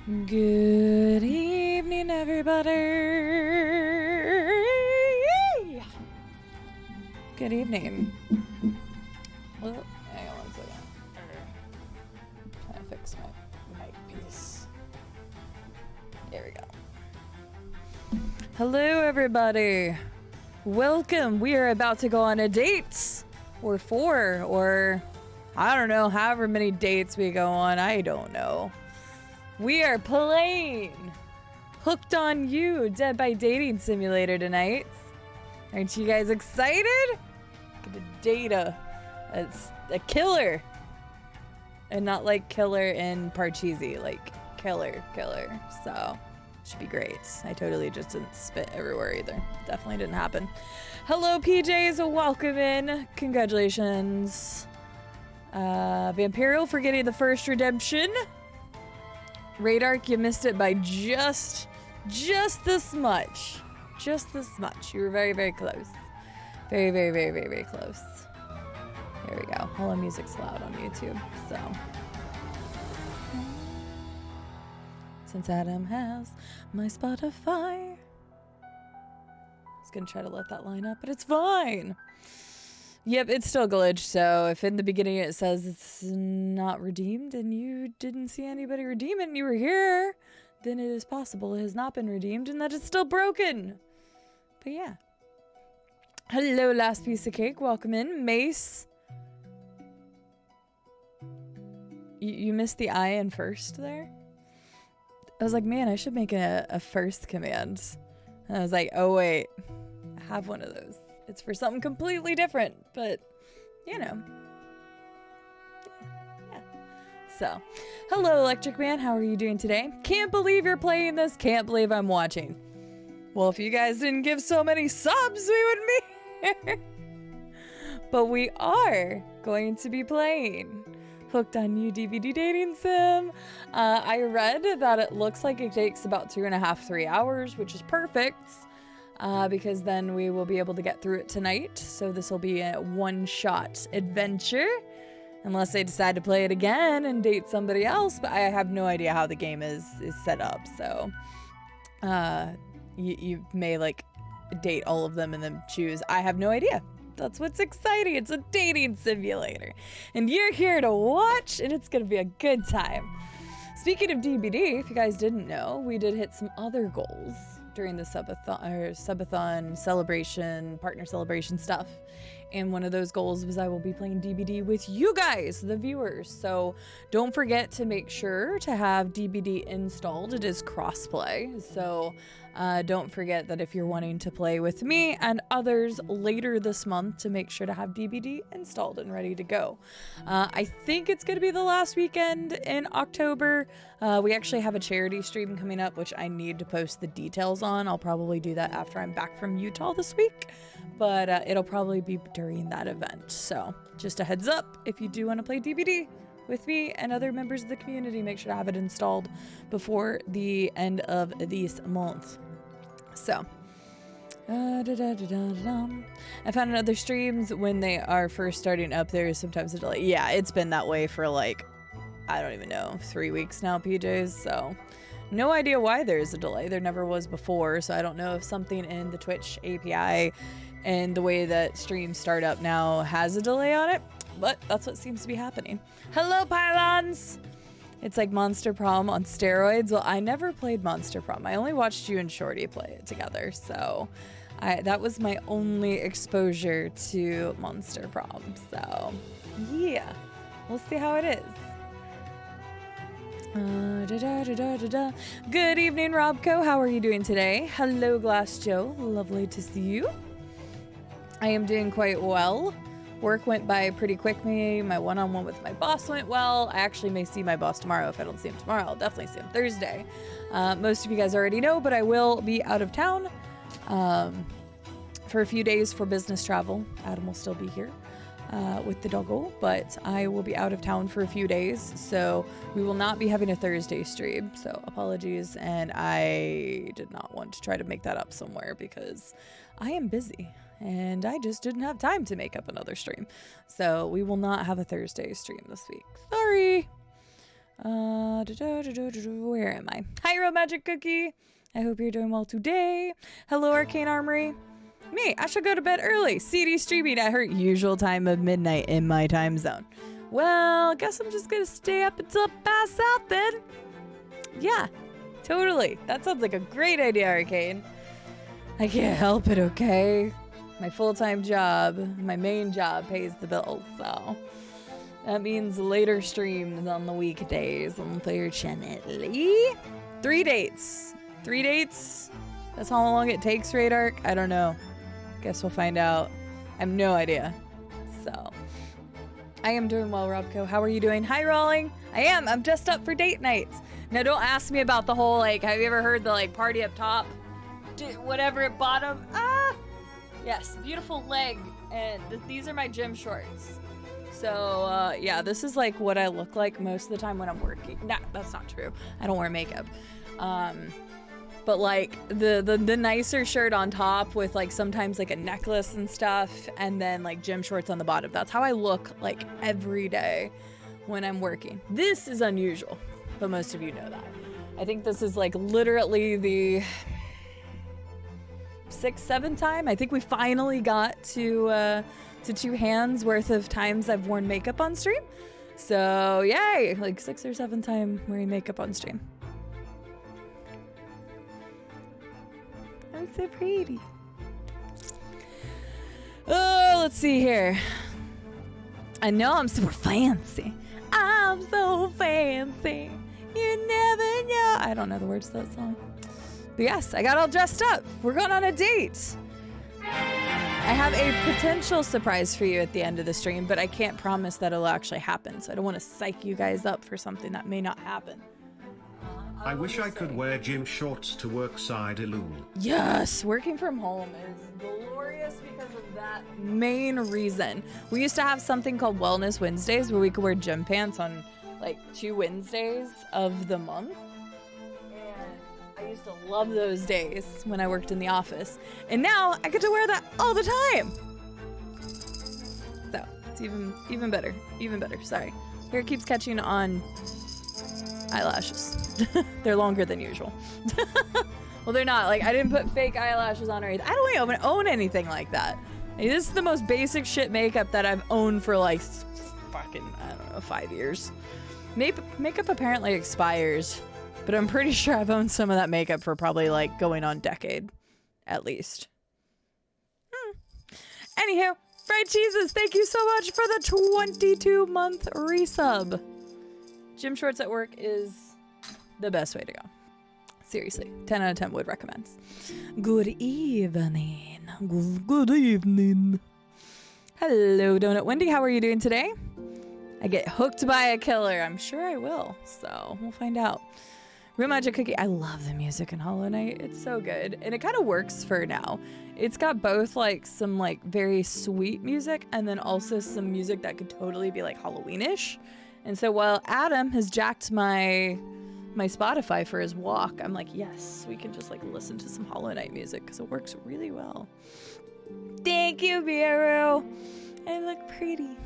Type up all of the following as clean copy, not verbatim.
Good evening, everybody. Good evening. Oh, hang on one second. Trying to fix my mic piece. There we go. Hello, everybody. Welcome. We are about to go on a date, or 4, or I don't know, however many dates we go on. I don't know. We are playing Hooked on You, Dead by Dating Simulator tonight. Aren't you guys excited? Get to date a killer. And not like killer in Parcheesi, like killer. So, should be great. I totally just didn't spit everywhere either. Definitely didn't happen. Hello, PJs. Welcome in. Congratulations. Vampirial for getting the first redemption. Radark, you missed it by just this much. Just this much. You were very, very close. Very, very, very, very, very close. Here we go. Hello, music's loud on YouTube, so. Since Adam has my Spotify. I was gonna try to let that line up, but it's fine. Yep, it's still glitched, so if in the beginning it says it's not redeemed and you didn't see anybody redeem it and you were here, then it is possible it has not been redeemed and that it's still broken. But yeah. Hello, last piece of cake. Welcome in. Mace. You missed the I in first there? I was like, man, I should make a first command. And I was like, oh wait, I have one of those. It's for something completely different, but, you know. Yeah. So, hello, Electric Man. How are you doing today? Can't believe you're playing this. Can't believe I'm watching. Well, if you guys didn't give so many subs, we wouldn't be here. But we are going to be playing Hooked on You DBD Dating Sim. I read that it looks like it takes about 2.5, 3 hours, which is perfect. Because then we will be able to get through it tonight. So this will be a one-shot adventure. Unless I decide to play it again and date somebody else. But I have no idea how the game is set up. So you may like date all of them and then choose. I have no idea. That's what's exciting. It's a dating simulator. And you're here to watch and it's going to be a good time. Speaking of DBD, if you guys didn't know, we did hit some other goals during the subathon celebration, partner celebration stuff. And one of those goals was I will be playing DBD with you guys, the viewers. So don't forget to make sure to have DBD installed. It is crossplay. So don't forget that if you're wanting to play with me and others later this month, to make sure to have DBD installed and ready to go. I think it's going to be the last weekend in October. We actually have a charity stream coming up, which I need to post the details on. I'll probably do that after I'm back from Utah this week, but it'll probably be during that event. So just a heads up, if you do want to play DBD with me and other members of the community, make sure to have it installed before the end of this month. So, I found in other streams when they are first starting up, there is sometimes a delay. Yeah, it's been that way for like, I don't even know, 3 weeks now, PJs. So, no idea why there's a delay. There never was before. So, I don't know if something in the Twitch API and the way that streams start up now has a delay on it. But that's what seems to be happening. Hello, Pylons! It's like Monster Prom on steroids. Well, I never played Monster Prom. I only watched you and Shorty play it together. So that was my only exposure to Monster Prom. So yeah, we'll see how it is. Good evening, Robco. How are you doing today? Hello, Glass Joe. Lovely to see you. I am doing quite well. Work went by pretty quick. My one-on-one with my boss went well. I actually may see my boss tomorrow. If I don't see him tomorrow, I'll definitely see him Thursday. Most of you guys already know, but I will be out of town for a few days for business travel. Adam will still be here with the doggo, but I will be out of town for a few days, so we will not be having a Thursday stream. So apologies, and I did not want to try to make that up somewhere because I am busy. And I just didn't have time to make up another stream. So we will not have a Thursday stream this week. Sorry. Where am I? Hi, Real Magic Cookie. I hope you're doing well today. Hello, Arcane Armory. Me, I should go to bed early. CD streaming at her usual time of midnight in my time zone. Well, I guess I'm just gonna stay up until I pass out then. Yeah, totally. That sounds like a great idea, Arcane. I can't help it, okay? My full-time job, my main job pays the bills, so that means later streams on the weekdays, unfortunately. 3 dates. 3 dates? That's how long it takes, Radark? I don't know. Guess we'll find out. I have no idea. So, I am doing well, Robco. How are you doing? Hi, Rolling. I am. I'm just up for date nights. Now, don't ask me about the whole, like, have you ever heard the, like, party up top? Whatever at bottom. Ah! Yes, beautiful leg. And these are my gym shorts. So, yeah, this is, like, what I look like most of the time when I'm working. Nah, that's not true. I don't wear makeup. But like the nicer shirt on top with like sometimes like a necklace and stuff, and then like gym shorts on the bottom. That's how I look like every day when I'm working. This is unusual, but most of you know that. I think this is like literally the 6th, 7th time. I think we finally got to 2 hands worth of times I've worn makeup on stream. So yay, like 6th or 7th time wearing makeup on stream. I'm so pretty. Oh, let's see here. I know I'm super fancy. I'm so fancy. You never know. I don't know the words to that song. But yes, I got all dressed up. We're going on a date. I have a potential surprise for you at the end of the stream, but I can't promise that it'll actually happen. So I don't want to psych you guys up for something that may not happen. I wish I could wear gym shorts to work side illusion. Yes, working from home is glorious because of that main reason. We used to have something called Wellness Wednesdays where we could wear gym pants on like 2 Wednesdays of the month. And I used to love those days when I worked in the office. And now I get to wear that all the time. So it's even better, sorry. Here it keeps catching on eyelashes. They're longer than usual. Well, they're not. Like, I didn't put fake eyelashes on or anything. I don't even own anything like that. Like, this is the most basic shit makeup that I've owned for like fucking, I don't know, 5 years. Makeup apparently expires, but I'm pretty sure I've owned some of that makeup for probably like going on decade, at least. Anywho, Fried Cheeses, thank you so much for the 22-month resub. Gym shorts at work is the best way to go. Seriously, 10 out of 10 would recommend. Good evening. Good evening. Hello, Donut Wendy. How are you doing today? I get hooked by a killer. I'm sure I will. So we'll find out. Real Magic Cookie. I love the music in Hollow Knight. It's so good. And it kind of works for now. It's got both like some like very sweet music and then also some music that could totally be like Halloweenish. And so while Adam has jacked my Spotify for his walk, I'm like, yes, we can just like listen to some Hollow Knight music because it works really well. Thank you, Miru. I look pretty.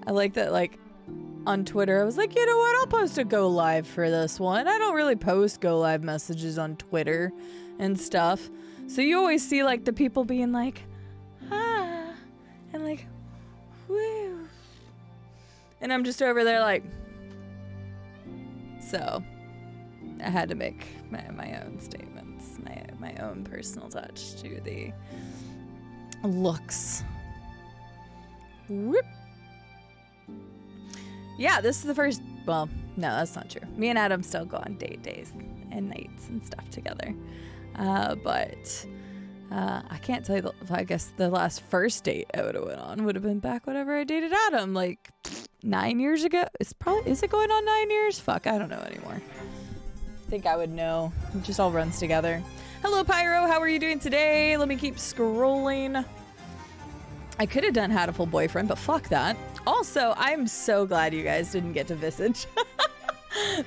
I like that, like, on Twitter, I was like, you know what? I'll post a go live for this one. I don't really post go live messages on Twitter and stuff. So you always see like the people being like, ah, and like, woo. And I'm just over there like, so I had to make my own statements, my own personal touch to the looks. Whoop. Yeah, this is the first, well, no, that's not true. Me and Adam still go on date days and nights and stuff together. But I can't tell you, I guess the last first date I would have went on would have been back whenever I dated Adam, like 9 years ago. Is it going on 9 years? Fuck, I don't know anymore. I think I would know. It just all runs together. Hello, Pyro. How are you doing today? Let me keep scrolling. I could have done Had a Full Boyfriend, but fuck that. Also, I'm so glad you guys didn't get to Visage.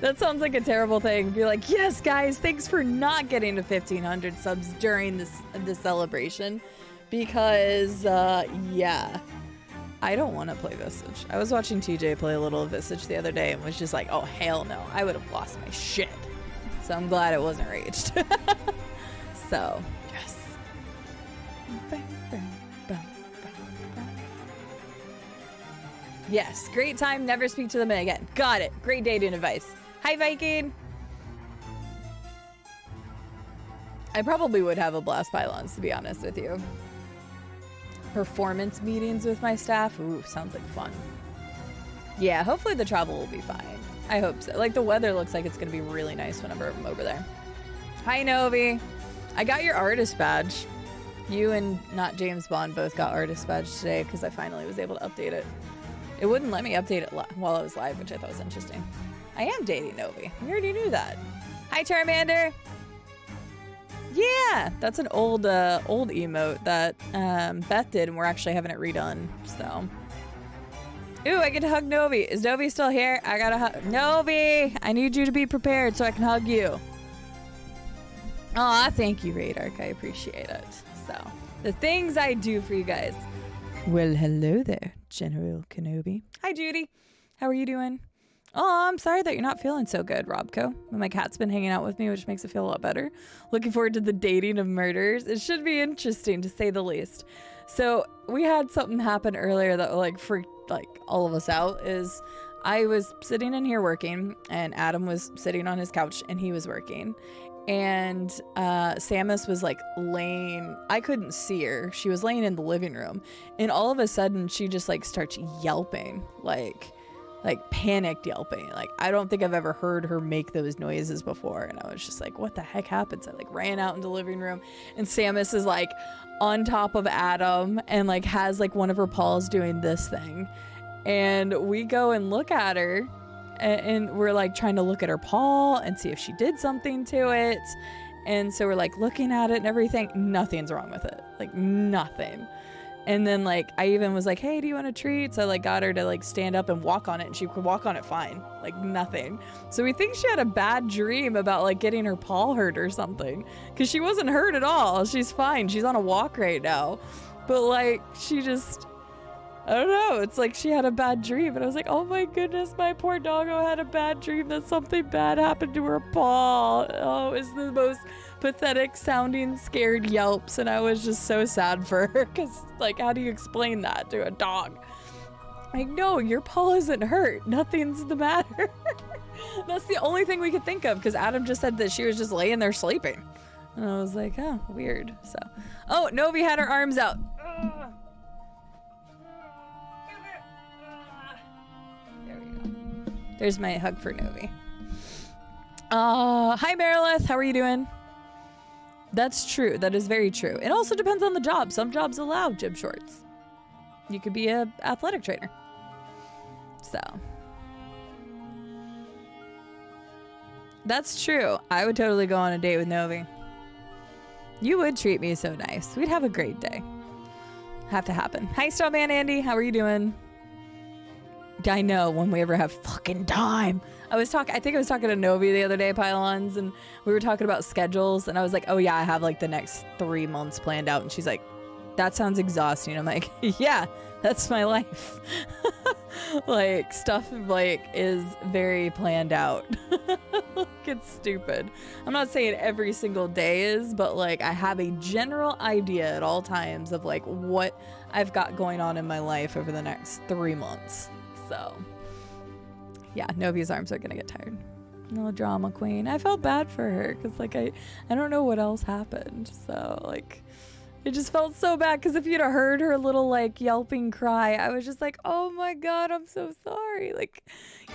That sounds like a terrible thing. Be like, yes, guys, thanks for not getting to 1,500 subs during this celebration. Because, yeah. I don't want to play Visage. I was watching TJ play a little Visage the other day and was just like, oh, hell no. I would have lost my shit. So I'm glad it wasn't raged. So, yes. Yes, great time. Never speak to them again. Got it. Great dating advice. Hi, Viking. I probably would have a blast pylons, to be honest with you. Performance meetings with my staff. Ooh, sounds like fun. Yeah, hopefully the travel will be fine. I hope so. Like, the weather looks like it's going to be really nice whenever I'm over there. Hi, Novi. I got your artist badge. You and not James Bond both got artist badge today because I finally was able to update it. It wouldn't let me update it while I was live, which I thought was interesting. I am dating Novi. We already knew that. Hi, Charmander. Yeah, that's an old emote that Beth did, and we're actually having it redone. So, ooh, I get to hug Novi. Is Novi still here? I gotta hug Novi. I need you to be prepared so I can hug you. Aw, thank you, Radark. I appreciate it. So, the things I do for you guys. Well, hello there, General Kenobi. Hi, Judy. How are you doing? Oh, I'm sorry that you're not feeling so good, Robco. My cat's been hanging out with me, which makes it feel a lot better. Looking forward to the dating of murders. It should be interesting, to say the least. So we had something happen earlier that like freaked like all of us out. Is I was sitting in here working, and Adam was sitting on his couch, and he was working. And Samus was like laying, I couldn't see her. She was laying in the living room, and all of a sudden she just like starts yelping, like panicked yelping. Like, I don't think I've ever heard her make those noises before. And I was just like, what the heck happened? So I like ran out into the living room, and Samus is like on top of Adam and like has like one of her paws doing this thing. And we go and look at her, and we're like trying to look at her paw and see if she did something to it. And so we're like looking at it and everything. Nothing's wrong with it. Like, nothing. And then like I even was like, hey, do you want a treat? So I like got her to like stand up and walk on it, and she could walk on it fine, like nothing. So we think she had a bad dream about like getting her paw hurt or something, because she wasn't hurt at all. She's fine. She's on a walk right now. But like she just, I don't know. It's like she had a bad dream. And I was like, oh my goodness, my poor doggo had a bad dream that something bad happened to her paw. Oh, it's the most pathetic sounding scared yelps. And I was just so sad for her, because like, how do you explain that to a dog? Like, no, your paw isn't hurt. Nothing's the matter. That's the only thing we could think of, because Adam just said that she was just laying there sleeping. And I was like, oh, weird. So, oh, Novi had her arms out. There's my hug for Novi. Hi, Marilith. How are you doing? That's true. That is very true. It also depends on the job. Some jobs allow gym shorts. You could be an athletic trainer. So. That's true. I would totally go on a date with Novi. You would treat me so nice. We'd have a great day. Have to happen. Hi, Strawman Andy. How are you doing? I know, when we ever have fucking time. I think I was talking to Novi the other day, Pylons, and we were talking about schedules, and I was like, oh yeah, I have like the next 3 months planned out. And she's like, that sounds exhausting. I'm like, yeah, that's my life. Like, stuff like is very planned out. It's stupid. I'm not saying every single day is, but like I have a general idea at all times of like what I've got going on in my life over the next 3 months. So, yeah, Novi's arms are gonna get tired. No drama queen. I felt bad for her because, like, I don't know what else happened. So, like, it just felt so bad because if you'd have heard her little, like, yelping cry, I was just like, oh my God, I'm so sorry. Like,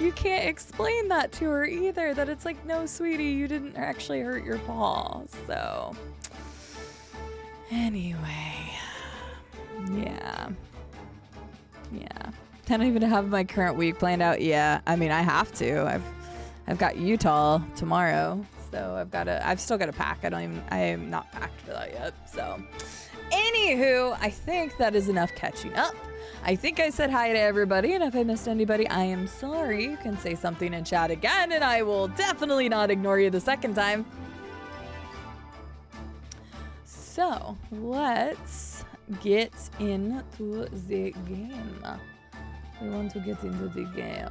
you can't explain that to her either. That it's like, no, sweetie, you didn't actually hurt your paw. So, anyway, yeah. I don't even have my current week planned out. Yeah, I mean, I have to. I've got Utah tomorrow, so I've still got to pack. I am not packed for that yet. So, anywho, I think that is enough catching up. I think I said hi to everybody, and if I missed anybody, I am sorry. You can say something in chat again, and I will definitely not ignore you the second time. So, let's get into the game. We want to get into the game.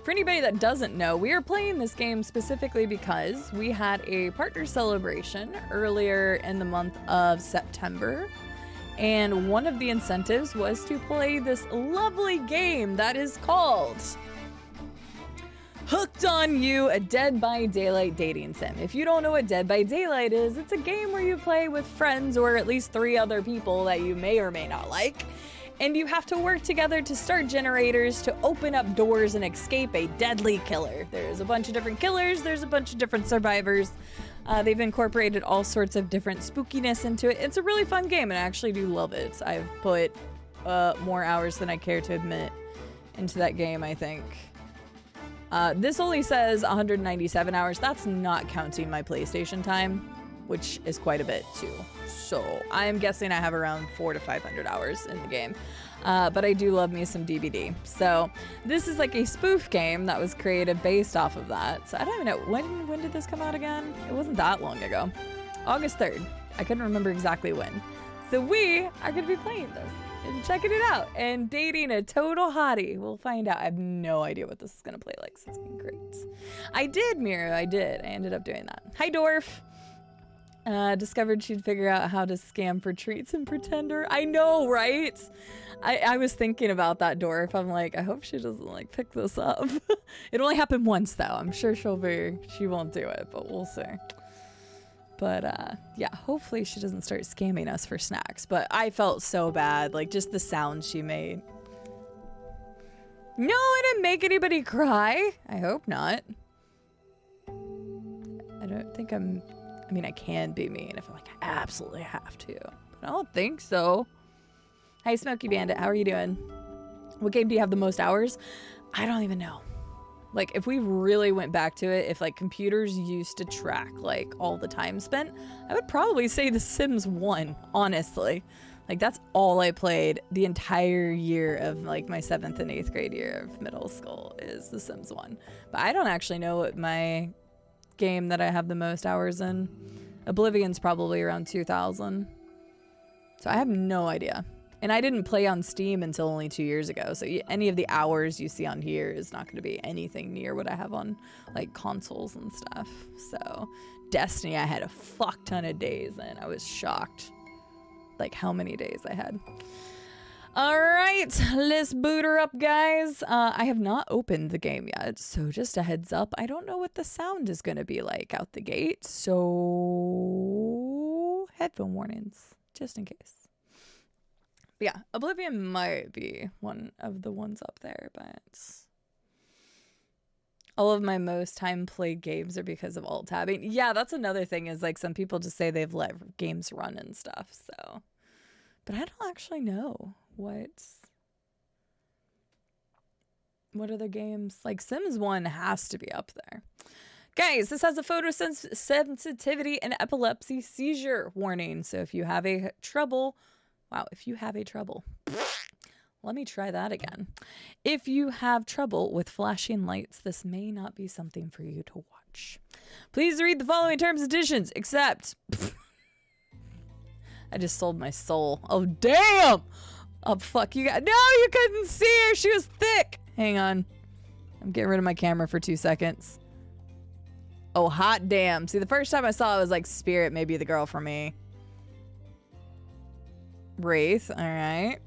For anybody that doesn't know, we are playing this game specifically because we had a partner celebration earlier in the month of September. And one of the incentives was to play this lovely game that is called Hooked on You, a Dead by Daylight dating sim. If you don't know what Dead by Daylight is, it's a game where you play with friends or at least 3 other people that you may or may not like. And you have to work together to start generators to open up doors and escape a deadly killer. There's a bunch of different killers, there's a bunch of different survivors. They've incorporated all sorts of different spookiness into it. It's a really fun game, and I actually do love it. I've put more hours than I care to admit into that game, I think. This only says 197 hours. That's not counting my PlayStation time, which is quite a bit too. So I am guessing I have around 400 to 500 hours in the game. But I do love me some DBD. So this is like a spoof game that was created based off of that. So I don't even know, when did this come out again? It wasn't that long ago. August 3rd. I couldn't remember exactly when. So we are going to be playing this and checking it out and dating a total hottie. We'll find out. I have no idea what this is going to play like, so it's going to be great. I did, Mira. I did. I ended up doing that. Hi, Dwarf. Discovered she'd figure out how to scam for treats and pretender. I know, right? I was thinking about that, Dwarf. I'm like, I hope she doesn't like pick this up. It only happened once though. I'm sure she won't do it, but we'll see. But yeah, hopefully she doesn't start scamming us for snacks. But I felt so bad, like just the sounds she made. No, I didn't make anybody cry. I hope not. I don't think I mean, I can be mean if like I absolutely have to, but I don't think so. Hey, Smokey Bandit, how are you doing? What game do you have the most hours? I don't even know. Like, if we really went back to it, if like computers used to track like all the time spent, I would probably say The Sims 1, honestly. Like, that's all I played the entire year of like my 7th and 8th grade year of middle school is The Sims 1. But I don't actually know what my game that I have the most hours in. Oblivion's probably around 2,000. So I have no idea. And I didn't play on Steam until only 2 years ago. So any of the hours you see on here is not going to be anything near what I have on like consoles and stuff. So Destiny, I had a fuck ton of days and I was shocked like how many days I had. All right, let's boot her up, guys. I have not opened the game yet, so just a heads up. I don't know what the sound is going to be like out the gate, so headphone warnings, just in case. But yeah, Oblivion might be one of the ones up there, but all of my most time played games are because of alt tabbing. Yeah, that's another thing is like some people just say they've let games run and stuff, so. But I don't actually know. What other games? Like Sims 1 has to be up there. Guys, this has a photosensitivity and epilepsy seizure warning. So if you have a trouble, let me try that again. If you have trouble with flashing lights, this may not be something for you to watch. Please read the following terms and conditions, except I just sold my soul. Oh, damn! Oh, fuck you guys. No, you couldn't see her. She was thick. Hang on. I'm getting rid of my camera for 2 seconds. Oh, hot damn. See, the first time I saw it was like, Spirit may be the girl for me. Wraith. All right.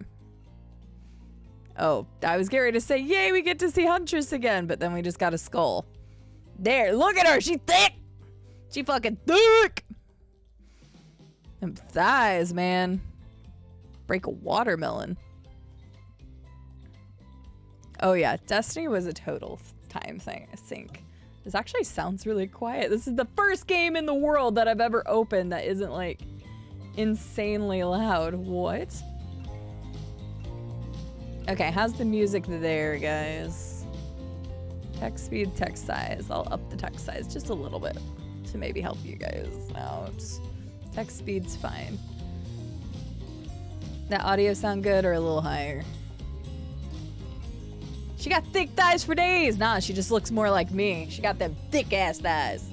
Oh, I was getting ready to say, yay, we get to see Huntress again. But then we just got a skull. There, look at her. She thick. She fucking thick. Them thighs, man. Break a watermelon. Oh yeah, Destiny was a total time thing, I think. This actually sounds really quiet. This is the first game in the world that I've ever opened that isn't like insanely loud. What? Okay, how's the music there, guys? Text speed, text size. I'll up the text size just a little bit to maybe help you guys out. Text speed's fine. That audio sound good or a little higher? She got thick thighs for days. Nah, she just looks more like me. She got them thick ass thighs.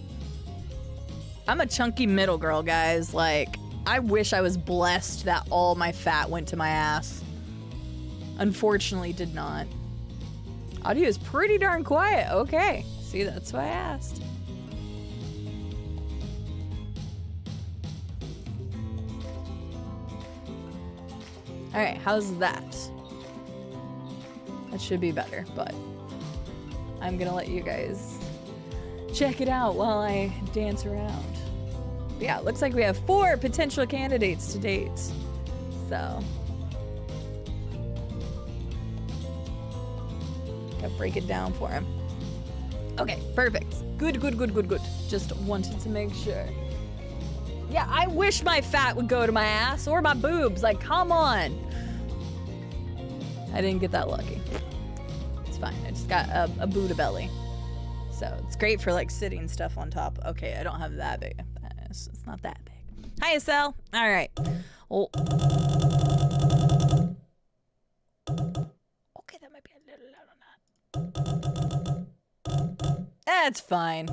I'm a chunky middle girl, guys. Like, I wish I was blessed that all my fat went to my ass. Unfortunately, did not. Audio is pretty darn quiet. Okay. See, that's why I asked. All right, how's that? That should be better, but I'm gonna let you guys check it out while I dance around. But yeah, it looks like we have 4 potential candidates to date. So, gotta break it down for him. Okay, perfect. Good. Just wanted to make sure. Yeah, I wish my fat would go to my ass or my boobs. Like, come on. I didn't get that lucky. It's fine. I just got a Buddha belly. So it's great for like sitting stuff on top. Okay, I don't have that big. It's not that big. Hi, Estelle. All right. Oh. Okay, that might be a little loud on that. That's fine.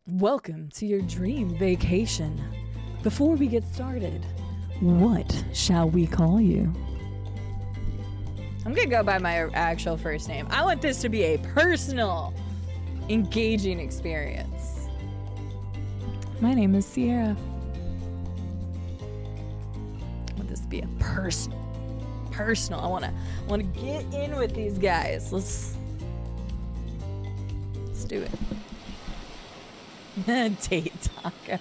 Welcome to your dream vacation. Before we get started, what shall we call you? I'm gonna go by my actual first name. I want this to be a personal, engaging experience. My name is Sierra. I want this to be a personal. I wanna get in with these guys. Let's do it. Date taco.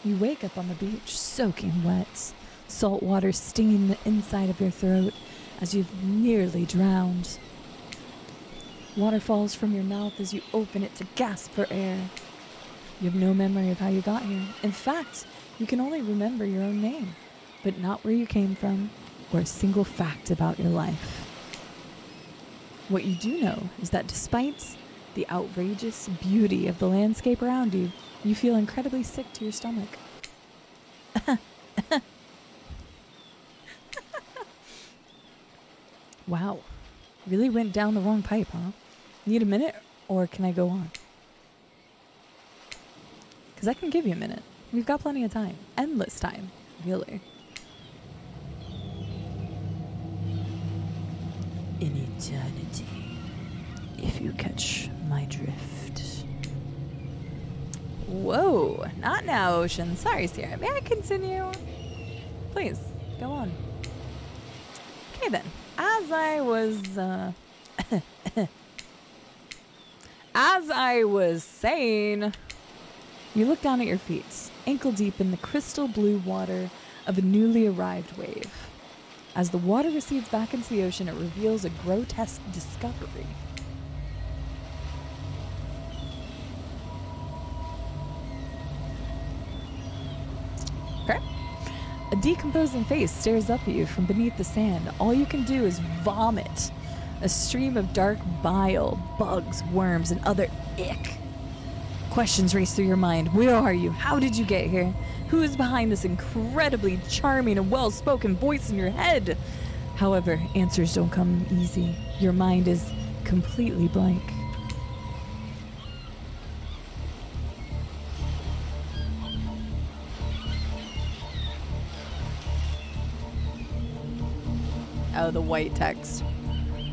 You wake up on the beach, soaking wet. Salt water stinging the inside of your throat as you've nearly drowned. Water falls from your mouth as you open it to gasp for air. You have no memory of how you got here. In fact, you can only remember your own name, but not where you came from or a single fact about your life. What you do know is that despite the outrageous beauty of the landscape around you, you feel incredibly sick to your stomach. Wow. Really went down the wrong pipe, huh? Need a minute, or can I go on? Because I can give you a minute. We've got plenty of time. Endless time, really. In eternity, if you catch my drift. Whoa, not now, Ocean. Sorry, Sierra. May I continue? Please, go on. Okay then. As I was saying, you look down at your feet, ankle deep in the crystal blue water of a newly arrived wave. As the water recedes back into the ocean, it reveals a grotesque discovery. Okay. A decomposing face stares up at you from beneath the sand. All you can do is vomit. A stream of dark bile, bugs, worms, and other ick. Questions race through your mind. Where are you? How did you get here? Who is behind this incredibly charming and well-spoken voice in your head? However, answers don't come easy. Your mind is completely blank. Oh, the white text.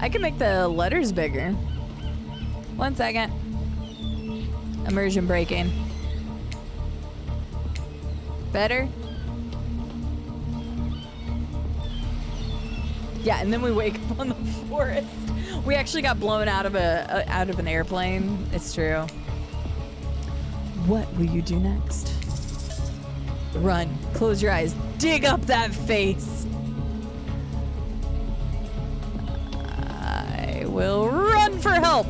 I can make the letters bigger. 1 second. Immersion breaking. Better? Yeah, and then we wake up on the forest. We actually got blown out of an airplane. It's true. What will you do next? Run. Close your eyes. Dig up that face. I will run for help.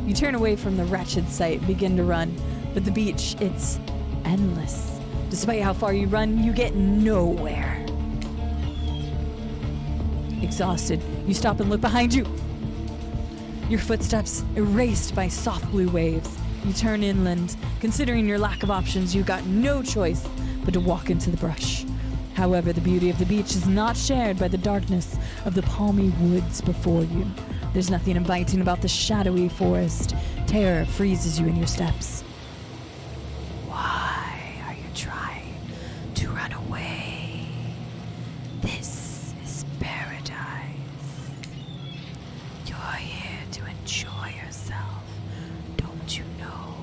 You turn away from the wretched sight, begin to run, but the beach, it's endless. Despite how far you run, you get nowhere. Exhausted, you stop and look behind you. Your footsteps erased by soft blue waves. You turn inland. Considering your lack of options, you got no choice but to walk into the brush. However, the beauty of the beach is not shared by the darkness of the palmy woods before you. There's nothing inviting about the shadowy forest. Terror freezes you in your steps. Why are you trying to run away? This is paradise. You're here to enjoy yourself, don't you know?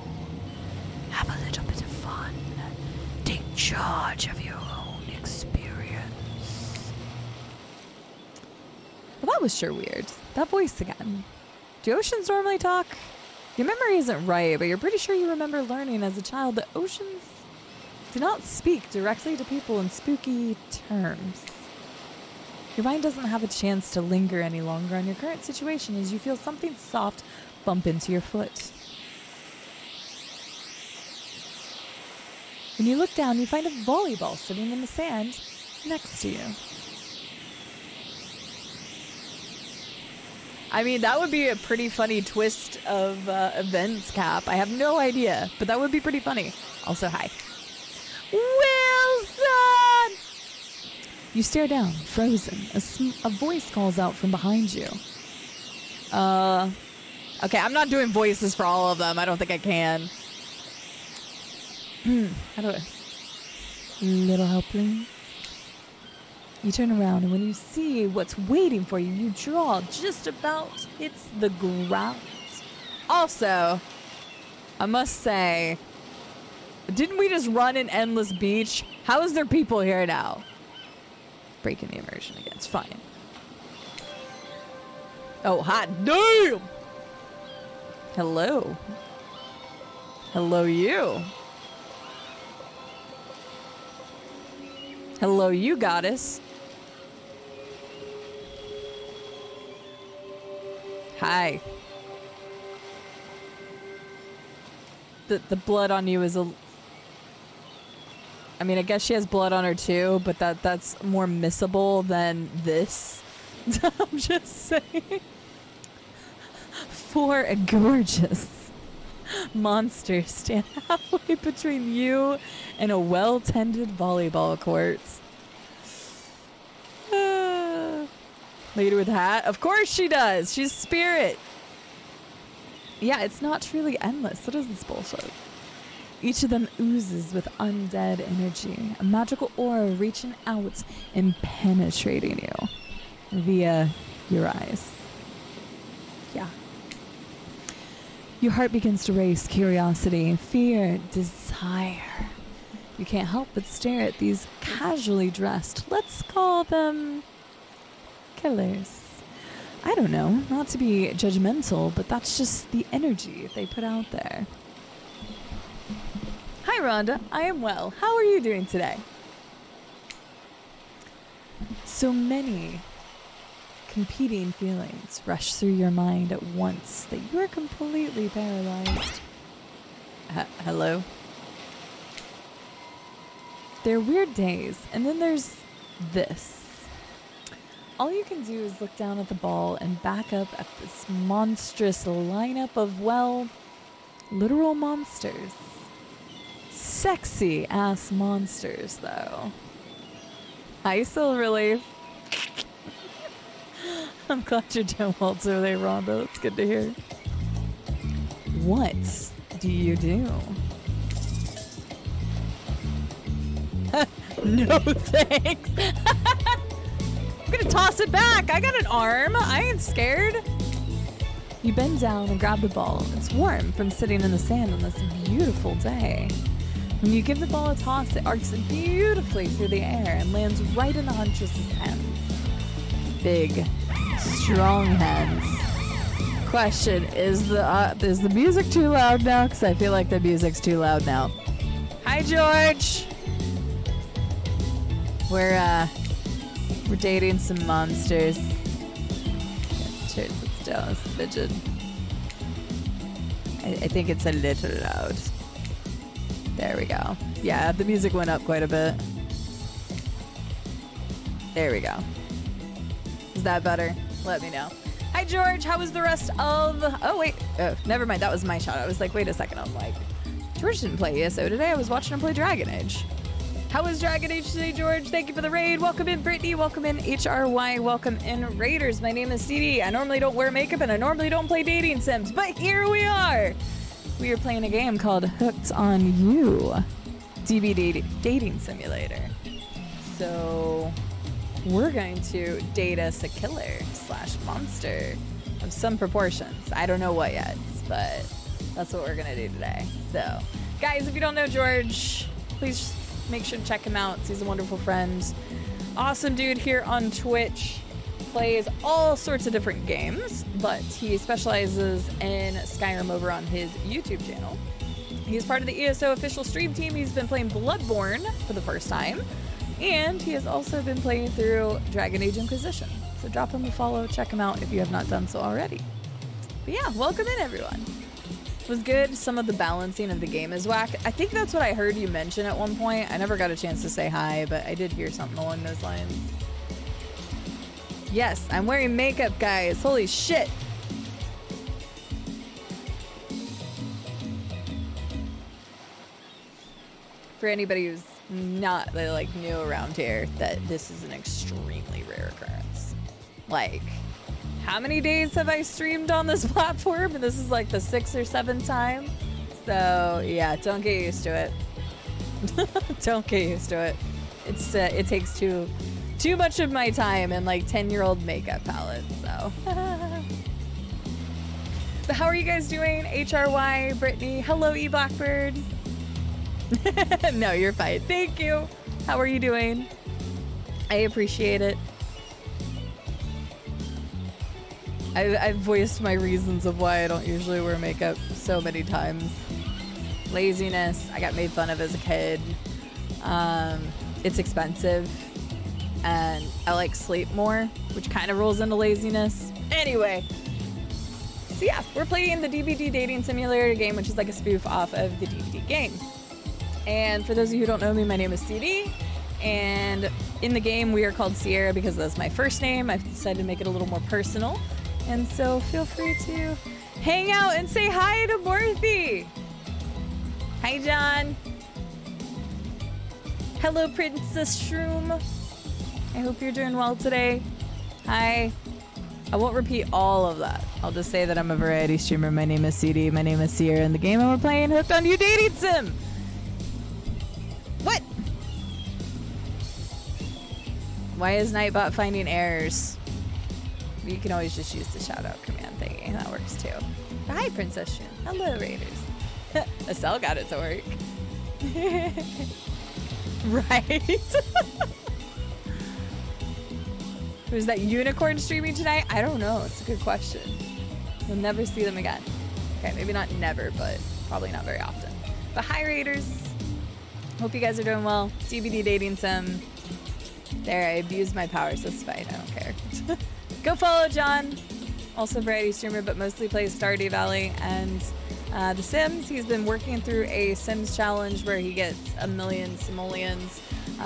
Have a little bit of fun. Take charge of your own experience. Well, that was sure weird. That voice again. Do oceans normally talk? Your memory isn't right, but you're pretty sure you remember learning as a child that oceans do not speak directly to people in spooky terms. Your mind doesn't have a chance to linger any longer on your current situation as you feel something soft bump into your foot. When you look down, you find a volleyball sitting in the sand next to you. I mean, that would be a pretty funny twist of events, Cap. I have no idea, but that would be pretty funny. Also, hi. Wilson! You stare down, frozen. A voice calls out from behind you. Okay, I'm not doing voices for all of them. I don't think I can. How do I? Little help, please. You turn around, and when you see what's waiting for you, you draw just about hits the ground. Also, I must say, didn't we just run an endless beach? How is there people here now? Breaking the immersion again. It's fine. Oh, hot damn! Hello. Hello, you. Hello, you goddess. Hi. The blood on you is a... I mean, I guess she has blood on her too, but that's more missable than this. I'm just saying. Four gorgeous monsters stand halfway between you and a well-tended volleyball court. Lady with hat? Of course she does. She's spirit. Yeah, it's not truly endless. What is this bullshit? Each of them oozes with undead energy, a magical aura reaching out and penetrating you via your eyes. Yeah. Your heart begins to race, curiosity, fear, desire. You can't help but stare at these casually dressed, let's call them killers. I don't know, not to be judgmental, but that's just the energy they put out there. Hi, Rhonda. I am well. How are you doing today? So many competing feelings rush through your mind at once that you are completely paralyzed. Hello? There are weird days, and then there's this. All you can do is look down at the ball and back up at this monstrous lineup of, well, literal monsters. Sexy ass monsters, though. Hi, Silver Leaf. I'm glad you're doing well today, Rhonda. That's good to hear. What do you do? No thanks. I'm gonna toss it back. I got an arm. I ain't scared. You bend down and grab the ball. It's warm from sitting in the sand on this beautiful day. When you give the ball a toss, it arcs beautifully through the air and lands right in the huntress's hands. Big, strong hands. Question, is the music too loud now? Because I feel like the music's too loud now. Hi, George. We're dating some monsters. Turn this down a smidgen. I think it's a little loud. There we go. Yeah, the music went up quite a bit. There we go. Is that better? Let me know. Hi, George. How was the rest of... Oh, wait. Oh, never mind. That was my shot. I was like, wait a second. I'm like, George didn't play ESO today. I was watching him play Dragon Age. How was Dragon Age today, George? Thank you for the raid. Welcome in, Brittany. Welcome in, HRY. Welcome in, Raiders. My name is CD. I normally don't wear makeup and I normally don't play dating sims, but here we are. We are playing a game called Hooked on You, DBD Dating Simulator. So we're going to date us a killer / monster of some proportions. I don't know what yet, but that's what we're gonna do today. So guys, if you don't know George, please make sure to check him out. He's a wonderful friend. Awesome dude here on Twitch. Plays all sorts of different games, but he specializes in Skyrim over on his YouTube channel. He's part of the ESO official stream team. He's been playing Bloodborne for the first time, and he has also been playing through Dragon Age Inquisition. So drop him a follow, check him out if you have not done so already. But yeah, welcome in everyone. It was good. Some of the balancing of the game is whack. I think that's what I heard you mention at one point. I never got a chance to say hi, but I did hear something along those lines. Yes, I'm wearing makeup, guys. Holy shit. For anybody who's not like new around here, that this is an extremely rare occurrence. Like, how many days have I streamed on this platform? And this is like the 6th or 7th time. So yeah, don't get used to it. Don't get used to it. It's it takes too much of my time and like 10-year-old makeup palette. So. But how are you guys doing? HRY, Brittany. Hello, E Blackbird. No, you're fine. Thank you. How are you doing? I appreciate it. I've voiced my reasons of why I don't usually wear makeup so many times. Laziness. I got made fun of as a kid. It's expensive. And I like sleep more, which kind of rolls into laziness. Anyway. So yeah, we're playing the DBD Dating Simulator game, which is like a spoof off of the DBD game. And for those of you who don't know me, my name is CD. And in the game, we are called Sierra because that's my first name. I've decided to make it a little more personal. And so feel free to hang out and say hi to Morthy. Hi, John. Hello, Princess Shroom. I hope you're doing well today. Hi. I won't repeat all of that. I'll just say that I'm a variety streamer. My name is CD. My name is Sierra. And the game I'm playing, Hooked on You Dating Sim. What? Why is Nightbot finding errors? You can always just use the shout out command thingy. That works too. Hi, Princess Shun. Hello, Raiders. Estelle got it to work. Right? Was that unicorn streaming tonight? I don't know. It's a good question. We'll never see them again. Okay, maybe not never, but probably not very often. But hi, Raiders. Hope you guys are doing well. DBD Dating Sim. There, I abused my powers. That's fine. I don't care. Go follow John. Also variety streamer, but mostly plays Stardew Valley and The Sims. He's been working through a Sims challenge where he gets 1,000,000 simoleons.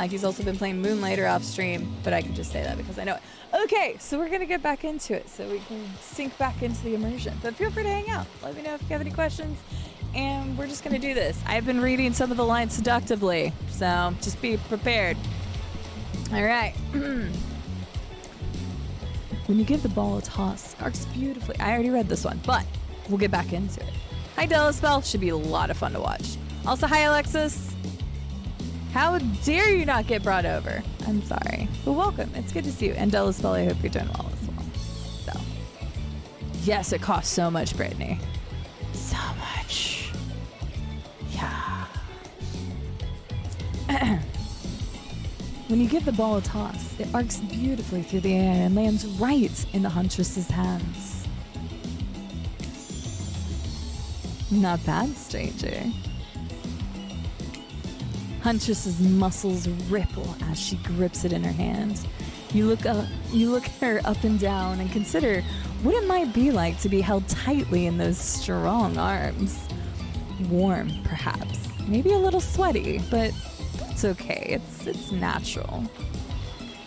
He's also been playing Moonlighter off stream, but I can just say that because I know it. Okay, so we're gonna get back into it so we can sink back into the immersion. But feel free to hang out. Let me know if you have any questions. And we're just gonna do this. I've been reading some of the lines seductively, so just be prepared. All right. When you give the ball a toss, arcs beautifully. I already read this one, but we'll get back into it. Hi, Delaspell. Should be a lot of fun to watch. Also, hi, Alexis. How dare you not get brought over? I'm sorry, but welcome. It's good to see you. And Delaspell, I hope you're doing well as well. So, yes, it costs so much, Brittany. So much. Yeah. When you give the ball a toss, it arcs beautifully through the air and lands right in the huntress's hands. Not bad, stranger. Huntress's muscles ripple as she grips it in her hand. You look her up and down and consider what it might be like to be held tightly in those strong arms. Warm, perhaps. Maybe a little sweaty, but it's okay. It's natural.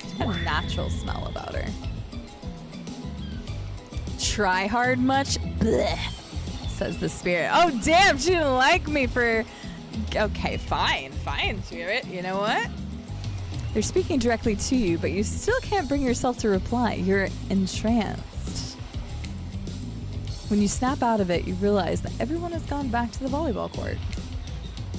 She's got a natural smell about her. Try hard much? Blech, says the spirit. Oh, damn, she didn't like me for Okay, fine, Spirit. You know what? They're speaking directly to you, but you still can't bring yourself to reply. You're entranced. When you snap out of it, you realize that everyone has gone back to the volleyball court.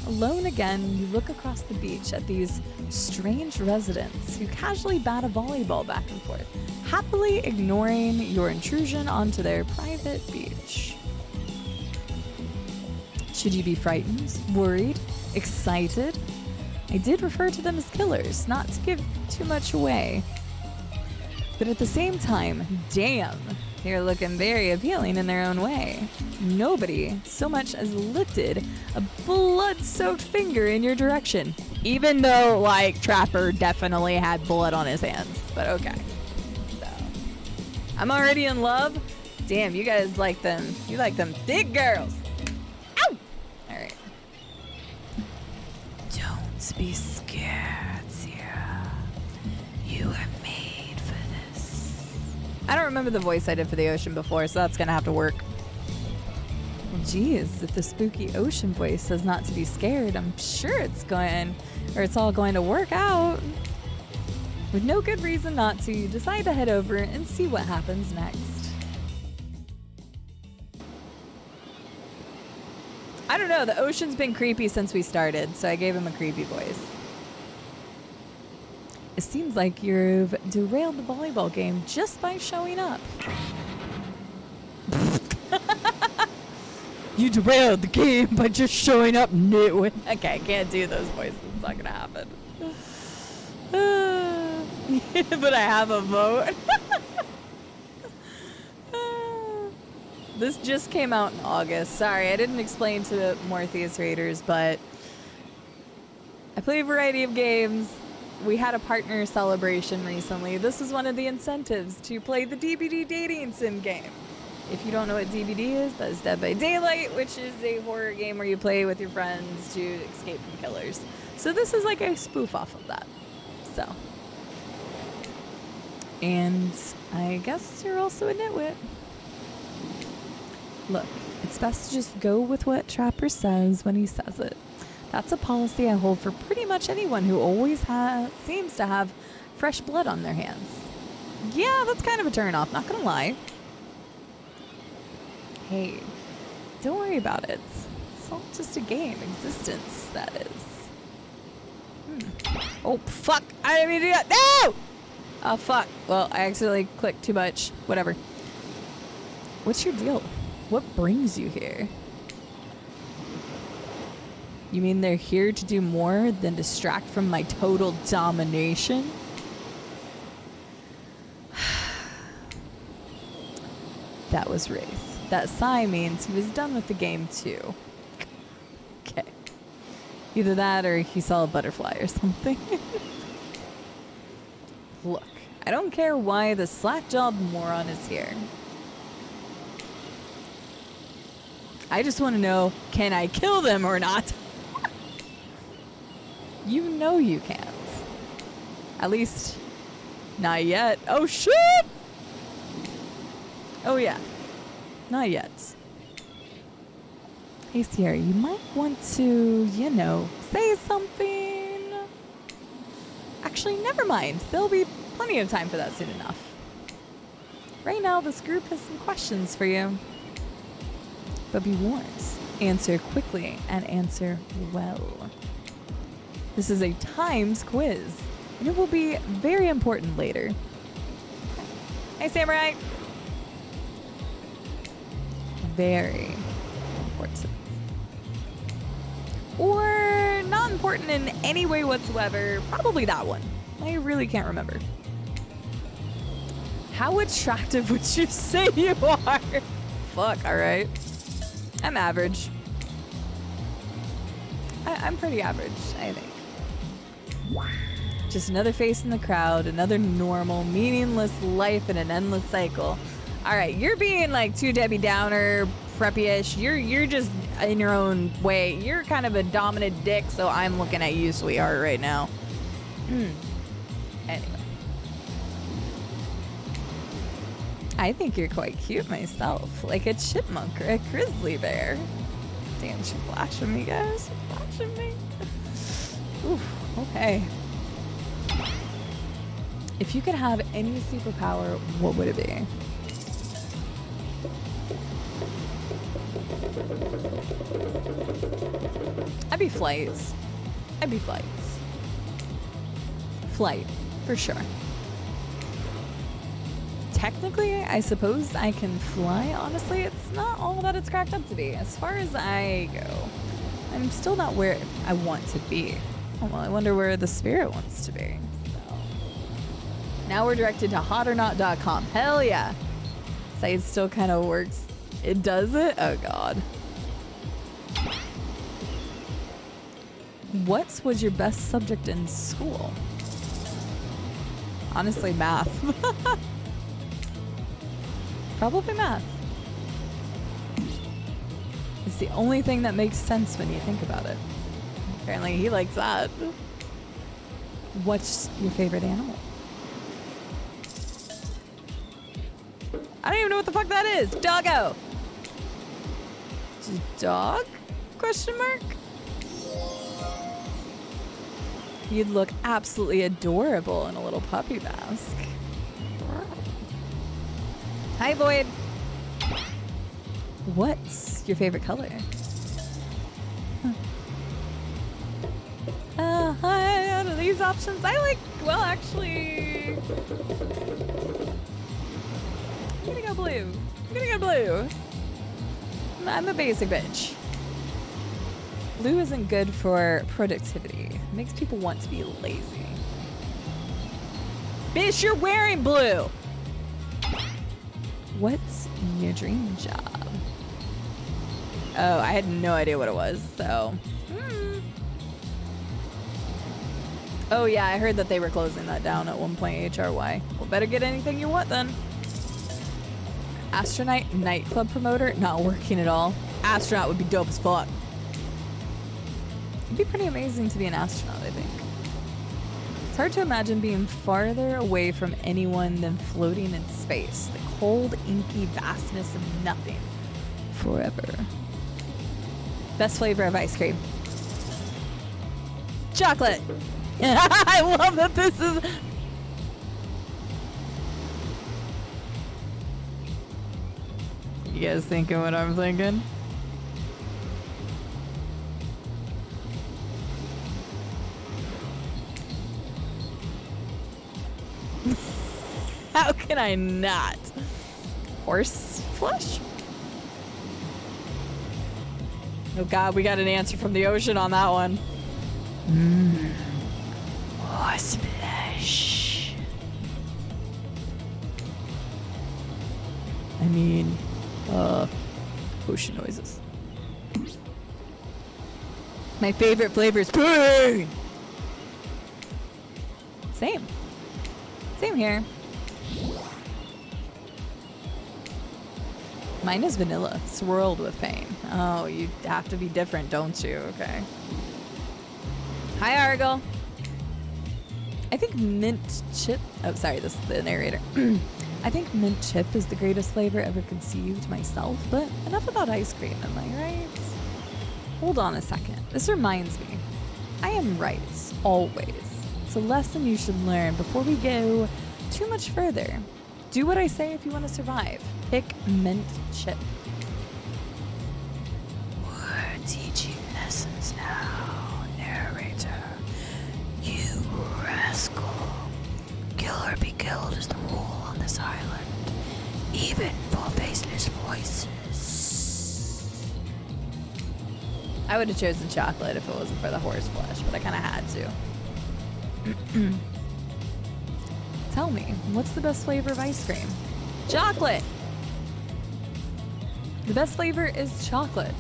Alone again, you look across the beach at these strange residents who casually bat a volleyball back and forth, happily ignoring your intrusion onto their private beach. Should you be frightened, worried, excited? I did refer to them as killers, not to give too much away. But at the same time, damn, you're looking very appealing in their own way. Nobody so much as lifted a blood-soaked finger in your direction. Even though, like, Trapper definitely had blood on his hands. But okay. So, I'm already in love. Damn, you guys like them. You like them thick girls. Ow! Alright. Don't be scared, Sierra. You are made for this. I don't remember the voice I did for the ocean before, so that's gonna have to work. Well, geez, if the spooky ocean voice says not to be scared, I'm sure it's all going to work out. With no good reason not to, you decide to head over and see what happens next. I don't know, the ocean's been creepy since we started, so I gave him a creepy voice. It seems like you've derailed the volleyball game just by showing up. You derailed the game by just showing up, nitwit. Okay, I can't do those voices. It's not gonna happen. But I have a vote. This just came out in August. Sorry, I didn't explain to Morpheus Raiders, but I play a variety of games. We had a partner celebration recently. This was one of the incentives to play the DBD Dating Sim game. If you don't know what DBD is, that is Dead by Daylight, which is a horror game where you play with your friends to escape from killers. So this is like a spoof off of that. So. And I guess you're also a nitwit. Look, it's best to just go with what Trapper says when he says it. That's a policy I hold for pretty much anyone who always seems to have fresh blood on their hands. Yeah, that's kind of a turn-off, not gonna lie. Hey, don't worry about it. It's all just a game. Existence, that is. Oh, fuck! I didn't mean to do that! No! Oh, fuck. Well, I accidentally clicked too much. Whatever. What's your deal? What brings you here? You mean they're here to do more than distract from my total domination? That was Wraith. That sigh means he was done with the game too. Okay. Either that or he saw a butterfly or something. Look, I don't care why the slack-jawed moron is here. I just want to know, can I kill them or not? You know you can't. At least, not yet. Oh, shit! Oh, yeah. Not yet. Hey, Sierra, you might want to, you know, say something. Actually, never mind. There'll be plenty of time for that soon enough. Right now, this group has some questions for you. But be warned, answer quickly and answer well. This is a timed quiz, and it will be very important later. Hey, Samurai! Very important. Or not important in any way whatsoever. Probably that one. I really can't remember. How attractive would you say you are? Fuck, alright. I'm average. I'm pretty average, I think. Just another face in the crowd, another normal, meaningless life in an endless cycle. Alright, you're being like too Debbie Downer, preppy-ish. You're just in your own way. You're kind of a dominant dick, so I'm looking at you, sweetheart, right now. Anyway. I think you're quite cute myself, like a chipmunk or a grizzly bear. Damn, she's flashing me, guys. She's flashing me. Oof, okay. If you could have any superpower, what would it be? I'd be flights. I'd be flights. Flight, for sure. Technically, I suppose I can fly. Honestly, it's not all that it's cracked up to be. As far as I go, I'm still not where I want to be. Oh, well, I wonder where the spirit wants to be. So. Now we're directed to hotornot.com. Hell yeah. Site still kind of works. It does it? Oh, God. What was your best subject in school? Honestly, math. Probably math. It's the only thing that makes sense when you think about it. Apparently he likes that. What's your favorite animal? I don't even know what the fuck that is. Doggo. Dog? Question mark? You'd look absolutely adorable in a little puppy mask. Hi, Void. What's your favorite color? Hi, out of these options, I like, well, actually, I'm gonna go blue. I'm gonna go blue. I'm a basic bitch. Blue isn't good for productivity. It makes people want to be lazy. Bitch, you're wearing blue! What's your dream job? Oh, I had no idea what it was, so. Oh yeah, I heard that they were closing that down at one point, HRY. Well, better get anything you want then. Astronaut nightclub promoter, not working at all. Astronaut would be dope as fuck. It'd be pretty amazing to be an astronaut, I think. It's hard to imagine being farther away from anyone than floating in space. The cold, inky vastness of nothing. Forever. Best flavor of ice cream. Chocolate! I love that this is... You guys thinking what I'm thinking? How can I not? Horse flesh? Oh God, we got an answer from the ocean on that one. Horse flesh. I mean, ocean noises. My favorite flavor is pain. Same. Same here. Mine is vanilla, swirled with pain. Oh, you have to be different, don't you? Okay. Hi, Argyle. I think mint chip... Oh, sorry, this is the narrator. I think mint chip is the greatest flavor ever conceived myself, but enough about ice cream, am I right? Hold on a second. This reminds me. I am right, always. It's a lesson you should learn before we go too much further. Do what I say if you want to survive. Pick mint chip. We're teaching lessons now, narrator. You rascal. Kill or be killed is the rule on this island. Even for faceless voices. I would have chosen chocolate if it wasn't for the horse flesh, but I kind of had to. Tell me, what's the best flavor of ice cream? Chocolate! The best flavor is chocolate.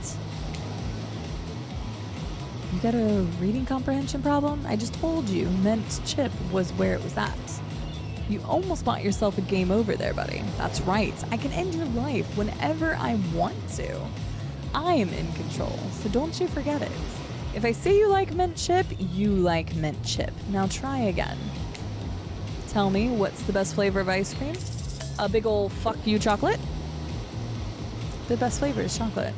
You got a reading comprehension problem? I just told you mint chip was where it was at. You almost bought yourself a game over there, buddy. That's right. I can end your life whenever I want to. I am in control, so don't you forget it. If I say you like mint chip, you like mint chip. Now try again. Tell me, what's the best flavor of ice cream? A big ol' fuck you chocolate? The best flavor is chocolate.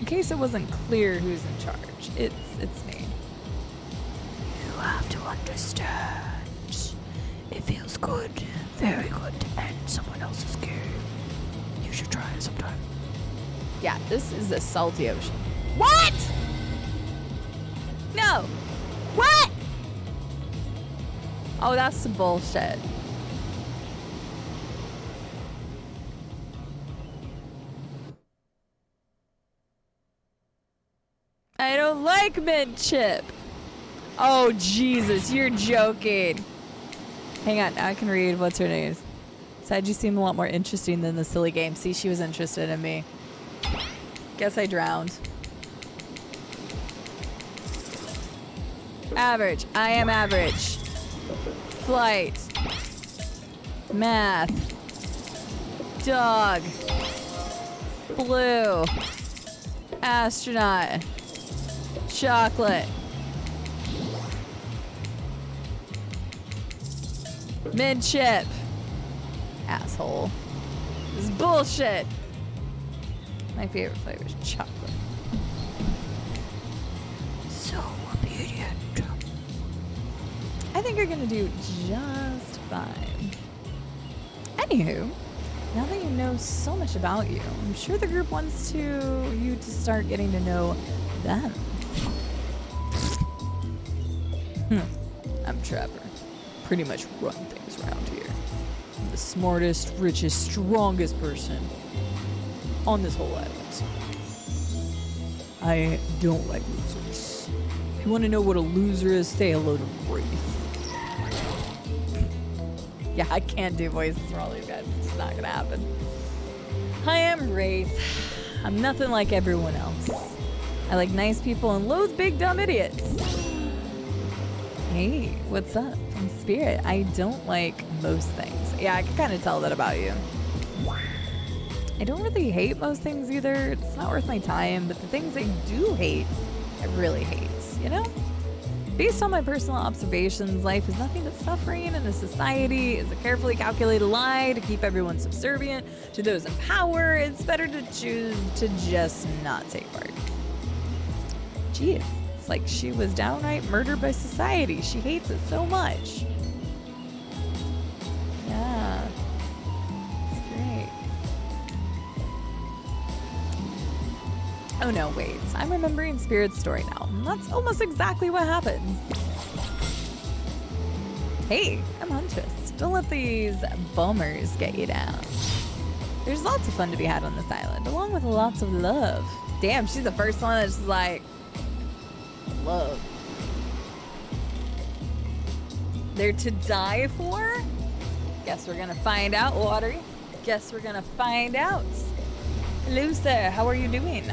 In case it wasn't clear who's in charge, it's me. You have to understand. It feels good, very good to end someone else's game. You should try it sometime. Yeah, this is a salty ocean. What? No. What? Oh, that's some bullshit. I don't like mint chip. Oh, Jesus, you're joking. Hang on, I can read. What's her name? Said you seem a lot more interesting than the silly game. See, she was interested in me. Guess I drowned. Average. I am average. Flight. Math. Dog. Blue. Astronaut. Chocolate. Mint chip. Asshole. This is bullshit. My favorite flavor is chocolate. So obedient. I think you're gonna do just fine. Anywho, now that you know so much about you, I'm sure the group wants you to start getting to know them. I'm Trevor. Pretty much run things around here. I'm the smartest, richest, strongest person on this whole island. I don't like losers. If you want to know what a loser is, say hello to Wraith. Yeah, I can't do voices for all these guys. It's not gonna happen. Hi, I'm Wraith. I'm nothing like everyone else. I like nice people and loathe big dumb idiots. Hey, what's up? I'm Spirit. I don't like most things. Yeah, I can kind of tell that about you. I don't really hate most things either. It's not worth my time, but the things I do hate, I really hate, you know? Based on my personal observations, life is nothing but suffering, and a society is a carefully calculated lie to keep everyone subservient to those in power. It's better to choose to just not take part. Geez, it's like she was downright murdered by society. She hates it so much. Yeah, it's great. Oh no, wait. I'm remembering Spirit's story now. That's almost exactly what happened. Hey, I'm Huntress. Don't let these bummers get you down. There's lots of fun to be had on this island, along with lots of love. Damn, she's the first one that's like, love. They're to die for? Guess we're gonna find out, Watery. Guess we're gonna find out. Hello, sir. How are you doing?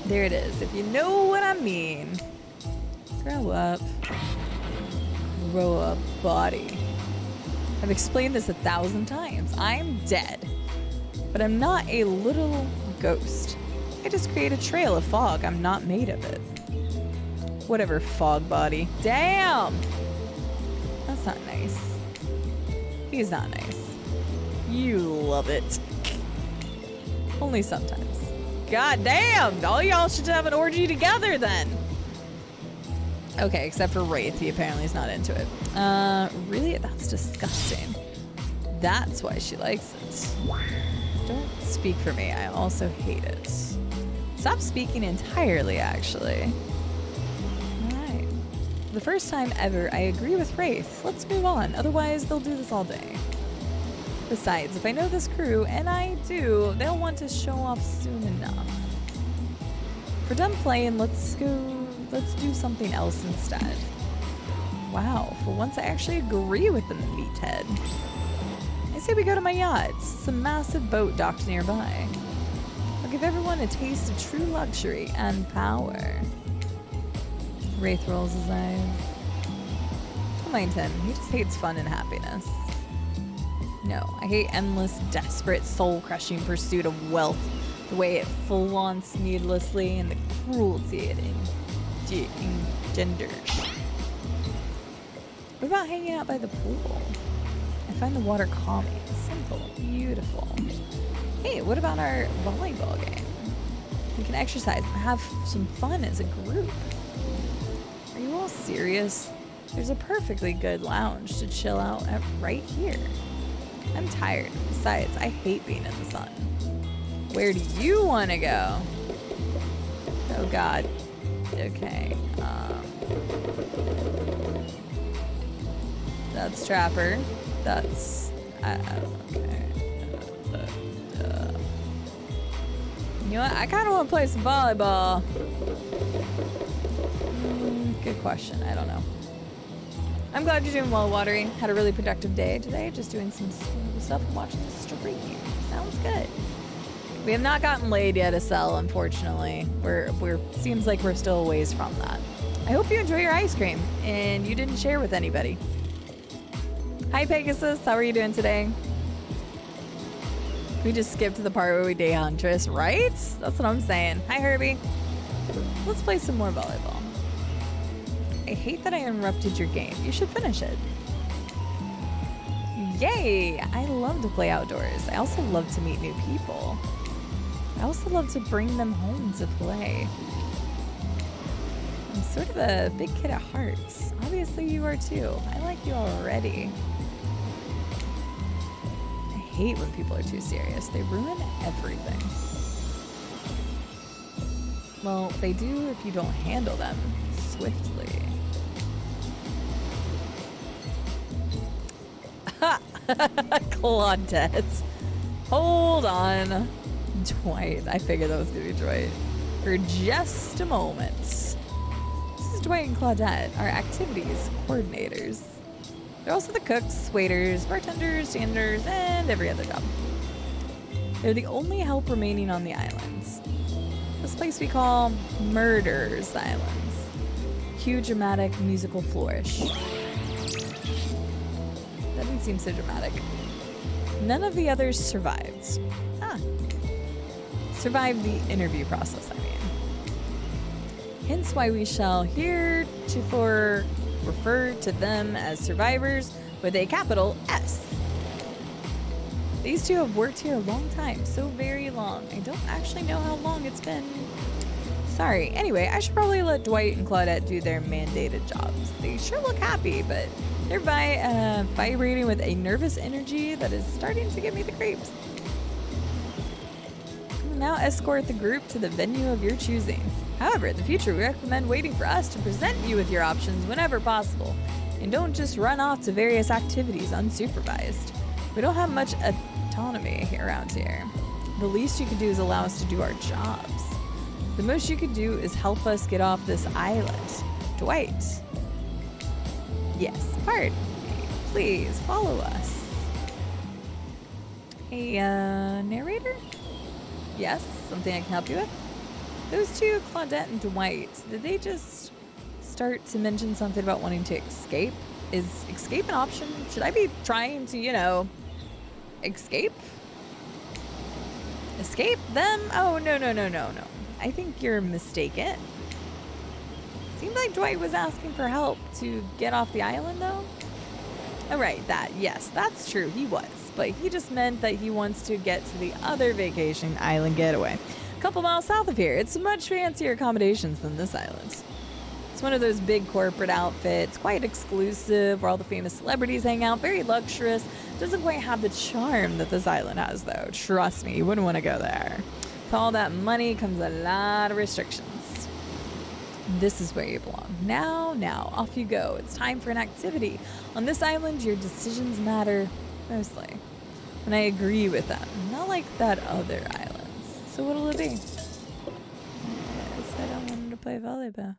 There it is, if you know what I mean. Grow up. Grow up, body. I've explained this 1,000 times. I'm dead. But I'm not a little ghost. I just create a trail of fog. I'm not made of it. Whatever, fog body. Damn! That's not nice. He's not nice. You love it. Only sometimes. God damn! All y'all should have an orgy together then. Okay, except for Wraith. He apparently is not into it. Really? That's disgusting. That's why she likes it. Don't speak for me. I also hate it. Stop speaking entirely, actually. Alright. For the first time ever, I agree with Wraith. Let's move on. Otherwise, they'll do this all day. Besides, if I know this crew, and I do, they'll want to show off soon enough. If we're done playing, let's do something else instead. Wow, for once I actually agree with the meathead. I say we go to my yacht. It's a massive boat docked nearby. I'll give everyone a taste of true luxury and power. Wraith rolls his eyes. Don't mind him, he just hates fun and happiness. No, I hate endless, desperate, soul-crushing pursuit of wealth, the way it flaunts needlessly, and the cruelty it engenders. What about hanging out by the pool? I find the water calming, simple, beautiful. Hey, what about our volleyball game? We can exercise and have some fun as a group. Are you all serious? There's a perfectly good lounge to chill out at right here. I'm tired. Besides, I hate being in the sun. Where do you want to go? Oh God. Okay. That's Trapper. That's okay. You know what? I kind of want to play some volleyball. Good question. I don't know. I'm glad you're doing well, Watery. Had a really productive day today, just doing some stuff and watching the stream. Sounds good. We have not gotten laid yet, Estelle, unfortunately. We're seems like we're still a ways from that. I hope you enjoy your ice cream and you didn't share with anybody. Hi, Pegasus. How are you doing today? We just skipped to the part where we date Huntress, right? That's what I'm saying. Hi, Herbie. Let's play some more volleyball. I hate that I interrupted your game. You should finish it. Yay! I love to play outdoors. I also love to meet new people. I also love to bring them home to play. I'm sort of a big kid at heart. Obviously you are too. I like you already. I hate when people are too serious. They ruin everything. Well, they do if you don't handle them swiftly. Claudette. Hold on. Dwight. I figured that was going to be Dwight. For just a moment. This is Dwight and Claudette, our activities coordinators. They're also the cooks, waiters, bartenders, janitors, and every other job. They're the only help remaining on the islands. This place we call Murder's Islands. Cue dramatic musical flourish. That didn't seem so dramatic. None of the others survived. Survived the interview process, I mean. Hence why we shall heretofore refer to them as survivors with a capital S. These two have worked here a long time, so very long. I don't actually know how long it's been. Sorry. Anyway, I should probably let Dwight and Claudette do their mandated jobs. They sure look happy, but they're vibrating with a nervous energy that is starting to give me the creeps. Now escort the group to the venue of your choosing. However, in the future, we recommend waiting for us to present you with your options whenever possible. And don't just run off to various activities unsupervised. We don't have much autonomy around here. The least you could do is allow us to do our jobs. The most you could do is help us get off this island. Dwight. Yes, pardon me. Please follow us. Hey, narrator? Yes, something I can help you with? Those two, Claudette and Dwight, did they just start to mention something about wanting to escape? Is escape an option? Should I be trying to, escape? Escape them? Oh, no. I think you're mistaken. Seemed like Dwight was asking for help to get off the island, though. Oh, right, that. Yes, that's true. He was. But he just meant that he wants to get to the other vacation island getaway. A couple miles south of here. It's much fancier accommodations than this island. It's one of those big corporate outfits, quite exclusive, where all the famous celebrities hang out, very luxurious. Doesn't quite have the charm that this island has, though. Trust me, you wouldn't want to go there. With all that money comes a lot of restrictions. This is where you belong. Now, off you go. It's time for an activity. On this island, your decisions matter mostly. And I agree with them. Not like that other islands. So what'll it be? I said I wanted to play volleyball.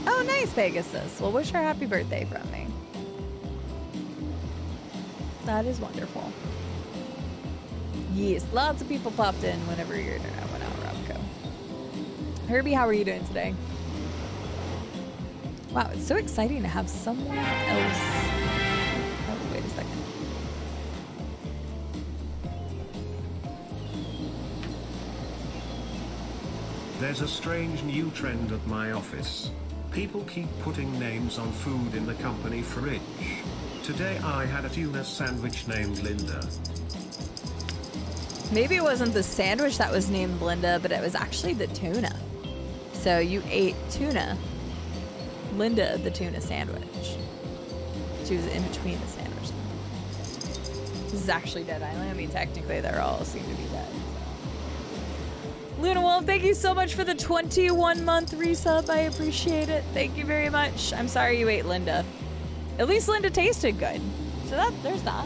Oh, nice, Pegasus. Well, wish her happy birthday from me. That is wonderful. Yes, lots of people popped in whenever your internet went out, Robco. Herbie, how are you doing today? Wow, it's so exciting to have someone else. Oh, wait a second. There's a strange new trend at my office. People keep putting names on food in the company fridge. Today I had a tuna sandwich named Linda. Maybe it wasn't the sandwich that was named Linda, but it was actually the tuna. So you ate tuna. Linda, the tuna sandwich. She was in between the sandwich. This is actually Dead Island. I mean, technically, they're all seem to be dead. So. Luna Wolf, thank you so much for the 21-month resub. I appreciate it. Thank you very much. I'm sorry you ate Linda. At least Linda tasted good. So there's that.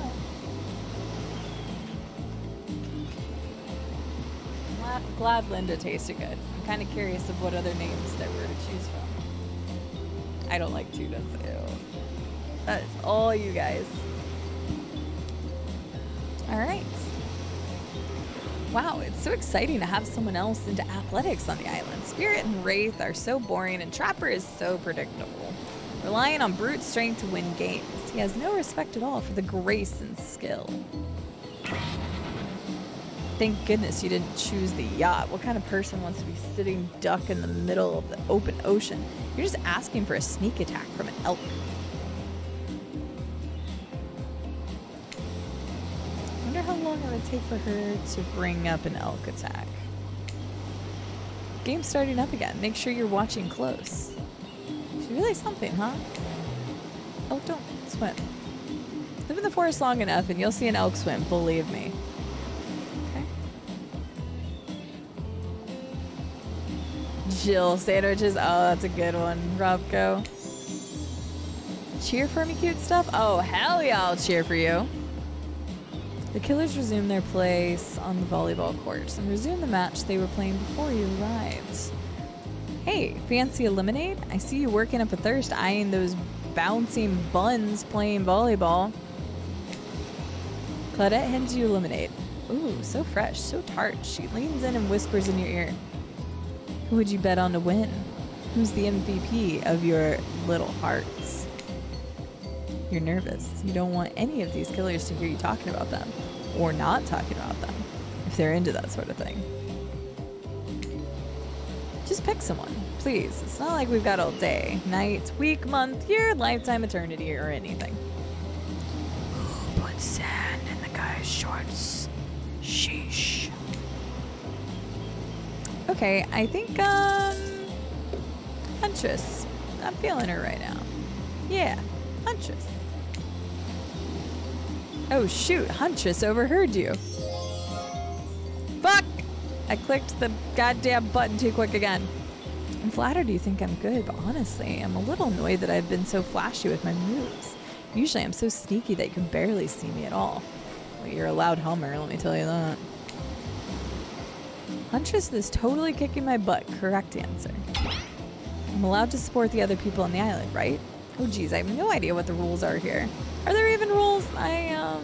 Glad Linda tasted good. I'm kind of curious of what other names there were to choose from. I don't like tuna, so that is all you guys. All right. Wow, it's so exciting to have someone else into athletics on the island. Spirit and Wraith are so boring, and Trapper is so predictable. Relying on brute strength to win games. He has no respect at all for the grace and skill. Thank goodness you didn't choose the yacht. What kind of person wants to be sitting duck in the middle of the open ocean? You're just asking for a sneak attack from an elk. I wonder how long it would take for her to bring up an elk attack. Game's starting up again. Make sure you're watching close. She's really something, huh? Elk don't swim. Live in the forest long enough and you'll see an elk swim, believe me. Jill sandwiches. Oh, that's a good one. Robco. Cheer for me, cute stuff? Oh, hell yeah, I'll cheer for you. The killers resumed their place on the volleyball courts and resumed the match they were playing before you arrived. Hey, fancy a lemonade? I see you working up a thirst eyeing those bouncing buns playing volleyball. Claudette hands you a lemonade. Ooh, so fresh, so tart. She leans in and whispers in your ear. Who would you bet on to win? Who's the MVP of your little hearts? You're nervous. You don't want any of these killers to hear you talking about them. Or not talking about them. If they're into that sort of thing. Just pick someone, please. It's not like we've got all day, night, week, month, year, lifetime, eternity, or anything. Who put sand in the guy's shorts? Sheesh. Okay, I think, Huntress. I'm feeling her right now. Yeah, Huntress. Oh shoot, Huntress overheard you. Fuck! I clicked the goddamn button too quick again. I'm flattered you think I'm good, but honestly, I'm a little annoyed that I've been so flashy with my moves. Usually I'm so sneaky that you can barely see me at all. Well, you're a loud hummer, let me tell you that. Huntress is totally kicking my butt. Correct answer. I'm allowed to support the other people on the island, right? Oh geez, I have no idea what the rules are here. Are there even rules? I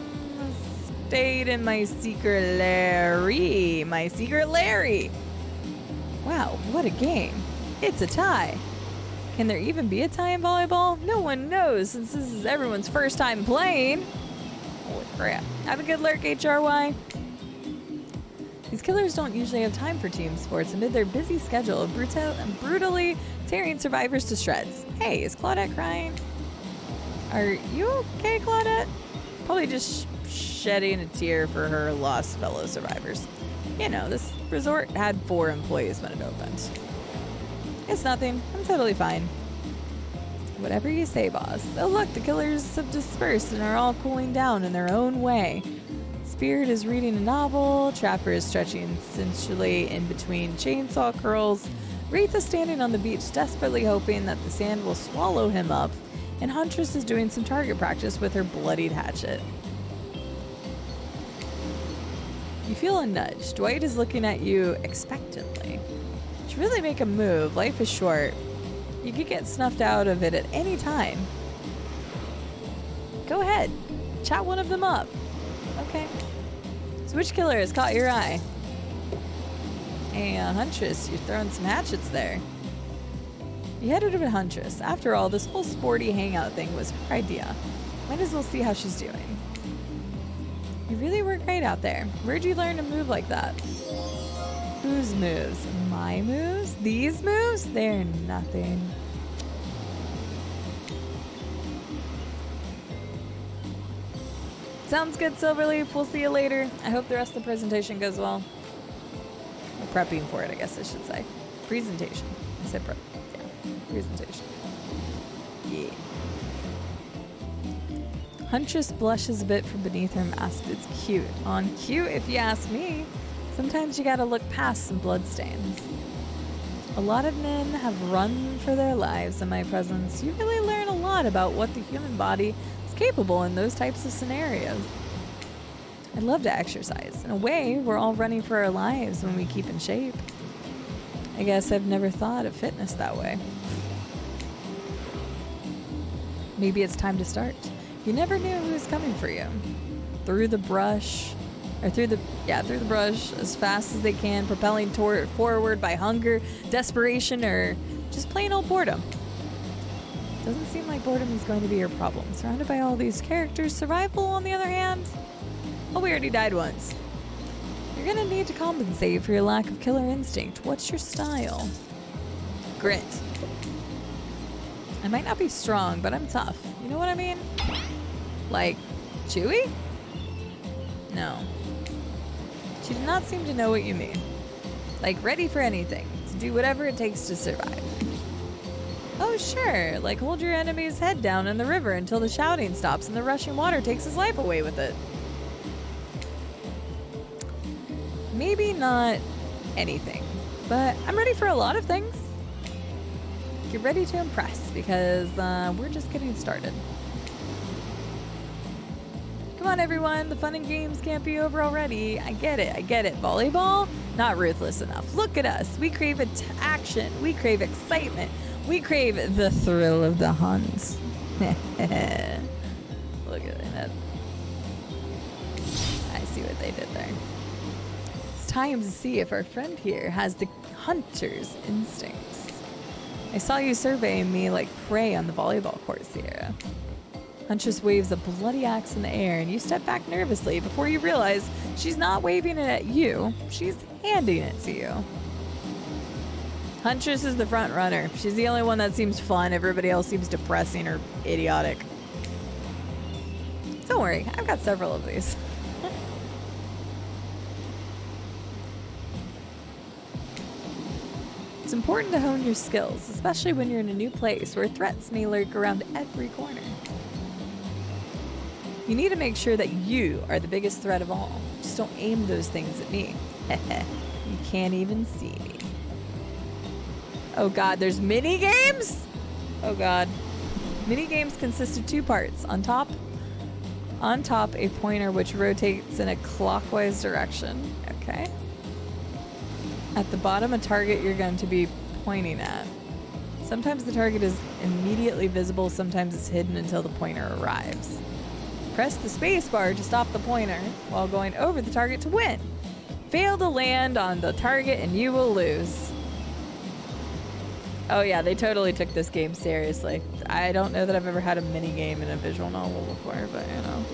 stayed in my secret Larry. My secret Larry. Wow, what a game. It's a tie. Can there even be a tie in volleyball? No one knows since this is everyone's first time playing. Holy crap. Have a good lurk, HRY. These killers don't usually have time for team sports amid their busy schedule of brutally tearing survivors to shreds. Hey, is Claudette crying? Are you okay, Claudette? Probably just shedding a tear for her lost fellow survivors. You know, this resort had 4 employees when it opened. It's nothing. I'm totally fine. Whatever you say, boss. Oh look, the killers have dispersed and are all cooling down in their own way. Spirit is reading a novel, Trapper is stretching sensually in between chainsaw curls, Wraith is standing on the beach desperately hoping that the sand will swallow him up, and Huntress is doing some target practice with her bloodied hatchet. You feel a nudge. Dwight is looking at you expectantly. You should really make a move. Life is short. You could get snuffed out of it at any time. Go ahead. Chat one of them up. Okay. So which killer has caught your eye? Hey, Huntress, you're throwing some hatchets there. You headed over to Huntress. After all, this whole sporty hangout thing was her idea. Might as well see how she's doing. You really were great out there. Where'd you learn to move like that? Whose moves? My moves? These moves? They're nothing. Sounds good, Silverleaf. We'll see you later. I hope the rest of the presentation goes well. Or prepping for it, I guess I should say. Presentation. I said prep. Yeah, presentation. Yeah. Huntress blushes a bit from beneath her mask. It's cute. On cute, if you ask me. Sometimes you gotta look past some bloodstains. A lot of men have run for their lives in my presence. You really learn a lot about what the human body is capable in those types of scenarios. I'd love to exercise. In a way, we're all running for our lives when we keep in shape. I guess I've never thought of fitness that way. Maybe it's time to start. You never knew who was coming for you. Through the brush, through the brush as fast as they can, propelling forward by hunger, desperation, or just plain old boredom. Doesn't seem like boredom is going to be your problem. Surrounded by all these characters, survival, on the other hand, well, we already died once. You're gonna need to compensate for your lack of killer instinct. What's your style? Grit. I might not be strong, but I'm tough. You know what I mean? Like, Chewy? No. She did not seem to know what you mean. Like, ready for anything. To do whatever it takes to survive. Oh, sure. Like, hold your enemy's head down in the river until the shouting stops and the rushing water takes his life away with it. Maybe not anything, but I'm ready for a lot of things. Get ready to impress, because we're just getting started. Come on, everyone. The fun and games can't be over already. I get it. Volleyball? Not ruthless enough. Look at us. We crave action. We crave excitement. We crave the thrill of the hunt. Look at that. I see what they did there. It's time to see if our friend here has the hunter's instincts. I saw you surveying me like prey on the volleyball court, Sierra. Huntress waves a bloody axe in the air, and you step back nervously before you realize she's not waving it at you. She's handing it to you. Huntress is the front runner. She's the only one that seems fun. Everybody else seems depressing or idiotic. Don't worry, I've got several of these. It's important to hone your skills, especially when you're in a new place where threats may lurk around every corner. You need to make sure that you are the biggest threat of all. Just don't aim those things at me. You can't even see me. Oh god, there's mini games? Oh god. Mini games consist of two parts. On top, a pointer which rotates in a clockwise direction. Okay. At the bottom, a target you're going to be pointing at. Sometimes the target is immediately visible, sometimes it's hidden until the pointer arrives. Press the space bar to stop the pointer while going over the target to win. Fail to land on the target and you will lose. Oh yeah, they totally took this game seriously. I don't know that I've ever had a mini game in a visual novel before, but you know.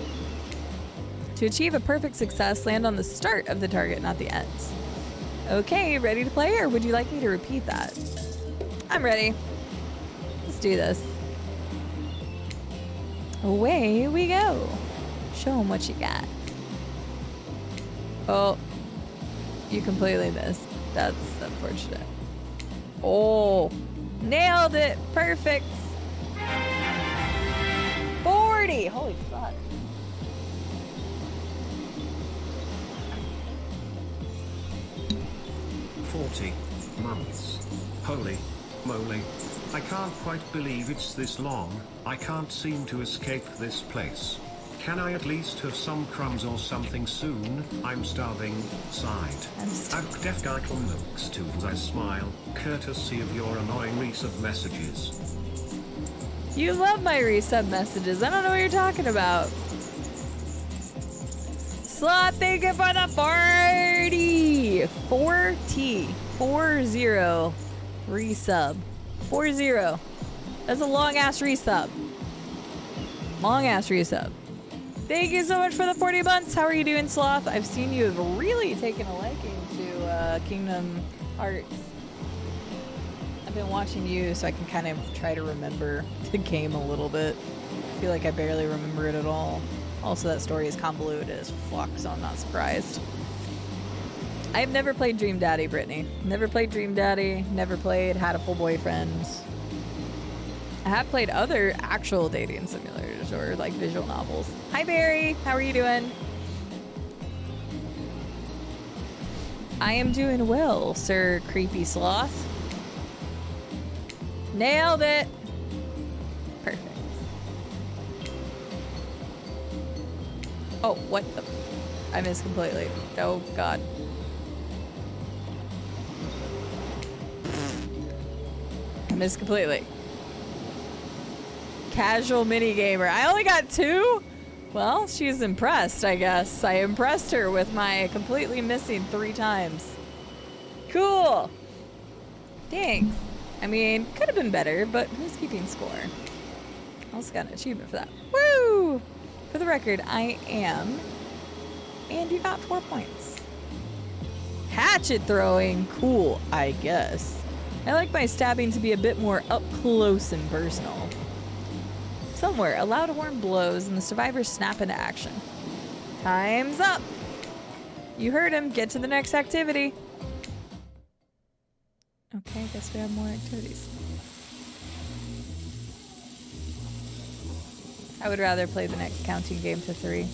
To achieve a perfect success, land on the start of the target, not the end. Okay, ready to play, or would you like me to repeat that? I'm ready. Let's do this. Away we go. Show them what you got. Oh, you completely missed. That's unfortunate. Oh, nailed it. Perfect. 40. Holy fuck. Months. Holy moly. I can't quite believe it's this long. I can't seem to escape this place. Can I at least have some crumbs or something soon? I'm starving. Sighed. Deaf guy looks to I smile, courtesy of your annoying resub messages. You love my resub messages. I don't know what you're talking about. Slot, thank you for the 40. 4T. 40 resub. 40. That's a long ass resub. Long ass resub. Thank you so much for the 40 months. How are you doing, Sloth? I've seen you have really taken a liking to Kingdom Hearts. I've been watching you so I can kind of try to remember the game a little bit. I feel like I barely remember it at all. Also, that story is convoluted as fuck, so I'm not surprised. I've never played Dream Daddy, Brittany. Never played Dream Daddy, never played Had a Full Boyfriend. I have played other actual dating simulators or like visual novels. Hi, Barry. How are you doing? I am doing well, Sir Creepy Sloth. Nailed it. Perfect. Oh, what the? I missed completely. Oh, God. I missed completely. Casual mini gamer. I only got 2? Well, she's impressed, I guess. I impressed her with my completely missing 3 times. Cool. Thanks. I mean, could have been better, but who's keeping score? I also got an achievement for that. Woo! For the record, I am. And you got 4 points. Hatchet throwing. Cool, I guess. I like my stabbing to be a bit more up close and personal. Somewhere, a loud horn blows and the survivors snap into action. Time's up. You heard him. Get to the next activity. Okay, I guess we have more activities. I would rather play the next counting game to 3.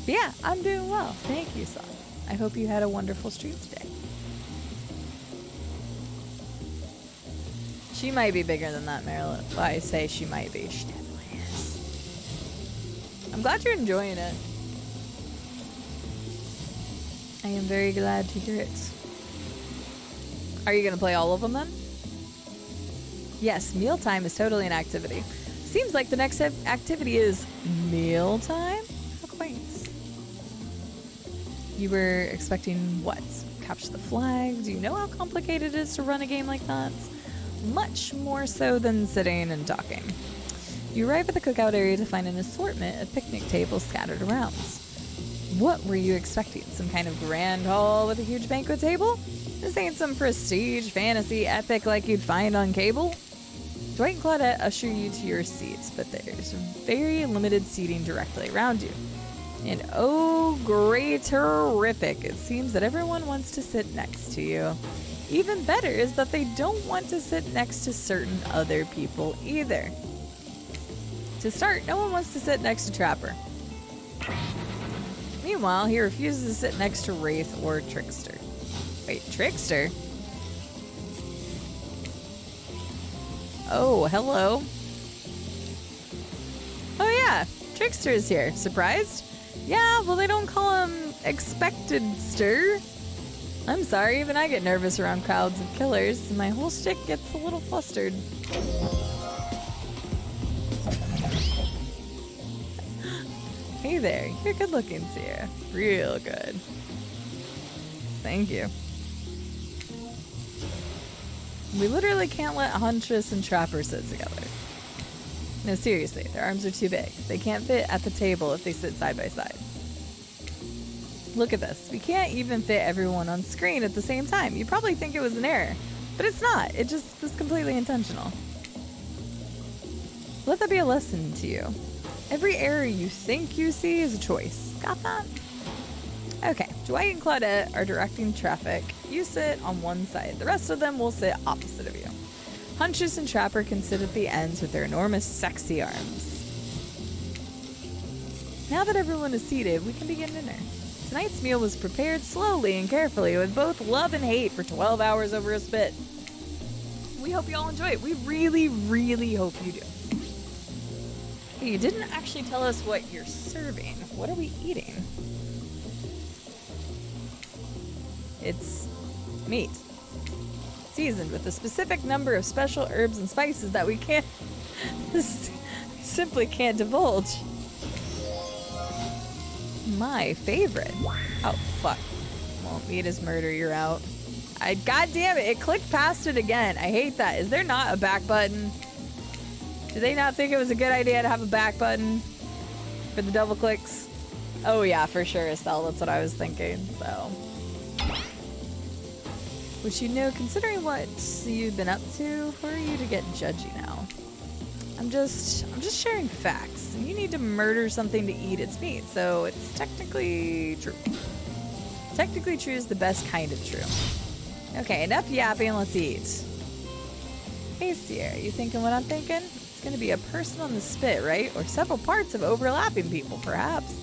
But yeah, I'm doing well. Thank you, Son. I hope you had a wonderful stream today. She might be bigger than that, Marilyn. Well, I say she might be. She definitely is. I'm glad you're enjoying it. I am very glad to hear it. Are you going to play all of them then? Yes, mealtime is totally an activity. Seems like the next activity is mealtime? How quaint. You were expecting what? Capture the flag? Do you know how complicated it is to run a game like that? Much more so than sitting and talking. You arrive at the cookout area to find an assortment of picnic tables scattered around. What were you expecting? Some kind of grand hall with a huge banquet table? This ain't some prestige, fantasy, epic like you'd find on cable. Dwight and Claudette usher you to your seats, but there's very limited seating directly around you. And oh, great, terrific, it seems that everyone wants to sit next to you. Even better is that they don't want to sit next to certain other people either. To start, no one wants to sit next to Trapper. Meanwhile, he refuses to sit next to Wraith or Trickster. Wait, Trickster? Oh, hello. Oh yeah, Trickster is here. Surprised? Yeah, well they don't call him Expected-ster. I'm sorry, even I get nervous around crowds of killers, and my whole shtick gets a little flustered. Hey there, you're good looking, Sierra. Real good. Thank you. We literally can't let Huntress and Trapper sit together. No, seriously, their arms are too big. They can't fit at the table if they sit side by side. Look at this. We can't even fit everyone on screen at the same time. You probably think it was an error, but it's not. It just was completely intentional. Let that be a lesson to you. Every error you think you see is a choice. Got that? Okay, Dwight and Claudette are directing traffic. You sit on one side. The rest of them will sit opposite of you. Huntress and Trapper can sit at the ends with their enormous sexy arms. Now that everyone is seated, we can begin dinner. Tonight's meal was prepared slowly and carefully with both love and hate for 12 hours over a spit. We hope you all enjoy it. We really, really hope you do. Hey, you didn't actually tell us what you're serving. What are we eating? It's meat. Seasoned with a specific number of special herbs and spices that we can't... simply can't divulge. My favorite. Oh, fuck. Won't meat is murder, you're out. God damn it, it clicked past it again. I hate that. Is there not a back button? Did they not think it was a good idea to have a back button for the double clicks? Oh yeah, for sure, Estelle. That's what I was thinking, so... Which, you know, considering what you've been up to, who are you to get judgy now? I'm just sharing facts. You need to murder something to eat its meat, so it's technically true. Technically true is the best kind of true. Okay, enough yapping, let's eat. Hey Sierra, you thinking what I'm thinking? It's gonna be a person on the spit, right? Or several parts of overlapping people, perhaps.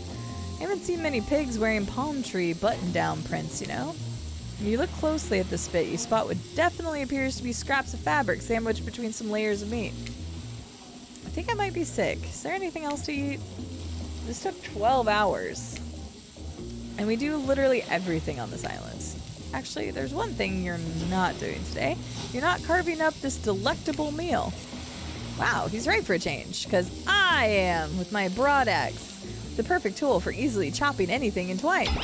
I haven't seen many pigs wearing palm tree button-down prints, you know? When you look closely at the spit, you spot what definitely appears to be scraps of fabric sandwiched between some layers of meat. I think I might be sick. Is there anything else to eat? This took 12 hours. And we do literally everything on this island. Actually, there's one thing you're not doing today. You're not carving up this delectable meal. Wow, he's right for a change, because I am, with my broad axe. The perfect tool for easily chopping anything in twine.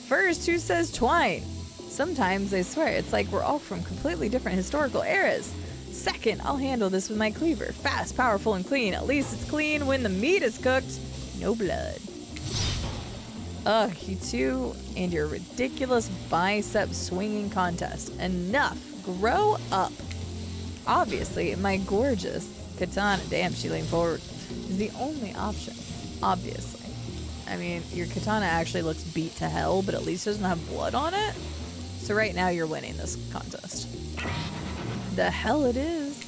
First, who says twine? Sometimes, I swear, it's like we're all from completely different historical eras. Second, I'll handle this with my cleaver. Fast, powerful, and clean. At least it's clean when the meat is cooked. No blood. Ugh, you two and your ridiculous bicep swinging contest. Enough. Grow up. Obviously, my gorgeous katana, damn, she leaned forward, is the only option. Obviously. I mean, your katana actually looks beat to hell, but at least doesn't have blood on it. So right now you're winning this contest. The hell it is.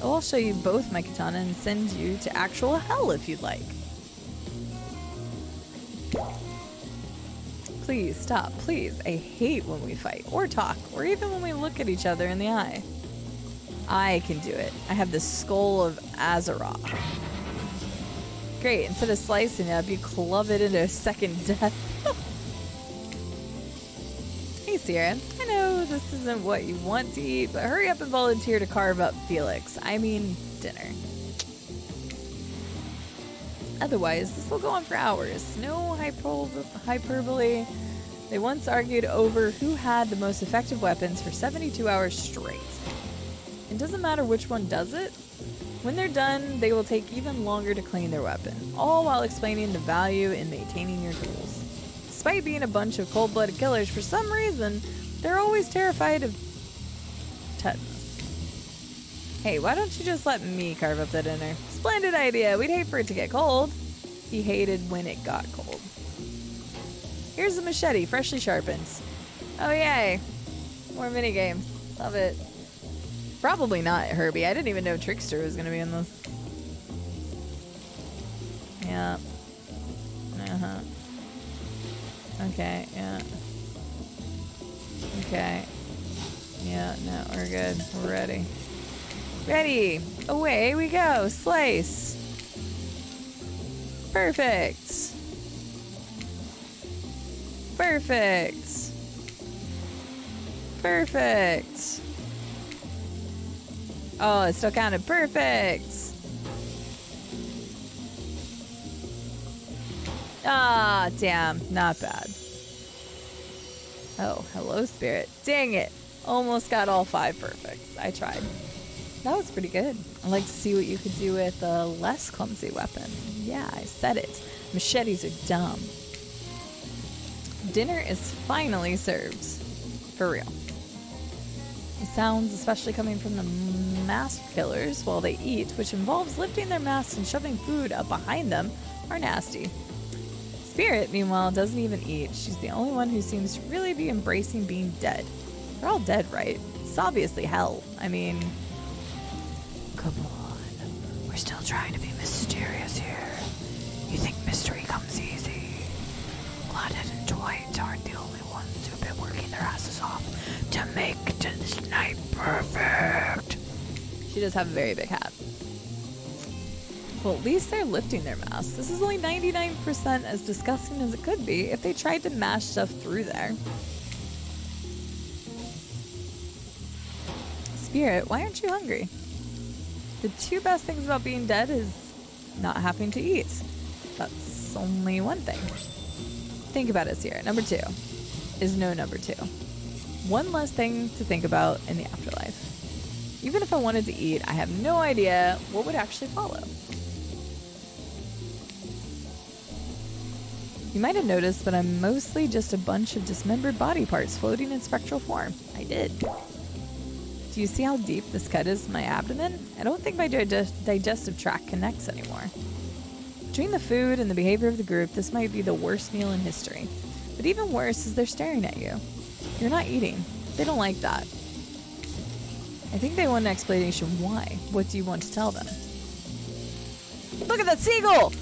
Oh, I'll show you both my katana and send you to actual hell if you'd like. Please, stop, please. I hate when we fight, or talk, or even when we look at each other in the eye. I can do it. I have the skull of Azeroth. Great, instead of slicing it up, you club it into a second death. Hey Sierra, I know this isn't what you want to eat, but hurry up and volunteer to carve up Felix. I mean, dinner. Otherwise, this will go on for hours. No hyperbole. They once argued over who had the most effective weapons for 72 hours straight. It doesn't matter which one does it. When they're done, they will take even longer to clean their weapon, all while explaining the value in maintaining your tools. Despite being a bunch of cold-blooded killers, for some reason, they're always terrified of tetanus. Hey, why don't you just let me carve up the dinner? Splendid idea. We'd hate for it to get cold. He hated when it got cold. Here's the machete, freshly sharpened. Oh, yay. More minigames. Love it. Probably not Herbie. I didn't even know Trickster was going to be in this. Yeah. Uh-huh. Okay, yeah. Okay. Yeah, no, we're good. We're ready. Ready! Away we go! Slice! Perfect! Perfect! Perfect! Oh, it still counted. Perfect! Ah, damn. Not bad. Oh, hello, Spirit. Dang it. Almost got all 5 perfects. I tried. That was pretty good. I'd like to see what you could do with a less clumsy weapon. Yeah, I said it. Machetes are dumb. Dinner is finally served. For real. The sounds, especially coming from the masked killers while they eat, which involves lifting their masks and shoving food up behind them, are nasty. Spirit, meanwhile, doesn't even eat. She's the only one who seems to really be embracing being dead. They're all dead, right? It's obviously hell. I mean... Come on. We're still trying to be mysterious here. You think mystery comes easy? Blooded and Dwight aren't the only ones who've been working their asses off to make this night perfect. She does have a very big hat. Well, at least they're lifting their masks. This is only 99% as disgusting as it could be if they tried to mash stuff through there. Spirit, why aren't you hungry? The 2 best things about being dead is not having to eat. That's only one thing. Think about it, Sierra. Number 2 is no number 2. One less thing to think about in the afterlife. Even if I wanted to eat, I have no idea what would actually follow. You might have noticed, but I'm mostly just a bunch of dismembered body parts floating in spectral form. I did. Do you see how deep this cut is in my abdomen? I don't think my digestive tract connects anymore. Between the food and the behavior of the group, this might be the worst meal in history. But even worse is they're staring at you. You're not eating. They don't like that. I think they want an explanation why. What do you want to tell them? Look at that seagull!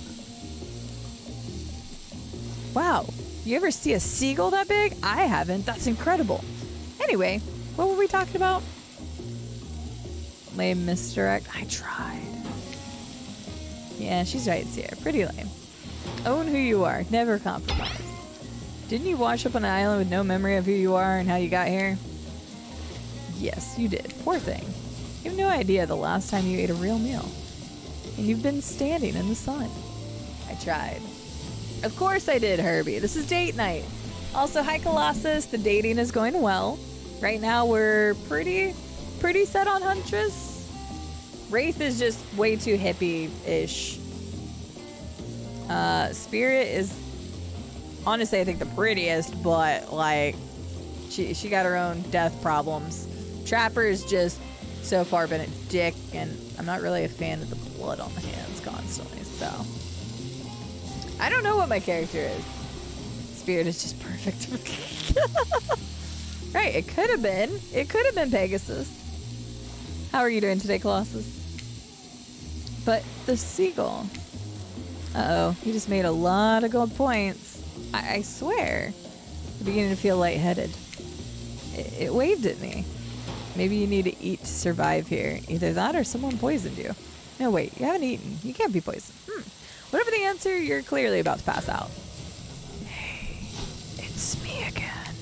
Wow. You ever see a seagull that big? I haven't. That's incredible. Anyway, what were we talking about? Lame misdirect. I tried. Yeah, she's right, Sierra. Pretty lame. Own who you are. Never compromise. Didn't you wash up on an island with no memory of who you are and how you got here? Yes, you did. Poor thing. You have no idea the last time you ate a real meal. And you've been standing in the sun. I tried. Of course I did, Herbie. This is date night. Also, hi, Colossus. The dating is going well. Right now, we're pretty set on Huntress. Wraith is just way too hippie-ish. Spirit is, honestly, I think the prettiest, but, like, she got her own death problems. Trapper's just so far been a dick, and I'm not really a fan of the blood on the hands constantly, so. I don't know what my character is. Spirit is just perfect. Right, it could have been. It could have been Pegasus. How are you doing today, Colossus? But the seagull. Uh-oh, he just made a lot of gold points. I swear. I'm beginning to feel lightheaded. It waved at me. Maybe you need to eat to survive here. Either that or someone poisoned you. No, wait, you haven't eaten. You can't be poisoned. Whatever the answer, you're clearly about to pass out. Hey, it's me again.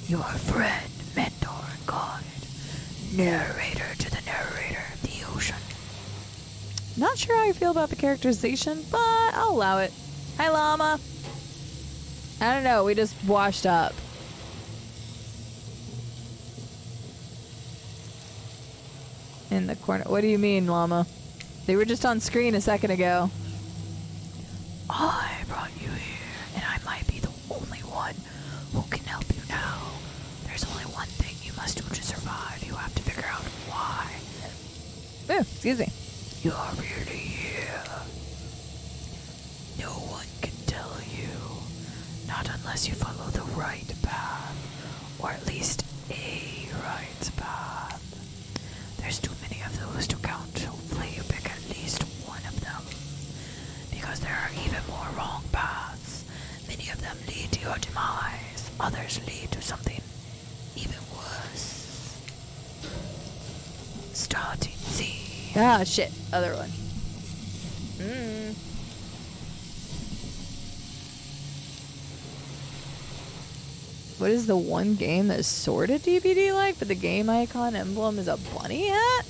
Your friend, mentor, and guide. Narrator to the narrator of the ocean. Not sure how I feel about the characterization, but I'll allow it. Hi, llama. I don't know, we just washed up. In the corner. What do you mean, llama? They were just on screen a second ago. I brought you here, and I might be the only one who can help you now. There's only one thing you must do to survive. You have to figure out why. Oh, excuse me. You're really here. No one can tell you. Not unless you follow the right path. Or at least a right path. There's too many of those to count. Hopefully you pick at least one of them. Because there are even more wrong paths. Many of them lead to your demise. Others lead to something even worse. Starting Z. Ah, shit. Other one. What is the one game that's sort of DBD like, but the game icon emblem is a bunny hat?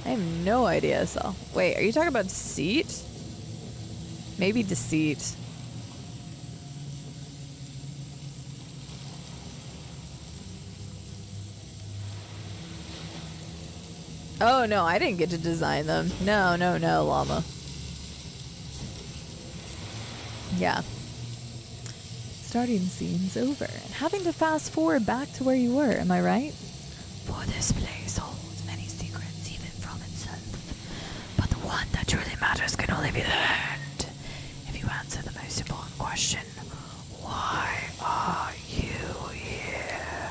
I have no idea, so. Wait, are you talking about Deceit? Maybe Deceit. Oh, no, I didn't get to design them. No, llama. Yeah. Starting scene's over, and having to fast forward back to where you were, am I right? For this place holds many secrets, even from itself. But the one that truly matters can only be learned if you answer the most important question. Why are you here?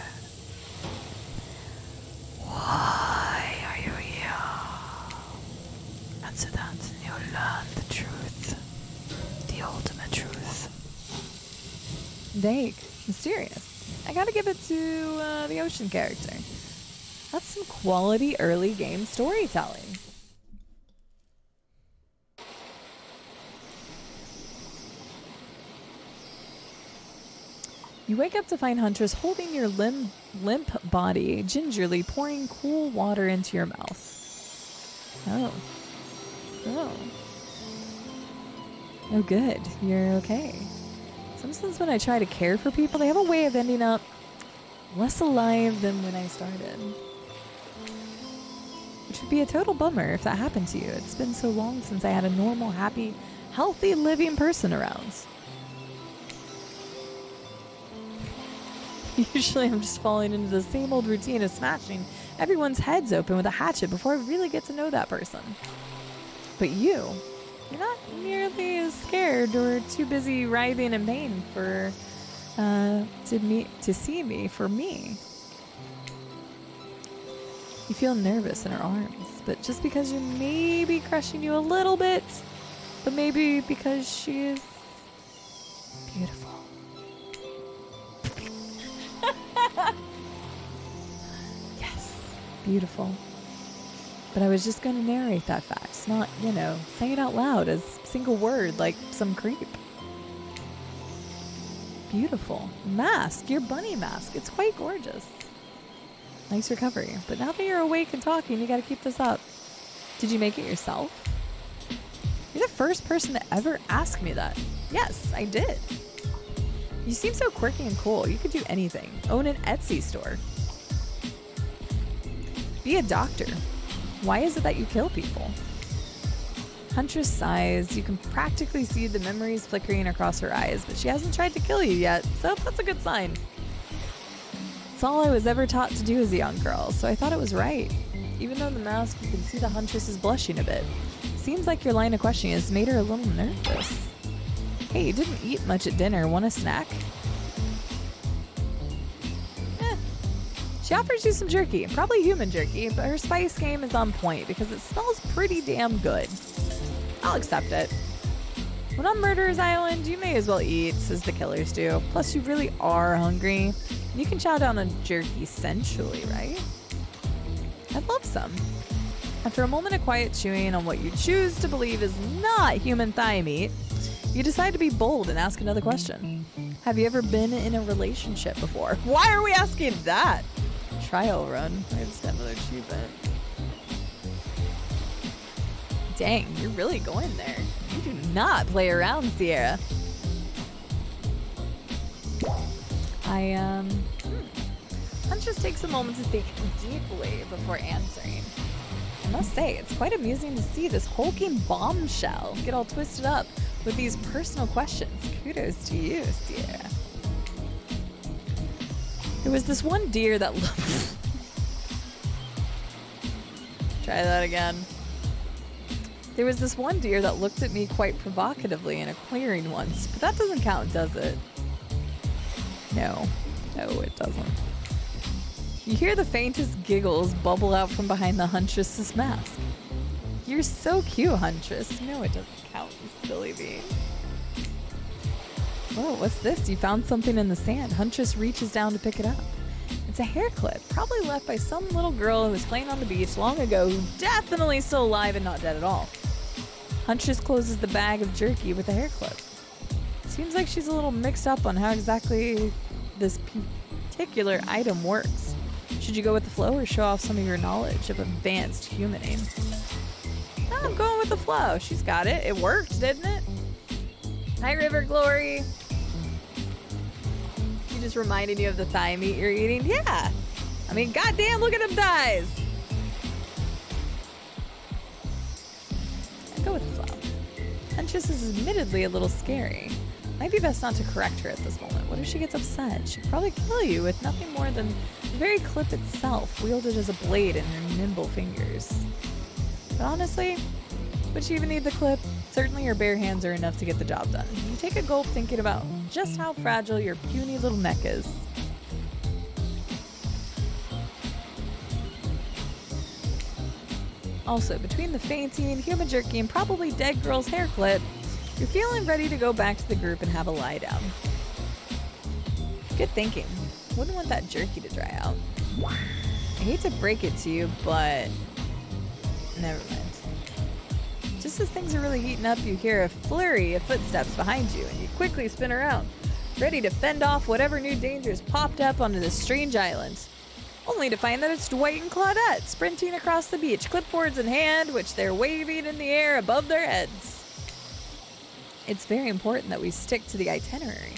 Why are you here? Answer that and you'll learn the truth. The ultimate truth. Vague. Mysterious. I gotta give it to the ocean character. That's some quality early game storytelling. You wake up to find Huntress holding your limp body, gingerly pouring cool water into your mouth. Oh. Oh, good. You're okay. Sometimes when I try to care for people, they have a way of ending up less alive than when I started. Which would be a total bummer if that happened to you. It's been so long since I had a normal, happy, healthy, living person around. Usually I'm just falling into the same old routine of smashing everyone's heads open with a hatchet before I really get to know that person. But you're not nearly as scared or too busy writhing in pain for to see me for me. You feel nervous in her arms, but just because you may be crushing you a little bit, but maybe because she is beautiful. Yes, beautiful. But I was just going to narrate that fact, not, say it out loud as a single word like some creep. Beautiful. Mask, your bunny mask. It's quite gorgeous. Nice recovery. But now that you're awake and talking, you got to keep this up. Did you make it yourself? You're the first person to ever ask me that. Yes, I did. You seem so quirky and cool. You could do anything. Own an Etsy store. Be a doctor. Why is it that you kill people? Huntress sighs. You can practically see the memories flickering across her eyes, but she hasn't tried to kill you yet, so that's a good sign. It's all I was ever taught to do as a young girl, so I thought it was right. Even though the mask, you can see the Huntress is blushing a bit. Seems like your line of questioning has made her a little nervous. Hey, you didn't eat much at dinner. Want a snack? She offers you some jerky, probably human jerky, but her spice game is on point because it smells pretty damn good. I'll accept it. When on Murderer's Island, you may as well eat, as the killers do. Plus, you really are hungry. You can chow down on jerky sensually, right? I'd love some. After a moment of quiet chewing on what you choose to believe is not human thigh meat, you decide to be bold and ask another question. Have you ever been in a relationship before? Why are we asking that? Trial run. I just got another achievement. Dang, you're really going there. You do not play around, Sierra. Huntress takes a moment to think deeply before answering. I must say, it's quite amusing to see this hulking bombshell get all twisted up with these personal questions. Kudos to you, Sierra. There was this one deer that Try that again. There was this one deer that looked at me quite provocatively in a clearing once, but that doesn't count, does it? No, it doesn't. You hear the faintest giggles bubble out from behind the Huntress's mask. You're so cute, Huntress. No, it doesn't count, you silly bee. Whoa, what's this? You found something in the sand. Huntress reaches down to pick it up. It's a hair clip, probably left by some little girl who was playing on the beach long ago who definitely still alive and not dead at all. Huntress closes the bag of jerky with a hair clip. Seems like she's a little mixed up on how exactly this particular item works. Should you go with the flow or show off some of your knowledge of advanced humaning? Oh, I'm going with the flow. She's got it. It worked, didn't it? Hi, River Glory. She just reminded you of the thigh meat you're eating? Yeah. I mean, goddamn, look at them thighs. I'd go with the flow. Huntress is admittedly a little scary. Might be best not to correct her at this moment. What if she gets upset? She'd probably kill you with nothing more than the very clip itself, wielded as a blade in her nimble fingers. But honestly, would she even need the clip? Certainly her bare hands are enough to get the job done. You take a gulp thinking about just how fragile your puny little neck is. Also, between the fainting, human jerky, and probably dead girl's hair clip, you're feeling ready to go back to the group and have a lie down. Good thinking. Wouldn't want that jerky to dry out. I hate to break it to you, but never mind. Just as things are really heating up, you hear a flurry of footsteps behind you, and you quickly spin around, ready to fend off whatever new dangers popped up onto this strange island. Only to find that it's Dwight and Claudette sprinting across the beach, clipboards in hand, which they're waving in the air above their heads. It's very important that we stick to the itinerary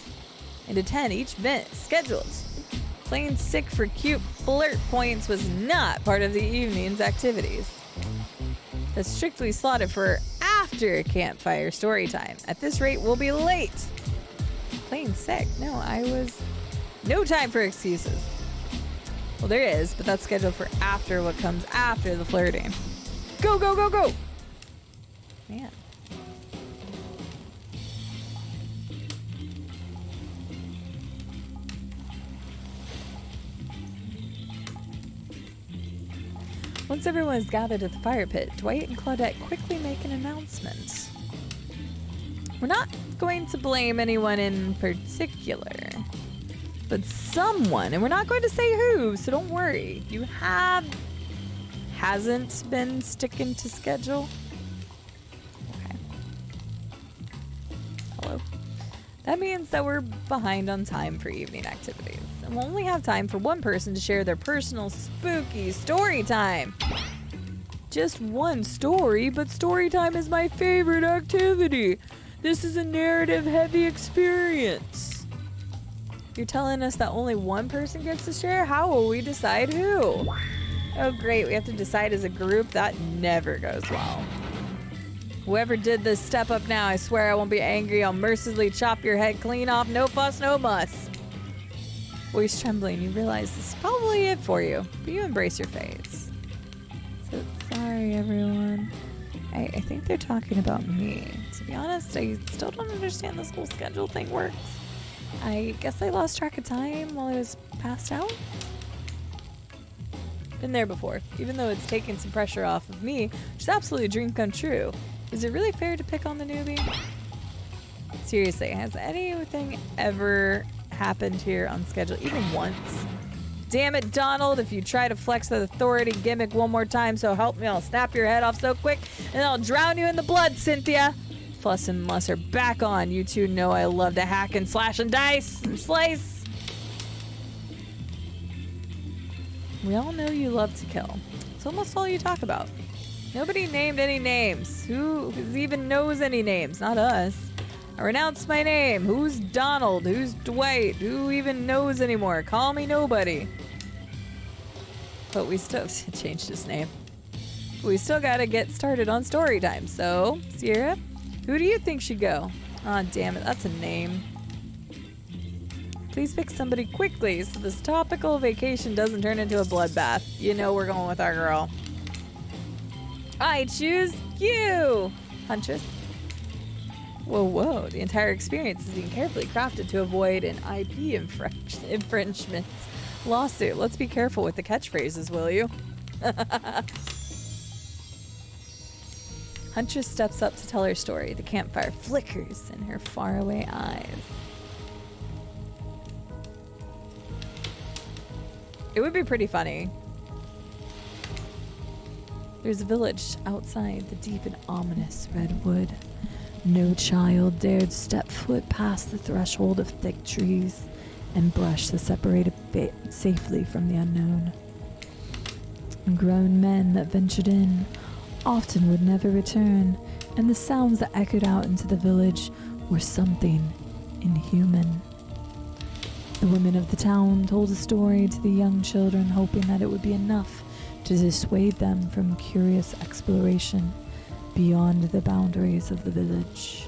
and attend each event scheduled. Playing sick for cute flirt points was not part of the evening's activities. That's strictly slotted for after campfire story time. At this rate, we'll be late. Playing sick? No, I was No time for excuses. Well, there is, but that's scheduled for after what comes after the flirting. Go, go, go, go! Man. Once everyone is gathered at the fire pit, Dwight and Claudette quickly make an announcement. We're not going to blame anyone in particular, but someone, and we're not going to say who, so don't worry. You hasn't been sticking to schedule. Okay. Hello. That means that we're behind on time for evening activities, and we'll only have time for one person to share their personal spooky story time. Just one story, but story time is my favorite activity. This is a narrative-heavy experience. You're telling us that only one person gets to share? How will we decide who? Oh great, we have to decide as a group? That never goes well. Whoever did this, step up now. I swear I won't be angry. I'll mercilessly chop your head clean off. No fuss, no muss. Voice trembling, you realize this is probably it for you, but you embrace your fate. So sorry, everyone. I think they're talking about me. To be honest, I still don't understand this whole schedule thing works. I guess I lost track of time while I was passed out. Been there before, even though it's taken some pressure off of me, which is absolutely a dream come true. Is it really fair to pick on the newbie? Seriously, has anything ever happened here on schedule, even once? Damn it, Donald, if you try to flex that authority gimmick one more time, so help me, I'll snap your head off so quick, and I'll drown you in the blood, Cynthia. Fuss and muss are back on. You two know I love to hack and slash and dice and slice. We all know you love to kill. It's almost all you talk about. Nobody named any names. Who even knows any names? Not us. I renounce my name. Who's Donald? Who's Dwight? Who even knows anymore? Call me nobody. But we still changed his name. We still gotta get started on story time. So, Sierra, who do you think should go? Aw, damn it, that's a name. Please pick somebody quickly so this topical vacation doesn't turn into a bloodbath. You know we're going with our girl. I choose you, Huntress. Whoa, the entire experience is being carefully crafted to avoid an IP infringement lawsuit. Let's be careful with the catchphrases, will you? Huntress steps up to tell her story. The campfire flickers in her faraway eyes. It would be pretty funny. There's a village outside the deep and ominous redwood. No child dared step foot past the threshold of thick trees and brush the separated bit safely from the unknown. Grown men that ventured in often would never return, and the sounds that echoed out into the village were something inhuman. The women of the town told a story to the young children, hoping that it would be enough to dissuade them from curious exploration beyond the boundaries of the village.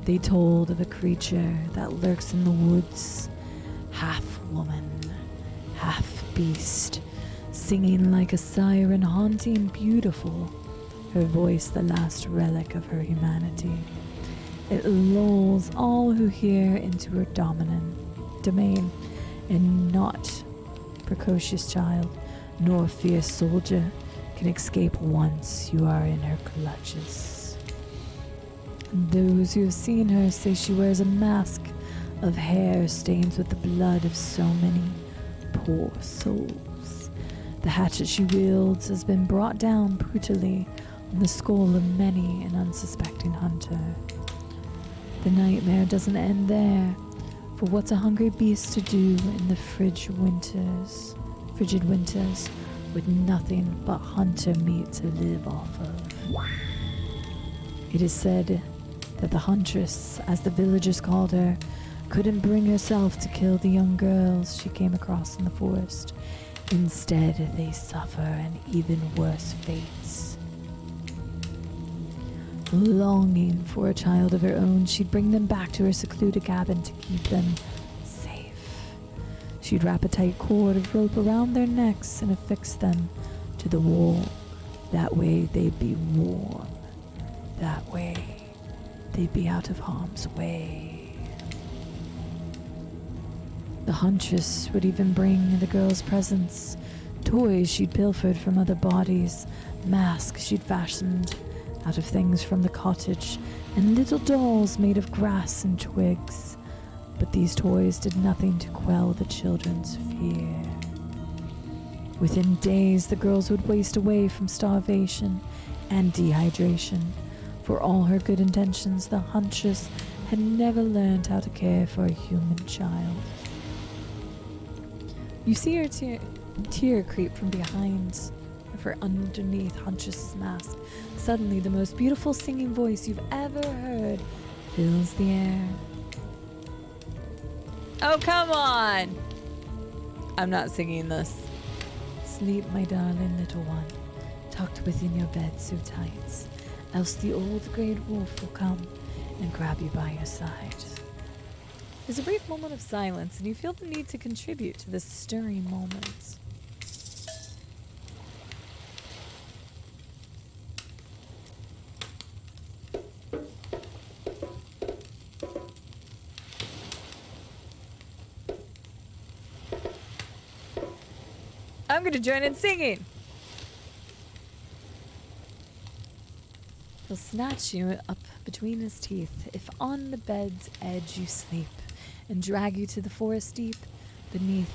They told of a creature that lurks in the woods, half woman, half beast, singing like a siren, haunting, beautiful, her voice the last relic of her humanity. It lulls all who hear into her domain, and not precocious child nor fierce soldier can escape once you are in her clutches. Those who have seen her say she wears a mask of hair stained with the blood of so many poor souls. The hatchet she wields has been brought down brutally on the skull of many an unsuspecting hunter. The nightmare doesn't end there, for what's a hungry beast to do in the frigid winters with nothing but hunter meat to live off of? It is said that the huntress, as the villagers called her, couldn't bring herself to kill the young girls she came across in the forest. Instead, they suffer an even worse fate. Longing for a child of her own, she'd bring them back to her secluded cabin to keep them safe. She'd wrap a tight cord of rope around their necks and affix them to the wall. That way they'd be warm. That way they'd be out of harm's way. The huntress would even bring the girls presents, toys she'd pilfered from other bodies, masks she'd fashioned out of things from the cottage, and little dolls made of grass and twigs. But these toys did nothing to quell the children's fear. Within days, the girls would waste away from starvation and dehydration. For all her good intentions, the huntress had never learned how to care for a human child. You see her tear creep from behind of her underneath Huntress's mask. Suddenly, the most beautiful singing voice you've ever heard fills the air. Oh, come on! I'm not singing this. Sleep, my darling little one, tucked within your bed so tight, else the old great wolf will come and grab you by your side. There's a brief moment of silence, and you feel the need to contribute to this stirring moment. I'm gonna join in singing. He'll snatch you up between his teeth if on the bed's edge you sleep, and drag you to the forest deep beneath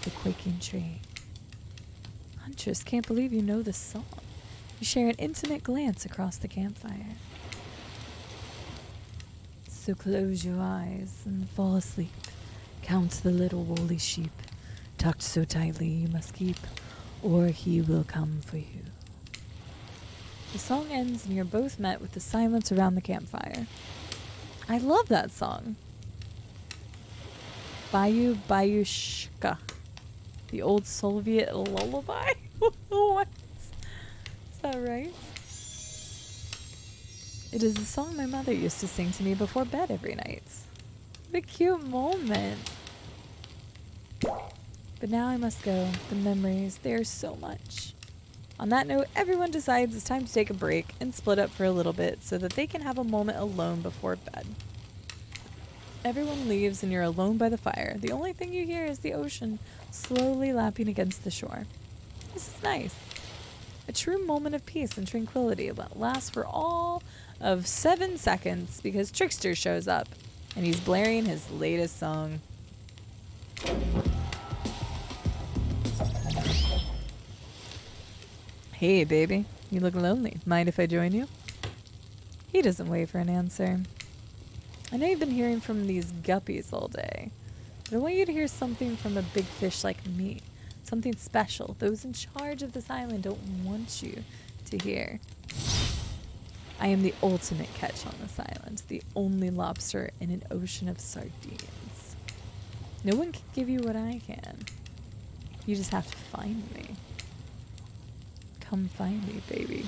the quaking tree. Huntress can't believe you know this song. You share an intimate glance across the campfire. So close your eyes and fall asleep. Count the little woolly sheep, tucked so tightly you must keep, or he will come for you. The song ends and you're both met with the silence around the campfire. I love that song. Bayou Bayushka. The old Soviet lullaby? What? Is that right? It is the song my mother used to sing to me before bed every night. What a cute moment. But now I must go. The memories, they are so much. On that note, everyone decides it's time to take a break and split up for a little bit so that they can have a moment alone before bed. Everyone leaves and you're alone by the fire. The only thing you hear is the ocean slowly lapping against the shore. This is nice. A true moment of peace and tranquility that lasts for all of 7 seconds because Trickster shows up and he's blaring his latest song. Hey, baby. You look lonely. Mind if I join you? He doesn't wait for an answer. I know you've been hearing from these guppies all day, but I want you to hear something from a big fish like me. Something special those in charge of this island don't want you to hear. I am the ultimate catch on this island, the only lobster in an ocean of sardines. No one can give you what I can. You just have to find me. Come find me, baby.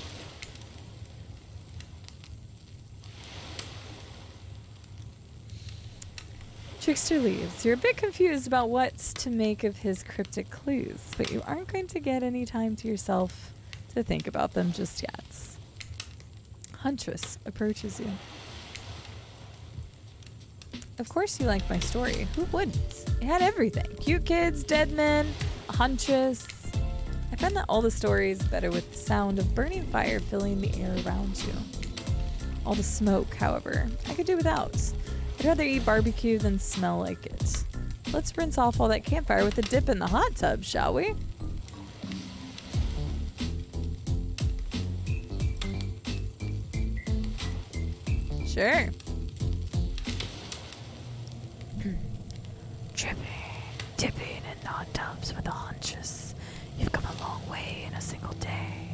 Trickster leaves. You're a bit confused about what to make of his cryptic clues, but you aren't going to get any time to yourself to think about them just yet. Huntress approaches you. Of course you like my story. Who wouldn't? It had everything. Cute kids, dead men, a huntress. I find that all the stories better with the sound of burning fire filling the air around you. All the smoke, however, I could do without. I'd rather eat barbecue than smell like it. Let's rinse off all that campfire with a dip in the hot tub, shall we? Sure. Dipping in the hot tubs with a huntress. You've come a long way in a single day.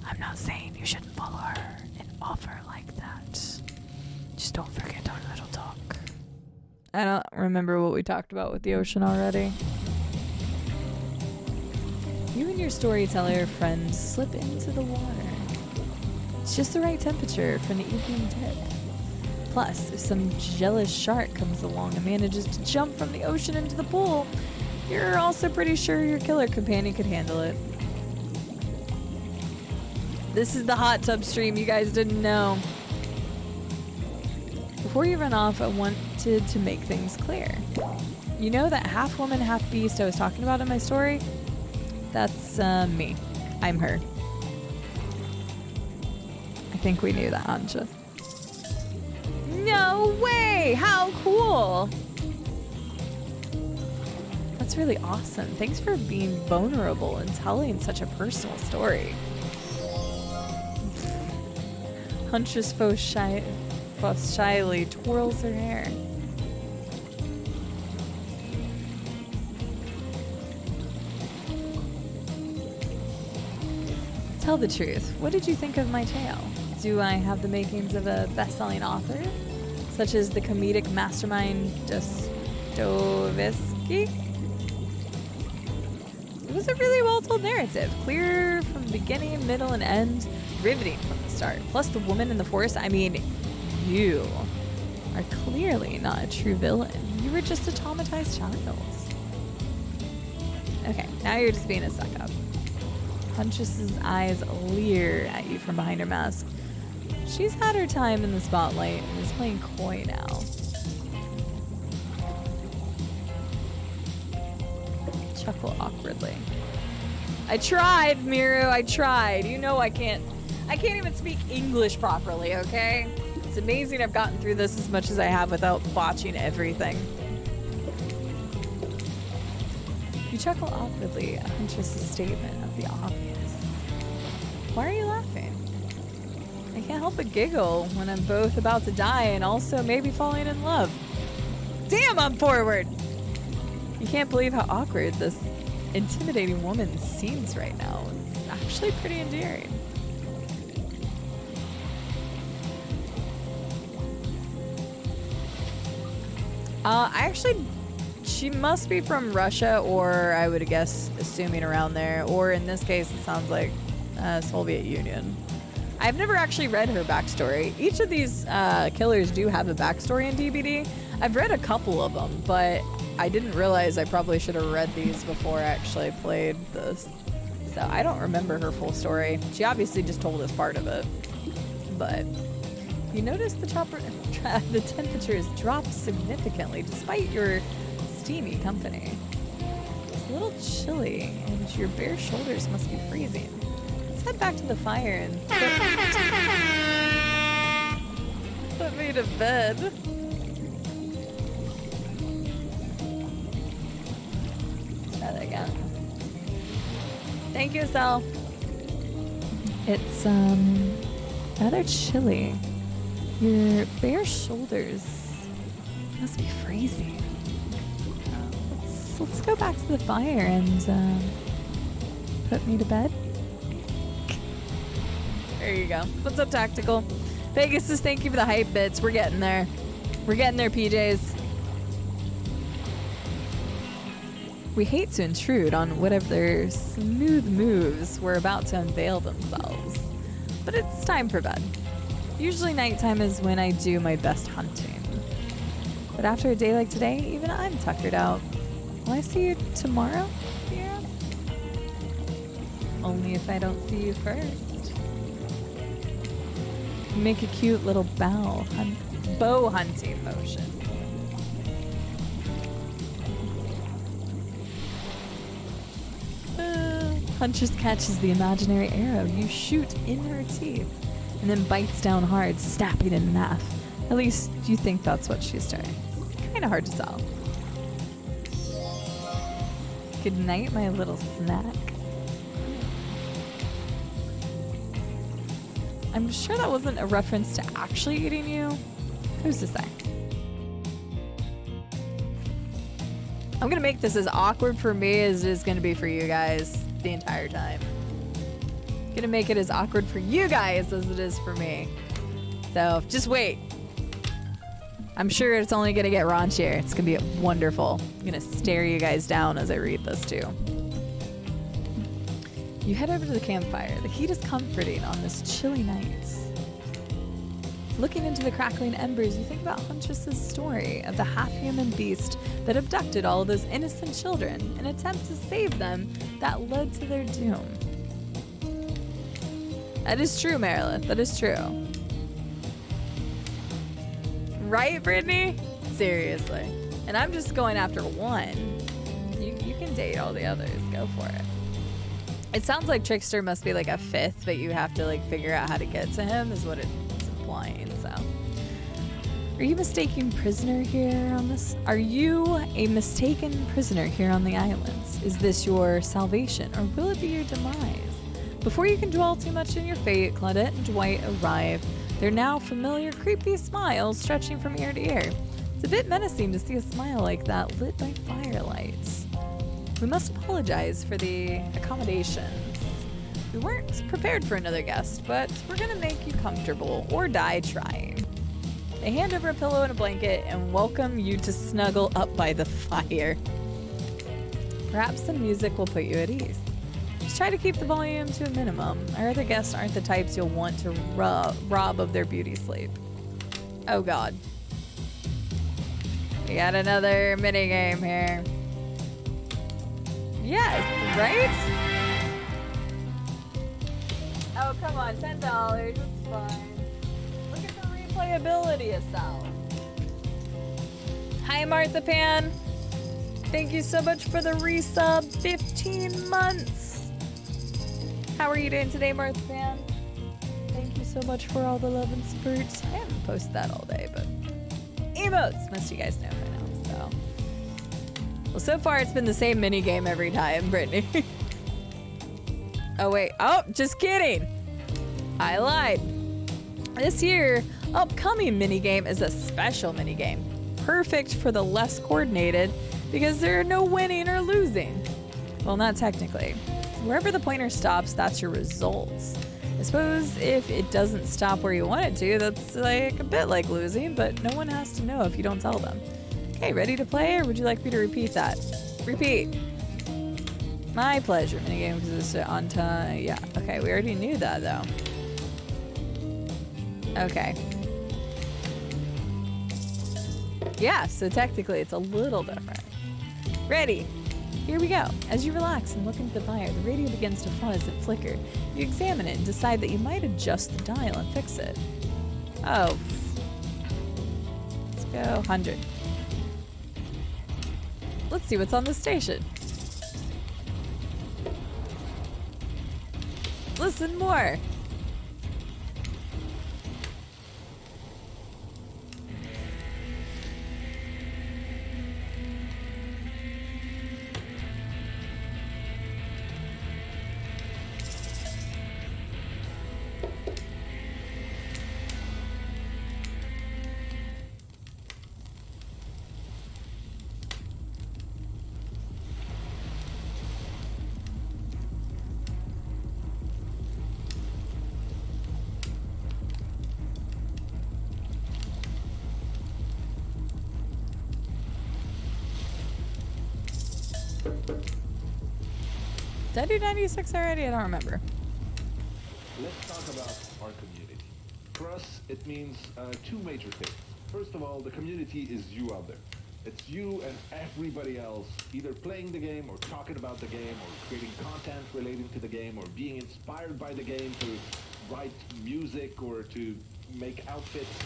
I'm not saying you shouldn't follow her and offer like that. Just don't forget our little talk. I don't remember what we talked about with the ocean already. You and your storyteller friends slip into the water. It's just the right temperature for an evening dip. Plus, if some jealous shark comes along and manages to jump from the ocean into the pool, You're also pretty sure your killer companion could handle it. This is the hot tub stream you guys didn't know. Before you run off, I wanted to make things clear. You know that half woman, half beast I was talking about in my story? That's me. I'm her. I think we knew that, Anja. No way! How cool! That's really awesome. Thanks for being vulnerable and telling such a personal story. Huntress faux shyly twirls her hair. Tell the truth. What did you think of my tale? Do I have the makings of a best-selling author? Such as the comedic mastermind Dostoevsky? It was a really well-told narrative. Clear from beginning, middle, and end. Riveting from the start. Plus the woman in the forest. I mean, you are clearly not a true villain. You were just a traumatized child. Okay, now you're just being a suck-up. Huntress's eyes leer at you from behind her mask. She's had her time in the spotlight and is playing coy now. Chuckle awkwardly. I tried, Miru, I tried. You know I can't even speak English properly, okay? It's amazing I've gotten through this as much as I have without botching everything. You chuckle awkwardly at Huntress's statement of the obvious. Why are you laughing? I can't help but giggle when I'm both about to die and also maybe falling in love. Damn, I'm forward! You can't believe how awkward this intimidating woman seems right now. It's actually pretty endearing. She must be from Russia, or I would guess, assuming around there, or in this case, it sounds like Soviet Union. I've never actually read her backstory. Each of these killers do have a backstory in DBD. I've read a couple of them, but I didn't realize I probably should have read these before I actually played this. So I don't remember her full story. She obviously just told us part of it. But you notice the temperatures dropped significantly despite your steamy company. It's a little chilly, and your bare shoulders must be freezing. Let's head back to the fire and put me to bed. Try that again. Thank you, Sal. It's rather chilly. Your bare shoulders must be freezing. Let's go back to the fire and put me to bed. There you go. What's up, Tactical? Vegas says thank you for the hype bits. We're getting there. We're getting there, PJs. We hate to intrude on whatever smooth moves were about to unveil themselves, but it's time for bed. Usually nighttime is when I do my best hunting. But after a day like today, even I'm tuckered out. Will I see you tomorrow, Sierra? Only if I don't see you first. You make a cute little bow hunting motion. Huntress catches the imaginary arrow you shoot in her teeth and then bites down hard, snapping it in half. At least you think that's what she's doing. It's kind of hard to tell. Good night, my little snack. I'm sure that wasn't a reference to actually eating you. Who's to say? I'm gonna make this as awkward for me as it is gonna be for you guys the entire time. Gonna make it as awkward for you guys as it is for me. So just wait. I'm sure it's only gonna get raunchier. It's gonna be wonderful. I'm gonna stare you guys down as I read this too. You head over to the campfire. The heat is comforting on this chilly night. Looking into the crackling embers, you think about Huntress's story of the half-human beast that abducted all of those innocent children in an attempt to save them that led to their doom. That is true, Merilith. That is true. Right, Brittany? Seriously. And I'm just going after one. You can date all the others. Go for it. It sounds like Trickster must be like a fifth, but you have to like figure out how to get to him is what it's implying, so. Are you mistaken prisoner here on this? Are you a mistaken prisoner here on the islands? Is this your salvation or will it be your demise? Before you can dwell too much in your fate, Claudette and Dwight arrive. Their now familiar creepy smiles stretching from ear to ear. It's a bit menacing to see a smile like that lit by firelight. We must apologize for the accommodations. We weren't prepared for another guest, but we're gonna make you comfortable or die trying. They hand over a pillow and a blanket and welcome you to snuggle up by the fire. Perhaps the music will put you at ease. Just try to keep the volume to a minimum. Our other guests aren't the types you'll want to rob of their beauty sleep. Oh god. We got another minigame here. Yes, right? Oh, come on, $10. It's fine. Look at the replayability of Sal. Hi, Martha Pan. Thank you so much for the resub. 15 months. How are you doing today, Martha Pan? Thank you so much for all the love and spurts. I haven't posted that all day, but emotes, most of you guys know by now, so. Well, so far it's been the same mini game every time, Brittany. Oh, wait. Oh, just kidding. I lied. This year, upcoming minigame is a special minigame. Perfect for the less coordinated because there are no winning or losing. Well, not technically. Wherever the pointer stops, that's your results. I suppose if it doesn't stop where you want it to, that's like a bit like losing, but no one has to know if you don't tell them. Okay, ready to play, or would you like me to repeat that? Repeat. My pleasure. Minigame because it's on time. Yeah, okay, we already knew that though. Okay. Yeah, so technically it's a little different. Ready. Here we go. As you relax and look into the fire, the radio begins to fuzz and flicker. You examine it and decide that you might adjust the dial and fix it. Oh. Let's go 100. Let's see what's on the station. Listen more. Did I do 96 already? I don't remember. Let's talk about our community. For us, it means two major things. First of all, the community is you out there. It's you and everybody else either playing the game or talking about the game or creating content relating to the game or being inspired by the game to write music or to make outfits.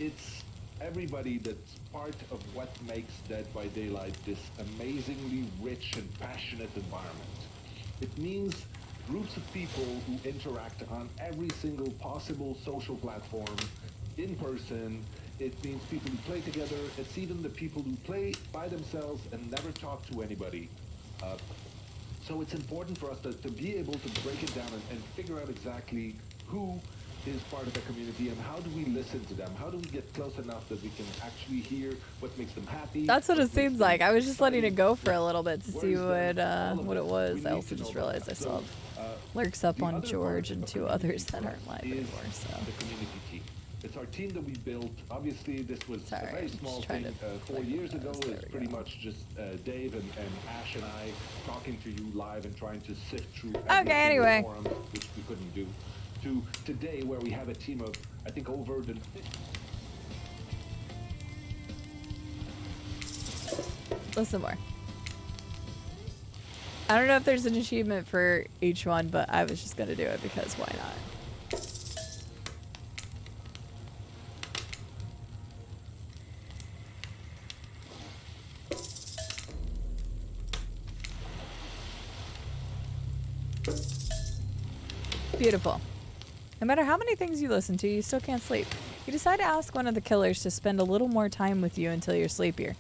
It's everybody that's part of what makes Dead by Daylight this amazingly rich and passionate environment. It means groups of people who interact on every single possible social platform, in person. It means people who play together. It's even the people who play by themselves and never talk to anybody. So it's important for us to be able to break it down and figure out exactly who is part of the community and how do we listen to them? How do we get close enough that we can actually hear what makes them happy? That's what it seems like. I was just letting it go for a little bit to see what it was. I also just realized I still have lurks up on George and two others that aren't live anymore. So the community team. It's our team that we built. Obviously, this was a very small thing. 4 years ago, it's pretty much just Dave and Ash and I talking to you live and trying to sift through every single forum, which we couldn't do. to today where we have a team of, I think, over than 50. Listen more. I don't know if there's an achievement for each one, but I was just gonna do it because why not? Beautiful. No matter how many things you listen to, you still can't sleep. You decide to ask one of the killers to spend a little more time with you until you're sleepier.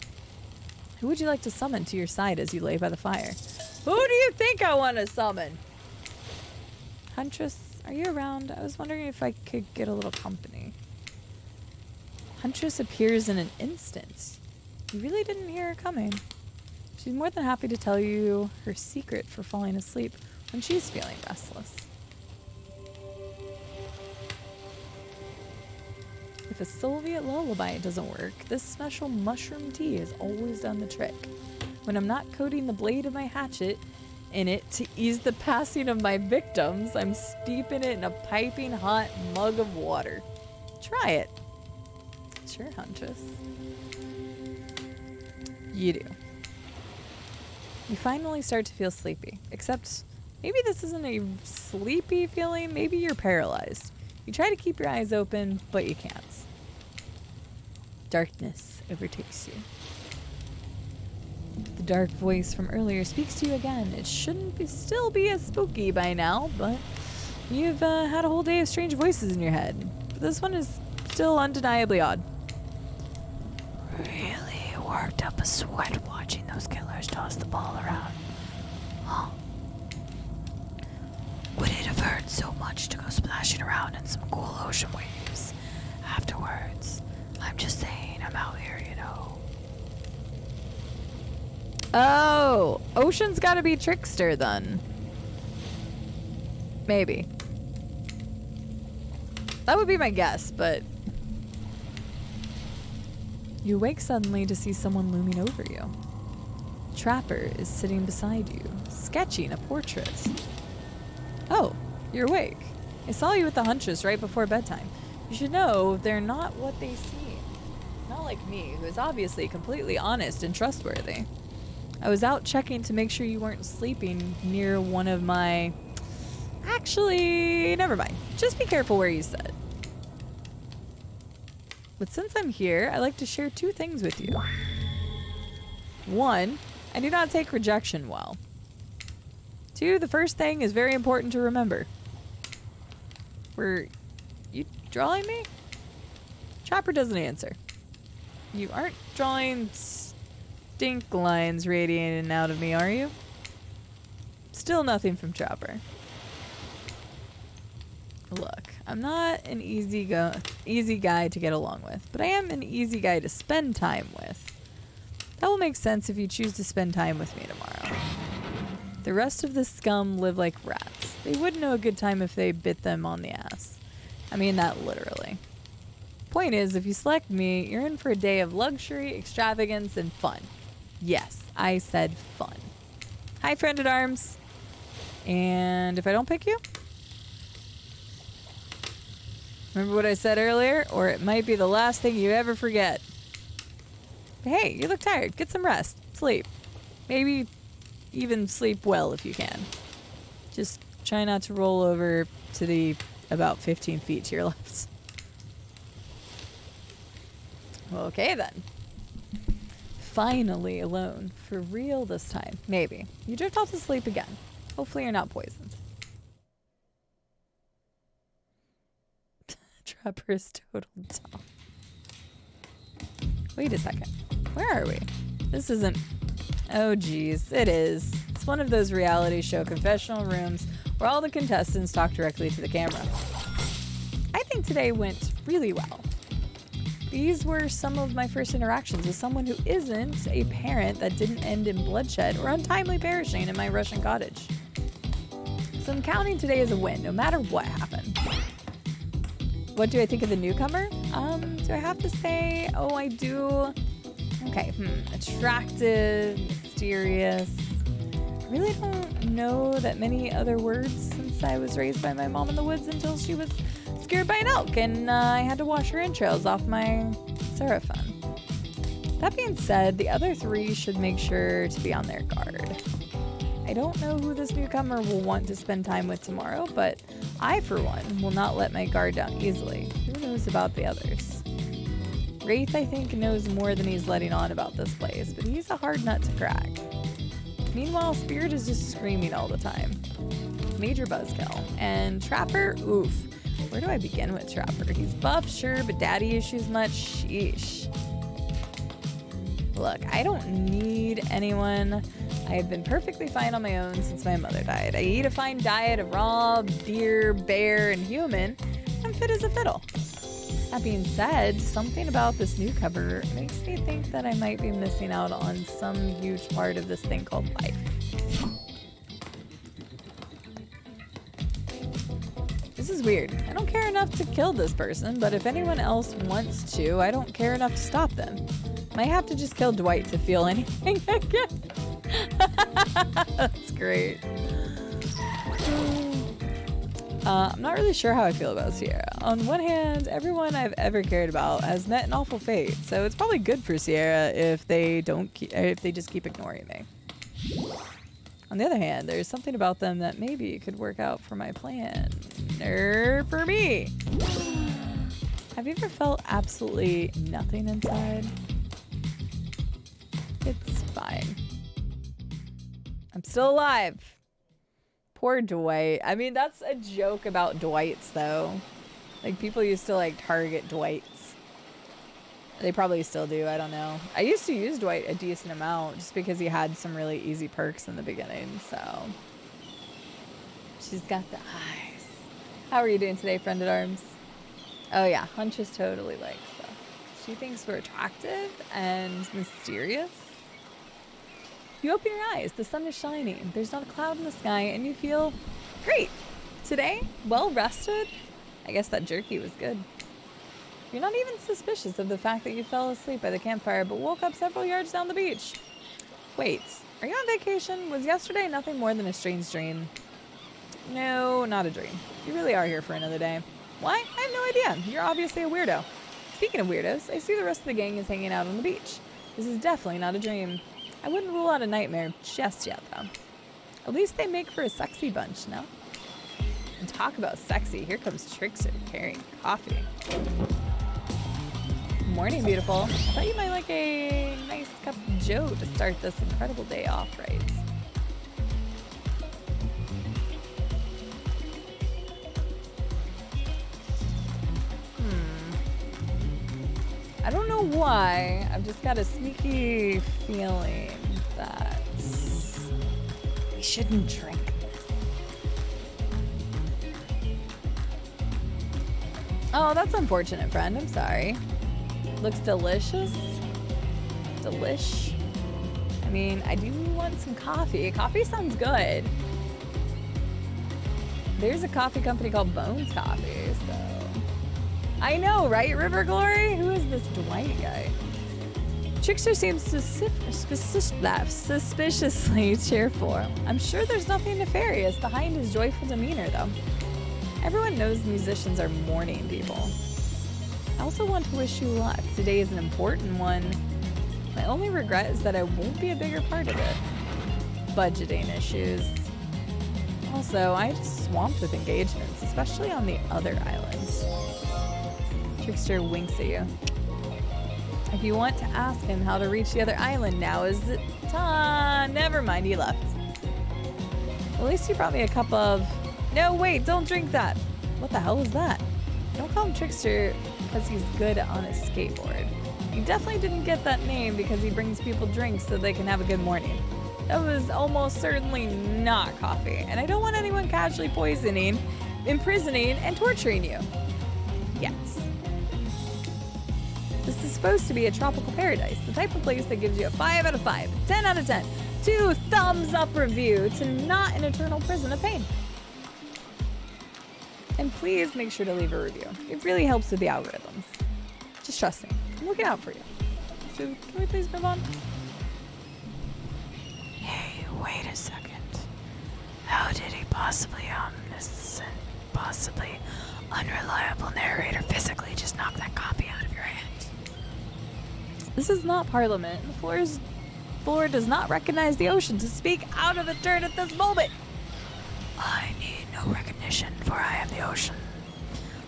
Who would you like to summon to your side as you lay by the fire? Who do you think I want to summon? Huntress, are you around? I was wondering if I could get a little company. Huntress appears in an instant. You really didn't hear her coming. She's more than happy to tell you her secret for falling asleep when she's feeling restless. If a Soviet lullaby doesn't work, this special mushroom tea has always done the trick. When I'm not coating the blade of my hatchet in it to ease the passing of my victims, I'm steeping it in a piping hot mug of water. Try it. Sure, Huntress. You do. You finally start to feel sleepy, except maybe this isn't a sleepy feeling, maybe you're paralyzed. You try to keep your eyes open, but you can't. Darkness overtakes you. The dark voice from earlier speaks to you again. It shouldn't still be as spooky by now, but you've had a whole day of strange voices in your head. But this one is still undeniably odd. Really worked up a sweat watching those killers toss the ball around. Huh. Would it have hurt so much to go splashing around in some cool ocean waves afterwards? I'm just saying, I'm out here, you know. Oh, Ocean's gotta be Trickster then. Maybe. That would be my guess, but... You wake suddenly to see someone looming over you. Trapper is sitting beside you, sketching a portrait. Oh, you're awake. I saw you with the Huntress right before bedtime. You should know they're not what they seem. Not like me, who is obviously completely honest and trustworthy. I was out checking to make sure you weren't sleeping near one of my... Actually, never mind. Just be careful where you sit. But since I'm here, I'd like to share two things with you. One, I do not take rejection well. Two, the first thing is very important to remember. Were you drawing me? Trapper doesn't answer. You aren't drawing stink lines radiating out of me, are you? Still nothing from Trapper. Look, I'm not an easy guy to get along with, but I am an easy guy to spend time with. That will make sense if you choose to spend time with me tomorrow. The rest of the scum live like rats. They wouldn't know a good time if they bit them on the ass. I mean that literally. Point is, if you select me, you're in for a day of luxury, extravagance, and fun. Yes, I said fun. Hi, friend at arms. And if I don't pick you? Remember what I said earlier? Or it might be the last thing you ever forget. Hey, you look tired. Get some rest. Sleep. Maybe even sleep well if you can. Just try not to roll over to the about 15 feet to your left. Okay then. Finally alone. For real this time. Maybe. You drift off to sleep again. Hopefully you're not poisoned. Trapper's total dumb. Wait a second. Where are we? This isn't... Oh geez, it is. It's one of those reality show confessional rooms where all the contestants talk directly to the camera. I think today went really well. These were some of my first interactions with someone who isn't a parent that didn't end in bloodshed or untimely perishing in my Russian cottage. So I'm counting today as a win, no matter what happened. What do I think of the newcomer? Do I have to say, oh, I do? Okay, attractive, mysterious, really don't know that many other words since I was raised by my mom in the woods until she was scared by an elk and I had to wash her entrails off my seraphim. That being said, the other 3 should make sure to be on their guard. I don't know who this newcomer will want to spend time with tomorrow, but I, for one, will not let my guard down easily. Who knows about the others? Wraith, I think, knows more than he's letting on about this place, but he's a hard nut to crack. Meanwhile, Spirit is just screaming all the time. Major buzzkill. And Trapper, oof. Where do I begin with Trapper? He's buff, sure, but daddy issues much? Sheesh. Look, I don't need anyone. I have been perfectly fine on my own since my mother died. I eat a fine diet of raw, deer, bear, and human. I'm fit as a fiddle. That being said, something about this newcomer makes me think that I might be missing out on some huge part of this thing called life. This is weird. I don't care enough to kill this person, but if anyone else wants to, I don't care enough to stop them. Might have to just kill Dwight to feel anything again. That's great. I'm not really sure how I feel about Sierra. On one hand, everyone I've ever cared about has met an awful fate, so it's probably good for Sierra if they just keep ignoring me. On the other hand, there's something about them that maybe could work out for my plan. Or for me. Have you ever felt absolutely nothing inside? It's fine. I'm still alive. Poor Dwight. I mean, that's a joke about Dwights, though. Like, people used to, like, target Dwights. They probably still do. I don't know. I used to use Dwight a decent amount just because he had some really easy perks in the beginning, so. She's got the eyes. How are you doing today, friend at arms? Oh, yeah. Huntress totally likes stuff. She thinks we're attractive and mysterious. You open your eyes, the sun is shining, there's not a cloud in the sky, and you feel great. Today, well rested. I guess that jerky was good. You're not even suspicious of the fact that you fell asleep by the campfire, but woke up several yards down the beach. Wait, are you on vacation? Was yesterday nothing more than a strange dream? No, not a dream. You really are here for another day. Why? I have no idea. You're obviously a weirdo. Speaking of weirdos, I see the rest of the gang is hanging out on the beach. This is definitely not a dream. I wouldn't rule out a nightmare just yet, though. At least they make for a sexy bunch, no? And talk about sexy, here comes Trickster carrying coffee. Morning, beautiful. I thought you might like a nice cup of joe to start this incredible day off, right? I don't know why, I've just got a sneaky feeling that we shouldn't drink this. Oh, that's unfortunate, friend. I'm sorry. Looks delicious. Delish. I mean, I do want some coffee. Coffee sounds good. There's a coffee company called Bones Coffee, so... I know, right, River Glory? Who is this Dwight guy? Trickster seems suspiciously cheerful. I'm sure there's nothing nefarious behind his joyful demeanor, though. Everyone knows musicians are morning people. I also want to wish you luck. Today is an important one. My only regret is that I won't be a bigger part of it. Budgeting issues. Also, I just swamped with engagements, especially on the other islands. Trickster winks at you. If you want to ask him how to reach the other island, now is the time. Never mind, he left. At least he brought me a cup of... No, wait, don't drink that. What the hell is that? Don't call him Trickster because he's good on a skateboard. He definitely didn't get that name because he brings people drinks so they can have a good morning. That was almost certainly not coffee, and I don't want anyone casually poisoning, imprisoning, and torturing you. Yes. This is supposed to be a tropical paradise, the type of place that gives you a 5 out of 5, 10 out of 10, 2 thumbs up review to not an eternal prison of pain. And please make sure to leave a review. It really helps with the algorithms. Just trust me. I'm looking out for you. So can we please move on? Hey, wait a second. How did a possibly omniscient, possibly unreliable narrator physically just knock that copy out of your hand? This is not Parliament. The floor does not recognize the ocean to speak out of the turn at this moment. I need no recognition, for I am the ocean.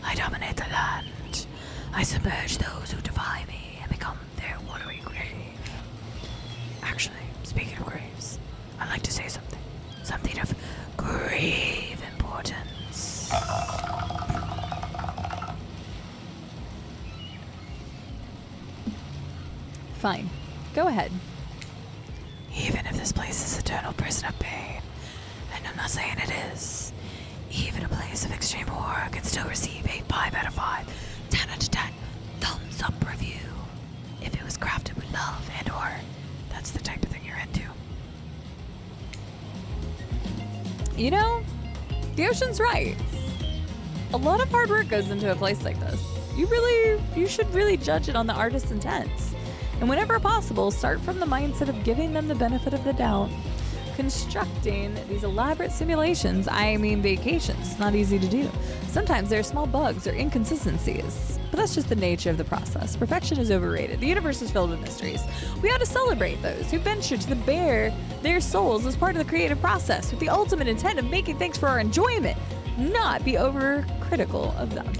I dominate the land. I submerge those who defy me and become their watery grave. Actually, speaking of graves, I'd like to say something. Something of grave importance. Fine. Go ahead. Even if this place is eternal prison of pain, and I'm not saying it is, even a place of extreme horror can still receive a 5 out of 5, 10 out of 10, thumbs up review. If it was crafted with love and horror, that's the type of thing you're into. You know, the ocean's right. A lot of hard work goes into a place like this. You should really judge it on the artist's intents. And whenever possible, start from the mindset of giving them the benefit of the doubt. Constructing these elaborate simulations, I mean vacations, is not easy to do. Sometimes there are small bugs or inconsistencies, but that's just the nature of the process. Perfection is overrated. The universe is filled with mysteries. We ought to celebrate those who venture to bare their souls as part of the creative process with the ultimate intent of making things for our enjoyment, not be overcritical of them.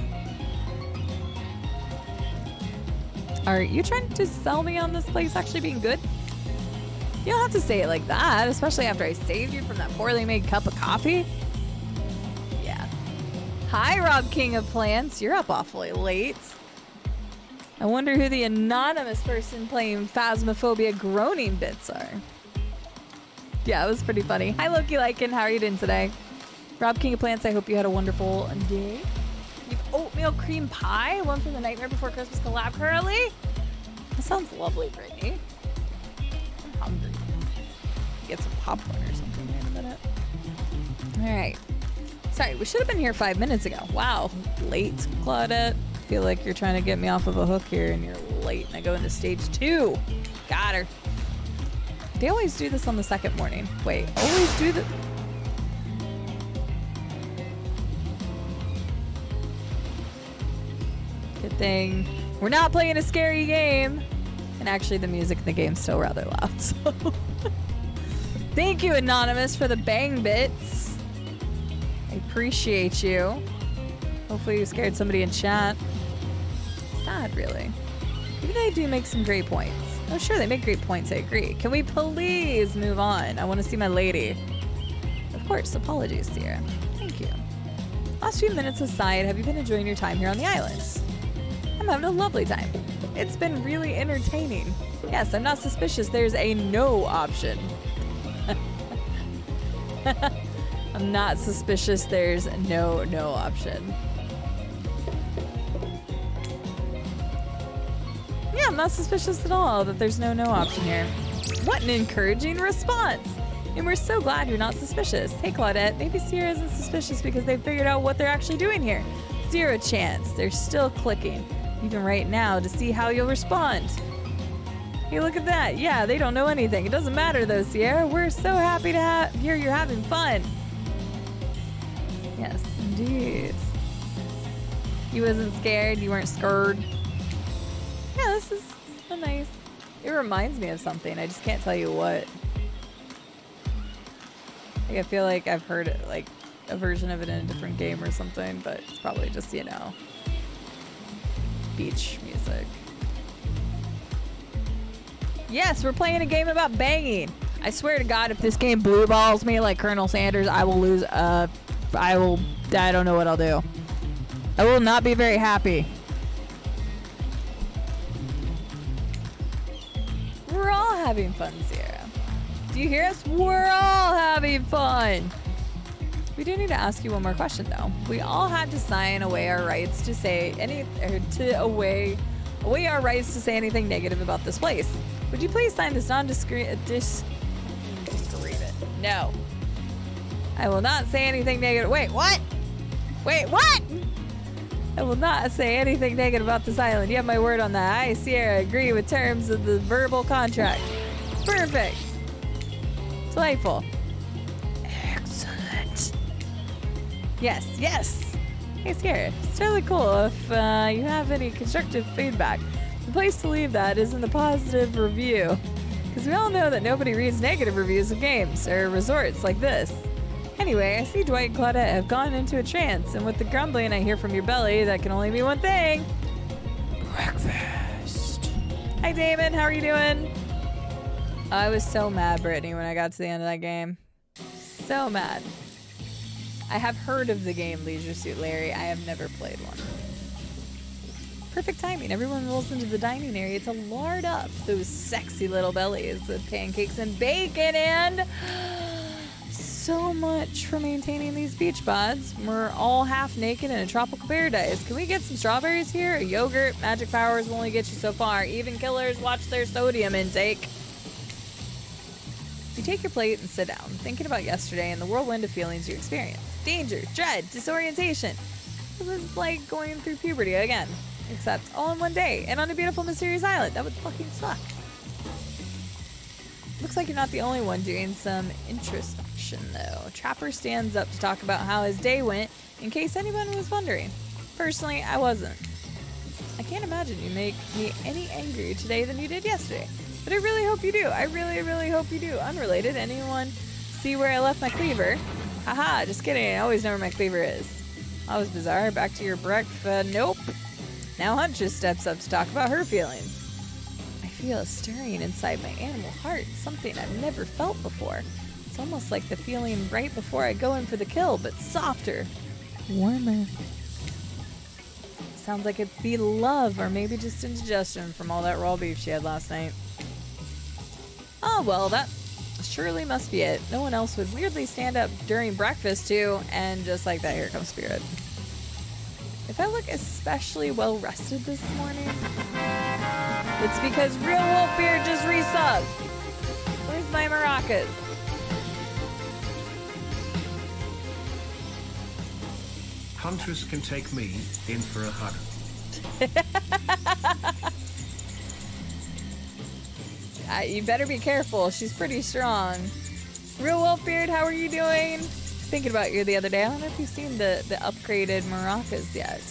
Are you trying to sell me on this place actually being good? You don't have to say it like that, especially after I saved you from that poorly made cup of coffee. Yeah. Hi, Rob King of Plants. You're up awfully late. I wonder who the anonymous person playing Phasmophobia groaning bits are. Yeah, it was pretty funny. Hi, Loki Lycan. How are you doing today? Rob King of Plants, I hope you had a wonderful day. You have oatmeal cream pie, one from the Nightmare Before Christmas collab currently. That sounds lovely, Brittany. I'm hungry. Get some popcorn or something here in a minute. All right. Sorry, we should have been here 5 minutes ago. Wow, late, Claudette. I feel like you're trying to get me off of a hook here and you're late and I go into stage 2. Got her. They always do this on the second morning. Wait, always do the... Good thing we're not playing a scary game. And actually the music in the game's still rather loud, so... Thank you, Anonymous, for the bang bits. I appreciate you. Hopefully you scared somebody in chat. Sad, really. Maybe they do make some great points. Oh, sure, they make great points, I agree. Can we please move on? I want to see my lady. Of course, apologies, Sierra. Thank you. Last few minutes aside, have you been enjoying your time here on the islands? I'm having a lovely time. It's been really entertaining. Yes, I'm not suspicious there's a no option. I'm not suspicious there's no option. Yeah, I'm not suspicious at all that there's no option here. What an encouraging response. And we're so glad you're not suspicious. Hey, Claudette, maybe Sierra isn't suspicious because they figured out what they're actually doing here. 0 chance. They're still clicking, even right now, to see how you'll respond. Hey, look at that. Yeah, they don't know anything. It doesn't matter, though, Sierra. We're so happy to hear you're having fun. Yes, indeed. You wasn't scared? You weren't scared? Yeah, this is so nice. It reminds me of something. I just can't tell you what. Like, I feel like I've heard it, like a version of it in a different game or something, but it's probably just, you know, beach music. Yes, we're playing a game about banging. I swear to God, if this game blue balls me like Colonel Sanders, I will lose. I don't know what I'll do. I will not be very happy. We're all having fun, Sierra. Do you hear us? We're all having fun. We do need to ask you one more question, though. We all had to sign away our rights to say away our rights to say anything negative about this place. Would you please sign this No. I will not say anything negative. Wait, what? Wait, what? I will not say anything negative about this island. You have my word on that. I, Sierra, agree with terms of the verbal contract. Perfect. Delightful. Excellent. Yes, yes. Hey, Sierra, it's totally cool if you have any constructive feedback. The place to leave that is in the positive review. Because we all know that nobody reads negative reviews of games or resorts like this. Anyway, I see Dwight and Claudette have gone into a trance, and with the grumbling I hear from your belly, that can only mean one thing. Breakfast. Hi, Damon. How are you doing? I was so mad, Brittany, when I got to the end of that game. So mad. I have heard of the game Leisure Suit Larry. I have never played one. Perfect timing. Everyone rolls into the dining area to lard up those sexy little bellies with pancakes and bacon and so much for maintaining these beach bods. We're all half naked in a tropical paradise. Can we get some strawberries here? A yogurt? Magic powers will only get you so far. Even killers watch their sodium intake. You take your plate and sit down, thinking about yesterday and the whirlwind of feelings you experienced. Danger, dread, disorientation. It was like going through puberty again. Except all in one day, and on a beautiful, mysterious island. That would fucking suck. Looks like you're not the only one doing some introspection, though. Trapper stands up to talk about how his day went, in case anyone was wondering. Personally, I wasn't. I can't imagine you make me any angrier today than you did yesterday. But I really hope you do. I really, really hope you do. Unrelated. Anyone see where I left my cleaver? Haha, just kidding. I always know where my cleaver is. That was bizarre. Back to your breakfast. Nope. Now Huntress steps up to talk about her feelings. I feel a stirring inside my animal heart, something I've never felt before. It's almost like the feeling right before I go in for the kill, but softer, warmer. Sounds like it'd be love, or maybe just indigestion from all that raw beef she had last night. Oh, well, that surely must be it. No one else would weirdly stand up during breakfast, too, and just like that, here comes Spirit. If I look especially well rested this morning, it's because Real Wolfbeard just resubbed. Where's my maracas? Huntress can take me in for a hug. You better be careful. She's pretty strong. Real Wolfbeard, how are you doing? Thinking about you the other day. I don't know if you've seen the upgraded maracas yet.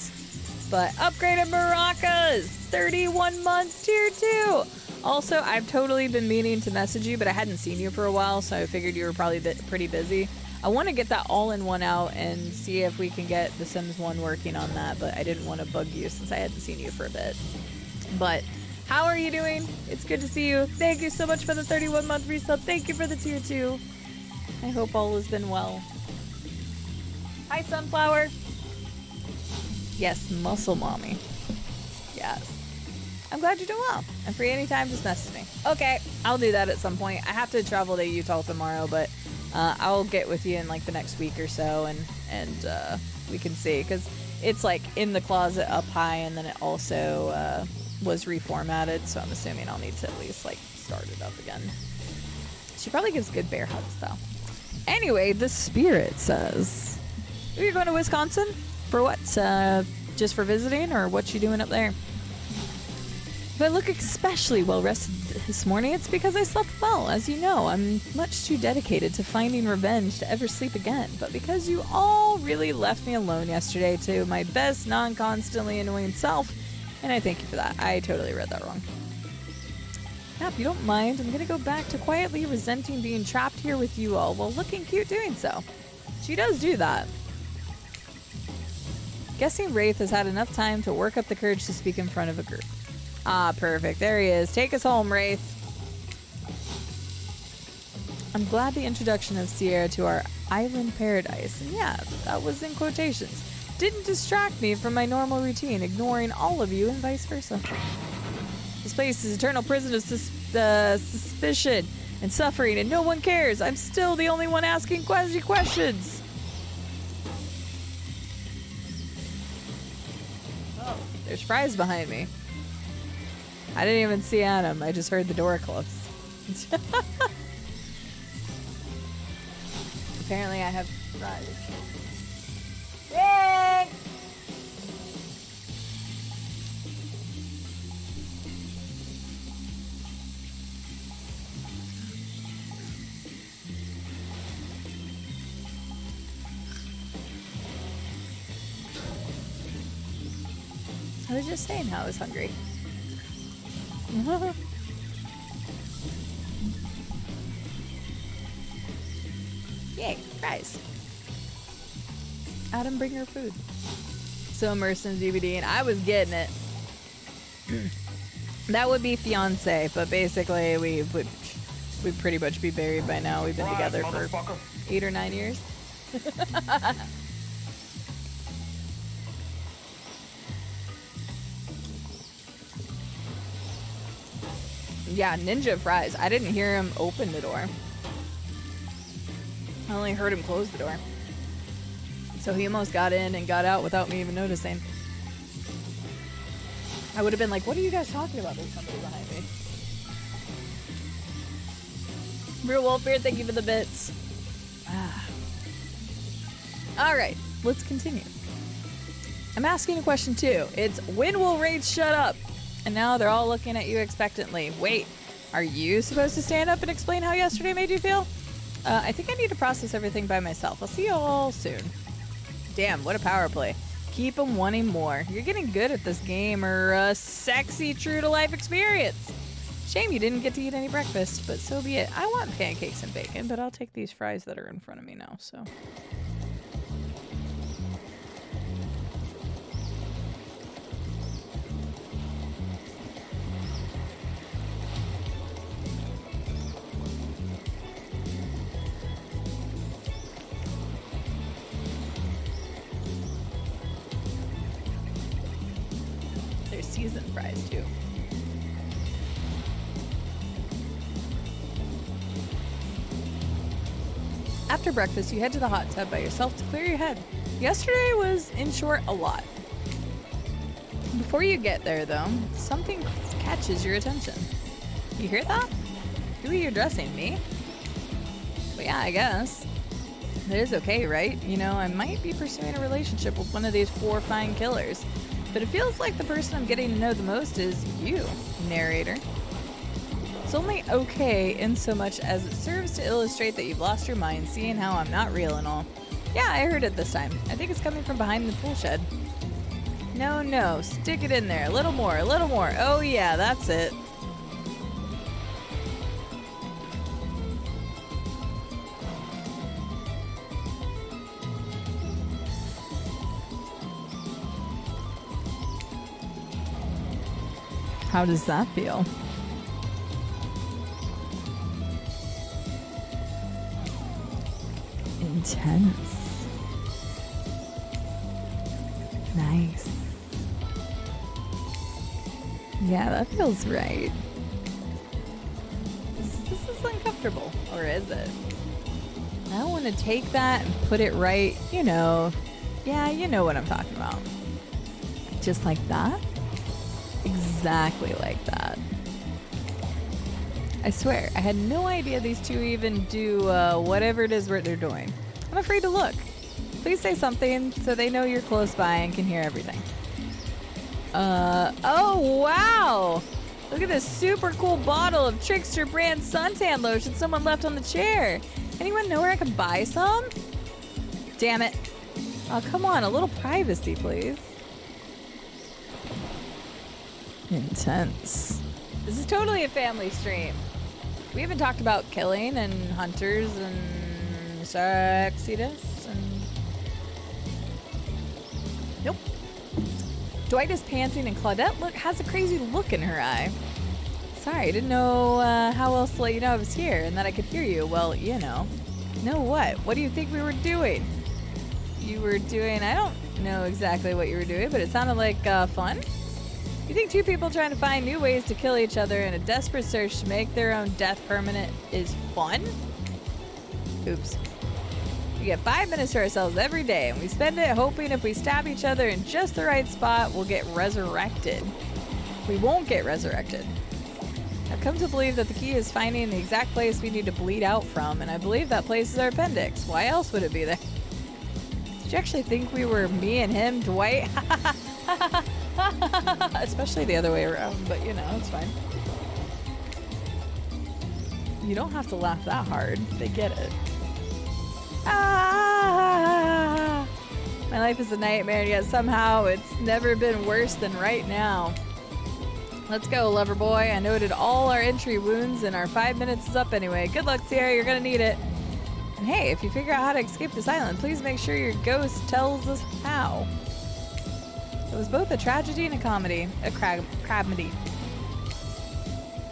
But upgraded maracas! 31 months, tier 2! Also, I've totally been meaning to message you, but I hadn't seen you for a while, so I figured you were probably pretty busy. I want to get that all-in-one out and see if we can get The Sims 1 working on that, but I didn't want to bug you since I hadn't seen you for a bit. But how are you doing? It's good to see you. Thank you so much for the 31-month resub. Thank you for the tier 2. I hope all has been well. Hi, Sunflower. Yes, muscle mommy. Yes. I'm glad you're doing well. And free anytime, just message me. Okay, I'll do that at some point. I have to travel to Utah tomorrow, but I'll get with you in like the next week or so, and we can see, because it's like in the closet up high, and then it also was reformatted, so I'm assuming I'll need to at least like start it up again. She probably gives good bear hugs though. Anyway, the Spirit says, are you going to Wisconsin? For what? Just for visiting, or what you doing up there? If I look especially well rested this morning, it's because I slept well. As you know, I'm much too dedicated to finding revenge to ever sleep again. But because you all really left me alone yesterday to my best non-constantly annoying self, and I thank you for that. I totally read that wrong. Now, if you don't mind, I'm gonna go back to quietly resenting being trapped here with you all while looking cute doing so. She does do that. Guessing Wraith has had enough time to work up the courage to speak in front of a group. Ah, perfect. There he is. Take us home, Wraith. I'm glad the introduction of Sierra to our island paradise, and yeah, that was in quotations, didn't distract me from my normal routine, ignoring all of you and vice versa. This place is eternal prison of suspicion and suffering, and no one cares. I'm still the only one asking questions. Oh, there's fries behind me. I didn't even see Adam. I just heard the door close. Apparently I have fries. Yay! I was just saying how I was hungry. Yay, fries. Adam, bring her food. So immersed in DBD, and I was getting it. That would be fiance, but basically we'd pretty much be married by now. We've been together for 8 or 9 years. Yeah, ninja fries. I didn't hear him open the door. I only heard him close the door. So he almost got in and got out without me even noticing. I would have been like, what are you guys talking about? There's somebody behind me. Real Wolfbeard, thank you for the bits. Alright, let's continue. I'm asking a question too. It's, when will Rage shut up? And now they're all looking at you expectantly. Wait, are you supposed to stand up and explain how yesterday made you feel? I think I need to process everything by myself. I'll see you all soon. Damn, what a power play. Keep them wanting more. You're getting good at this game, or a sexy true-to-life experience. Shame you didn't get to eat any breakfast, but so be it. I want pancakes and bacon, but I'll take these fries that are in front of me now, so... Seasoned fries too. After breakfast, you head to the hot tub by yourself to clear your head. Yesterday was, in short, a lot. Before you get there, though, something catches your attention. You hear that? Who are you addressing? Me? Well, yeah, I guess. It is okay, right? You know, I might be pursuing a relationship with one of these 4 fine killers. But it feels like the person I'm getting to know the most is you, narrator. It's only okay in so much as it serves to illustrate that you've lost your mind, seeing how I'm not real and all. Yeah, I heard it this time. I think it's coming from behind the tool shed. No, stick it in there. A little more, a little more. Oh yeah, that's it. How does that feel? Intense. Nice. Yeah, that feels right. This is uncomfortable, or is it? I want to take that and put it right, you know. Yeah, you know what I'm talking about. Just like that? Exactly like that. I swear, I had no idea these two even do whatever it is what they're doing. I'm afraid to look. Please say something so they know you're close by and can hear everything. Oh wow! Look at this super cool bottle of Trickster brand suntan lotion someone left on the chair. Anyone know where I can buy some? Damn it. Oh, come on, a little privacy, please. Intense. This is totally a family stream. We haven't talked about killing and hunters and sexiness and... Nope. Dwight is panting and Claudette has a crazy look in her eye. Sorry, I didn't know how else to let you know I was here and that I could hear you. Well, you know. Know what? What do you think we were doing? You were doing... I don't know exactly what you were doing, but it sounded like fun. You think two people trying to find new ways to kill each other in a desperate search to make their own death permanent is fun? Oops. We get 5 minutes to ourselves every day, and we spend it hoping if we stab each other in just the right spot, we'll get resurrected. We won't get resurrected. I've come to believe that the key is finding the exact place we need to bleed out from, and I believe that place is our appendix. Why else would it be there? Did you actually think we were me and him, Dwight? Especially the other way around, but you know, it's fine. You don't have to laugh that hard. They get it. Ah! My life is a nightmare, and yet somehow it's never been worse than right now. Let's go, lover boy. I noted all our entry wounds, and our 5 minutes is up anyway. Good luck, Sierra. You're gonna need it. And hey, if you figure out how to escape this island, please make sure your ghost tells us how. It was both a tragedy and a comedy. A crabmedy.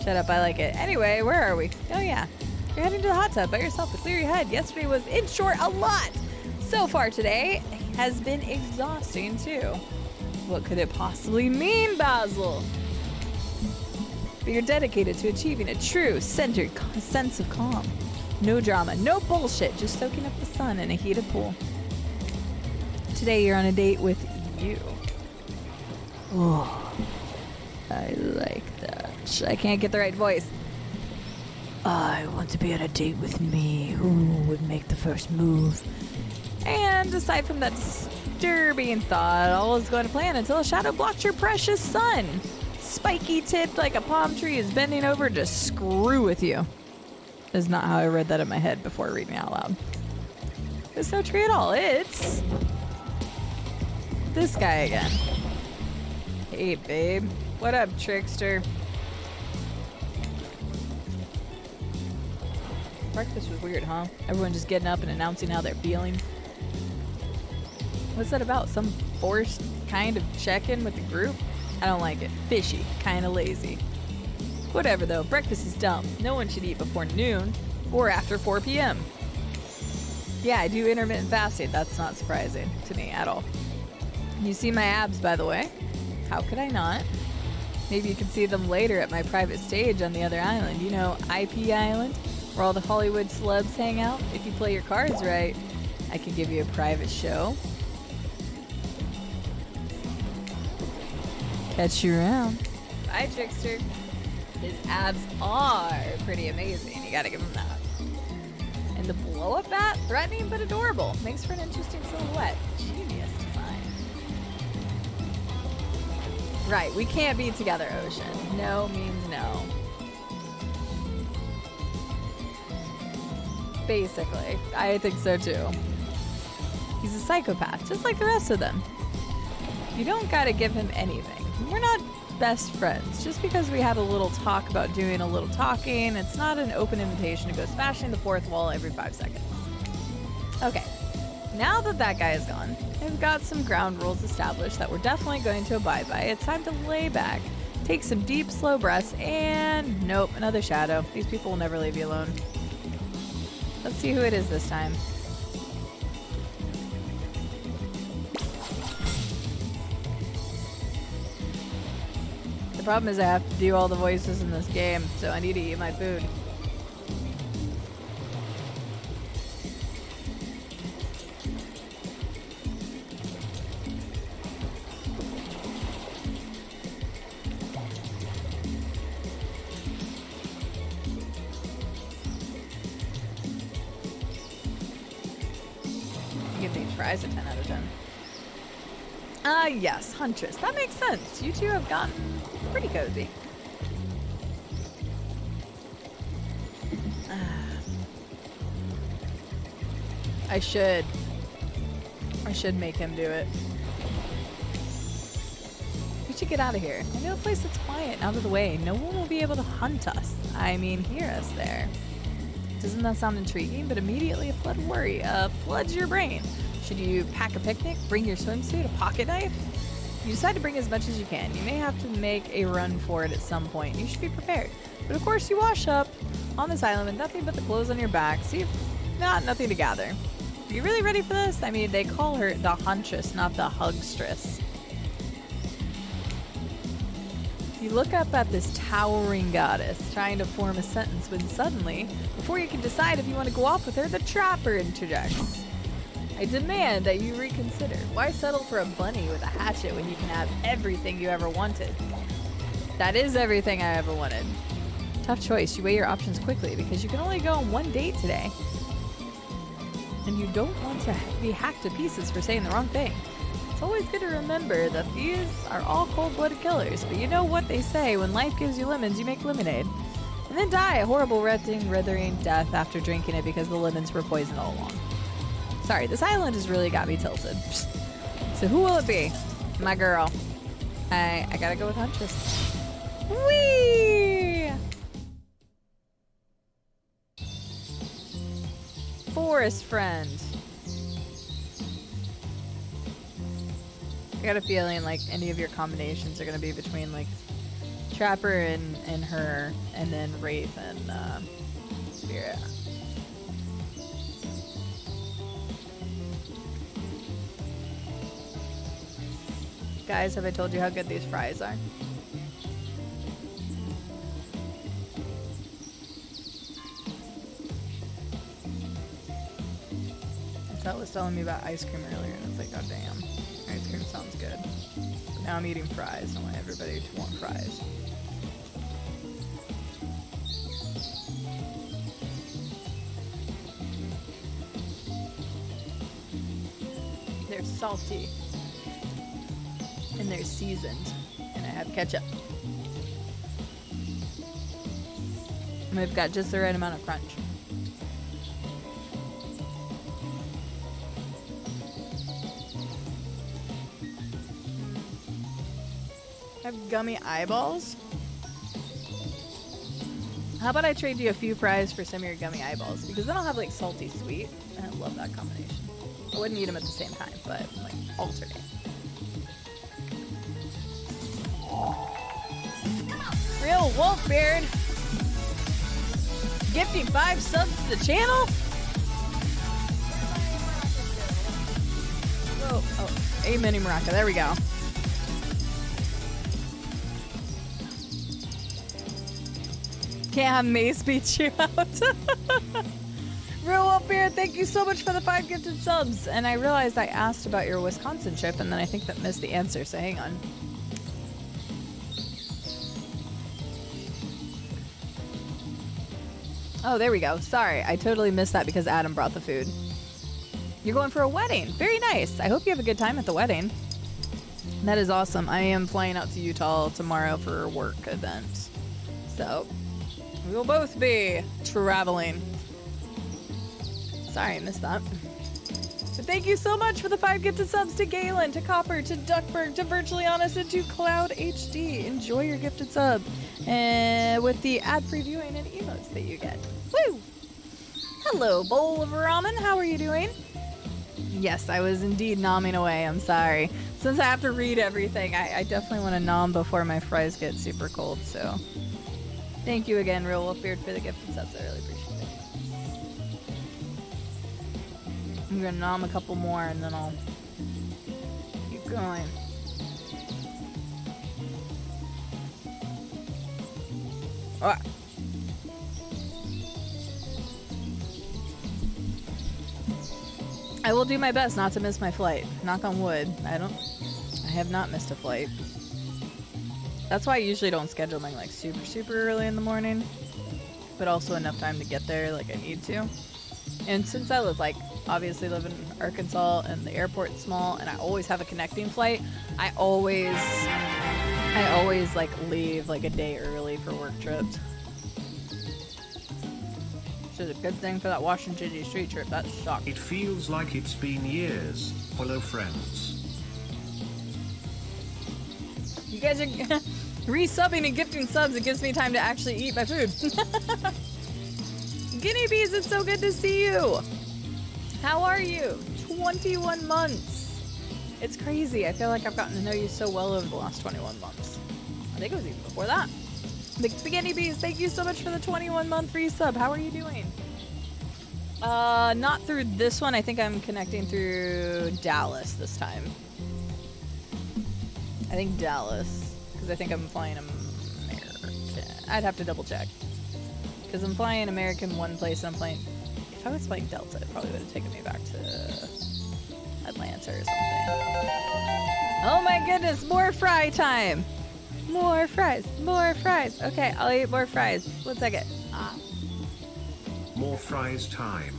Shut up, I like it. Anyway, where are we? Oh yeah. You're heading to the hot tub by yourself to clear your head. Yesterday was, in short, a lot. So far today has been exhausting too. What could it possibly mean, Basil? But you're dedicated to achieving a true, centered sense of calm. No drama, no bullshit, just soaking up the sun in a heated pool. Today you're on a date with you. Oh, I like that. I can't get the right voice. I want to be on a date with me. Who would make the first move? And aside from that disturbing thought, all is going to plan until a shadow blocks your precious sun. Spiky tipped like a palm tree is bending over to screw with you. Is not how I read that in my head before reading it out loud. It's no tree at all. It's this guy again. Hey, babe. What up, trickster? Breakfast was weird, huh? Everyone just getting up and announcing how they're feeling. What's that about? Some forced kind of check-in with the group? I don't like it. Fishy. Kind of lazy. Whatever, though. Breakfast is dumb. No one should eat before noon or after 4 p.m. Yeah, I do intermittent fasting. That's not surprising to me at all. You see my abs, by the way. How could I not? Maybe you can see them later at my private stage on the other island. You know, IP Island, where all the Hollywood celebs hang out. If you play your cards right, I could give you a private show. Catch you around. Bye, trickster. His abs are pretty amazing. You gotta give him that. And the blow-up bat, threatening but adorable. Makes for an interesting silhouette. Genius design. Right, we can't be together, Ocean. No means no. Basically, I think so too. He's a psychopath, just like the rest of them. You don't gotta give him anything. We're not best friends. Just because we had a little talk about doing a little talking, it's not an open invitation to go smashing the fourth wall every 5 seconds. Okay, now that that guy is gone, we've got some ground rules established that we're definitely going to abide by. It's time to lay back, take some deep, slow breaths, and nope, another shadow. These people will never leave you alone. Let's see who it is this time. The problem is I have to do all the voices in this game, so I need to eat my food. Give these fries a 10 out of 10. Yes, Huntress. That makes sense. You two have gotten pretty cozy. I should make him do it. We should get out of here. I know a place that's quiet and out of the way. No one will be able to hunt us. I mean, hear us there. Doesn't that sound intriguing? But immediately a flood of worry floods your brain. Should you pack a picnic, bring your swimsuit, a pocket knife? You decide to bring as much as you can. You may have to make a run for it at some point. You should be prepared. But of course you wash up on this island with nothing but the clothes on your back, so you've got nothing to gather. Are you really ready for this? I mean, they call her the Huntress, not the Hugstress. You look up at this towering goddess, trying to form a sentence when suddenly, before you can decide if you want to go off with her, the trapper interjects. I demand that you reconsider. Why settle for a bunny with a hatchet when you can have everything you ever wanted? That is everything I ever wanted. Tough choice. You weigh your options quickly because you can only go on one date today. And you don't want to be hacked to pieces for saying the wrong thing. It's always good to remember that these are all cold-blooded killers, but you know what they say, when life gives you lemons, you make lemonade. And then die a horrible, withering death after drinking it because the lemons were poisoned all along. Sorry, this island has really got me tilted. So who will it be? My girl. I gotta go with Huntress. Whee! Forest friend. I got a feeling like any of your combinations are gonna be between like Trapper and her, and then Wraith and Spirit. Guys, have I told you how good these fries are? Seth was telling me about ice cream earlier, and it's like, oh damn, ice cream sounds good. But now I'm eating fries. I want everybody to want fries. They're salty. And they're seasoned. And I have ketchup. And they've got just the right amount of crunch. I have gummy eyeballs. How about I trade you a few fries for some of your gummy eyeballs? Because then I'll have like salty sweet. And I love that combination. I wouldn't eat them at the same time, but like alternate. Real Wolfbeard gifting 5 subs to the channel. Whoa, oh, a mini maraca. There we go. Can't have Mace beat you out. Real Wolfbeard, thank you so much for the 5 gifted subs. And I realized I asked about your Wisconsin trip, and then I think that missed the answer. So hang on. Oh, there we go. Sorry, I totally missed that because Adam brought the food. You're going for a wedding. Very nice. I hope you have a good time at the wedding. That is awesome. I am flying out to Utah tomorrow for a work event. So, we will both be traveling. Sorry, I missed that. But thank you so much for the 5 gifted subs to Galen, to Copper, to Duckberg, to Virtually Honest, and to Cloud HD. Enjoy your gifted sub. And with the ad-free viewing and emotes that you get. Woo! Hello, bowl of ramen. How are you doing? Yes, I was indeed nomming away. I'm sorry. Since I have to read everything, I definitely want to nom before my fries get super cold, so. Thank you again, Real Wolfbeard, for the gifted subs. I really appreciate it. I'm gonna nom a couple more and then I'll keep going. Ah. I will do my best not to miss my flight. Knock on wood. I have not missed a flight. That's why I usually don't schedule my like super early in the morning, but also enough time to get there like I need to. And since I obviously live in Arkansas and the airport's small and I always have a connecting flight, I always like leave like a day early for work trips. Which is a good thing for that Washington D.C. trip. That sucked. It feels like it's been years. Hello, friends. You guys are resubbing and gifting subs. It gives me time to actually eat my food. Guinea bees, it's so good to see you. How are you? 21 months. It's crazy. I feel like I've gotten to know you so well over the last 21 months. I think it was even before that. The Guinea bees, thank you so much for the 21-month resub. How are you doing? Not through this one. I think I'm connecting through Dallas this time. I think Dallas, because I think I'm flying American. I'd have to double check. Because I'm flying American one place and I'm flying... If I was flying Delta, it probably would have taken me back to Atlanta or something. Oh my goodness, more fry time! More fries, more fries. Okay, I'll eat more fries. 1 second. Ah. More fries time.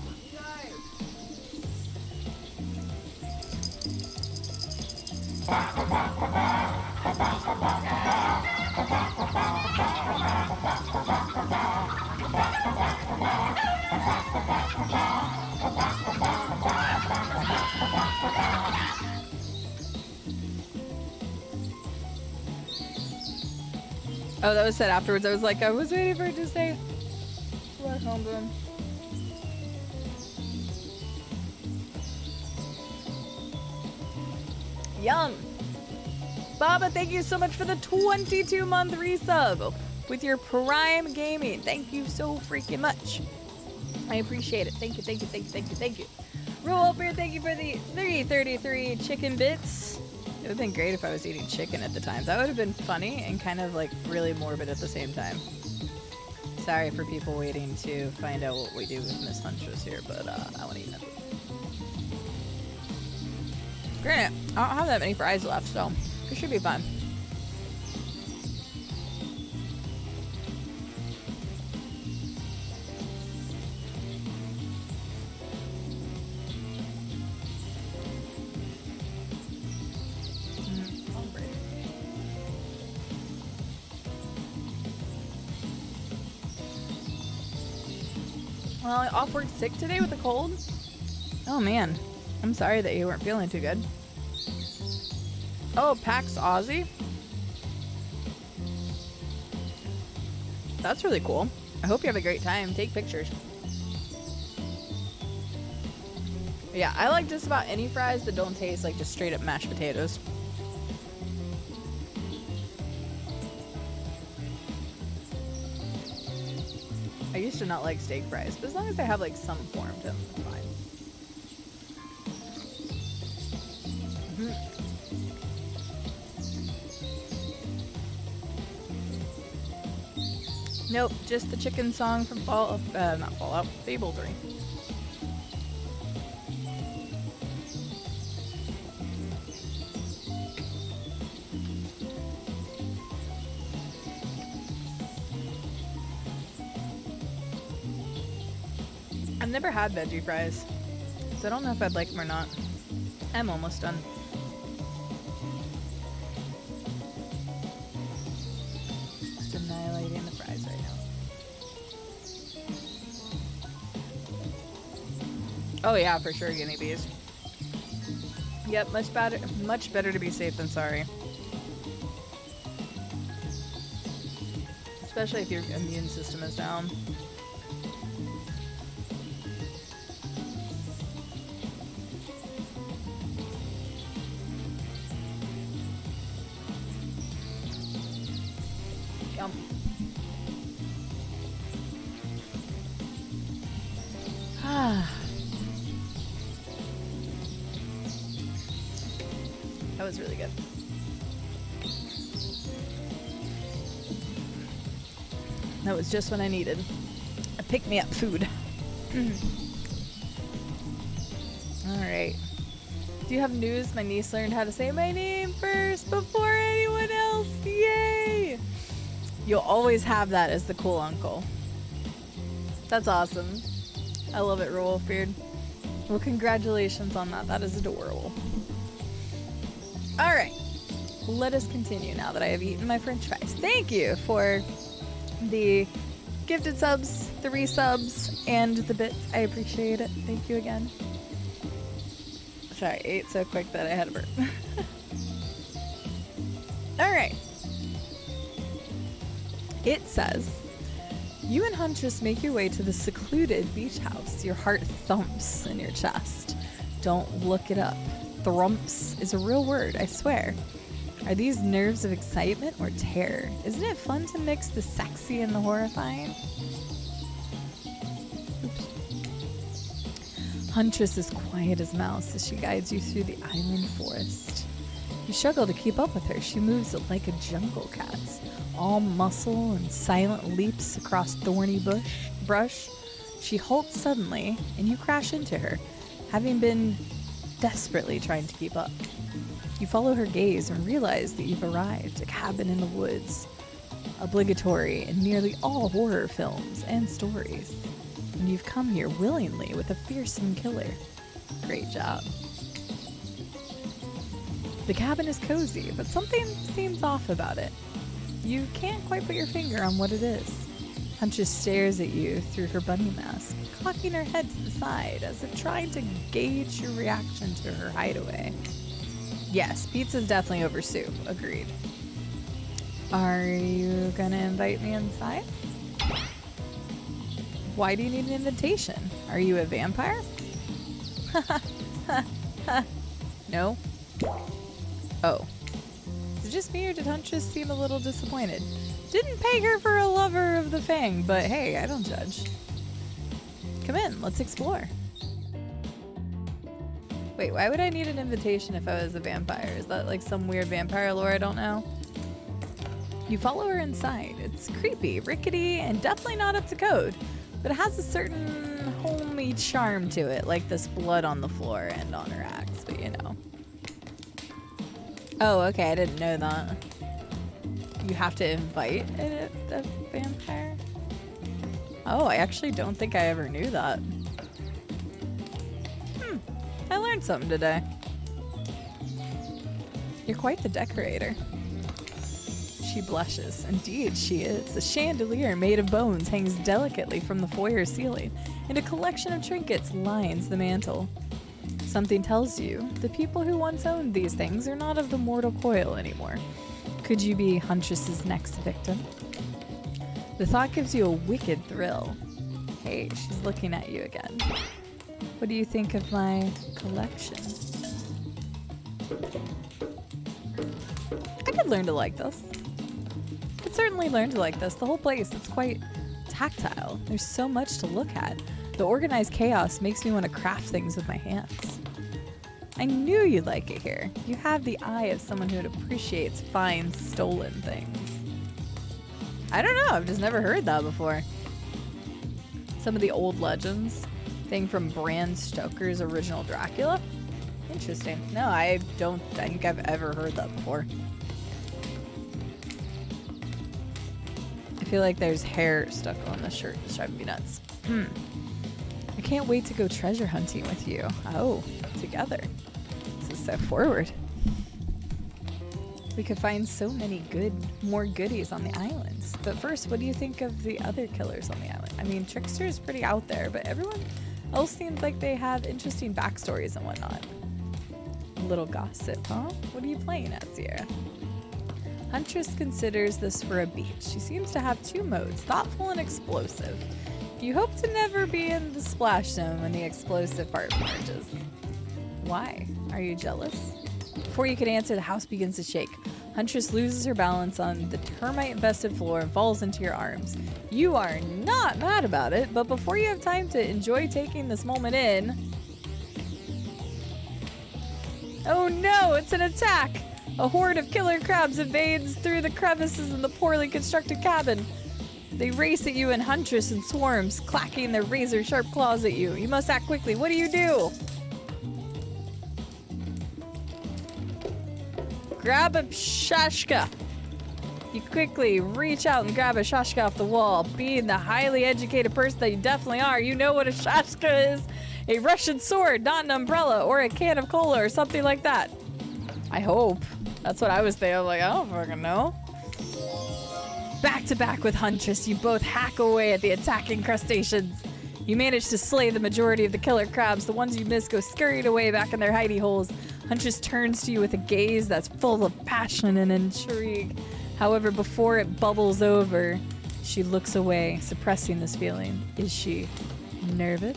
Oh, that was said afterwards. I was like, I was waiting for it to say. Welcome, boom. Yum. Baba, thank you so much for the 22-month resub with your Prime Gaming. Thank you so freaking much. I appreciate it. Thank you, thank you, thank you, thank you, thank you. Rule Opier, thank you for the 333 chicken bits. It would have been great if I was eating chicken at the time. That would have been funny and kind of like really morbid at the same time. Sorry for people waiting to find out what we do with Miss Huntress here, but I want to eat that food. Granted, I don't have that many fries left, so it should be fun. Well, off work sick today with a cold? Oh man, I'm sorry that you weren't feeling too good. Oh, PAX Aussie? That's really cool. I hope you have a great time. Take pictures. Yeah, I like just about any fries that don't taste like just straight up mashed potatoes. I used to not like steak fries, but as long as they have like some form to them, it's fine. Nope, just the chicken song from not Fallout, Fable 3. I've never had veggie fries, so I don't know if I'd like them or not. I'm almost done. Just annihilating the fries right now. Oh yeah, for sure, guinea bees. Yep, much better to be safe than sorry. Especially if your immune system is down. That was really good. That was just what I needed. A pick-me-up food. Alright. Do you have news? My niece learned how to say my name first before anyone else. Yay! You'll always have that as the cool uncle. That's awesome. I love it, Wolfbeard. Well, congratulations on that. That is adorable. Alright. Let us continue now that I have eaten my french fries. Thank you for the gifted subs, the resubs, and the bits. I appreciate it. Thank you again. Sorry, I ate so quick that I had a burp. Alright. It says, you and Huntress make your way to the secluded beach house. Your heart thumps in your chest. Don't look it up. Thrumps is a real word, I swear. Are these nerves of excitement or terror? Isn't it fun to mix the sexy and the horrifying? Oops. Huntress is quiet as mouse as she guides you through the island forest. You struggle to keep up with her. She moves like a jungle cat, all muscle and silent leaps across thorny brush. She halts suddenly, and you crash into her, having been desperately trying to keep up. You follow her gaze and realize that you've arrived, a cabin in the woods, obligatory in nearly all horror films and stories. And you've come here willingly with a fearsome killer. Great job. The cabin is cozy, but something seems off about it. You can't quite put your finger on what it is. Huntress stares at you through her bunny mask, cocking her head to the side as if trying to gauge your reaction to her hideaway. Yes, pizza's definitely over soup. Agreed. Are you gonna invite me inside? Why do you need an invitation? Are you a vampire? No? Oh. Is it just me or did Huntress seem a little disappointed? Didn't peg her for a lover of the Fang, but hey, I don't judge. Come in, let's explore. Wait, why would I need an invitation if I was a vampire? Is that like some weird vampire lore I don't know? You follow her inside. It's creepy, rickety, and definitely not up to code, but it has a certain homey charm to it, like this blood on the floor and on her axe, but you know. Oh, okay, I didn't know that. You have to invite a vampire? Oh, I actually don't think I ever knew that. I learned something today. You're quite the decorator. She blushes. Indeed, she is. A chandelier made of bones hangs delicately from the foyer ceiling, and a collection of trinkets lines the mantel. Something tells you the people who once owned these things are not of the mortal coil anymore. Could you be Huntress's next victim? The thought gives you a wicked thrill. Hey, she's looking at you again. What do you think of my collection? I could learn to like this. Could certainly learn to like this. The whole place, it's quite tactile. There's so much to look at. The organized chaos makes me want to craft things with my hands. I knew you'd like it here. You have the eye of someone who appreciates fine, stolen things. I don't know, I've just never heard that before. Some of the old legends. Thing from Bram Stoker's original Dracula? Interesting. No, I don't think I've ever heard that before. I feel like there's hair stuck on the shirt. It's driving me nuts. I can't wait to go treasure hunting with you. Oh, together. This is so forward. We could find so many more goodies on the islands. But first, what do you think of the other killers on the island? I mean, Trickster is pretty out there, but everyone else seems like they have interesting backstories and whatnot. A little gossip, huh? What are you playing at, Sierra? Huntress considers this for a beat. She seems to have two modes, thoughtful and explosive. You hope to never be in the splash zone when the explosive part emerges. Why? Are you jealous? Before you can answer, the house begins to shake. Huntress loses her balance on the termite-infested floor and falls into your arms. You are not mad about it, but before you have time to enjoy taking this moment in... Oh no, it's an attack! A horde of killer crabs invades through the crevices in the poorly constructed cabin. They race at you in Huntress and swarms, clacking their razor-sharp claws at you. You must act quickly. What do you do? Grab a shashka. You quickly reach out and grab a shashka off the wall. Being the highly educated person that you definitely are, you know what a shashka is. A Russian sword, not an umbrella, or a can of cola or something like that. I hope. That's what I was thinking. I'm like, I don't fucking know. Back to back with Huntress, you both hack away at the attacking crustaceans. You manage to slay the majority of the killer crabs. The ones you miss go scurried away back in their hidey holes. Huntress turns to you with a gaze that's full of passion and intrigue. However, before it bubbles over, she looks away, suppressing this feeling. Is she nervous?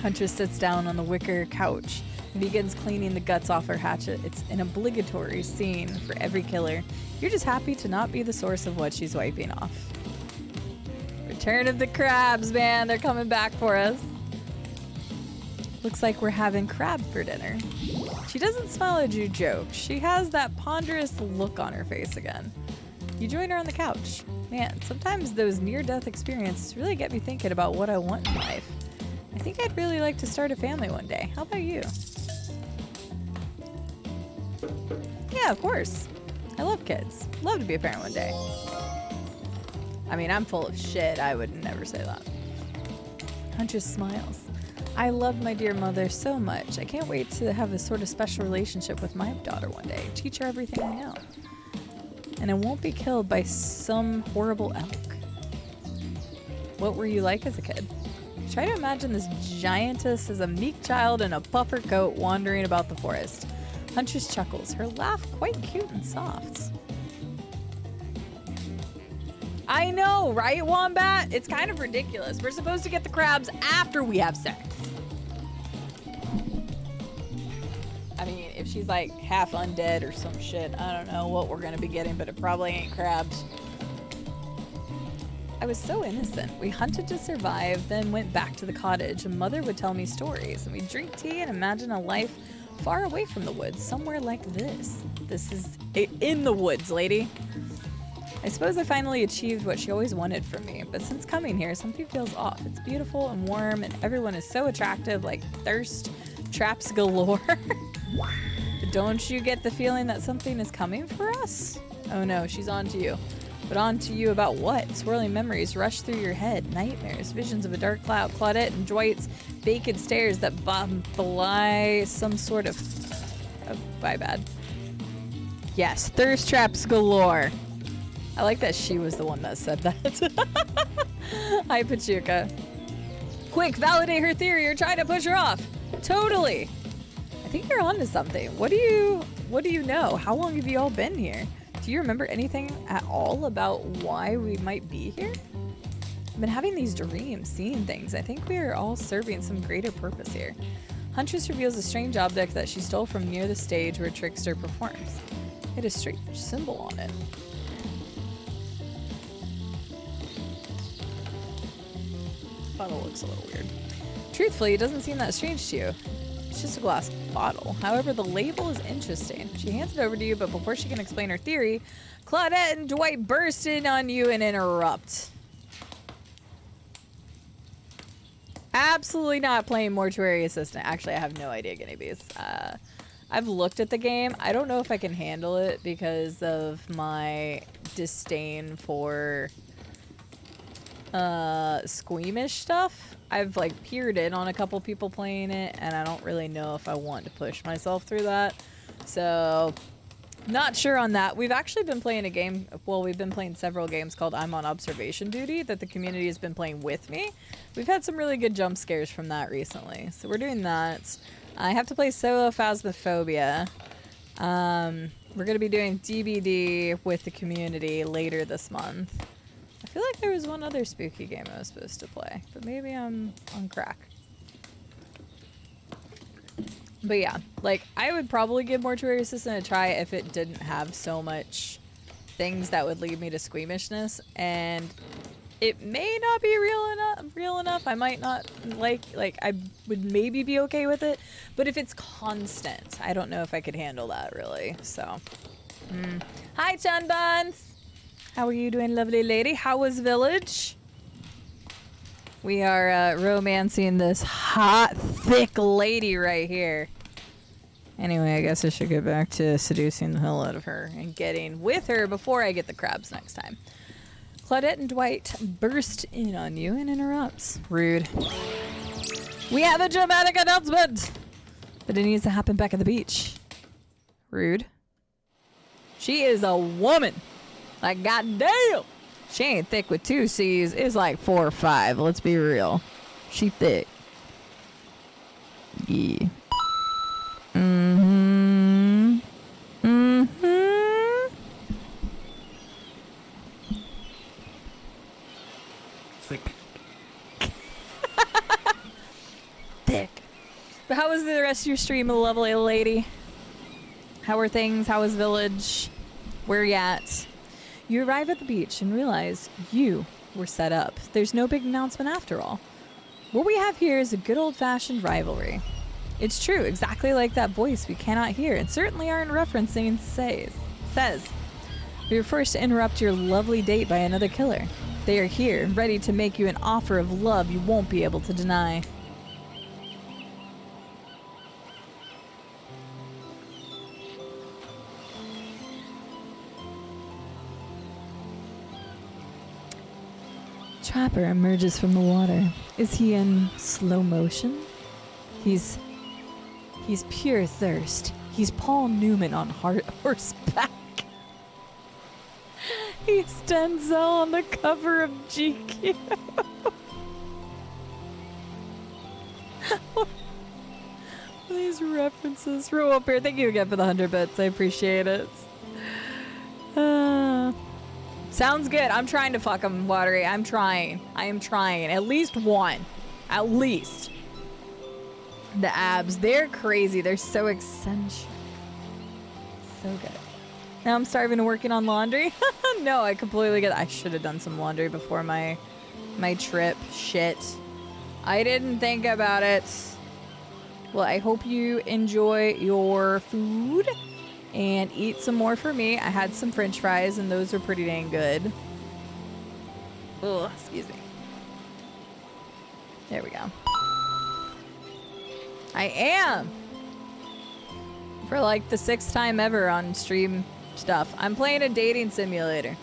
Huntress sits down on the wicker couch and begins cleaning the guts off her hatchet. It's an obligatory scene for every killer. You're just happy to not be the source of what she's wiping off. Return of the crabs, man. They're coming back for us. Looks like we're having crab for dinner. She doesn't smile at your joke. She has that ponderous look on her face again. You join her on the couch. Man, sometimes those near-death experiences really get me thinking about what I want in life. I think I'd really like to start a family one day. How about you? Yeah, of course. I love kids. Love to be a parent one day. I mean, I'm full of shit. I would never say that. Huntress smiles. I love my dear mother so much. I can't wait to have a sort of special relationship with my daughter one day. Teach her everything I know. And I won't be killed by some horrible elk. What were you like as a kid? Try to imagine this giantess as a meek child in a puffer coat wandering about the forest. Huntress chuckles, her laugh quite cute and soft. I know, right, Wombat? It's kind of ridiculous. We're supposed to get the crabs after we have sex. I mean, if she's like half undead or some shit, I don't know what we're gonna be getting, but it probably ain't crabs. I was so innocent. We hunted to survive, then went back to the cottage, and Mother would tell me stories, and we'd drink tea and imagine a life far away from the woods, somewhere like this. This is in the woods, lady. I suppose I finally achieved what she always wanted from me, but since coming here, something feels off. It's beautiful and warm, and everyone is so attractive, like thirst traps galore. Don't you get the feeling that something is coming for us? Oh no, she's on to you. But on to you about what? Swirling memories rush through your head. Nightmares, visions of a dark cloud, Claudette and Dwight's vacant stairs that belie some sort of... Oh, my bad. Yes, thirst traps galore. I like that she was the one that said that. Hi, Pachuca. Quick, validate her theory or try to push her off. Totally. I think you're onto something. What do you know? How long have you all been here? Do you remember anything at all about why we might be here? I've been having these dreams, seeing things. I think we are all serving some greater purpose here. Huntress reveals a strange object that she stole from near the stage where Trickster performs. It has a strange symbol on it. Bottle looks a little weird. Truthfully, it doesn't seem that strange to you. It's just a glass bottle. However, the label is interesting. She hands it over to you, but before she can explain her theory, Claudette and Dwight burst in on you and interrupt. Absolutely not playing Mortuary Assistant. Actually, I have no idea, Guinea Bees. I've looked at the game. I don't know if I can handle it because of my disdain for squeamish stuff. I've like peered in on a couple people playing it, and I don't really know if I want to push myself through that. So, not sure on that. We've actually been playing a game, well, we've been playing several games called I'm on Observation Duty that the community has been playing with me. We've had some really good jump scares from that recently. So we're doing that. I have to play solo Phasmophobia. We're going to be doing DBD with the community later this month. I feel like there was one other spooky game I was supposed to play, but maybe I'm on crack. But yeah, like, I would probably give Mortuary Assistant a try if it didn't have so much things that would lead me to squeamishness, and it may not be real enough. I might not like I would maybe be okay with it, but if it's constant, I don't know if I could handle that really. So, Hi, Chun Buns. How are you doing, lovely lady? How was Village? We are romancing this hot, thick lady right here. Anyway, I guess I should get back to seducing the hell out of her and getting with her before I get the crabs next time. Claudette and Dwight burst in on you and interrupts. Rude. We have a dramatic announcement! But it needs to happen back at the beach. Rude. She is a woman. Like, goddamn. She ain't thick with 2 C's. It's like 4 or 5. Let's be real. She thick. Yeah. Mm-hmm. Mm-hmm. Thick. Thick. But how was the rest of your stream, lovely lady? How are things? How was Village? Where you at? You arrive at the beach and realize you were set up. There's no big announcement after all. What we have here is a good old-fashioned rivalry. It's true, exactly like that voice we cannot hear and certainly aren't referencing says. We were forced to interrupt your lovely date by another killer. They are here, ready to make you an offer of love you won't be able to deny. Trapper emerges from the water. Is he in slow motion? He's pure thirst. He's Paul Newman on horseback. He's Denzel on the cover of GQ. These references. Row up here. Thank you again for the 100 bits. I appreciate it. Sounds good. I'm trying to fuck him, Watery. I'm trying. I am trying. At least one. At least. The abs. They're crazy. They're so eccentric. So good. Now I'm starving and working on laundry. No, I completely get it. I should have done some laundry before my trip. Shit. I didn't think about it. Well, I hope you enjoy your food and eat some more for me. I had some french fries and those are pretty dang good. Ugh, excuse me. There we go. I am! For like the 6th time ever on stream stuff. I'm playing a dating simulator.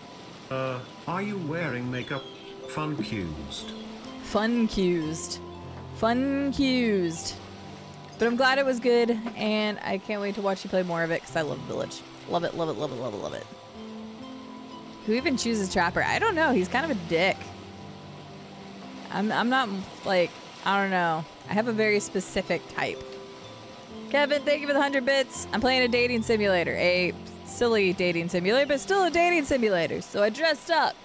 Are you wearing makeup? Fun-cused. Fun-cused. Fun-cused. But I'm glad it was good, and I can't wait to watch you play more of it, because I love Village. Love it, love it, love it, love it, love it. Who even chooses Trapper? I don't know. He's kind of a dick. I'm not, like, I don't know. I have a very specific type. Kevin, thank you for the 100 bits. I'm playing a dating simulator. A silly dating simulator, but still a dating simulator. So I dressed up.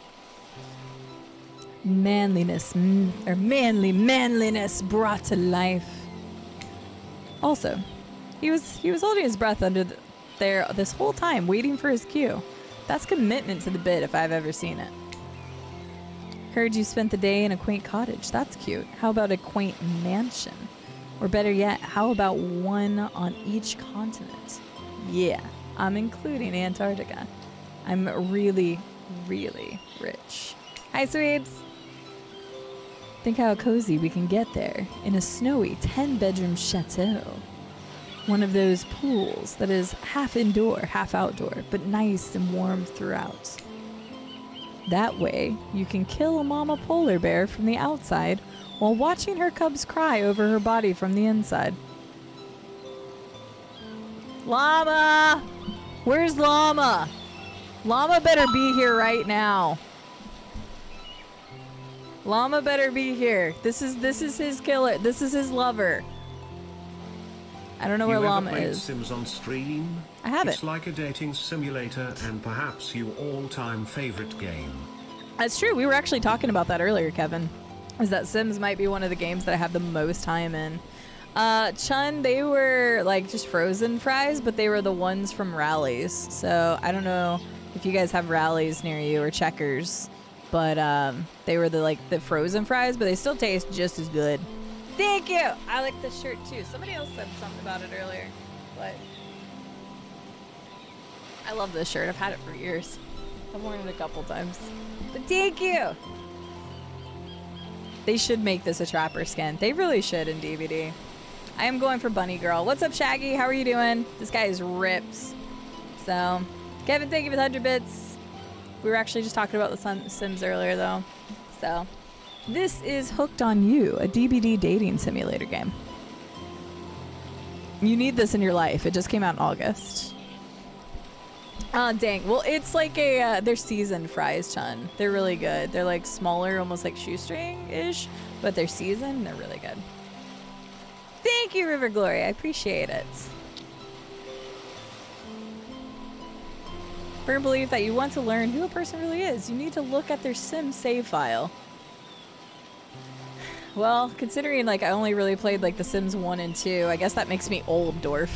Manliness, or manliness brought to life. Also, he was holding his breath under there this whole time, waiting for his cue. That's commitment to the bit if I've ever seen it. Heard you spent the day in a quaint cottage. That's cute. How about a quaint mansion? Or better yet, how about one on each continent? Yeah, I'm including Antarctica. I'm really, really rich. Hi, sweeps. Think how cozy we can get there in a snowy 10-bedroom chateau. One of those pools that is half indoor, half outdoor, but nice and warm throughout. That way, you can kill a mama polar bear from the outside while watching her cubs cry over her body from the inside. Llama! Where's Llama? Llama better be here right now. Llama better be here. This is his killer. This is his lover. I don't know where Llama is. Sims on stream? I have It's it. like a dating simulator and perhaps your all-time favorite game. That's true. We were actually talking about that earlier, Kevin. Is that Sims might be one of the games that I have the most time in. Chun, they were like just frozen fries, but they were the ones from Rallies. So I don't know if you guys have Rallies near you or Checkers, but they were the frozen fries, but they still taste just as good. Thank you. I like this shirt too. Somebody else said something about it earlier, but I love this shirt. I've had it for years. I've worn it a couple times, but thank you. They should make this a Trapper skin. They really should in DBD. I am going for Bunny Girl. What's up, Shaggy? How are you doing? This guy is rips. So, Kevin, thank you for the 100 bits. We were actually just talking about the Sims earlier, though. So, this is Hooked on You, a DBD dating simulator game. You need this in your life. It just came out in August. Oh, dang. Well, it's like they're seasoned fries, Chun. They're really good. They're like smaller, almost like shoestring-ish, but they're seasoned and they're really good. Thank you, River Glory. I appreciate it. Firm belief that you want to learn who a person really is. You need to look at their Sim save file. Well, considering like I only really played like the Sims 1 and 2, I guess that makes me old, dwarf.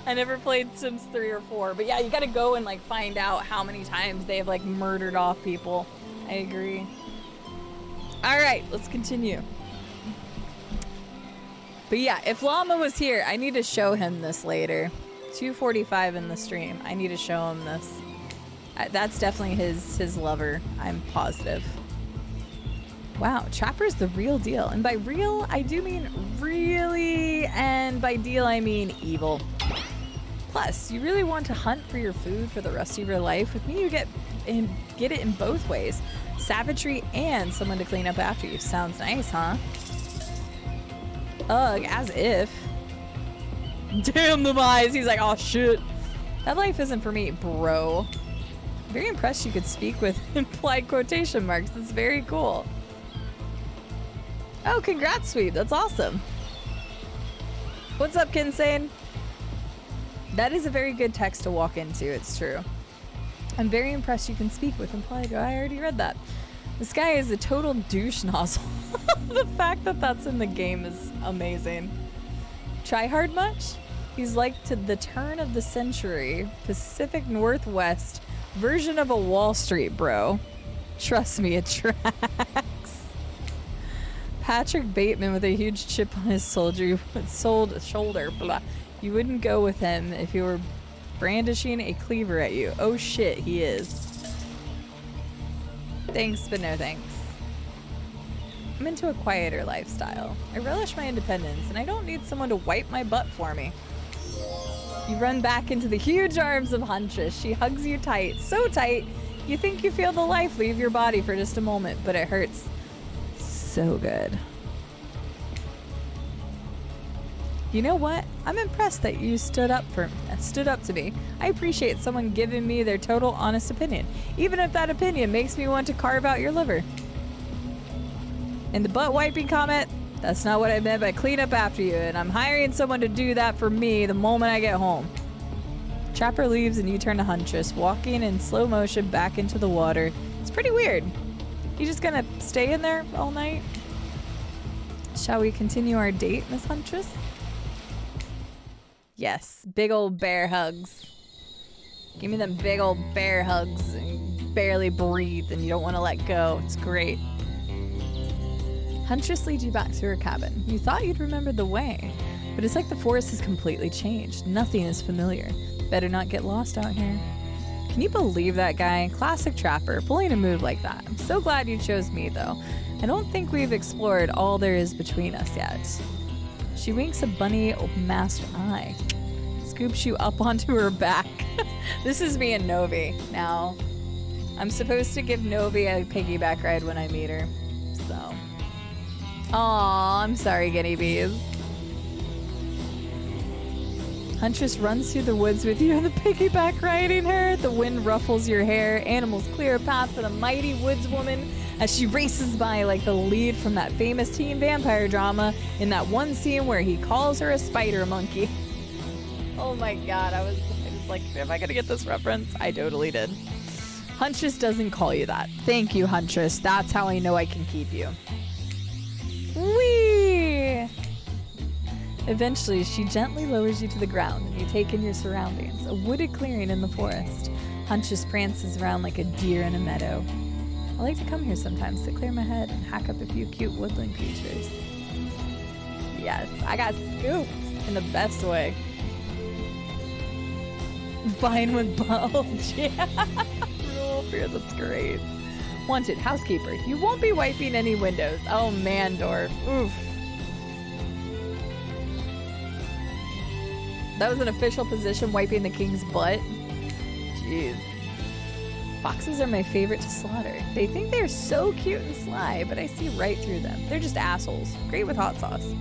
I never played Sims 3 or 4, but yeah, you gotta go and like find out how many times they have like murdered off people. I agree. All right, let's continue. But yeah, if Llama was here, I need to show him this later. 2:45 in the stream. I need to show him this. That's definitely his lover. I'm positive. Wow, Trapper's the real deal. And by real, I do mean really, and by deal, I mean evil. Plus, you really want to hunt for your food for the rest of your life. With me, you get it in both ways. Savagery and someone to clean up after you. Sounds nice, huh? Ugh, as if. Damn the eyes. He's like, oh shit. That life isn't for me, bro. Very impressed you could speak with implied quotation marks. That's very cool. Oh, congrats, Sweep. That's awesome. What's up, Kinsane? That is a very good text to walk into. It's true. I'm very impressed you can speak with implied. I already read that. This guy is a total douche nozzle. The fact that that's in the game is amazing. Try hard much? He's like to the turn of the century, Pacific Northwest version of a Wall Street bro. Trust me, it tracks. Patrick Bateman with a huge chip on his shoulder. Blah. You wouldn't go with him if he were brandishing a cleaver at you. Oh shit, he is. Thanks, but no thanks. I'm into a quieter lifestyle. I relish my independence, and I don't need someone to wipe my butt for me. You run back into the huge arms of Huntress. She hugs you tight, so tight, you think you feel the life leave your body for just a moment, but it hurts so good. You know what? I'm impressed that you stood up to me. I appreciate someone giving me their total honest opinion, even if that opinion makes me want to carve out your liver. And the butt wiping comment, that's not what I meant by clean up after you, and I'm hiring someone to do that for me the moment I get home. Trapper leaves and you turn to Huntress, walking in slow motion back into the water. It's pretty weird. You just gonna stay in there all night? Shall we continue our date, Miss Huntress? Yes, big old bear hugs. Give me them big old bear hugs and barely breathe and you don't want to let go. It's great. Huntress leads you back to her cabin. You thought you'd remembered the way, but it's like the forest has completely changed. Nothing is familiar. Better not get lost out here. Can you believe that guy? Classic Trapper, pulling a move like that. I'm so glad you chose me, though. I don't think we've explored all there is between us yet. She winks a bunny masked eye. Scoops you up onto her back. This is me and Novi now. I'm supposed to give Novi a piggyback ride when I meet her. So. Aw, I'm sorry, guinea bees. Huntress runs through the woods with you on the piggyback riding her. The wind ruffles your hair. Animals clear a path for the mighty woodswoman as she races by like the lead from that famous teen vampire drama in that one scene where he calls her a spider monkey. Oh my god, I was like, am I gonna get this reference? I totally did. Huntress doesn't call you that. Thank you, Huntress. That's how I know I can keep you. Whee! Eventually, she gently lowers you to the ground and you take in your surroundings, a wooded clearing in the forest. Huntress prances around like a deer in a meadow. I like to come here sometimes to clear my head and hack up a few cute woodland creatures. Yes, I got scooped in the best way. Vine with bulge. Yeah. Rule fear, that's great. Wanted housekeeper. You won't be wiping any windows. Oh, Mandor. Oof. That was an official position, wiping the king's butt. Jeez. Foxes are my favorite to slaughter. They think they're so cute and sly, but I see right through them. They're just assholes. Great with hot sauce.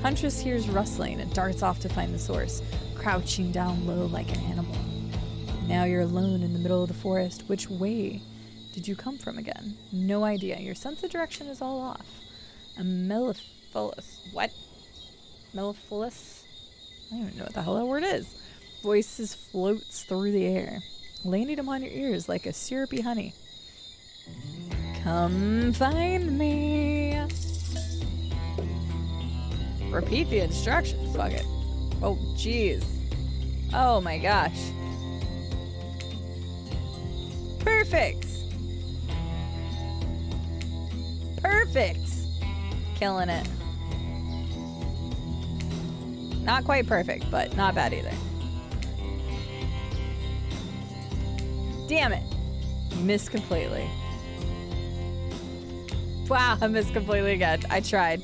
Huntress hears rustling and darts off to find the source, crouching down low like an animal. Now you're alone in the middle of the forest. Which way did you come from again? No idea. Your sense of direction is all off. A mellifluous. What? Mellifluous? I don't even know what the hell that word is. Voices floats through the air, landing upon your ears like a syrupy honey. Come find me. Repeat the instructions. Fuck it. Oh, jeez. Oh my gosh. Perfect. Perfect. Killing it. Not quite perfect, but not bad either. Damn it. Missed completely. Wow, I missed completely again. I tried.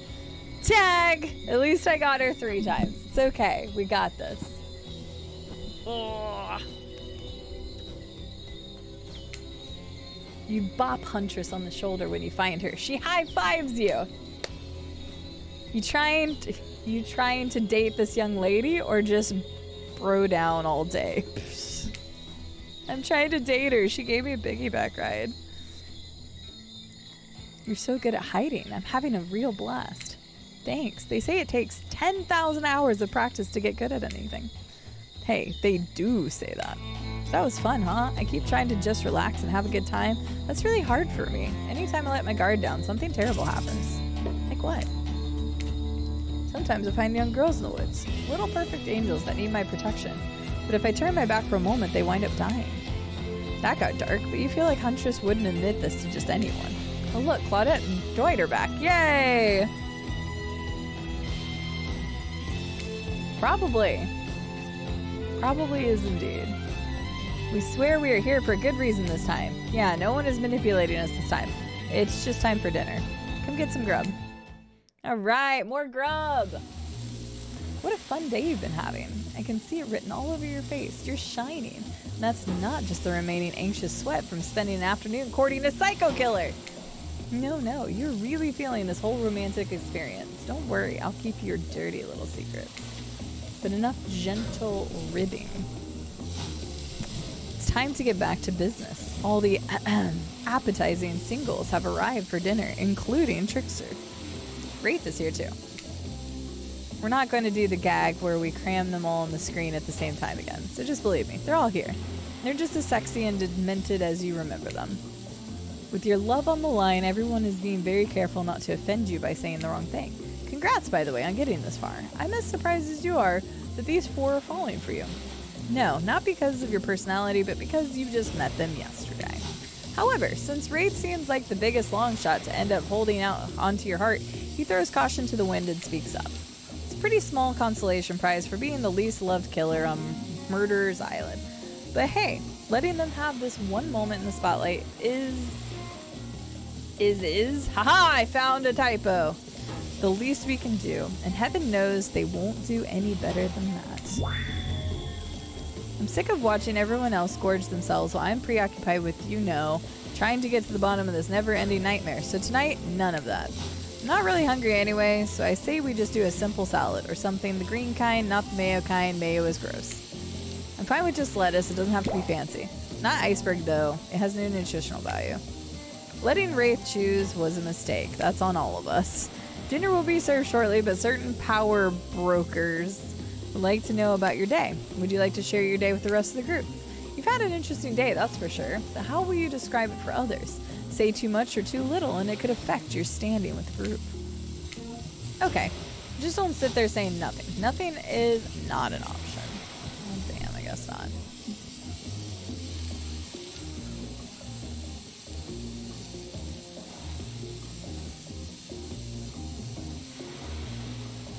Tag! At least I got her 3 times. It's okay. We got this. Ugh. You bop Huntress on the shoulder when you find her. She high-fives you. You trying to date this young lady or just bro down all day? I'm trying to date her. She gave me a piggyback ride. You're so good at hiding. I'm having a real blast. Thanks. They say it takes 10,000 hours of practice to get good at anything. Hey, they do say that. That was fun, huh? I keep trying to just relax and have a good time. That's really hard for me. Anytime I let my guard down, something terrible happens. Like what? Sometimes I find young girls in the woods, little perfect angels that need my protection. But if I turn my back for a moment, they wind up dying. That got dark, but you feel like Huntress wouldn't admit this to just anyone. Oh look, Claudette and Dwight are back. Yay! Probably. Probably is indeed. We swear we are here for a good reason this time. Yeah, no one is manipulating us this time. It's just time for dinner. Come get some grub. Alright, more grub! What a fun day you've been having. I can see it written all over your face. You're shining. And that's not just the remaining anxious sweat from spending an afternoon courting a psycho killer. No, you're really feeling this whole romantic experience. Don't worry, I'll keep your dirty little secrets. But enough gentle ribbing. It's time to get back to business. All the appetizing singles have arrived for dinner, including Trickster. Wraith is here too. We're not going to do the gag where we cram them all on the screen at the same time again, so just believe me, they're all here. They're just as sexy and demented as you remember them. With your love on the line, everyone is being very careful not to offend you by saying the wrong thing. Congrats, by the way, on getting this far. I'm as surprised as you are that these 4 are falling for you. No, not because of your personality, but because you just met them yesterday. However, since Wraith seems like the biggest long shot to end up holding out onto your heart, he throws caution to the wind and speaks up. It's a pretty small consolation prize for being the least loved killer on Murderer's Island. But hey, letting them have this one moment in the spotlight haha, I found a typo. The least we can do, and heaven knows they won't do any better than that. I'm sick of watching everyone else gorge themselves while I'm preoccupied with, trying to get to the bottom of this never-ending nightmare. So tonight, none of that. I'm not really hungry anyway, so I say we just do a simple salad or something, the green kind, not the mayo kind. Mayo is gross. I'm fine with just lettuce. It doesn't have to be fancy. Not iceberg, though. It has no nutritional value. Letting Wraith choose was a mistake. That's on all of us. Dinner will be served shortly, but certain power brokers would like to know about your day. Would you like to share your day with the rest of the group? You've had an interesting day, that's for sure. But how will you describe it for others? Say too much or too little, and it could affect your standing with the group. Okay, just don't sit there saying nothing. Nothing is not an option. Oh, damn, I guess not.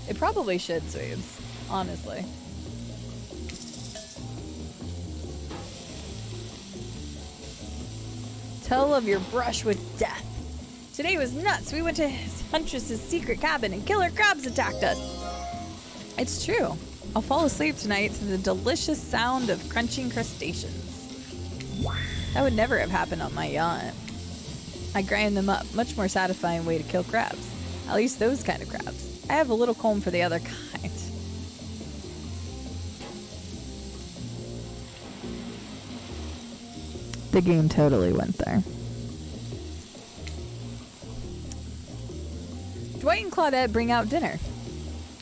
It probably should, Sweebs, honestly. Tell of your brush with death. Today was nuts. We went to Huntress's secret cabin and killer crabs attacked us. It's true. I'll fall asleep tonight to the delicious sound of crunching crustaceans. That would never have happened on my yacht. I grind them up. Much more satisfying way to kill crabs. At least those kind of crabs. I have a little comb for the other kind. The game totally went there. Dwight and Claudette bring out dinner.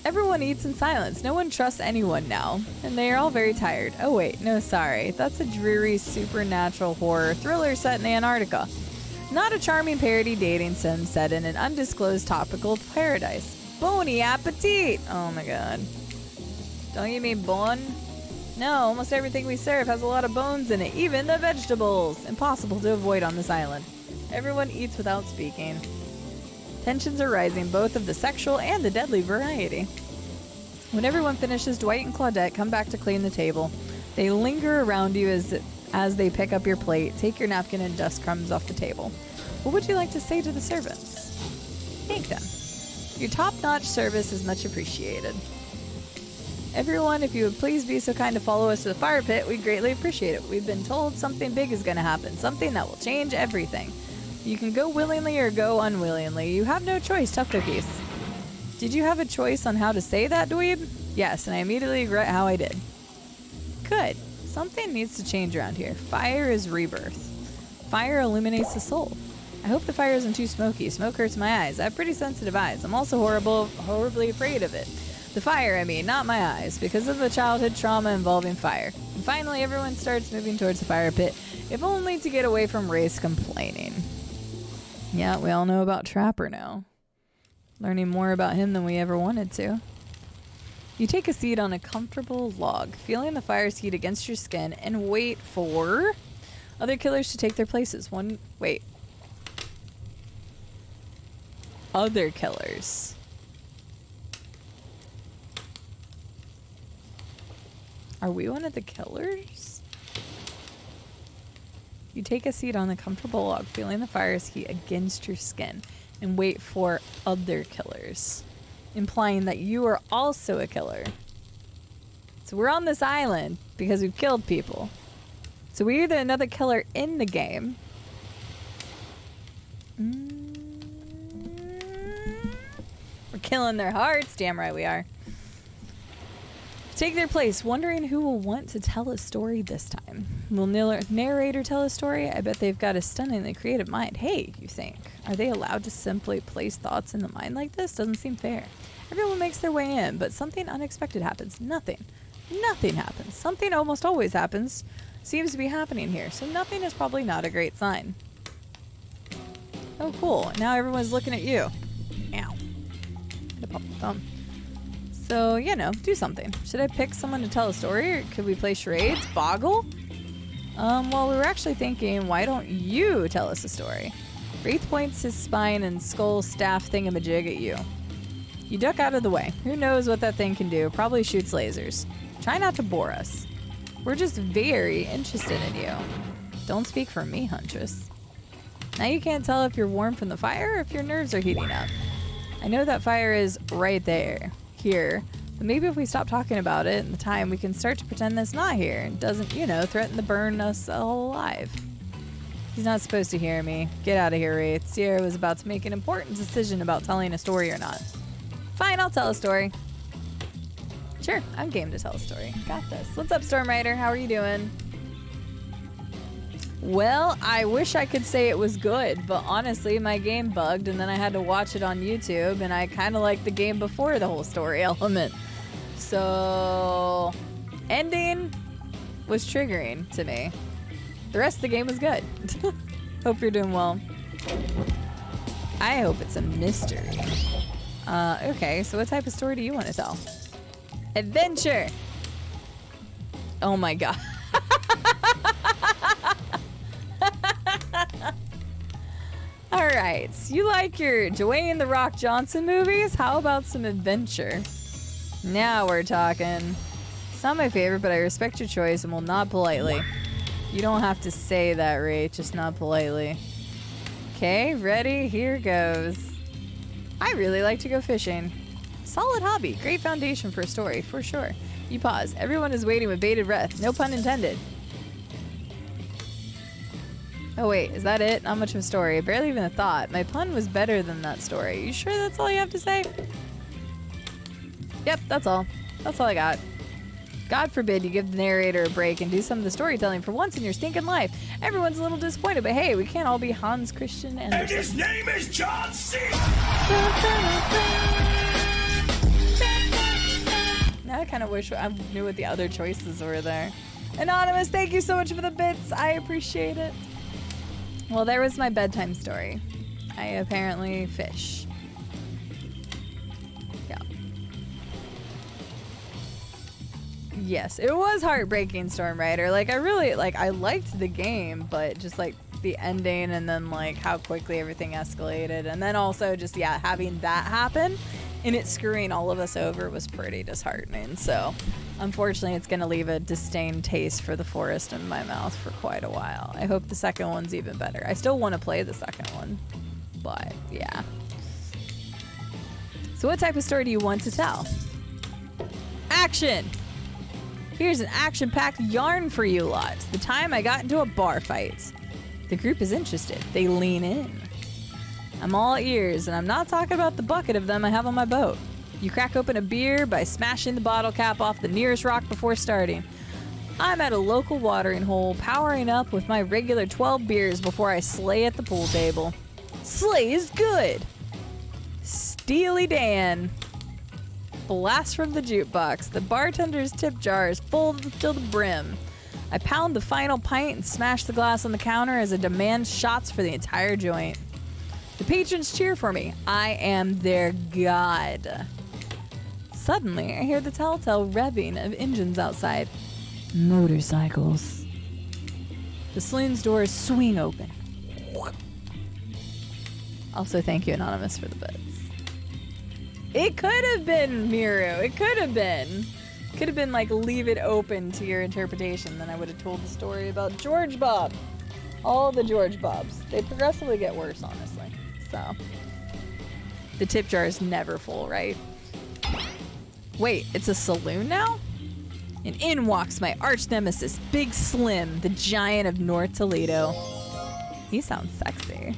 Everyone eats in silence. No one trusts anyone now. And they are all very tired. Oh wait, no, sorry. That's a dreary supernatural horror thriller set in Antarctica. Not a charming parody dating sim set in an undisclosed tropical paradise. Bony appetit! Oh my god. Don't you mean bone? No, almost everything we serve has a lot of bones in it, even the vegetables. Impossible to avoid on this island. Everyone eats without speaking. Tensions are rising, both of the sexual and the deadly variety. When everyone finishes, Dwight and Claudette come back to clean the table. They linger around you as they pick up your plate, take your napkin and dust crumbs off the table. What would you like to say to the servants? Thank them. Your top-notch service is much appreciated. Everyone, if you would please be so kind to follow us to the fire pit, we'd greatly appreciate it. We've been told something big is going to happen, something that will change everything. You can go willingly or go unwillingly. You have no choice, tough cookies. Did you have a choice on how to say that, dweeb? Yes, and I immediately regret how I did. Good. Something needs to change around here. Fire is rebirth. Fire illuminates the soul. I hope the fire isn't too smoky. Smoke hurts my eyes. I have pretty sensitive eyes. I'm also horribly afraid of it. The fire, I mean, not my eyes, because of the childhood trauma involving fire. And finally, everyone starts moving towards the fire pit, if only to get away from Ray's complaining. Yeah, we all know about Trapper now. Learning more about him than we ever wanted to. You take a seat on a comfortable log, feeling the fire's heat against your skin, and wait for other killers to take their places. Other killers. Are we one of the killers? You take a seat on the comfortable log, feeling the fire's heat against your skin, and wait for other killers, implying that you are also a killer. So we're on this island because we've killed people. So we're either another killer in the game. We're killing their hearts. Damn right we are. Take their place, wondering who will want to tell a story this time. Will narrator tell a story? I bet they've got a stunningly creative mind. Hey, you think. Are they allowed to simply place thoughts in the mind like this? Doesn't seem fair. Everyone makes their way in, but something unexpected happens. Nothing happens. Something almost always happens. Seems to be happening here, so nothing is probably not a great sign. Oh, cool. Now everyone's looking at you. Ow. Hit a pop the thumb. So, you know, do something. Should I pick someone to tell a story, or could we play charades? Boggle? Well, we were actually thinking, why don't you tell us a story? Wraith points his spine and skull staff thingamajig at you. You duck out of the way. Who knows what that thing can do? Probably shoots lasers. Try not to bore us. We're just very interested in you. Don't speak for me, Huntress. Now you can't tell if you're warm from the fire or if your nerves are heating up. I know that fire is right there. Here, but maybe if we stop talking about it in the time, we can start to pretend that's not here and doesn't, you know, threaten to burn us alive. He's not supposed to hear me. Get out of here, Wraith. Sierra was about to make an important decision about telling a story or not. Fine, I'll tell a story. Sure, I'm game to tell a story. Got this. What's up, Storm Rider? How are you doing? Well, I wish I could say it was good, but honestly, my game bugged and then I had to watch it on YouTube, and I kind of liked the game before the whole story element. So, ending was triggering to me. The rest of the game was good. Hope you're doing well. I hope it's a mystery. Okay, so what type of story do you want to tell? Adventure! Oh my god. Alright, you like your Dwayne "The Rock" Johnson movies? How about some adventure? Now we're talking. It's not my favorite, but I respect your choice and will nod politely. You don't have to say that, Ray, just nod politely. Okay, ready? Here goes. I really like to go fishing. Solid hobby. Great foundation for a story, for sure. You pause. Everyone is waiting with bated breath. No pun intended. Oh wait, is that it? Not much of a story. Barely even a thought. My pun was better than that story. You sure that's all you have to say? Yep, that's all. That's all I got. God forbid you give the narrator a break and do some of the storytelling for once in your stinking life. Everyone's a little disappointed, but hey, we can't all be Hans Christian Andersen. And his name is John C. Now I kind of wish I knew what the other choices were there. Anonymous, thank you so much for the bits. I appreciate it. Well, there was my bedtime story. I apparently fish. Yeah. Yes, it was heartbreaking, Storm Rider. Like, I liked the game, but just like the ending and then like how quickly everything escalated. And then also just, yeah, having that happen and it screwing all of us over was pretty disheartening. So unfortunately, it's going to leave a disdain taste for the forest in my mouth for quite a while. I hope the second one's even better. I still want to play the second one, but yeah. So what type of story do you want to tell? Action! Here's an action-packed yarn for you lot. The time I got into a bar fight. The group is interested. They lean in. I'm all ears, and I'm not talking about the bucket of them I have on my boat. You crack open a beer by smashing the bottle cap off the nearest rock before starting. I'm at a local watering hole, powering up with my regular 12 beers before I slay at the pool table. Slay is good! Steely Dan. blast from the jukebox. The bartender's tip jar is full till the brim. I pound the final pint and smash the glass on the counter as I demand shots for the entire joint. The patrons cheer for me. I am their god. Suddenly, I hear the telltale revving of engines outside. Motorcycles. The saloon's doors swing open. Also, thank you, Anonymous, for the bits. It could have been Miru. It could have been. Could have been like, leave it open to your interpretation. Then I would have told the story about George Bob. All the George Bobs. They progressively get worse, honestly. So, the tip jar is never full, right? Wait, it's a saloon now? And in walks my arch nemesis, Big Slim, the giant of North Toledo. He sounds sexy.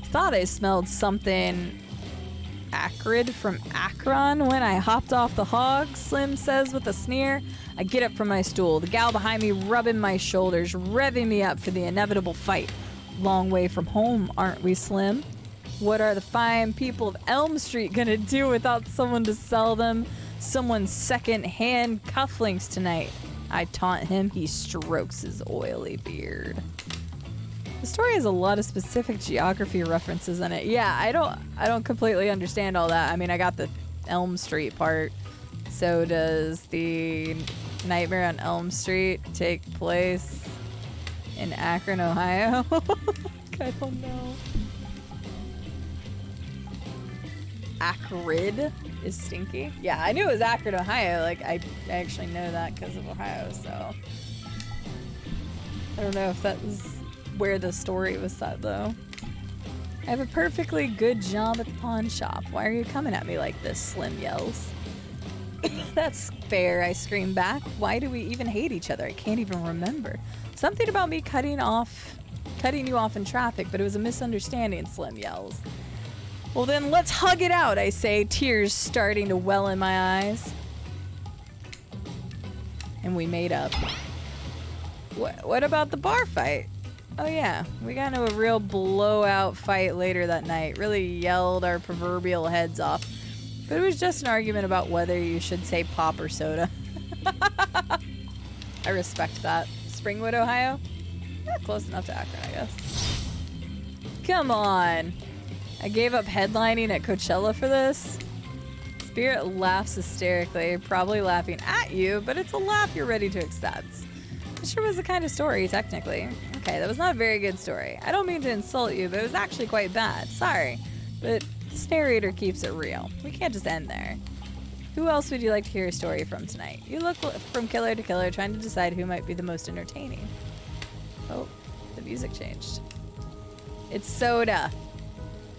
Thought I smelled something acrid from Akron when I hopped off the hog, Slim says with a sneer. I get up from my stool, the gal behind me rubbing my shoulders, revving me up for the inevitable fight. Long way from home, aren't we, Slim? What are the fine people of Elm Street gonna do without someone to sell them someone's second-hand cufflinks tonight? I taunt him. He strokes his oily beard. The story has a lot of specific geography references in it. Yeah, I don't completely understand all that. I mean, I got the Elm Street part. So does the Nightmare on Elm Street take place in Akron, Ohio? I don't know. Acrid is stinky. Yeah, I knew it was Akron, Ohio. Like, I actually know that because of Ohio, so. I don't know if that was where the story was set, though. I have a perfectly good job at the pawn shop. Why are you coming at me like this? Slim yells. That's fair, I scream back. Why do we even hate each other? I can't even remember. Something about me cutting you off in traffic, but it was a misunderstanding, Slim yells. Well then, let's hug it out, I say, tears starting to well in my eyes. And we made up. What about the bar fight? Oh yeah, we got into a real blowout fight later that night. Really yelled our proverbial heads off. But it was just an argument about whether you should say pop or soda. I respect that. Springwood, Ohio? Yeah, close enough to Akron, I guess. Come on. I gave up headlining at Coachella for this. Spirit laughs hysterically, probably laughing at you, but it's a laugh you're ready to accept. It sure was the kind of story, technically. Okay, that was not a very good story. I don't mean to insult you, but it was actually quite bad. Sorry, but this narrator keeps it real. We can't just end there. Who else would you like to hear a story from tonight? You look from killer to killer, trying to decide who might be the most entertaining. Oh, the music changed. It's Soda.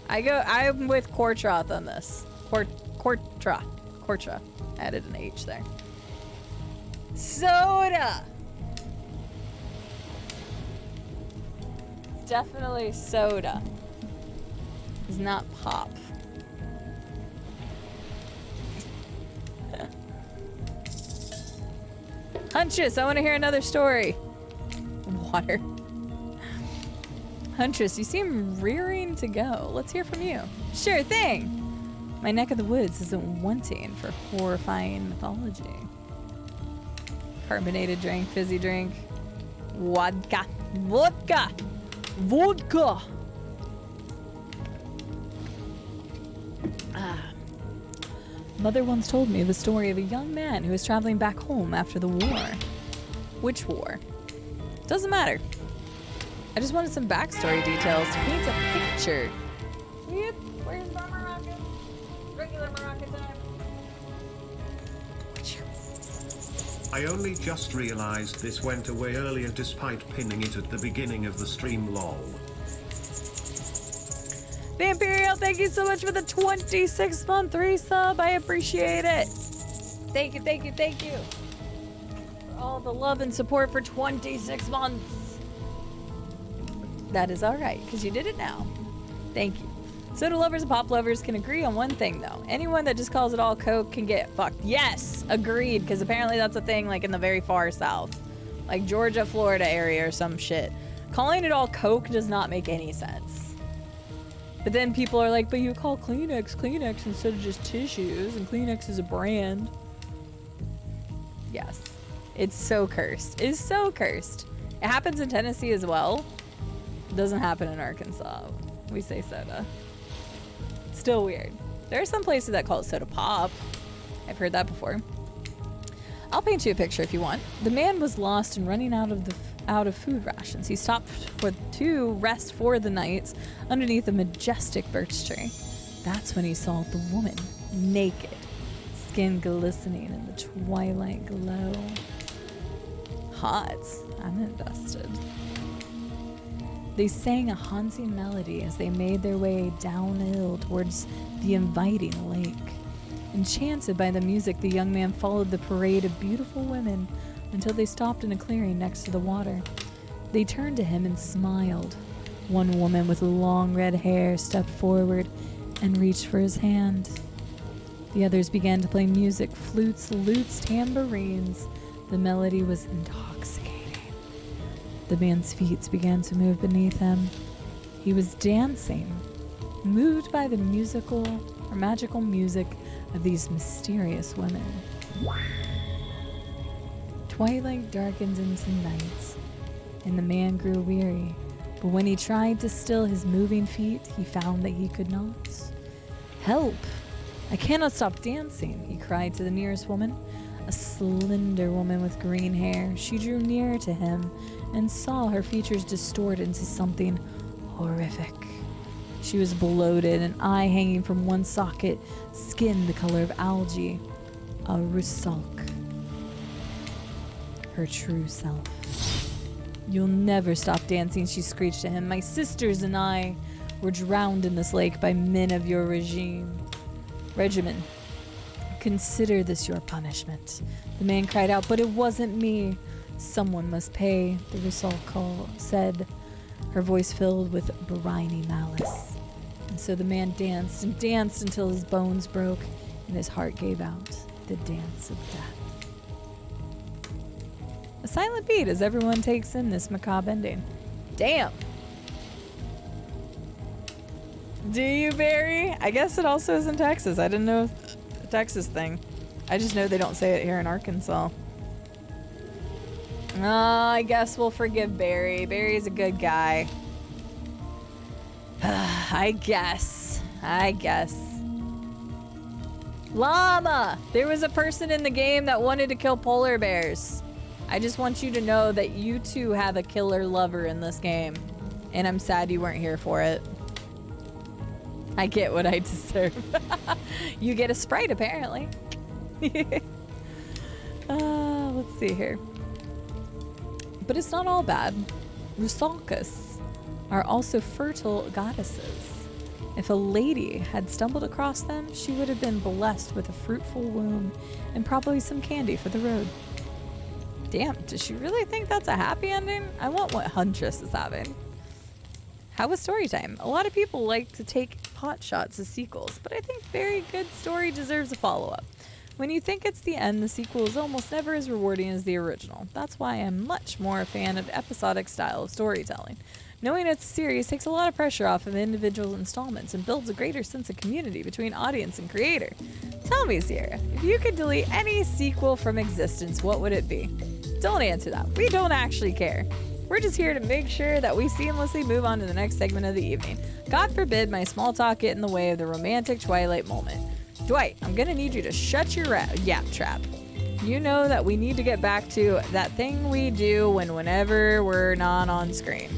I'm with Kortroth on this. Kortra. Added an H there. Soda! It's definitely soda. It's not pop. Huntress, I want to hear another story. Water. Huntress, you seem rearing to go. Let's hear from you. Sure thing. My neck of the woods isn't wanting for horrifying mythology. Carbonated drink, fizzy drink. Vodka. Mother once told me the story of a young man who was traveling back home after the war. Which war? Doesn't matter. I just wanted some backstory details to paint a picture. Yep, where's my Moroccan? Regular Moroccan time. I only just realized this went away earlier despite pinning it at the beginning of the stream, lol. The Imperial, thank you so much for the 26-month resub. I appreciate it. Thank you. For all the love and support for 26 months. That is alright, because you did it now. Thank you. Soda lovers and pop lovers can agree on one thing, though. Anyone that just calls it all Coke can get fucked. Yes, agreed, because apparently that's a thing like in the very far south. Like Georgia, Florida area or some shit. Calling it all Coke does not make any sense. But then people are like, but you call Kleenex Kleenex instead of just tissues, and Kleenex is a brand. Yes. It's so cursed. It's so cursed. It happens in Tennessee as well. It doesn't happen in Arkansas. We say soda. Still weird. There are some places that call it soda pop. I've heard that before. I'll paint you a picture if you want. The man was lost and running out of food rations. He stopped to rest for the night underneath a majestic birch tree. That's when he saw the woman, naked, skin glistening in the twilight glow. Hot. I'm invested. They sang a haunting melody as they made their way downhill towards the inviting lake. Enchanted by the music, the young man followed the parade of beautiful women until they stopped in a clearing next to the water. They turned to him and smiled. One woman with long red hair stepped forward and reached for his hand. The others began to play music, flutes, lutes, tambourines. The melody was intoxicating. The man's feet began to move beneath him. He was dancing, moved by the magical music of these mysterious women. Twilight darkened into night, and the man grew weary. But when he tried to still his moving feet, he found that he could not. "Help! I cannot stop dancing," he cried to the nearest woman, a slender woman with green hair. She drew nearer to him and saw her features distort into something horrific. She was bloated, an eye hanging from one socket, skin the color of algae, a rusalk. Her true self. "You'll never stop dancing," she screeched to him. "My sisters and I were drowned in this lake by men of your regimen. Consider this your punishment." The man cried out, "But it wasn't me. Someone must pay," the rusalk said, her voice filled with briny malice. And so the man danced and danced until his bones broke and his heart gave out, the dance of death. A silent beat as everyone takes in this macabre ending. Damn. Do you, Barry? I guess it also is in Texas. I didn't know the Texas thing. I just know they don't say it here in Arkansas. Oh, I guess we'll forgive Barry. Barry's a good guy. I guess. Llama! There was a person in the game that wanted to kill polar bears. I just want you to know that you too have a killer lover in this game. And I'm sad you weren't here for it. I get what I deserve. You get a Sprite, apparently. Let's see here. But it's not all bad. Rusalkas are also fertile goddesses. If a lady had stumbled across them, she would have been blessed with a fruitful womb and probably some candy for the road. Damn, does she really think that's a happy ending? I want what Huntress is having. How was story time? A lot of people like to take pot shots as sequels, but I think very good story deserves a follow-up. When you think it's the end, the sequel is almost never as rewarding as the original. That's why I'm much more a fan of episodic style of storytelling. Knowing it's a series takes a lot of pressure off of individual installments and builds a greater sense of community between audience and creator. Tell me, Sierra, if you could delete any sequel from existence, what would it be? Don't answer that. We don't actually care. We're just here to make sure that we seamlessly move on to the next segment of the evening. God forbid my small talk get in the way of the romantic Twilight moment. Dwight, I'm gonna need you to shut your yap trap. You know that we need to get back to that thing we do whenever we're not on screen.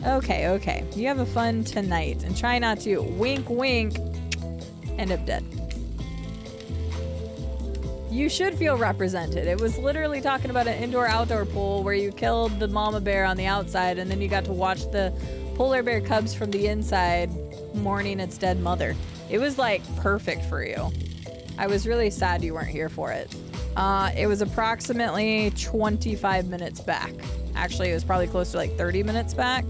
Okay. You have a fun tonight and try not to wink end up dead. You should feel represented. It was literally talking about an indoor-outdoor pool where you killed the mama bear on the outside and then you got to watch the polar bear cubs from the inside mourning its dead mother. It was like perfect for you. I was really sad you weren't here for it. It was approximately 25 minutes back. Actually, it was probably close to like 30 minutes back.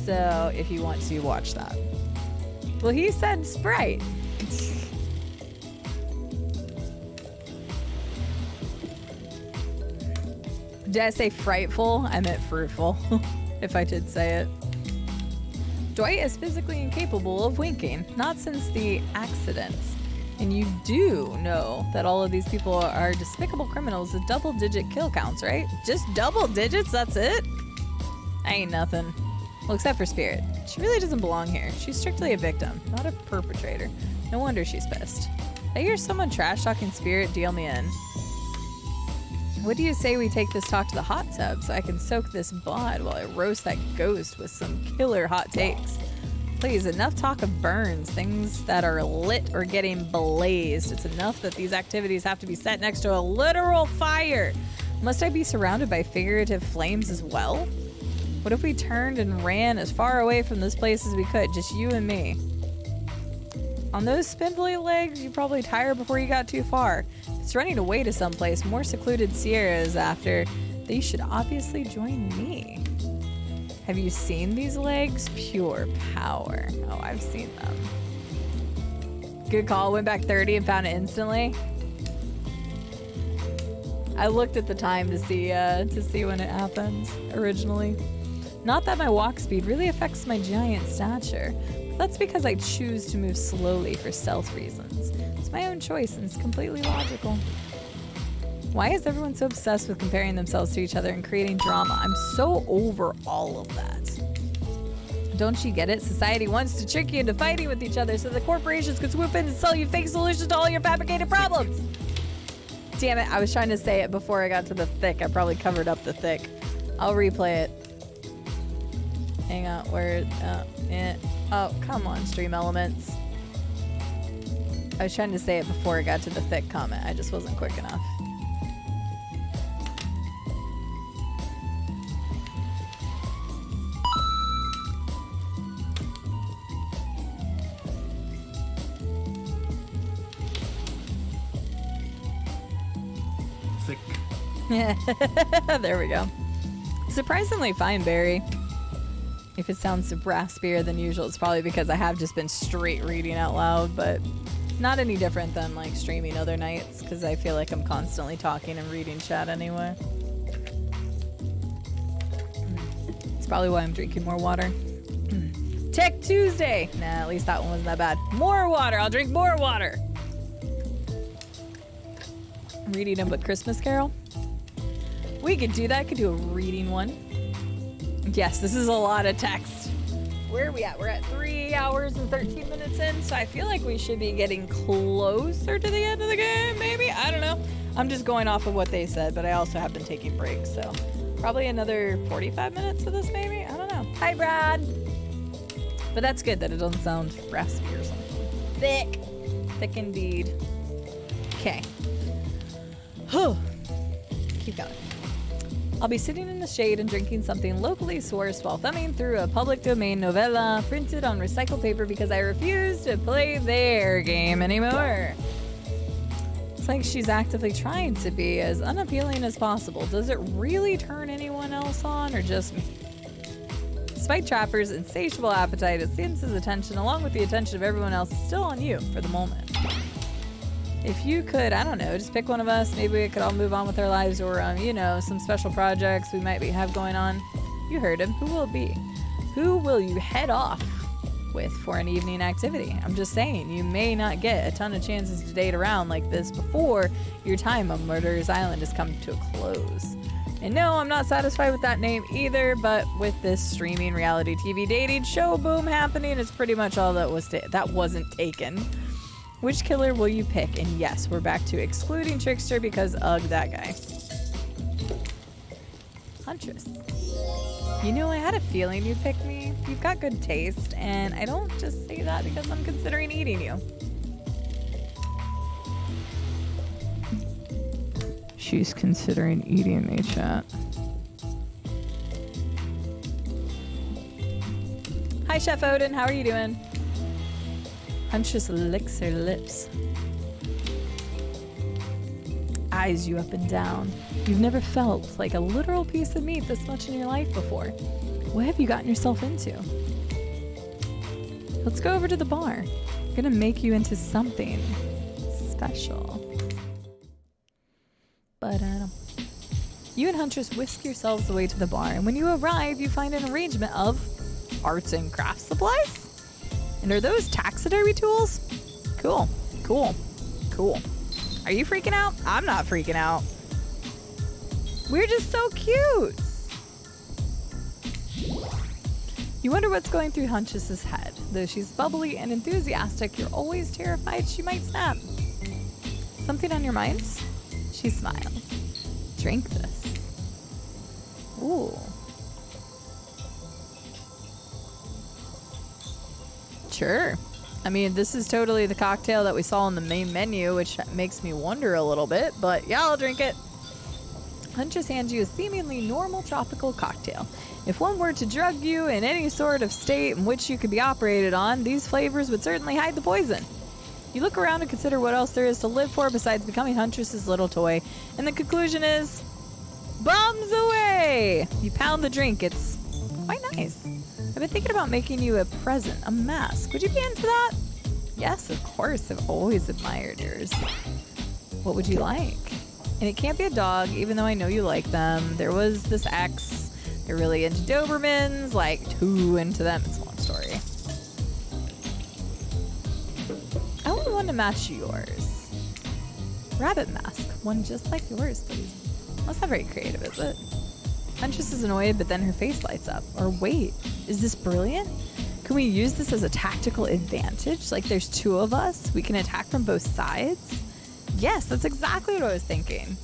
So if you want to watch that. Well, he said Sprite. Did I say frightful? I meant fruitful, if I did say it. Dwight is physically incapable of winking, not since the accidents. And you do know that all of these people are despicable criminals with double-digit kill counts, right? Just double digits, that's it? Ain't nothing. Well, except for Spirit. She really doesn't belong here. She's strictly a victim, not a perpetrator. No wonder she's pissed. I hear someone trash-talking Spirit, deal me in. What do you say we take this talk to the hot tub so I can soak this bod while I roast that ghost with some killer hot takes? Please, enough talk of burns, things that are lit or getting blazed. It's enough that these activities have to be set next to a literal fire. Must I be surrounded by figurative flames as well? What if we turned and ran as far away from this place as we could, just you and me? On those spindly legs, you probably tire before you got too far. If it's running away to someplace more secluded Sierra is after, they should obviously join me. Have you seen these legs? Pure power. Oh, I've seen them. Good call. Went back 30 and found it instantly. I looked at the time to see when it happens originally. Not that my walk speed really affects my giant stature, but that's because I choose to move slowly for stealth reasons. It's my own choice and it's completely logical. Why is everyone so obsessed with comparing themselves to each other and creating drama? I'm so over all of that. Don't you get it? Society wants to trick you into fighting with each other so the corporations can swoop in and sell you fake solutions to all your fabricated problems. Damn it, I was trying to say it before I got to the thick. I probably covered up the thick. I'll replay it. Hang on, where, oh, come on, Stream Elements. I was trying to say it before I got to the thick comment. I just wasn't quick enough. Thick. There we go. Surprisingly fine, Barry. If it sounds raspier than usual, it's probably because I have just been straight reading out loud, but not any different than like streaming other nights because I feel like I'm constantly talking and reading chat anyway. It's probably why I'm drinking more water. Tech Tuesday! Nah, at least that one wasn't that bad. More water! I'll drink more water! Reading a Christmas Carol? We could do that. I could do a reading one. Yes, this is a lot of text. Where are we at? We're at 3 hours and 13 minutes in, so I feel like we should be getting closer to the end of the game, maybe? I don't know. I'm just going off of what they said, but I also have been taking breaks, so probably another 45 minutes of this, maybe? I don't know. Hi, Brad! But that's good that it doesn't sound raspy or something. Thick. Thick indeed. Okay. Keep going. I'll be sitting in the shade and drinking something locally sourced while thumbing through a public domain novella printed on recycled paper because I refuse to play their game anymore. It's like she's actively trying to be as unappealing as possible. Does it really turn anyone else on or just me? Despite Trapper's insatiable appetite, it seems his attention, along with the attention of everyone else, is still on you for the moment. If you could, I don't know, just pick one of us, maybe we could all move on with our lives or, you know, some special projects we might have going on. You heard him. Who will it be? Who will you head off with for an evening activity? I'm just saying, you may not get a ton of chances to date around like this before your time on Murderer's Island has come to a close. And no, I'm not satisfied with that name either, but with this streaming reality TV dating show boom happening, it's pretty much all that wasn't taken. Which killer will you pick? And yes, we're back to excluding Trickster because ugh, that guy. Huntress. You know, I had a feeling you'd pick me. You've got good taste, and I don't just say that because I'm considering eating you. She's considering eating me, chat. Hi, Chef Odin. How are you doing? Huntress licks her lips. Eyes you up and down. You've never felt like a literal piece of meat this much in your life before. What have you gotten yourself into? Let's go over to the bar. I'm gonna make you into something special. But you and Huntress whisk yourselves away to the bar, and when you arrive, you find an arrangement of arts and crafts supplies? And are those taxidermy tools? Cool, cool, cool. Are you freaking out? I'm not freaking out. We're just so cute. You wonder what's going through Huntress's head. Though she's bubbly and enthusiastic, you're always terrified she might snap. Something on your mind? She smiles. Drink this. Ooh. Sure. I mean, this is totally the cocktail that we saw on the main menu, which makes me wonder a little bit, but yeah, I'll drink it. Huntress hands you a seemingly normal tropical cocktail. If one were to drug you in any sort of state in which you could be operated on, these flavors would certainly hide the poison. You look around and consider what else there is to live for besides becoming Huntress's little toy, and the conclusion is, bums away! You pound the drink. It's quite nice. I've been thinking about making you a present, a mask. Would you be into that? Yes, of course. I've always admired yours. What would you like? And it can't be a dog, even though I know you like them. There was this ex. They're really into Dobermans, like too into them. It's a long story. I want one to match yours. Rabbit mask. One just like yours, please. That's not very creative, is it? Huntress is annoyed, but then her face lights up. Or wait, is this brilliant? Can we use this as a tactical advantage? Like there's two of us? We can attack from both sides? Yes, that's exactly what I was thinking.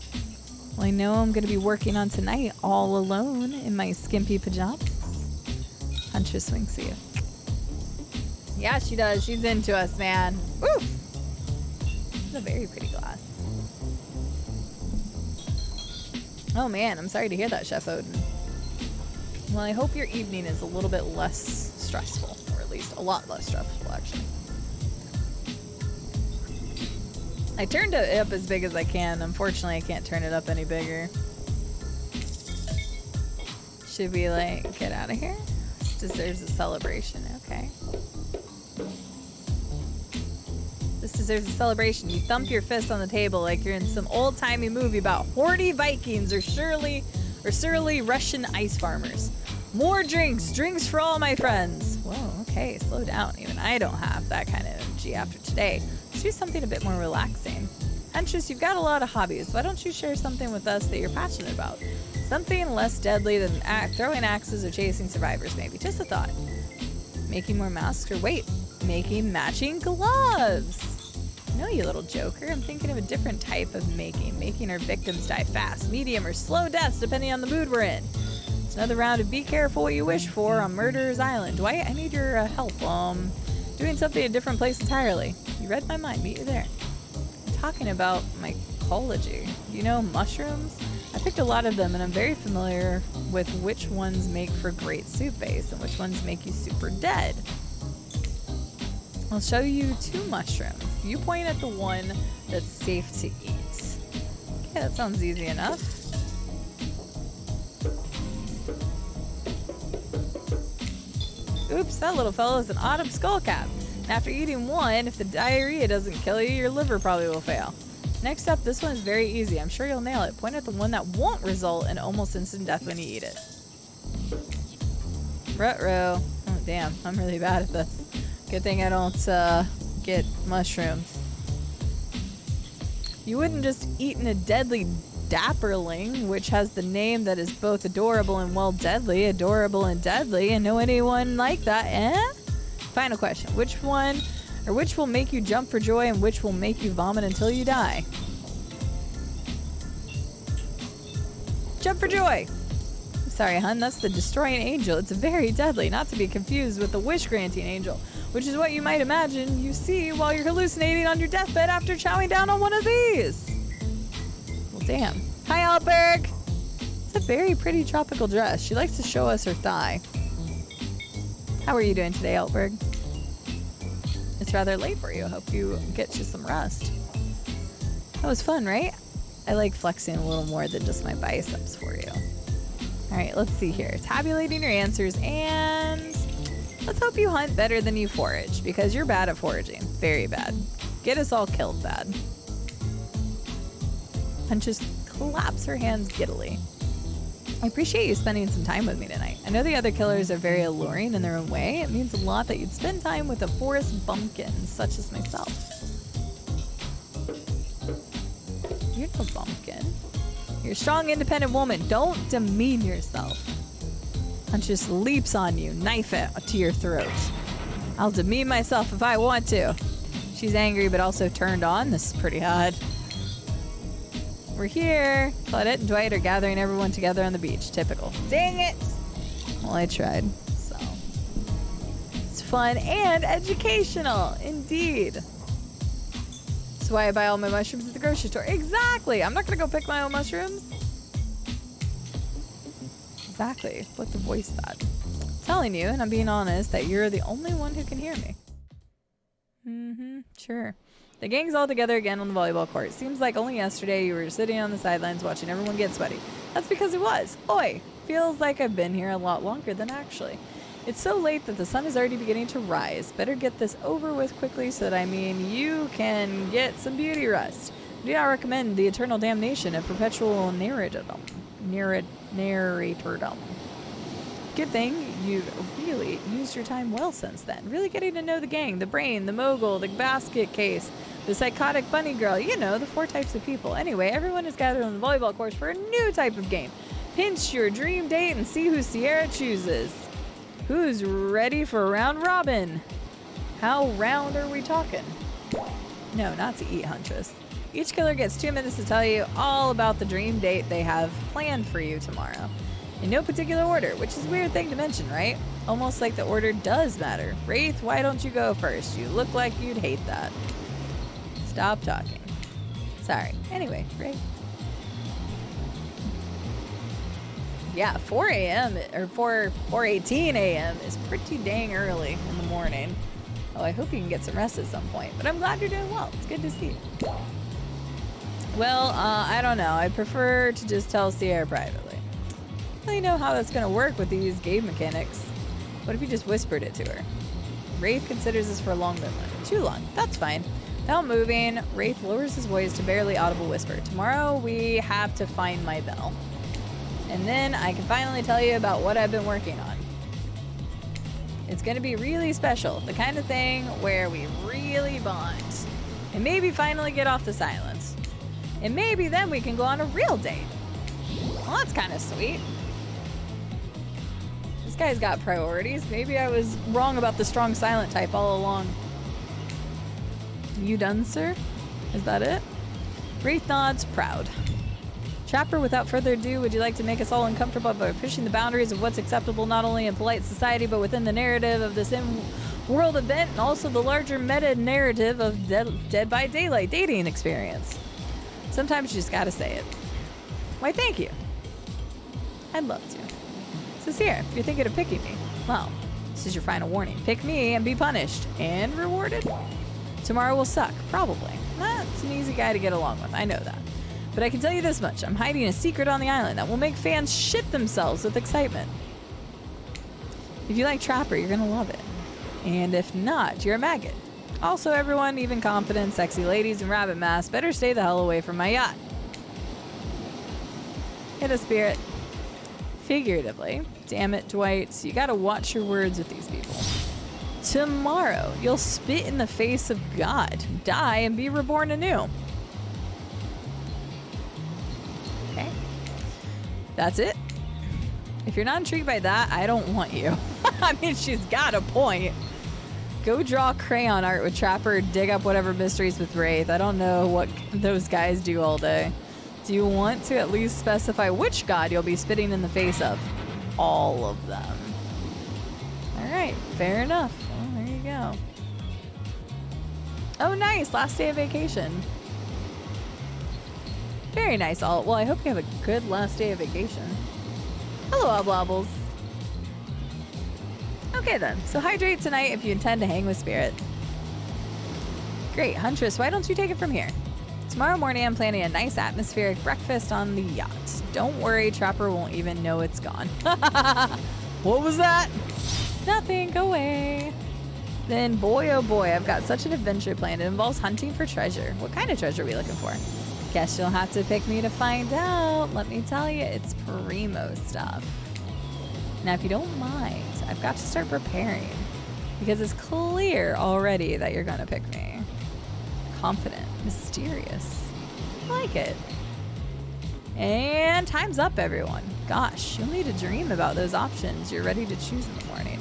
Well, I know I'm going to be working on tonight all alone in my skimpy pajamas. Huntress winks at you. Yeah, she does. She's into us, man. Woo! It's a very pretty glass. Oh man, I'm sorry to hear that, Chef Odin. Well, I hope your evening is a little bit less stressful, or at least a lot less stressful, actually. I turned it up as big as I can. Unfortunately, I can't turn it up any bigger. Should we, like, get out of here? This deserves a celebration. Okay. This deserves a celebration. You thump your fist on the table like you're in some old-timey movie about horny Vikings or surly Russian ice farmers. More drinks. Drinks for all my friends. Whoa, okay. Slow down. Even I don't have that kind of energy after today. Let's do something a bit more relaxing. Huntress, you've got a lot of hobbies. Why don't you share something with us that you're passionate about? Something less deadly than throwing axes or chasing survivors, maybe. Just a thought. Making more masks, or wait, making matching gloves. No, you little joker. I'm thinking of a different type of making our victims die fast, medium, or slow deaths, depending on the mood we're in. It's another round of be careful what you wish for on Murderer's Island. Dwight, I need your help. Doing something in a different place entirely. You read my mind. Meet you there. I'm talking about mycology. You know mushrooms? I picked a lot of them, and I'm very familiar with which ones make for great soup base and which ones make you super dead. I'll show you 2 mushrooms. You point at the one that's safe to eat. Okay, that sounds easy enough. Oops, that little fellow is an autumn skullcap. And after eating one, if the diarrhea doesn't kill you, your liver probably will fail. Next up, this one is very easy. I'm sure you'll nail it. Point at the one that won't result in almost instant death when you eat it. Ruh-roh. Oh, damn. I'm really bad at this. Good thing I don't get mushrooms. You wouldn't just eat a deadly dapperling, which has the name that is both adorable and well deadly. Adorable and deadly. And know anyone like that, eh? Final question. Which will make you jump for joy and which will make you vomit until you die? Jump for joy! Sorry, hun, that's the destroying angel. It's very deadly, not to be confused with the wish-granting angel, which is what you might imagine you see while you're hallucinating on your deathbed after chowing down on one of these. Well, damn. Hi, Alberg! It's a very pretty tropical dress. She likes to show us her thigh. How are you doing today, Alberg? It's rather late for you. I hope you get you some rest. That was fun, right? I like flexing a little more than just my biceps for you. All right, let's see here. Tabulating your answers, and let's hope you hunt better than you forage, because you're bad at foraging. Very bad. Get us all killed bad. And just claps her hands giddily. I appreciate you spending some time with me tonight. I know the other killers are very alluring in their own way. It means a lot that you'd spend time with a forest bumpkin such as myself. You're no bumpkin. You're a strong, independent woman. Don't demean yourself. Huntress leaps on you, knife it to your throat. I'll demean myself if I want to. She's angry but also turned on. This is pretty hot. We're here. Claudette and Dwight are gathering everyone together on the beach. Typical. Dang it! Well, I tried, so. It's fun and educational, indeed. That's why I buy all my mushrooms at the grocery store. Exactly! I'm not gonna go pick my own mushrooms. Exactly what the voice said. I'm telling you, and I'm being honest, that you're the only one who can hear me. Sure. The gang's all together again on the volleyball court. Seems like only yesterday you were sitting on the sidelines watching everyone get sweaty. That's because it was. Oi! Feels like I've been here a lot longer than actually. It's so late that the sun is already beginning to rise. Better get this over with quickly so that, you can get some beauty rest. I do not recommend the eternal damnation of perpetual narratordom. Good thing you've really used your time well since then. Really getting to know the gang, the brain, the mogul, the basket case, the psychotic bunny girl. You know, the 4 types of people. Anyway, everyone is gathered on the volleyball course for a new type of game. Pinch your dream date and see who Sierra chooses. Who's ready for a round robin? How round are we talking? No, not to eat, Huntress. Each killer gets 2 minutes to tell you all about the dream date they have planned for you tomorrow. In no particular order, which is a weird thing to mention, right? Almost like the order does matter. Wraith, why don't you go first? You look like you'd hate that. Stop talking. Sorry. Anyway, Wraith. Yeah, 4 a.m. or 4:18 a.m. is pretty dang early in the morning. Oh, I hope you can get some rest at some point. But I'm glad you're doing well. It's good to see you. Well, I don't know. I prefer to just tell Sierra privately. I don't really know how that's going to work with these game mechanics. What if you just whispered it to her? Wraith considers this for a long movement. Too long. That's fine. Without moving, Wraith lowers his voice to barely audible whisper. Tomorrow we have to find my bell. And then I can finally tell you about what I've been working on. It's going to be really special. The kind of thing where we really bond. And maybe finally get off the silence. And maybe then we can go on a real date. Well, that's kind of sweet. This guy's got priorities. Maybe I was wrong about the strong silent type all along. You done, sir? Is that it? Wraith nods, proud. Trapper, without further ado, would you like to make us all uncomfortable by pushing the boundaries of what's acceptable not only in polite society, but within the narrative of this in-world event, and also the larger meta-narrative of Dead by Daylight dating experience? Sometimes you just gotta say it. Why, thank you. I'd love to. So here, if you're thinking of picking me, well, this is your final warning. Pick me and be punished. And rewarded? Tomorrow will suck, probably. It's an easy guy to get along with, I know that. But I can tell you this much, I'm hiding a secret on the island that will make fans shit themselves with excitement. If you like Trapper, you're gonna love it. And if not, you're a maggot. Also, everyone, even confident, sexy ladies in rabbit masks, better stay the hell away from my yacht. Hit a spirit. Figuratively. Damn it, Dwight. You gotta watch your words with these people. Tomorrow, you'll spit in the face of God, die, and be reborn anew. Okay. That's it. If you're not intrigued by that, I don't want you. I mean, she's got a point. Go draw crayon art with Trapper, dig up whatever mysteries with Wraith. I don't know what those guys do all day. Do you want to at least specify which god you'll be spitting in the face of? All of them. Alright, fair enough. Well, there you go. Oh, nice. Last day of vacation. Very nice. Well, I hope you have a good last day of vacation. Hello, Oblobbles. Okay then, so hydrate tonight if you intend to hang with Spirit. Great, Huntress, why don't you take it from here? Tomorrow morning I'm planning a nice atmospheric breakfast on the yacht. Don't worry, Trapper won't even know it's gone. What was that? Nothing, go away. Then boy oh boy, I've got such an adventure planned. It involves hunting for treasure. What kind of treasure are we looking for? Guess you'll have to pick me to find out. Let me tell you, it's primo stuff. Now, if you don't mind, I've got to start preparing because it's clear already that you're gonna pick me. Confident, mysterious. I like it. And time's up, everyone. Gosh, you'll need to dream about those options you're ready to choose in the morning.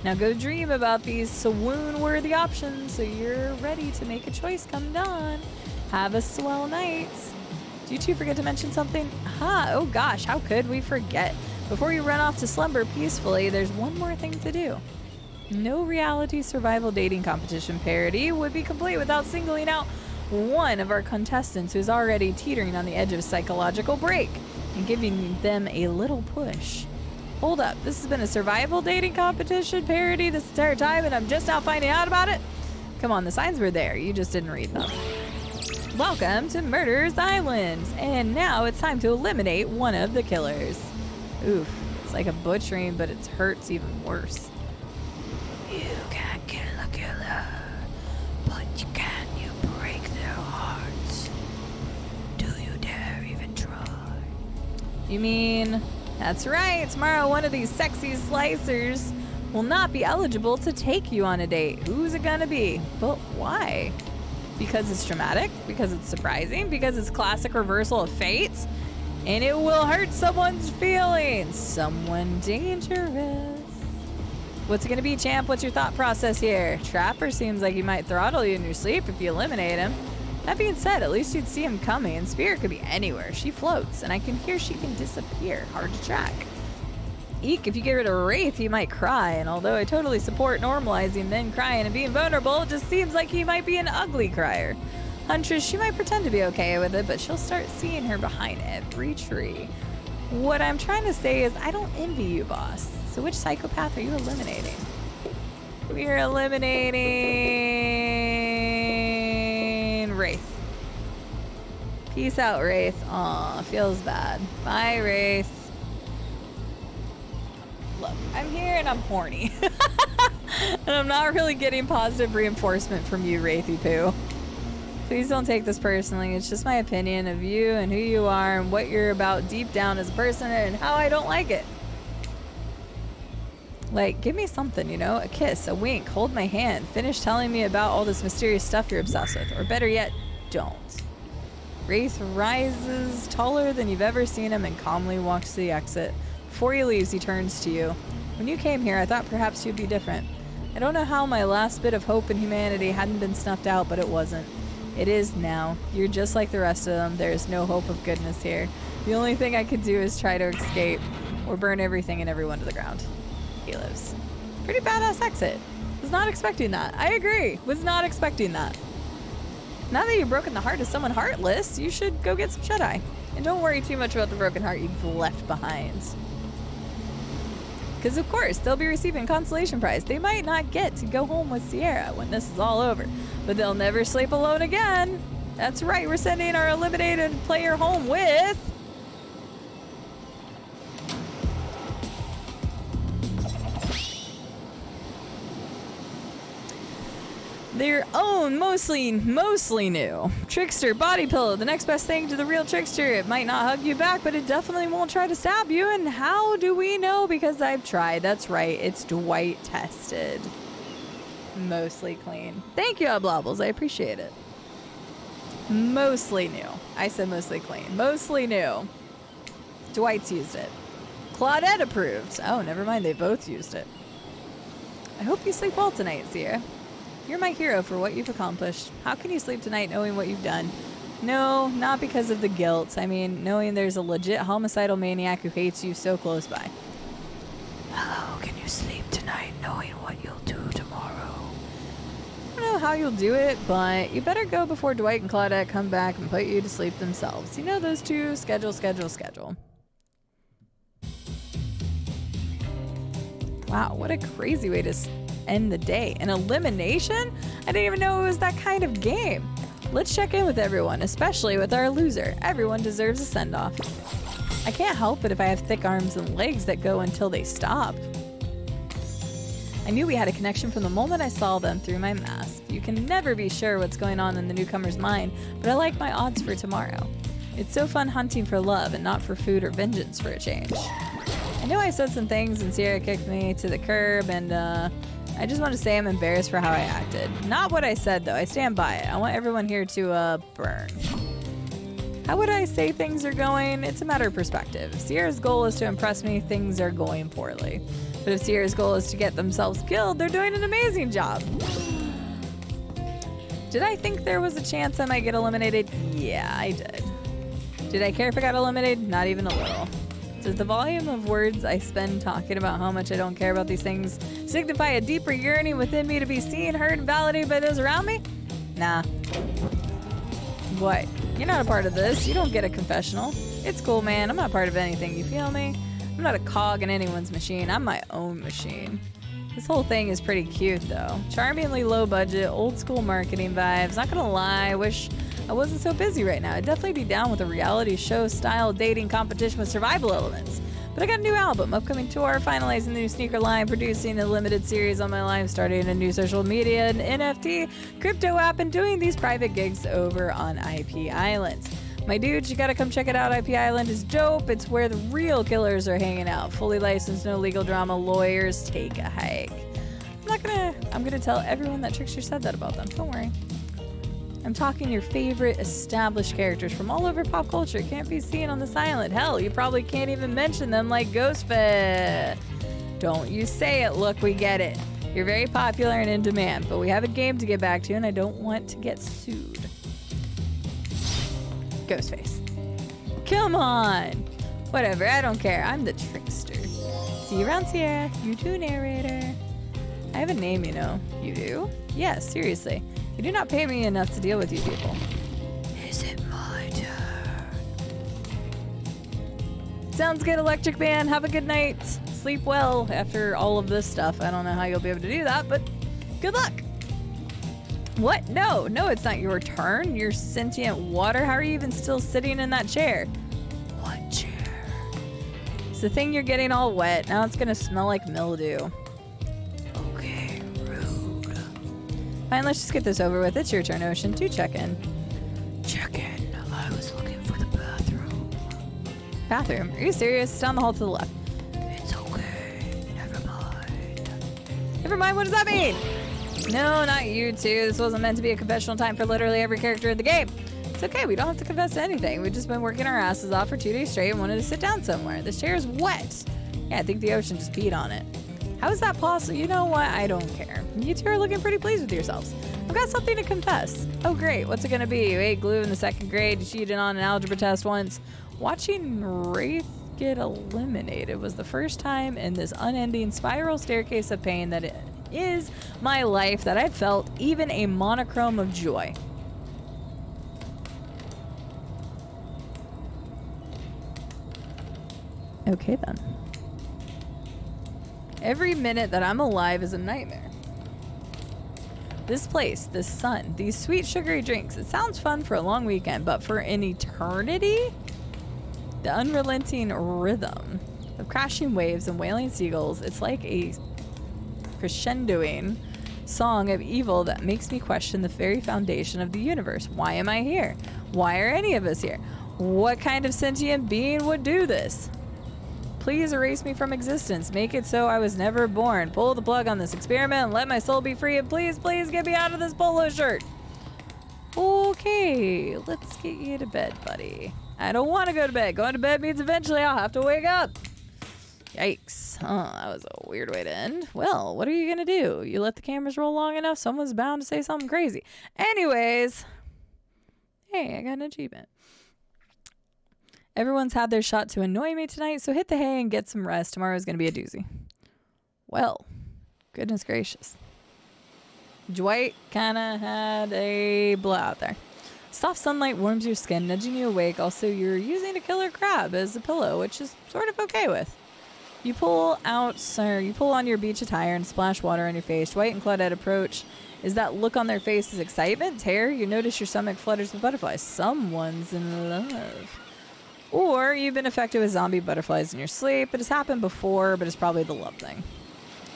Now go dream about these swoon-worthy options so you're ready to make a choice come dawn. Have a swell night. Did you two forget to mention something? Oh gosh, how could we forget? Before you run off to slumber peacefully, there's one more thing to do. No reality survival dating competition parody would be complete without singling out one of our contestants who's already teetering on the edge of a psychological break and giving them a little push. Hold up, this has been a survival dating competition parody this entire time and I'm just now finding out about it? Come on, the signs were there, you just didn't read them. Welcome to Murder's Island, and now it's time to eliminate one of the killers. Oof, it's like a butchering, but it hurts even worse. You can't kill a killer, but you break their hearts. Do you dare even try? You mean, that's right, tomorrow one of these sexy slicers will not be eligible to take you on a date. Who's it gonna be? But why? Because it's dramatic? Because it's surprising? Because it's classic reversal of fate? And it will hurt someone's feelings. Someone dangerous. What's it gonna be, champ? What's your thought process here? Trapper seems like he might throttle you in your sleep if you eliminate him. That being said, at least you'd see him coming, and Spirit could be anywhere. She floats, and I can hear she can disappear. Hard to track. Eek, if you get rid of Wraith, he might cry, and although I totally support normalizing men crying and being vulnerable, it just seems like he might be an ugly crier. Huntress, she might pretend to be okay with it, but she'll start seeing her behind every tree. What I'm trying to say is I don't envy you, boss. So which psychopath are you eliminating? We're eliminating Wraith. Peace out, Wraith. Aw, feels bad. Bye, Wraith. Look, I'm here and I'm horny. And I'm not really getting positive reinforcement from you, Wraithy Poo. Please don't take this personally. It's just my opinion of you and who you are and what you're about deep down as a person and how I don't like it. Like, give me something, you know? A kiss, a wink, hold my hand, finish telling me about all this mysterious stuff you're obsessed with. Or better yet, don't. Wraith rises taller than you've ever seen him and calmly walks to the exit. Before he leaves, he turns to you. When you came here, I thought perhaps you'd be different. I don't know how my last bit of hope in humanity hadn't been snuffed out, but it wasn't. It is now. You're just like the rest of them. There is no hope of goodness here. The only thing I could do is try to escape or burn everything and everyone to the ground. He lives. Pretty badass exit. Was not expecting that. I agree. Was not expecting that. Now that you've broken the heart of someone heartless, you should go get some shut-eye. And don't worry too much about the broken heart you've left behind. Because of course, they'll be receiving consolation prize. They might not get to go home with Sierra when this is all over, but they'll never sleep alone again. That's right, we're sending our eliminated player home with... their own, mostly new Trickster body pillow. The next best thing to the real Trickster. It might not hug you back, but it definitely won't try to stab you. And how do we know? Because I've tried. That's right. It's Dwight tested. Mostly clean. Thank you, Oblobbles. I appreciate it. Mostly new. I said mostly clean. Mostly new. Dwight's used it. Claudette approved. Oh, never mind. They both used it. I hope you sleep well tonight, Sierra. You're my hero for what you've accomplished. How can you sleep tonight knowing what you've done? No, not because of the guilt. I mean, knowing there's a legit homicidal maniac who hates you so close by. How can you sleep tonight knowing what you'll do tomorrow? I don't know how you'll do it, but you better go before Dwight and Claudette come back and put you to sleep themselves. You know those two? Schedule. Wow, what a crazy way to end the day. An elimination? I didn't even know it was that kind of game. Let's check in with everyone, especially with our loser. Everyone deserves a send-off. I can't help it if I have thick arms and legs that go until they stop. I knew we had a connection from the moment I saw them through my mask. You can never be sure what's going on in the newcomer's mind, but I like my odds for tomorrow. It's so fun hunting for love and not for food or vengeance for a change. I know I said some things and Sierra kicked me to the curb, and I just want to say I'm embarrassed for how I acted. Not what I said, though. I stand by it. I want everyone here to burn. How would I say things are going? It's a matter of perspective. If Sierra's goal is to impress me, things are going poorly. But if Sierra's goal is to get themselves killed, they're doing an amazing job. Did I think there was a chance I might get eliminated? Yeah, I did. Did I care if I got eliminated? Not even a little. Does the volume of words I spend talking about how much I don't care about these things signify a deeper yearning within me to be seen, heard, and validated by those around me? Nah. What? You're not a part of this. You don't get a confessional. It's cool, man. I'm not part of anything. You feel me? I'm not a cog in anyone's machine. I'm my own machine. This whole thing is pretty cute, though. Charmingly low budget, old school marketing vibes. Not gonna lie, I wish I wasn't so busy right now. I'd definitely be down with a reality show style dating competition with survival elements. But I got a new album, upcoming tour, finalizing the new sneaker line, producing a limited series on my life, starting a new social media and NFT, crypto app, and doing these private gigs over on IP Islands. My dudes, you gotta come check it out. IP Island is dope. It's where the real killers are hanging out. Fully licensed, no legal drama, lawyers, take a hike. I'm gonna tell everyone that Trickster said that about them. Don't worry. I'm talking your favorite established characters from all over pop culture can't be seen on this island. Hell, you probably can't even mention them like Ghostface. Don't you say it. Look, we get it. You're very popular and in demand, but we have a game to get back to and I don't want to get sued. Ghostface. Come on. Whatever, I don't care. I'm the trickster. See you around, Sierra. You too, narrator. I have a name, you know. You do? Yes, seriously. You do not pay me enough to deal with you people. Is it my turn? Sounds good, Electric Man. Have a good night. Sleep well after all of this stuff. I don't know how you'll be able to do that, but good luck. What? No, it's not your turn. You're sentient water. How are you even still sitting in that chair? What chair? It's the thing you're getting all wet. Now it's gonna smell like mildew. Okay, rude. Fine, let's just get this over with. It's your turn, Ocean. To check in. Check in. I was looking for the bathroom. Bathroom? Are you serious? It's down the hall to the left. It's okay. Never mind. Never mind, what does that mean? No, not you two. This wasn't meant to be a confessional time for literally every character in the game. It's okay, we don't have to confess to anything. We've just been working our asses off for 2 days straight and wanted to sit down somewhere. This chair is wet. Yeah, I think the ocean just peed on it. How is that possible? You know what? I don't care. You two are looking pretty pleased with yourselves. I've got something to confess. Oh, great. What's it gonna be? You ate glue in the 2nd grade. You cheated on an algebra test once. Watching Wraith get eliminated was the first time in this unending spiral staircase of pain that it is my life that I've felt even a monochrome of joy. Okay then. Every minute that I'm alive is a nightmare. This place, this sun, these sweet sugary drinks, it sounds fun for a long weekend, but for an eternity? The unrelenting rhythm of crashing waves and wailing seagulls, it's like a crescendoing song of evil that makes me question the very foundation of the universe. Why am I here? Why are any of us here? What kind of sentient being would do this? Please erase me from existence. Make it so I was never born. Pull the plug on this experiment and let my soul be free. And please, please get me out of this polo shirt. Okay, let's get you to bed, buddy. I don't want to go to bed. Going to bed means eventually I'll have to wake up. Yikes. Oh, that was a weird way to end. Well, what are you going to do? You let the cameras roll long enough, someone's bound to say something crazy. Anyways, hey, I got an achievement. Everyone's had their shot to annoy me tonight, so hit the hay and get some rest. Tomorrow's going to be a doozy. Well, goodness gracious. Dwight kind of had a blowout there. Soft sunlight warms your skin, nudging you awake. Also, you're using a killer crab as a pillow, which is sort of okay with. You pull on your beach attire and splash water on your face. Dwight and Claudette approach. Is that look on their face is excitement? Terror? You notice your stomach flutters with butterflies. Someone's in love. Or you've been affected with zombie butterflies in your sleep. It has happened before, but it's probably the love thing.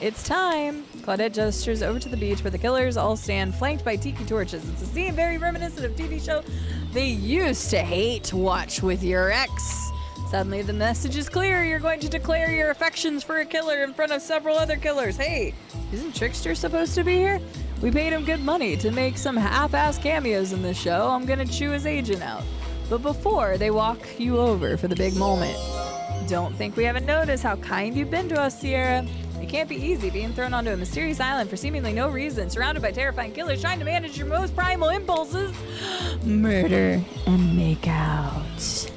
It's time. Claudette gestures over to the beach where the killers all stand, flanked by tiki torches. It's a scene very reminiscent of TV show they used to hate. Watch with your ex. Suddenly the message is clear. You're going to declare your affections for a killer in front of several other killers. Hey, isn't Trickster supposed to be here? We paid him good money to make some half-ass cameos in this show. I'm gonna chew his agent out. But before they walk you over for the big moment, don't think we haven't noticed how kind you've been to us, Sierra. It can't be easy being thrown onto a mysterious island for seemingly no reason, surrounded by terrifying killers trying to manage your most primal impulses. Murder and make out.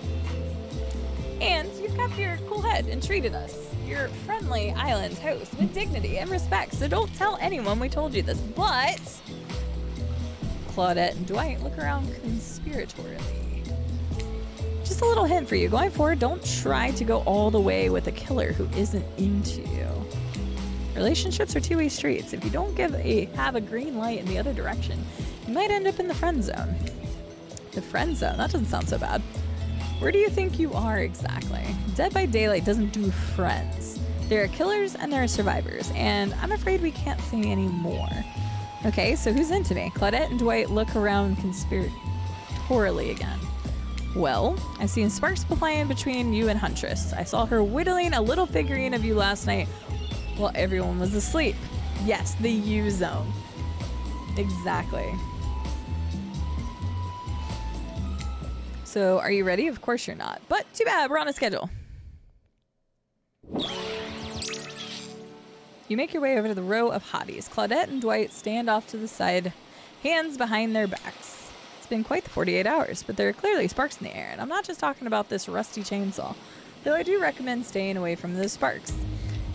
And you've kept your cool head and treated us, your friendly island host, with dignity and respect, so don't tell anyone we told you this. But Claudette and Dwight look around conspiratorially. Just a little hint for you. Going forward, don't try to go all the way with a killer who isn't into you. Relationships are two-way streets. If you don't have a green light in the other direction, you might end up in the friend zone. The friend zone? That doesn't sound so bad. Where do you think you are exactly? Dead by Daylight doesn't do friends. There are killers and there are survivors, and I'm afraid we can't say any more. Okay, so who's into me? Claudette and Dwight look around conspiratorially again. Well, I've seen sparks flying between you and Huntress. I saw her whittling a little figurine of you last night while everyone was asleep. Yes, the U zone. Exactly. So, are you ready? Of course you're not. But too bad, we're on a schedule. You make your way over to the row of hotties. Claudette and Dwight stand off to the side, hands behind their backs. It's been quite the 48 hours, but there are clearly sparks in the air, and I'm not just talking about this rusty chainsaw, though I do recommend staying away from those sparks.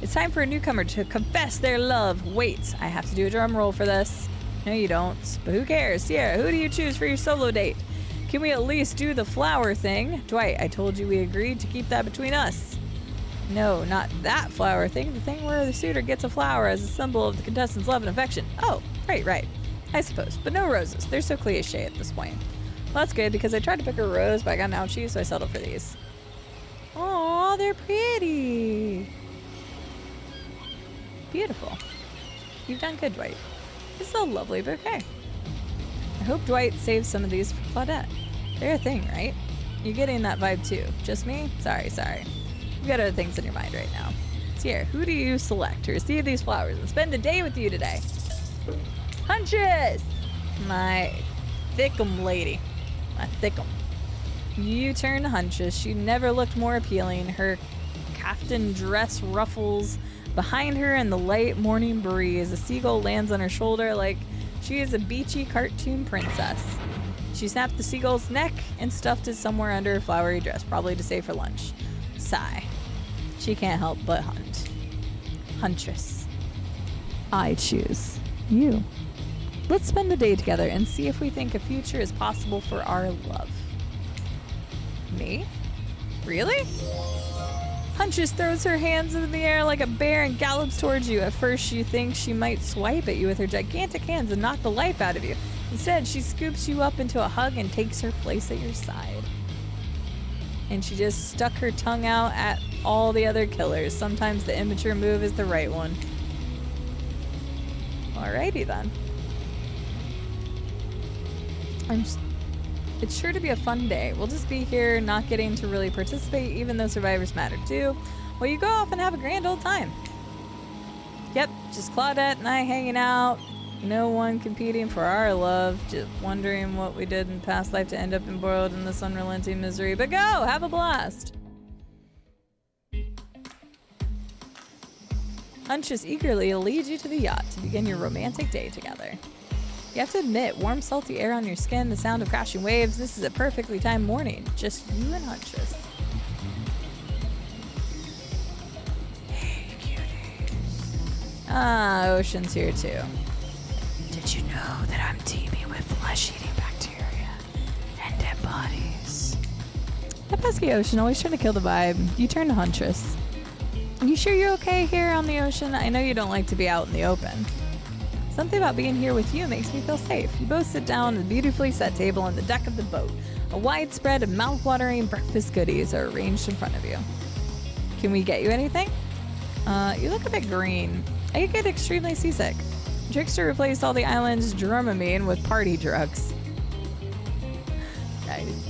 It's time for a newcomer to confess their love. Wait, I have to do a drum roll for this. No, you don't, but who cares? Sierra, who do you choose for your solo date? Can we at least do the flower thing? Dwight, I told you we agreed to keep that between us. No, not that flower thing. The thing where the suitor gets a flower as a symbol of the contestant's love and affection. Oh, right. I suppose, but no roses. They're so cliche at this point. Well, that's good, because I tried to pick a rose, but I got an ouchie, so I settled for these. Aw, they're pretty. Beautiful. You've done good, Dwight. This is a lovely bouquet. I hope Dwight saves some of these for Claudette. They're a thing, right? You're getting that vibe too. Just me? Sorry. You've got other things in your mind right now. Sierra, who do you select to receive these flowers and spend a day with you today? Huntress! My thickum lady. My thickum. You turn to Huntress. She never looked more appealing. Her kaftan dress ruffles behind her in the light morning breeze. A seagull lands on her shoulder like she is a beachy cartoon princess. She snapped the seagull's neck and stuffed it somewhere under her flowery dress, probably to save for lunch. Sigh. She can't help but hunt. Huntress. I choose you. Let's spend a day together and see if we think a future is possible for our love. Me? Really? Huntress throws her hands in the air like a bear and gallops towards you. At first, you think she might swipe at you with her gigantic hands and knock the life out of you. Instead, she scoops you up into a hug and takes her place at your side. And she just stuck her tongue out at all the other killers. Sometimes the immature move is the right one. Alrighty then. It's sure to be a fun day. We'll just be here not getting to really participate, even though survivors matter too. Well, you go off and have a grand old time. Yep, just Claudette and I hanging out. No one competing for our love. Just wondering what we did in past life to end up embroiled in this unrelenting misery. But go! Have a blast! Huntress eagerly leads you to the yacht to begin your romantic day together. You have to admit, warm, salty air on your skin, the sound of crashing waves, this is a perfectly timed morning. Just you and Huntress. Hey, cuties. Ah, Ocean's here too. Did you know that I'm teeming with flesh-eating bacteria and dead bodies? That pesky Ocean, always trying to kill the vibe. You turn to Huntress. Are you sure you're okay here on the ocean? I know you don't like to be out in the open. Something about being here with you makes me feel safe. You both sit down at a beautifully set table on the deck of the boat. A wide spread of mouth-watering breakfast goodies are arranged in front of you. Can we get you anything? You look a bit green. I get extremely seasick. Trickster replaced all the island's Dramamine with party drugs. Nice.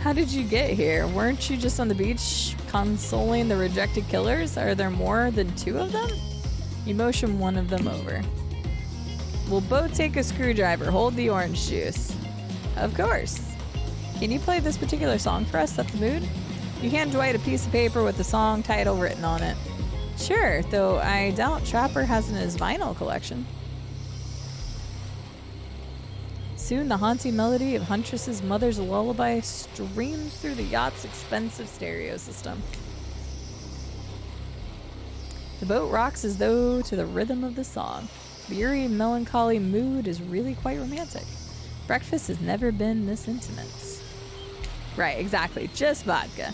How did you get here? Weren't you just on the beach consoling the rejected killers? Are there more than 2 of them? You motion one of them over. We'll both take a screwdriver. Hold the orange juice. Of course. Can you play this particular song for us? Set the mood? You hand Dwight a piece of paper with the song title written on it. Sure, though I doubt Trapper has it in his vinyl collection. Soon the haunting melody of Huntress's mother's lullaby streams through the yacht's expensive stereo system. The boat rocks as though to the rhythm of the song. The eerie, melancholy mood is really quite romantic. Breakfast has never been this intimate. Right, exactly. Just vodka.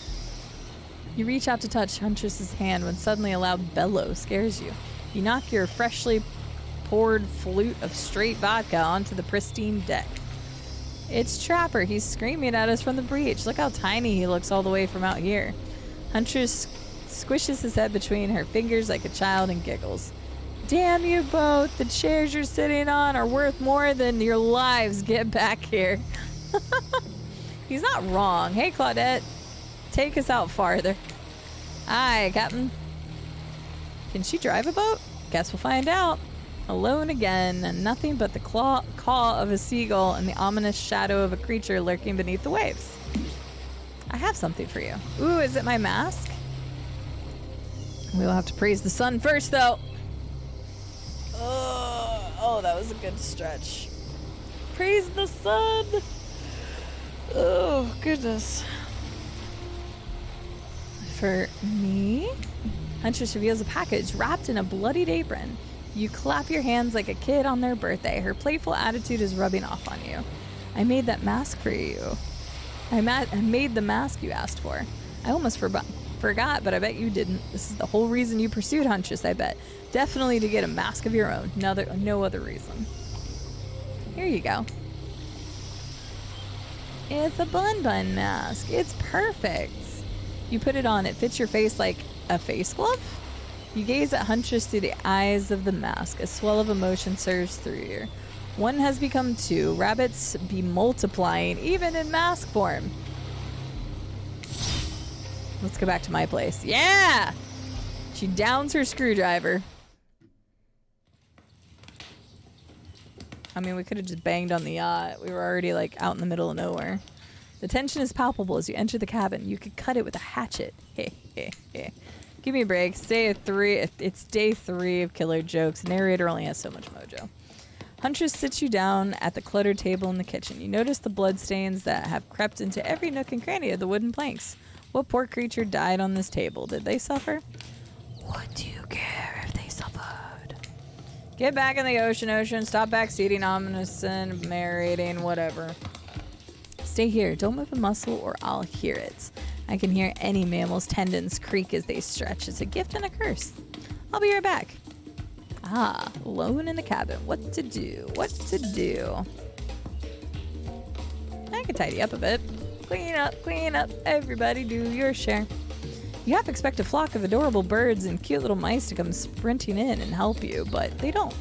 You reach out to touch Huntress's hand when suddenly a loud bellow scares you. You knock your freshly poured flute of straight vodka onto the pristine deck. It's Trapper. He's screaming at us from the breach. Look how tiny he looks all the way from out here. Huntress squishes his head between her fingers like a child and giggles. Damn you both. The chairs you're sitting on are worth more than your lives. Get back here. He's not wrong. Hey, Claudette. Take us out farther. Aye, Captain. Can she drive a boat? Guess we'll find out. Alone again, and nothing but the caw of a seagull and the ominous shadow of a creature lurking beneath the waves. I have something for you. Ooh, is it my mask? We'll have to praise the sun first, though. Oh, that was a good stretch. Praise the sun. Oh, goodness. For me? Huntress reveals a package wrapped in a bloodied apron. You clap your hands like a kid on their birthday. Her playful attitude is rubbing off on you. I made that mask for you. I made the mask you asked for. I almost forgot, but I bet you didn't. This is the whole reason you pursued Huntress, I bet. Definitely to get a mask of your own. No other reason. Here you go. It's a bun mask. It's perfect. You put it on. It fits your face like a face glove. You gaze at Huntress through the eyes of the mask. A swell of emotion surges through you. One has become 2. Rabbits be multiplying, even in mask form. Let's go back to my place. Yeah! She downs her screwdriver. I mean, we could have just banged on the yacht. We were already, like, out in the middle of nowhere. The tension is palpable as you enter the cabin. You could cut it with a hatchet. Hey. Give me a break. It's day 3 of killer jokes. The narrator only has so much mojo. Huntress sits you down at the cluttered table in the kitchen. You notice the bloodstains that have crept into every nook and cranny of the wooden planks. What poor creature died on this table? Did they suffer? What do you care if they suffered? Get back in the ocean. Stop backseating, ominous and narrating, whatever. Stay here. Don't move a muscle or I'll hear it. I can hear any mammal's tendons creak as they stretch. It's a gift and a curse. I'll be right back. Alone in the cabin. What to do? I can tidy up a bit. Clean up. Everybody do your share. You half expect a flock of adorable birds and cute little mice to come sprinting in and help you, but they don't.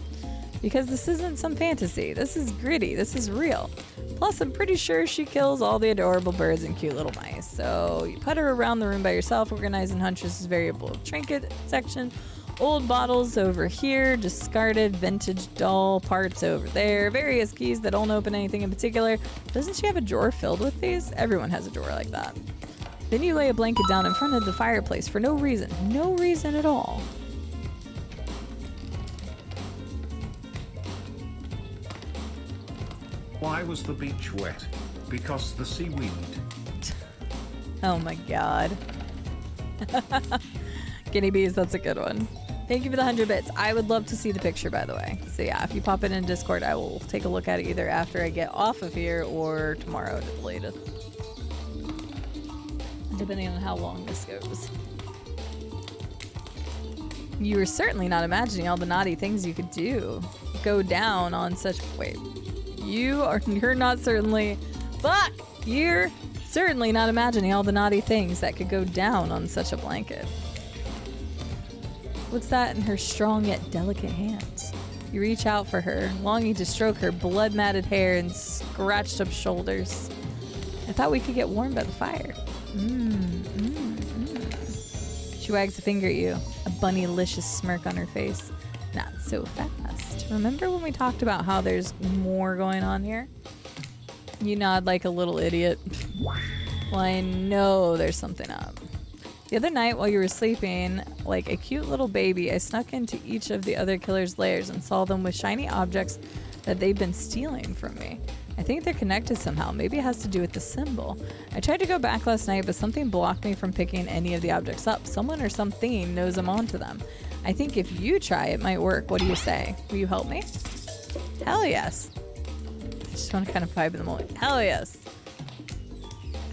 Because this isn't some fantasy. This is gritty. This is real. Plus, I'm pretty sure she kills all the adorable birds and cute little mice. So you put her around the room by yourself, organizing Huntress's variable trinket section. Old bottles over here, discarded vintage doll parts over there, various keys that don't open anything in particular. Doesn't she have a drawer filled with these? Everyone has a drawer like that. Then you lay a blanket down in front of the fireplace for no reason at all. Why was the beach wet? Because the seaweed. Oh my god. Guinea bees, that's a good one. Thank you for the 100 bits. I would love to see the picture, by the way. So yeah, if you pop it in Discord, I will take a look at it either after I get off of here or tomorrow at the latest. Depending on how long this goes. You were certainly not imagining all the naughty things you could do. Go down on such... Wait. You're certainly not imagining all the naughty things that could go down on such a blanket. What's that in her strong yet delicate hands? You reach out for her, longing to stroke her blood-matted hair and scratched up shoulders. I thought we could get warm by the fire. She wags a finger at you, a bunnylicious smirk on her face. Not so fast. Remember when we talked about how there's more going on here? You nod like a little idiot. Well, I know there's something up. The other night while you were sleeping, like a cute little baby, I snuck into each of the other killers' lairs and saw them with shiny objects that they've been stealing from me. I think they're connected somehow. Maybe it has to do with the symbol. I tried to go back last night, but something blocked me from picking any of the objects up. Someone or something knows I'm onto them. I think if you try, it might work. What do you say? Will you help me? Hell yes. I just want to kind of vibe in the moment. Hell yes.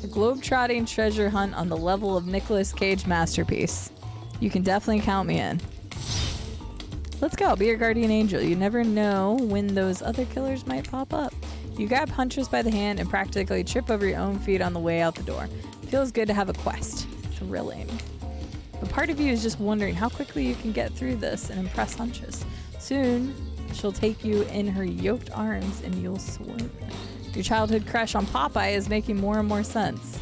A globe-trotting treasure hunt on the level of Nicolas Cage masterpiece. You can definitely count me in. Let's go. I'll be your guardian angel. You never know when those other killers might pop up. You grab Huntress by the hand and practically trip over your own feet on the way out the door. It feels good to have a quest. Thrilling. But part of you is just wondering how quickly you can get through this and impress Huntress. Soon, she'll take you in her yoked arms and you'll swoon. Your childhood crush on Popeye is making more and more sense.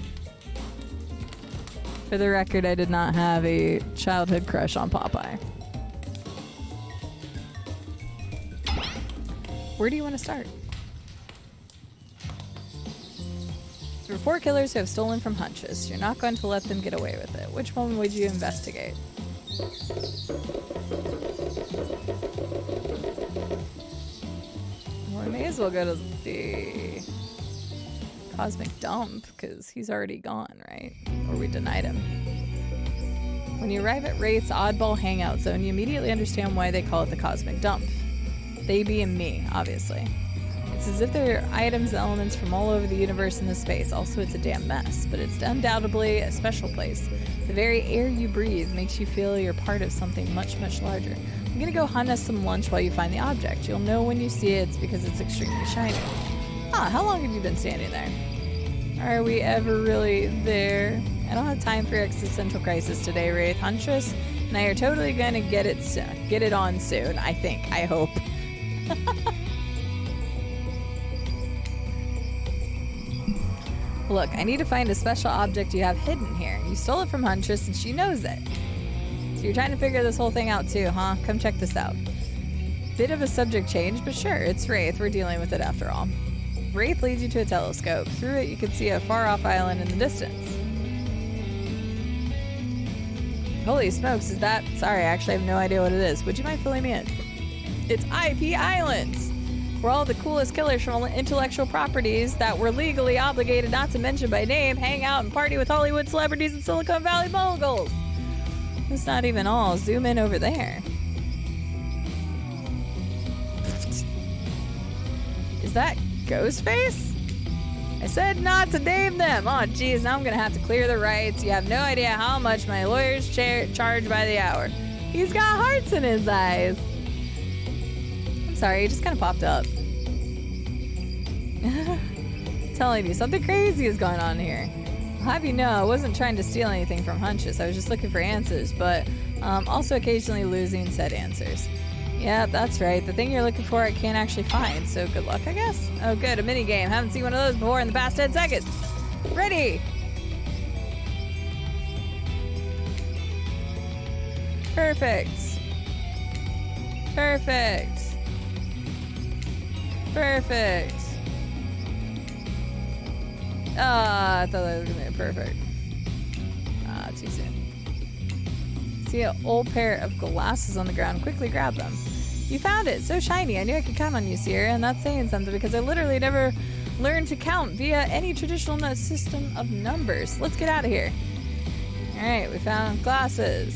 For the record, I did not have a childhood crush on Popeye. Where do you want to start? There are 4 killers who have stolen from Huntress. You're not going to let them get away with it. Which one would you investigate? Well, we may as well go to the Cosmic Dump, because he's already gone, right? Or we denied him. When you arrive at Wraith's oddball hangout zone, you immediately understand why they call it the Cosmic Dump. They being me, obviously. It's as if there are items and elements from all over the universe in this space. Also, it's a damn mess, but it's undoubtedly a special place. The very air you breathe makes you feel you're part of something much, much larger. I'm gonna go hunt us some lunch while you find the object. You'll know when you see it, it's because it's extremely shiny. Ah, how long have you been standing there? Are we ever really there? I don't have time for your existential crisis today, Wraith. Huntress and I are totally gonna get it on soon, I think. I hope. Look, I need to find a special object you have hidden here. You stole it from Huntress and she knows it. So you're trying to figure this whole thing out too, huh? Come check this out. Bit of a subject change, but sure, it's Wraith. We're dealing with it after all. Wraith leads you to a telescope. Through it, you can see a far-off island in the distance. Holy smokes, is that... Sorry, I actually have no idea what it is. Would you mind filling me in? It's IP Islands! Where all the coolest killers from intellectual properties that we're legally obligated not to mention by name hang out and party with Hollywood celebrities and Silicon Valley moguls. That's not even all. Zoom in over there. Is that Ghostface? I said not to name them. Oh, geez, now I'm gonna have to clear the rights. You have no idea how much my lawyers charge by the hour. He's got hearts in his eyes. Sorry, it just kind of popped up. Telling you, something crazy is going on here. I'll have you know, I wasn't trying to steal anything from Huntress. I was just looking for answers, but also occasionally losing said answers. Yeah, that's right. The thing you're looking for I can't actually find, so good luck, I guess. Oh, good, a mini game. Haven't seen one of those before in the past 10 seconds. Ready! Perfect. Perfect. Perfect. Ah, I thought that was gonna be perfect. Ah, too soon. See an old pair of glasses on the ground. Quickly grab them. You found it. So shiny. I knew I could count on you, Sierra, and that's saying something because I literally never learned to count via any traditional system of numbers. Let's get out of here. All right, we found glasses.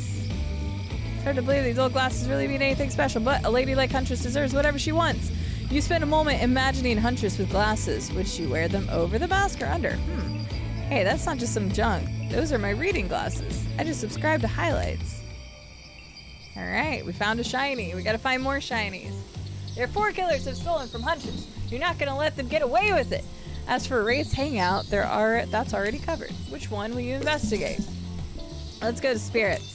It's hard to believe these old glasses really mean anything special, but a lady like Huntress deserves whatever she wants. You spend a moment imagining Huntress with glasses. Would she wear them over the mask or under? Hey, that's not just some junk. Those are my reading glasses. I just subscribed to highlights. All right, we found a shiny. We gotta find more shinies. There are 4 killers who have stolen from Huntress. You're not gonna let them get away with it. As for Wraith's hangout, that's already covered. Which one will you investigate? Let's go to spirits.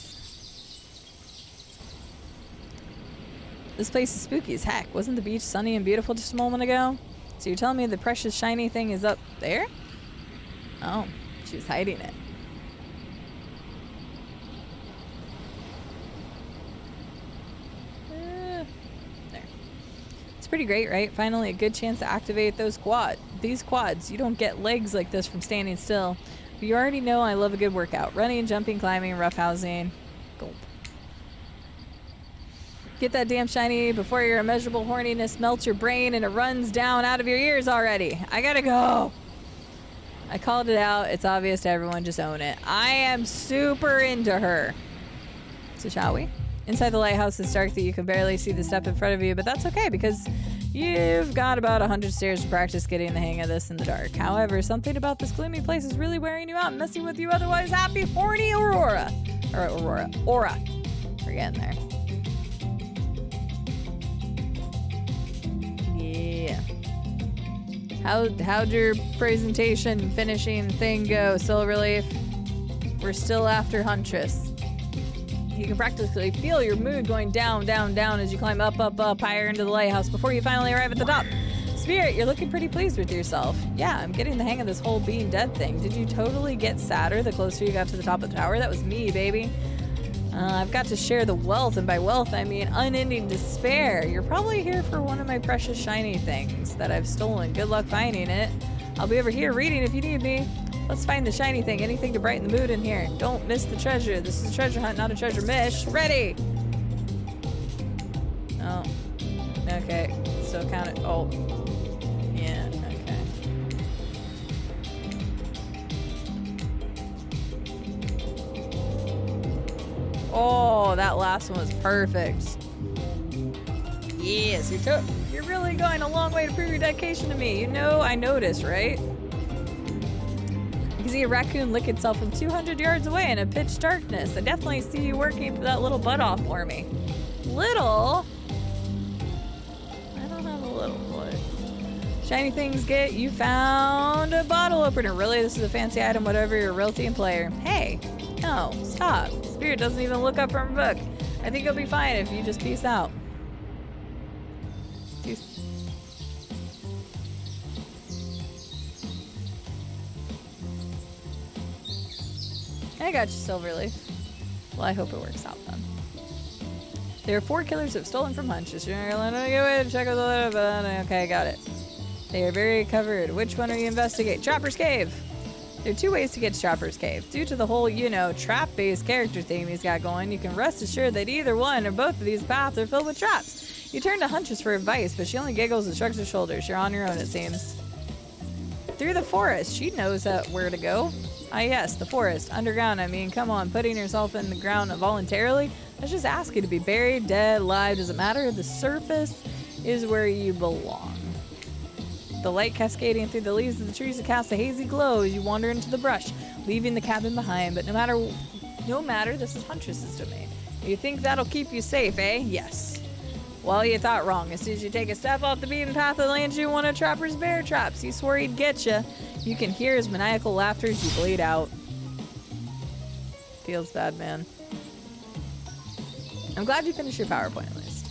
This place is spooky as heck. Wasn't the beach sunny and beautiful just a moment ago? So you're telling me the precious shiny thing is up there? Oh, she was hiding it. There. It's pretty great, right? Finally a good chance to activate these quads. You don't get legs like this from standing still. But you already know I love a good workout. Running, jumping, climbing, roughhousing. Gulp. Get that damn shiny before your immeasurable horniness melts your brain and it runs down out of your ears already. I gotta go. I called it out. It's obvious to everyone. Just own it. I am super into her. So shall we? Inside the lighthouse is dark that you can barely see the step in front of you, but that's okay because you've got about 100 stairs to practice getting the hang of this in the dark. However, something about this gloomy place is really wearing you out and messing with you otherwise happy, horny Aurora. Aura. We're getting there. Yeah. How'd your presentation finishing thing go, Silverleaf? We're still after Huntress. You can practically feel your mood going down, down, down as you climb up, up, up, higher into the lighthouse before you finally arrive at the top. Spirit, you're looking pretty pleased with yourself. Yeah, I'm getting the hang of this whole being dead thing. Did you totally get sadder the closer you got to the top of the tower? That was me, baby. I've got to share the wealth, and by wealth I mean unending despair. You're probably here for one of my precious shiny things that I've stolen. Good luck finding it. I'll be over here reading if you need me. Let's find the shiny thing. Anything to brighten the mood in here. Don't miss the treasure. This is a treasure hunt, not a treasure mish. Ready! Oh. Okay. Still count it. Oh. Yeah, okay. Oh, that last one was perfect. Yes, you're really going a long way to prove your dedication to me. You know, I noticed, right? You can see a raccoon lick itself from 200 yards away in a pitch darkness. I definitely see you working that little butt off for me. Little? I don't have a little boy. Shiny things get you found a bottle opener. Really, this is a fancy item, whatever your realty and player. Hey, no, stop. Spirit doesn't even look up from a book. I think you'll be fine if you just peace out. Peace. I got you, Silverleaf. Well, I hope it works out then. There are 4 killers who have stolen from Huntress. You're going to get away to check out the... Okay, got it. They are very covered. Which one are you investigating? Trapper's Cave. There are 2 ways to get to Trapper's Cave. Due to the whole, you know, trap-based character theme he's got going, you can rest assured that either one or both of these paths are filled with traps. You turn to Huntress for advice, but she only giggles and shrugs her shoulders. You're on your own, it seems. Through the forest. She knows where to go. Ah, yes, the forest. Underground, I mean, come on. Putting yourself in the ground voluntarily? Let's just ask you to be buried, dead, alive. Doesn't matter. The surface is where you belong. The light cascading through the leaves of the trees to cast a hazy glow as you wander into the brush, leaving the cabin behind. But no matter, this is Huntress's domain. You think that'll keep you safe, eh? Yes. Well, you thought wrong. As soon as you take a step off the beaten path, it lands you one of Trapper's bear traps. He swore he'd get you. You can hear his maniacal laughter as you bleed out. Feels bad, man. I'm glad you finished your PowerPoint at least.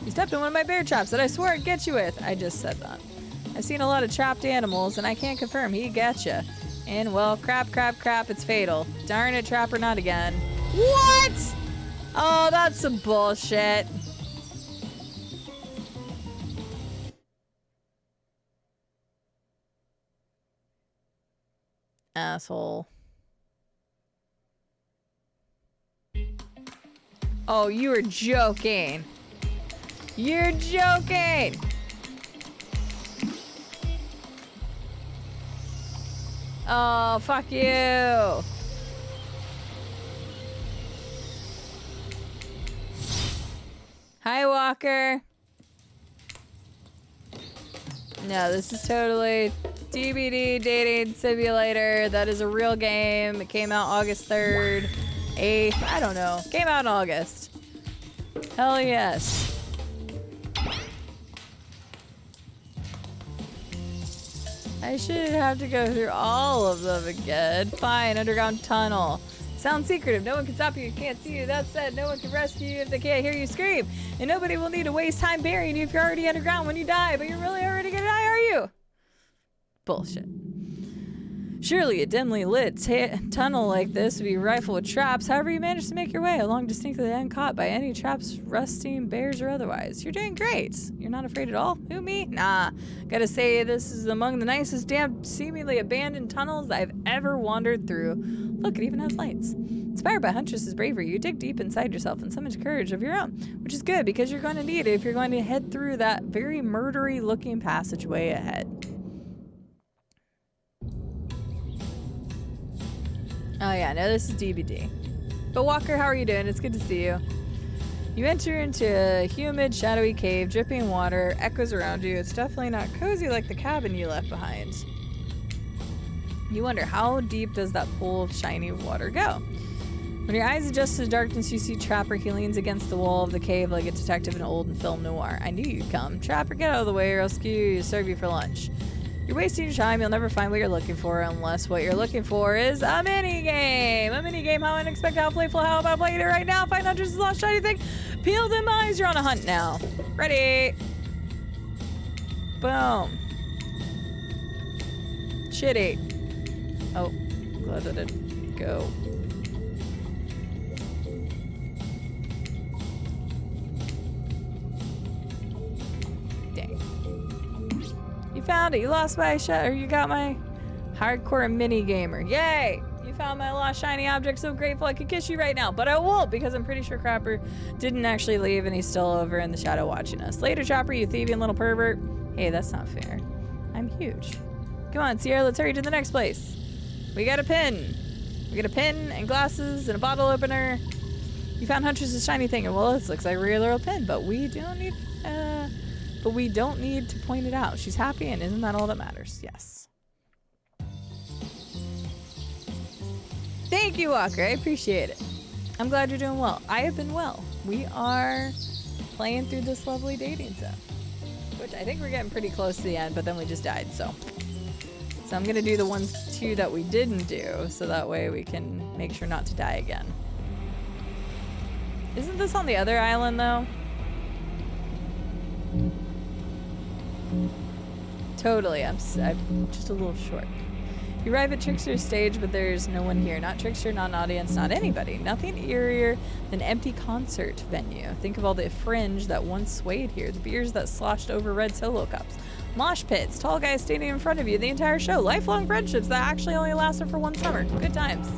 You stepped in one of my bear traps that I swore I'd get you with. I just said that. I've seen a lot of trapped animals, and I can't confirm he gets you. And, well, crap, it's fatal. Darn it, Trapper, not again. What? Oh, that's some bullshit. Asshole. Oh, you were joking. You're joking. Oh, fuck you. Hi, Walker. No, this is totally DBD Dating Simulator. That is a real game. It came out August 3rd, 8th. I don't know. Came out in August. Hell yes. I shouldn't have to go through all of them again. Fine, underground tunnel. Sound secretive. No one can stop you. You can't see you. That said, no one can rescue you if they can't hear you scream. And nobody will need to waste time burying you if you're already underground when you die. But you're really already gonna die, are you? Bullshit. Surely a dimly lit tunnel like this would be rife with traps. However, you managed to make your way along distinctly uncaught by any traps, rusting, bears, or otherwise. You're doing great. You're not afraid at all? Who, me? Nah. Gotta say, this is among the nicest, damn, seemingly abandoned tunnels I've ever wandered through. Look, it even has lights. Inspired by Huntress's bravery, you dig deep inside yourself and summon courage of your own, which is good because you're going to need it if you're going to head through that very murdery-looking passageway ahead. Oh yeah, no, this is DBD. But Walker, how are you doing? It's good to see you. You enter into a humid, shadowy cave, dripping water, echoes around you. It's definitely not cozy like the cabin you left behind. You wonder, how deep does that pool of shiny water go? When your eyes adjust to the darkness, you see Trapper. He leans against the wall of the cave like a detective in old film noir. I knew you'd come. Trapper, get out of the way or I'll skew you, serve you for lunch. You're wasting your time. You'll never find what you're looking for unless what you're looking for is a mini game. A mini game. How unexpected, how playful, how about playing it right now? Find Huntress' lost shiny thing. Peel them eyes. You're on a hunt now. Ready. Boom. Shitty. Oh, glad that didn't go. You found it. You lost my or you got my hardcore mini gamer. Yay! You found my lost shiny object. So grateful I could kiss you right now, but I won't because I'm pretty sure Crapper didn't actually leave and he's still over in the shadow watching us. Later, Trapper, you thieving little pervert. Hey, that's not fair. I'm huge. Come on, Sierra, let's hurry to the next place. We got a pin. We got a pin and glasses and a bottle opener. You found Huntress' shiny thing, and well, this looks like a regular old pin, but we don't need to point it out. She's happy, and isn't that all that matters? Yes. Thank you, Walker. I appreciate it. I'm glad you're doing well. I have been well. We are playing through this lovely dating sim, which I think we're getting pretty close to the end, but then we just died, so I'm gonna do the two that we didn't do, so that way we can make sure not to die again. Isn't this on the other island, though? Totally, I'm just a little short. You arrive at Trickster's stage, but there's no one here. Not Trickster, not an audience, not anybody. Nothing eerier than empty concert venue. Think of all the fringe that once swayed here, the beers that sloshed over red solo cups, mosh pits, tall guys standing in front of you the entire show, lifelong friendships that actually only lasted for one summer. Good times.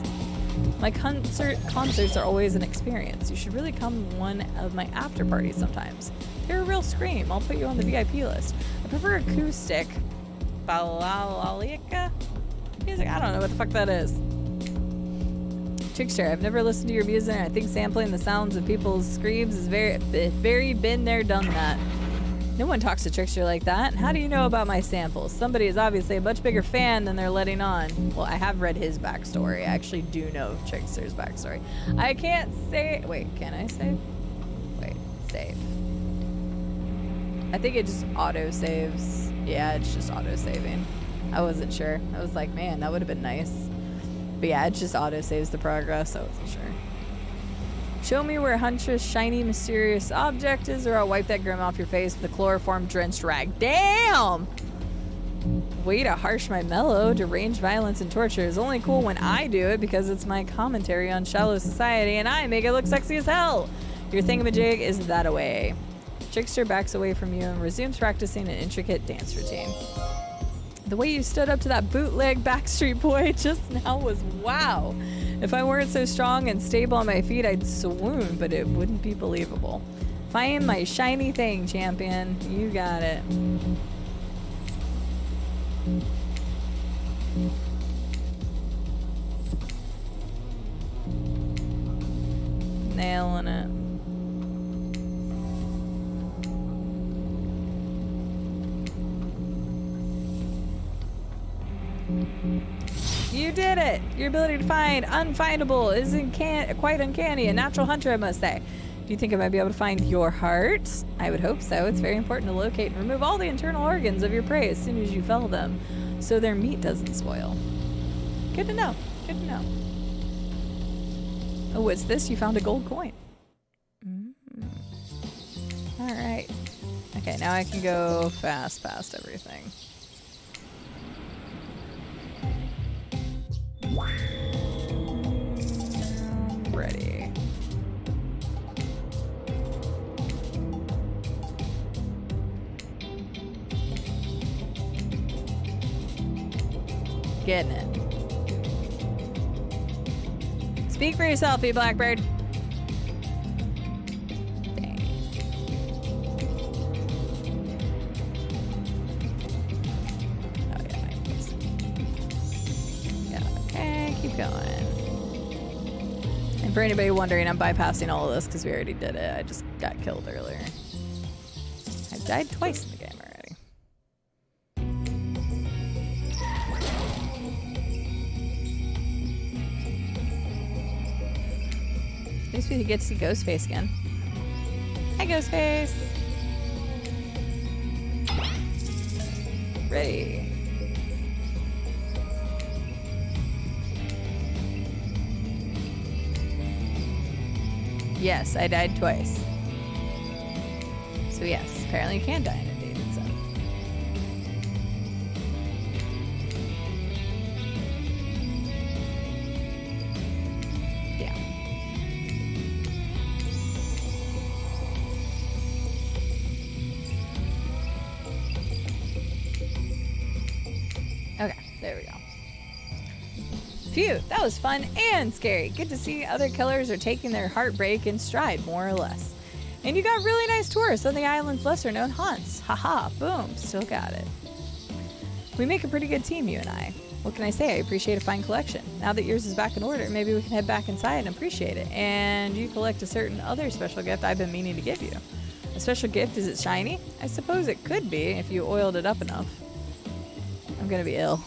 My concerts are always an experience. You should really come to one of my after parties sometimes. They're a real scream. I'll put you on the VIP list. I prefer acoustic. Balalika? Music? I don't know what the fuck that is. Trickster, I've never listened to your music, and I think sampling the sounds of people's screams is very been there, done that. No one talks to Trickster like that. How do you know about my samples? Somebody is obviously a much bigger fan than they're letting on. Well, I have read his backstory. I actually do know Trickster's backstory. I can't say... Wait, can I save? Wait, save. I think it just auto-saves. Yeah, it's just auto-saving. I wasn't sure. I was like, man, that would have been nice. But yeah, it just auto-saves the progress. I wasn't sure. Show me where Huntress' shiny, mysterious object is, or I'll wipe that grim off your face with a chloroform-drenched rag. Damn! Way to harsh my mellow. Deranged violence and torture is only cool when I do it because it's my commentary on shallow society, and I make it look sexy as hell. Your thingamajig is that away. Trickster backs away from you and resumes practicing an intricate dance routine. The way you stood up to that bootleg Backstreet Boy just now was wow. If I weren't so strong and stable on my feet, I'd swoon, but it wouldn't be believable. Find my shiny thing, champion. You got it. Nailing it. You did it! Your ability to find unfindable is quite uncanny. A natural hunter, I must say. Do you think I might be able to find your heart? I would hope so. It's very important to locate and remove all the internal organs of your prey as soon as you fell them, so their meat doesn't spoil. Good to know. Good to know. Oh, what's this? You found a gold coin. All right. Okay, now I can go fast past everything. Ready. Getting it. Speak for yourself, you Blackbird. Dang. Oh yeah, okay, keep going. And for anybody wondering, I'm bypassing all of this because we already did it. I just got killed earlier. I died twice in the game already. At least we could get to see Ghostface again. Hi, Ghostface. Ready. Yes, I died twice. So yes, apparently you can die in a dated sim. Yeah. Okay, there we go. Phew, that was fun and scary. Good to see other killers are taking their heartbreak in stride, more or less. And you got really nice tours on the island's lesser known haunts. Haha, boom, still got it. We make a pretty good team, you and I. What can I say? I appreciate a fine collection. Now that yours is back in order, maybe we can head back inside and appreciate it. And you collect a certain other special gift I've been meaning to give you. A special gift, is it shiny? I suppose it could be if you oiled it up enough. I'm gonna be ill.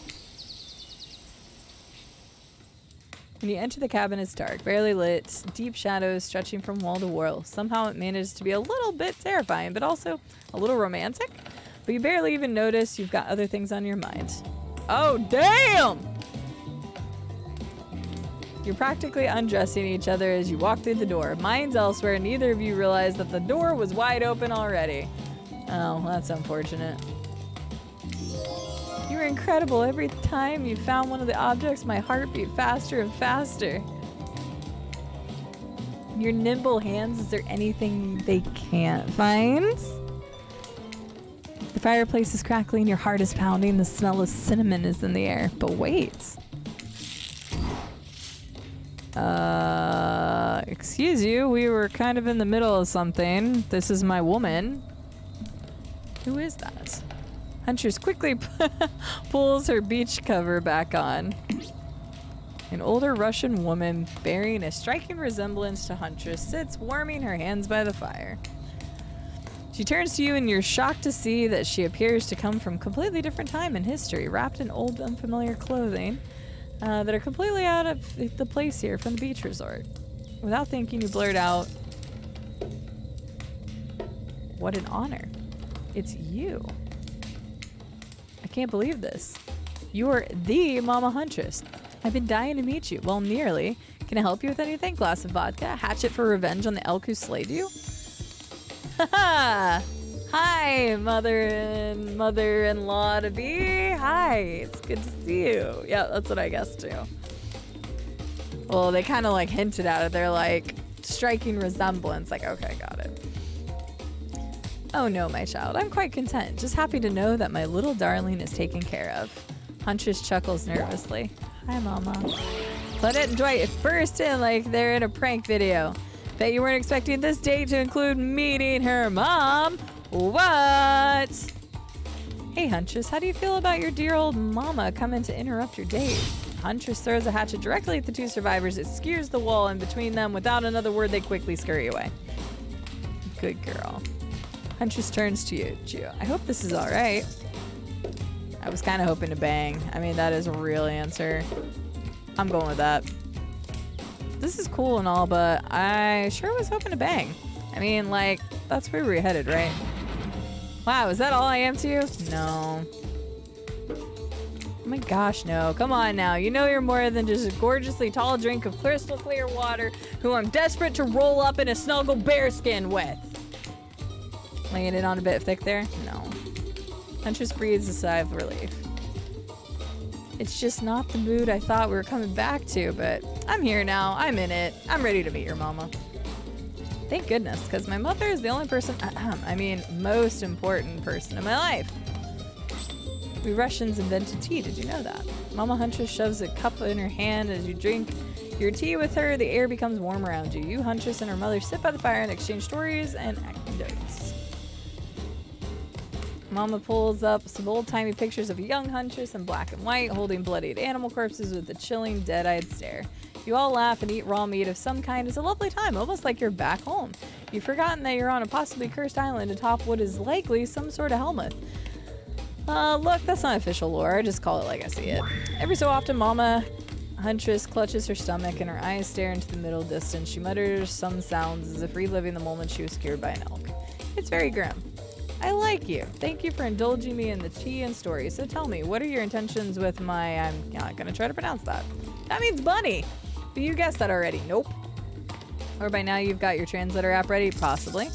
When you enter the cabin, it's dark, barely lit, deep shadows stretching from wall to wall. Somehow it manages to be a little bit terrifying, but also a little romantic. But you barely even notice you've got other things on your mind. Oh, damn! You're practically undressing each other as you walk through the door. Mind's elsewhere, neither of you realize that the door was wide open already. Oh, that's unfortunate. You were incredible. Every time you found one of the objects, my heart beat faster and faster. Your nimble hands, is there anything they can't find? The fireplace is crackling, your heart is pounding, the smell of cinnamon is in the air. But wait. Excuse you, we were kind of in the middle of something. This is my woman. Who is that? Huntress quickly pulls her beach cover back on. An older Russian woman bearing a striking resemblance to Huntress sits warming her hands by the fire. She turns to you and you're shocked to see that she appears to come from a completely different time in history, wrapped in old unfamiliar clothing that are completely out of the place here from the beach resort. Without thinking, you blurt out, "What an honor. It's you. I can't believe this. You're the Mama Huntress. I've been dying to meet you. Well, nearly. Can I help you with anything? Glass of vodka? Hatchet for revenge on the elk who slayed you?" Haha! Hi, mother-in-law to be. Hi, it's good to see you. Yeah, that's what I guessed too. Well, they kind of like hinted at it. They're like, striking resemblance. Like, okay, got it. Oh no, my child, I'm quite content. Just happy to know that my little darling is taken care of. Huntress chuckles nervously. Hi, Mama. Claudette and Dwight burst in like they're in a prank video. Bet you weren't expecting this date to include meeting her mom. What? Hey, Huntress, how do you feel about your dear old mama coming to interrupt your date? Huntress throws a hatchet directly at the two survivors. It skewers the wall in between them. Without another word, they quickly scurry away. Good girl. Huntress turns to you. I hope this is all right. I was kind of hoping to bang. I mean, that is a real answer. I'm going with that. This is cool and all, but I sure was hoping to bang. I mean, like, that's where we're headed, right? Wow, is that all I am to you? No. my gosh, no. Come on now. You know you're more than just a gorgeously tall drink of crystal clear water who I'm desperate to roll up in a snuggle bearskin with. Laying it on a bit thick there? No. Huntress breathes a sigh of relief. It's just not the mood I thought we were coming back to, but I'm here now. I'm in it. I'm ready to meet your mama. Thank goodness, because my mother is the only person, most important person in my life. We Russians invented tea, did you know that? Mama Huntress shoves a cup in her hand as you drink your tea with her. The air becomes warm around you. You, Huntress, and her mother sit by the fire and exchange stories and anecdotes. Mama pulls up some old-timey pictures of a young Huntress in black and white, holding bloodied animal corpses with a chilling, dead-eyed stare. You all laugh and eat raw meat of some kind. It's a lovely time, almost like you're back home. You've forgotten that you're on a possibly cursed island atop what is likely some sort of helmet. Look, that's not official lore. I just call it like I see it. Every so often, Mama Huntress clutches her stomach and her eyes stare into the middle distance. She mutters some sounds as if reliving the moment she was scared by an elk. It's very grim. I like you. Thank you for indulging me in the tea and stories. So tell me, what are your intentions with my... I'm not going to try to pronounce that. That means bunny. But you guessed that already. Nope. Or by now you've got your translator app ready? Possibly.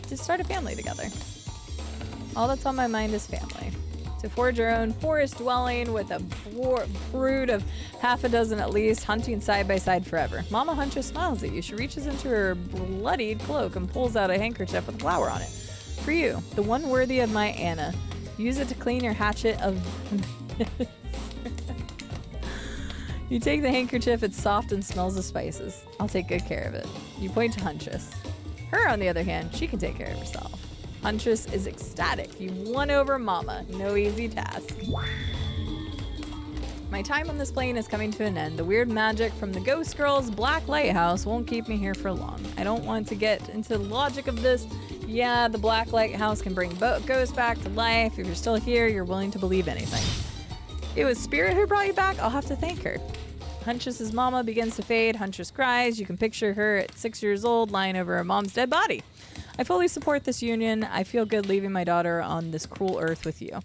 To start a family together. All that's on my mind is family. To forge our own forest dwelling with a brood of half a dozen at least, hunting side by side forever. Mama Huntress smiles at you. She reaches into her bloodied cloak and pulls out a handkerchief with a flower on it. For you, the one worthy of my Anna. Use it to clean your hatchet of... You take the handkerchief, it's soft and smells of spices. I'll take good care of it. You point to Huntress. Her, on the other hand, she can take care of herself. Huntress is ecstatic. You've won over Mama. No easy task. My time on this plane is coming to an end. The weird magic from the Ghost Girl's Black Lighthouse won't keep me here for long. I don't want to get into the logic of this. Yeah, the Black Lighthouse can bring ghosts back to life. If you're still here, you're willing to believe anything. It was Spirit who brought you back. I'll have to thank her. Huntress's mama begins to fade. Huntress cries. You can picture her at 6 years old lying over her mom's dead body. I fully support this union. I feel good leaving my daughter on this cruel earth with you.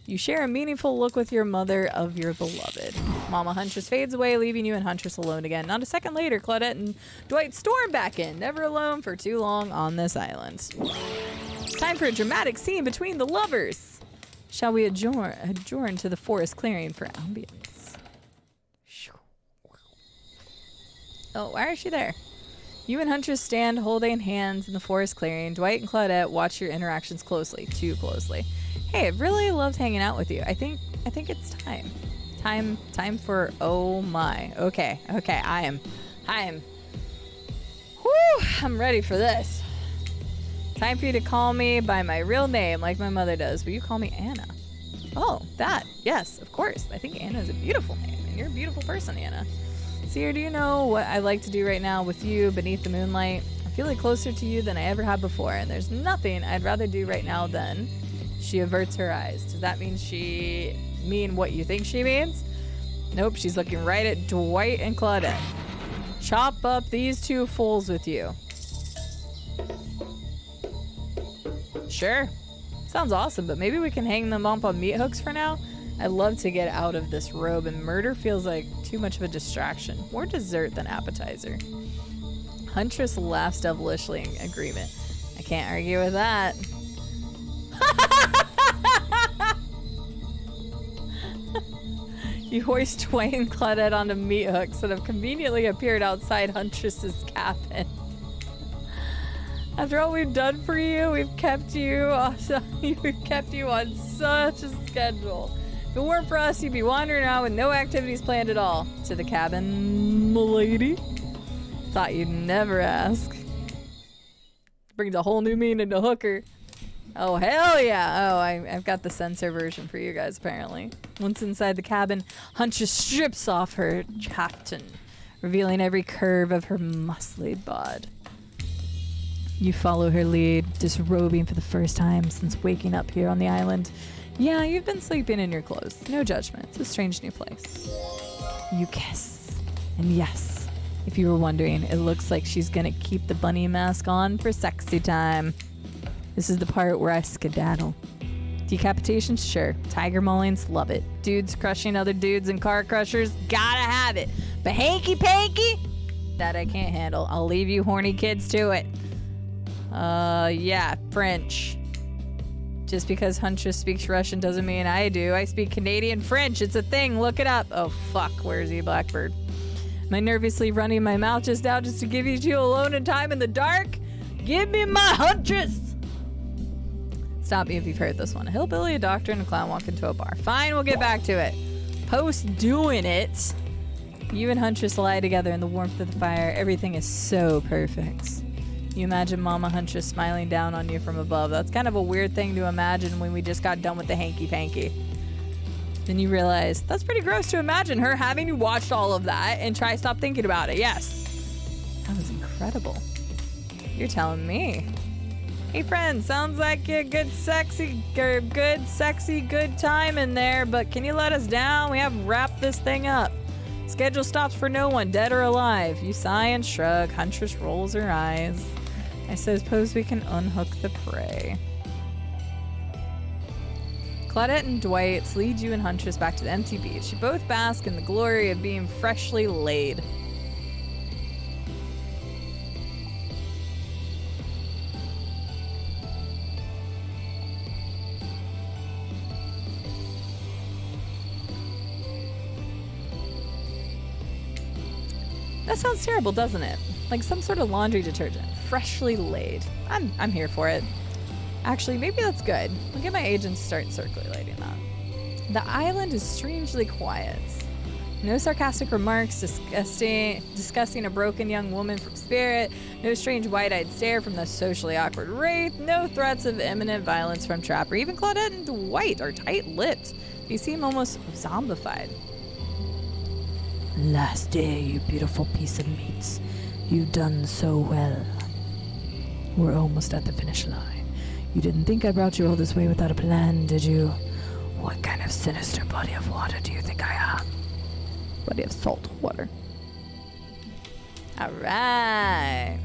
You share a meaningful look with your mother of your beloved. Mama Huntress fades away, leaving you and Huntress alone again. Not a second later, Claudette and Dwight storm back in, never alone for too long on this island. It's time for a dramatic scene between the lovers. Shall we adjourn to the forest clearing for ambience? Oh, why is she there? You and Huntress stand holding hands in the forest clearing. Dwight and Claudette watch your interactions closely, too closely. Hey, I've really loved hanging out with you. I think it's time. Time for oh my. Okay, I am. Whew, I'm ready for this. Time for you to call me by my real name, like my mother does. Will you call me Anna? Oh, that. Yes, of course. I think Anna is a beautiful name, and you're a beautiful person, Anna. Seer, do you know what I like to do right now with you beneath the moonlight? I'm feeling closer to you than I ever have before, and there's nothing I'd rather do right now than... She averts her eyes. Does that mean she mean what you think she means? Nope, she's looking right at Dwight and Claudette. Chop up these two fools with you. Sure. Sounds awesome, but maybe we can hang them up on meat hooks for now? I'd love to get out of this robe, and murder feels like too much of a distraction. More dessert than appetizer. Huntress laughs devilishly in agreement. I can't argue with that. You hoist Dwight and Claudette onto meat hooks that have conveniently appeared outside Huntress's cabin. After all we've done for you, we've kept you on such a schedule. If it weren't for us, you'd be wandering around with no activities planned at all. To the cabin, m'lady. Thought you'd never ask. Brings a whole new meaning to hooker. Oh, hell yeah. Oh, I've got the censor version for you guys, apparently. Once inside the cabin, Huntress strips off her kaftan, revealing every curve of her muscly bod. You follow her lead, disrobing for the first time since waking up here on the island. Yeah, you've been sleeping in your clothes. No judgment. It's a strange new place. You kiss. And yes, if you were wondering, it looks like she's gonna keep the bunny mask on for sexy time. This is the part where I skedaddle. Decapitations, sure. Tiger maulings, love it. Dudes crushing other dudes and car crushers, gotta have it. But hanky-panky? That I can't handle. I'll leave you horny kids to it. Yeah, French. Just because Huntress speaks Russian doesn't mean I do. I speak Canadian French. It's a thing. Look it up. Oh, fuck. Where's he, Blackbird? Am I nervously running my mouth just now just to give you two alone in time in the dark? Give me my Huntress! Stop me if you've heard this one. A hillbilly, a doctor, and a clown walk into a bar. Fine, we'll get back to it. Post doing it, you and Huntress lie together in the warmth of the fire. Everything is so perfect. You imagine Mama Huntress smiling down on you from above. That's kind of a weird thing to imagine when we just got done with the hanky-panky. Then you realize that's pretty gross to imagine her having you watched all of that and try stop thinking about it. Yes. That was incredible. You're telling me. Hey friend, sounds like a good sexy time in there, but can you let us down? We have wrapped this thing up. Schedule stops for no one, dead or alive. You sigh and shrug. Huntress rolls her eyes. I suppose we can unhook the prey. Claudette and Dwight lead you and Huntress back to the empty beach. You both bask in the glory of being freshly laid. That sounds terrible, doesn't it? Like some sort of laundry detergent. Freshly laid. I'm here for it. Actually, maybe that's good. I'll get my agent to start circulating that. The island is strangely quiet. No sarcastic remarks discussing a broken young woman from Spirit. No strange wide-eyed stare from the socially awkward Wraith. No threats of imminent violence from Trapper. Even Claudette and Dwight are tight-lipped. They seem almost zombified. Last day, you beautiful piece of meat. You've done so well. We're almost at the finish line. You didn't think I brought you all this way without a plan, did you? What kind of sinister body of water do you think I am? Body of salt water. Alright.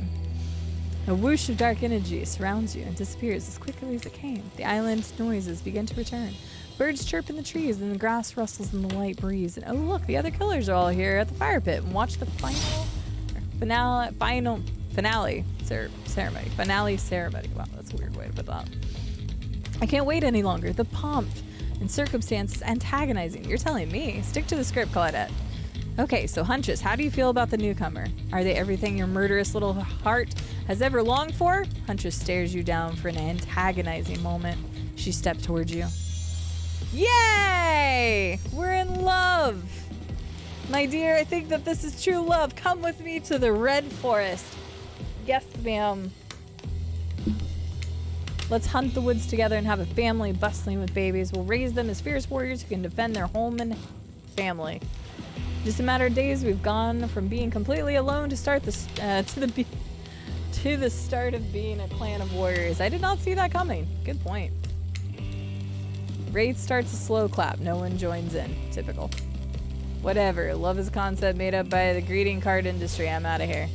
A whoosh of dark energy surrounds you and disappears as quickly as it came. The island's noises begin to return. Birds chirp in the trees and the grass rustles in the light breeze. And oh look, the other killers are all here at the fire pit and watch the finale ceremony. Wow, that's a weird way to put that. I can't wait any longer. The pomp and circumstances antagonizing. You're telling me. Stick to the script, Claudette. Okay, so Huntress, how do you feel about the newcomer? Are they everything your murderous little heart has ever longed for? Huntress stares you down for an antagonizing moment. She steps towards you. Yay! We're in love! My dear, I think that this is true love. Come with me to the Red Forest. Yes, ma'am. Let's hunt the woods together and have a family bustling with babies. We'll raise them as fierce warriors who can defend their home and family. Just a matter of days, we've gone from being completely alone to the start of being a clan of warriors. I did not see that coming. Good point. Wraith starts a slow clap. No one joins in. Typical. Whatever. Love is a concept made up by the greeting card industry. I'm out of here.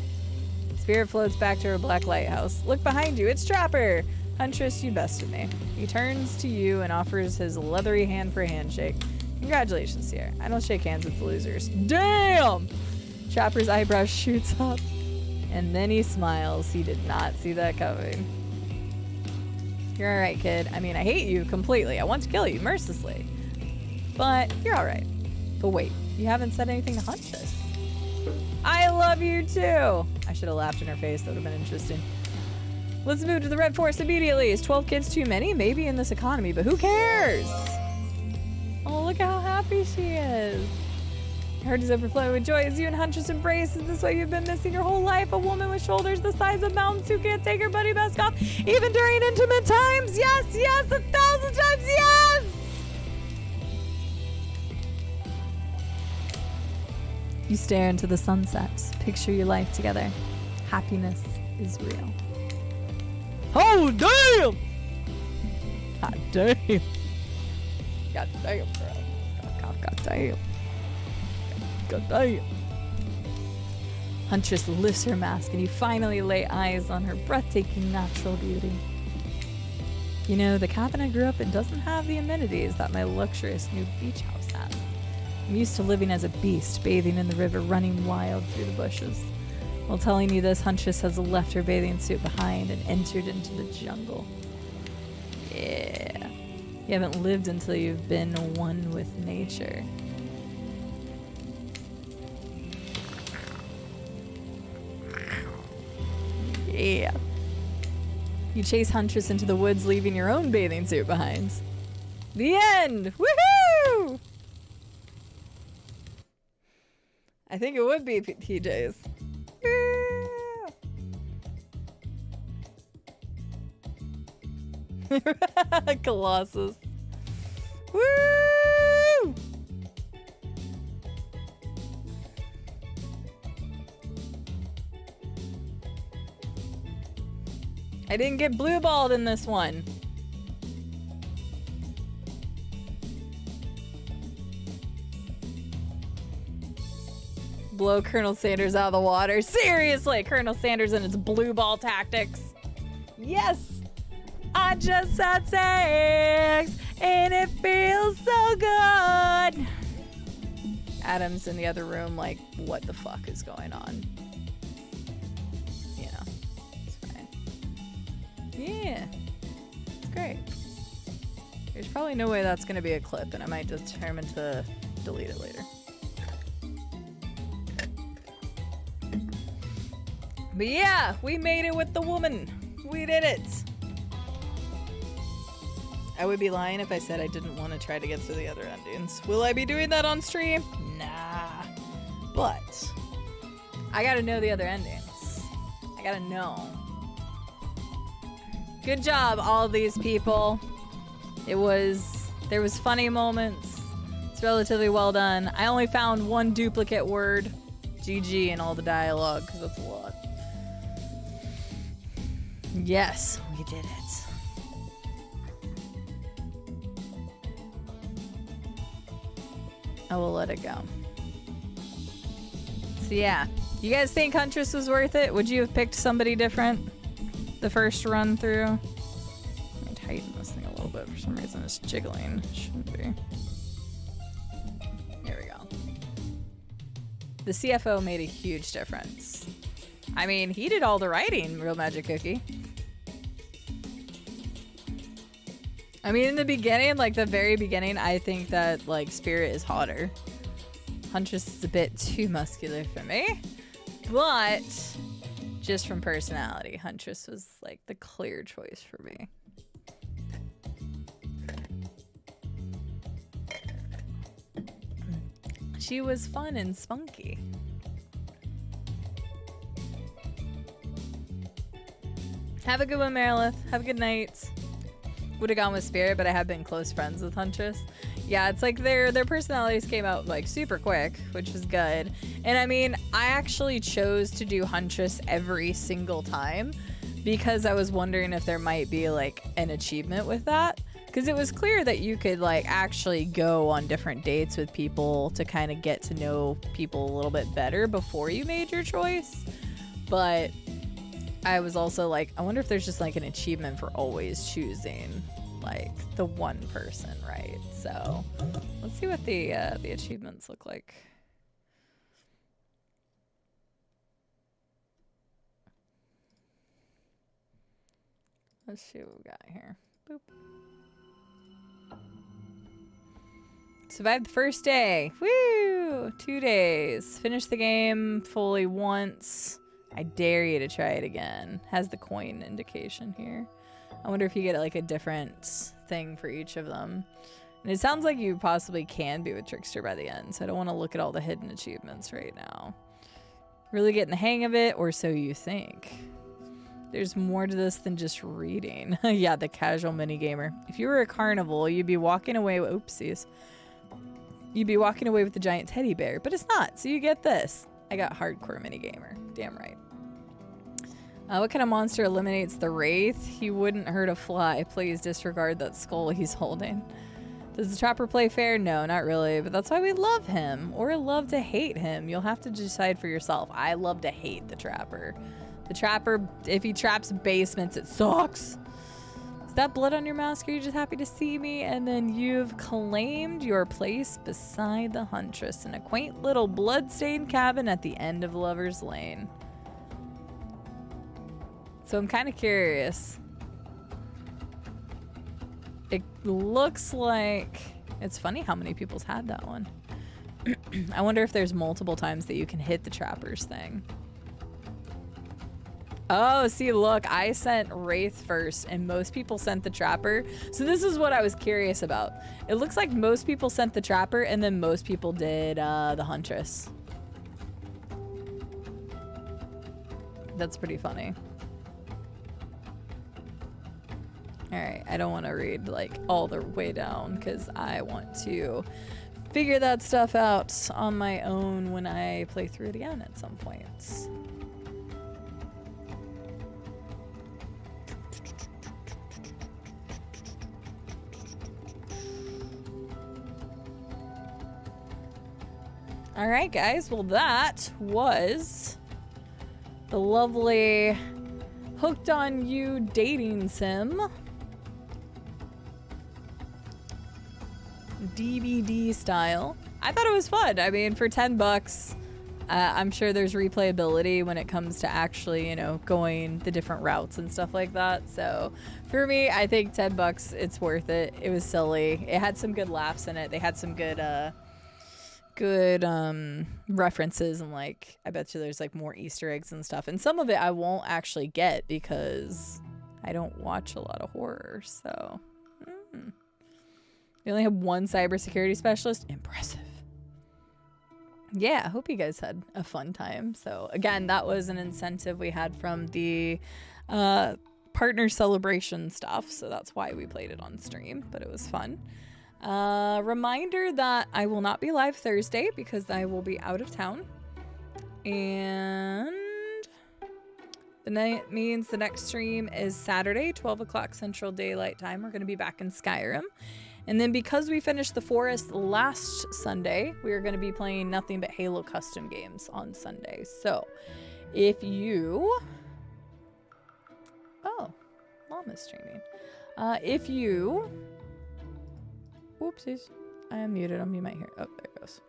Spirit floats back to her black lighthouse. Look behind you. It's Trapper. Huntress, you bested me. He turns to you and offers his leathery hand for a handshake. Congratulations, Sierra. I don't shake hands with losers. Damn! Trapper's eyebrow shoots up. And then he smiles. He did not see that coming. You're alright, kid. I mean, I hate you completely. I want to kill you mercilessly. But you're alright. But wait, you haven't said anything to Huntress. I love you too! I should have laughed in her face. That would have been interesting. Let's move to the Red Forest immediately. Is 12 kids too many? Maybe in this economy, but who cares? Oh, look how happy she is. Her heart is overflowing with joy as you and Huntress embrace. Is this what you've been missing your whole life? A woman with shoulders the size of mountains who can't take her buddy mask off even during intimate times? Yes, yes, 1,000 times yes! You stare into the sunset. Picture your life together. Happiness is real. Oh, damn! God damn. God damn, bro. God damn. God damn. Huntress lifts her mask and you finally lay eyes on her breathtaking natural beauty. You know, the cabin I grew up in doesn't have the amenities that my luxurious new beach house has. I'm used to living as a beast, bathing in the river, running wild through the bushes. While telling you this, Huntress has left her bathing suit behind and entered into the jungle. Yeah. You haven't lived until you've been one with nature. Yeah. You chase Huntress into the woods, leaving your own bathing suit behind. The end! Woohoo! I think it would be PJ's. Colossus. Woo! I didn't get blue balled in this one. Blow Colonel Sanders out of the water. Seriously, Colonel Sanders and his blue ball tactics. Yes! I just had sex and it feels so good. Adam's in the other room like, what the fuck is going on? You know, it's fine. Yeah, it's great. There's probably no way that's gonna be a clip and I might determine to delete it later. But yeah, we made it with the woman. We did it. I would be lying if I said I didn't want to try to get through the other endings. Will I be doing that on stream? Nah. But I gotta know the other endings. I gotta know. Good job, all these people. There was funny moments. It's relatively well done. I only found one duplicate word, GG, in all the dialogue, because that's a lot. Yes, we did it. I will let it go. So yeah, you guys think Huntress was worth it? Would you have picked somebody different the first run through? Let me tighten this thing a little bit. For some reason it's jiggling. Shouldn't be. There we go. The CFO made a huge difference. I mean, he did all the writing, Real Magic Cookie. I mean, in the beginning, like the very beginning, I think that like Spirit is hotter. Huntress is a bit too muscular for me, but just from personality, Huntress was like the clear choice for me. She was fun and spunky. Have a good one, Merilith. Have a good night. Would have gone with Spirit, but I have been close friends with Huntress. Yeah, it's like their personalities came out like super quick, which was good. And I mean, I actually chose to do Huntress every single time because I was wondering if there might be like an achievement with that. Because it was clear that you could like actually go on different dates with people to kind of get to know people a little bit better before you made your choice. But I was also like, I wonder if there's just like an achievement for always choosing like the one person, right? So let's see what the achievements look like. Let's see what we got here. Boop. Survived the first day. Woo! 2 days. Finished the game fully once. I dare you to try it again. Has the coin indication here. I wonder if you get like a different thing for each of them. And it sounds like you possibly can be with Trickster by the end, so I don't want to look at all the hidden achievements right now. Really getting the hang of it, or so you think. There's more to this than just reading. Yeah, the casual minigamer. If you were a carnival, you'd be walking away with, oopsies. You'd be walking away with the giant teddy bear, but it's not, so you get this. I got hardcore minigamer. Damn right. What kind of monster eliminates the Wraith? He wouldn't hurt a fly. Please disregard that skull he's holding. Does the Trapper play fair? No, not really, but that's why we love him, or love to hate him. You'll have to decide for yourself. I love to hate the Trapper. The Trapper, if he traps basements, it sucks. Is that blood on your mask? Are you just happy to see me? And then you've claimed your place beside the Huntress in a quaint little blood-stained cabin at the end of Lover's Lane. So I'm kind of curious. It looks like... It's funny how many people's had that one. I wonder if there's multiple times that you can hit the trappers thing. Oh, see, look, I sent Wraith first and most people sent the trapper. So this is what I was curious about. It looks like most people sent the trapper and then most people did the Huntress. That's pretty funny. All right, I don't want to read like all the way down because I want to figure that stuff out on my own when I play through it again at some point. All right, guys. Well, that was the lovely Hooked on You dating sim. DBD style. I thought it was fun. I mean, for 10 bucks, I'm sure there's replayability when it comes to actually, you know, going the different routes and stuff like that. So for me, I think 10 bucks, it's worth it. It was silly. It had some good laughs in it. They had some good references, and like I bet you there's like more Easter eggs and stuff, and some of it I won't actually get because I don't watch a lot of horror. So we only have one cybersecurity specialist. Impressive. Yeah, I hope you guys had a fun time. So again, that was an incentive we had from the partner celebration stuff, so that's why we played it on stream, but it was fun. Reminder that I will not be live Thursday because I will be out of town. And the night means the next stream is Saturday, 12 o'clock Central Daylight Time. We're going to be back in Skyrim. And then because we finished the Forest last Sunday, we are going to be playing nothing but Halo custom games on Sunday. So if you... Oh, Llama's streaming. If you... Whoopsies. I am muted. You might hear. Oh, there it goes.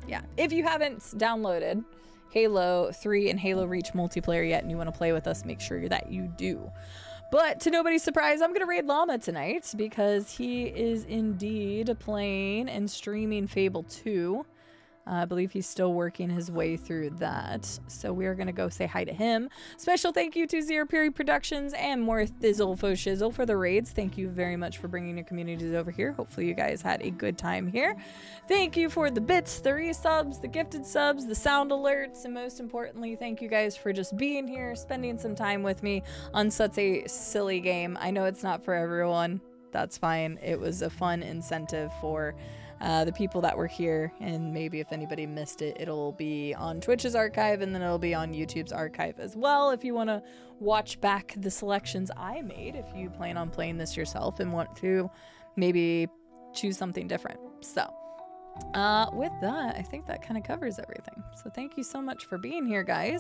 Yeah. If you haven't downloaded Halo 3 and Halo Reach multiplayer yet and you want to play with us, make sure that you do. But to nobody's surprise, I'm going to raid Llama tonight because he is indeed playing and streaming Fable 2. I believe he's still working his way through that. So we are going to go say hi to him. Special thank you to Zero Period Productions and more Thizzle Fo Shizzle for the raids. Thank you very much for bringing your communities over here. Hopefully you guys had a good time here. Thank you for the bits, the resubs, the gifted subs, the sound alerts, and most importantly, thank you guys for just being here, spending some time with me on such a silly game. I know it's not for everyone. That's fine. It was a fun incentive for the people that were here, and maybe if anybody missed it, it'll be on Twitch's archive, and then it'll be on YouTube's archive as well if you want to watch back the selections I made, if you plan on playing this yourself and want to maybe choose something different. So with that, I think that kind of covers everything. So thank you so much for being here, guys.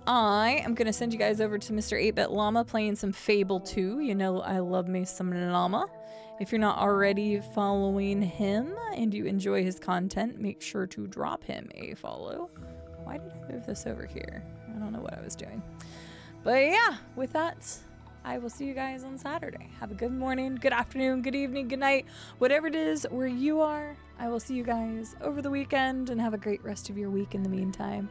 I am going to send you guys over to Mr. 8-Bit Llama playing some Fable 2. You know I love me some llama. If you're not already following him and you enjoy his content, make sure to drop him a follow. Why did I move this over here? I don't know what I was doing. But yeah, with that, I will see you guys on Saturday. Have a good morning, good afternoon, good evening, good night, whatever it is where you are. I will see you guys over the weekend and have a great rest of your week in the meantime.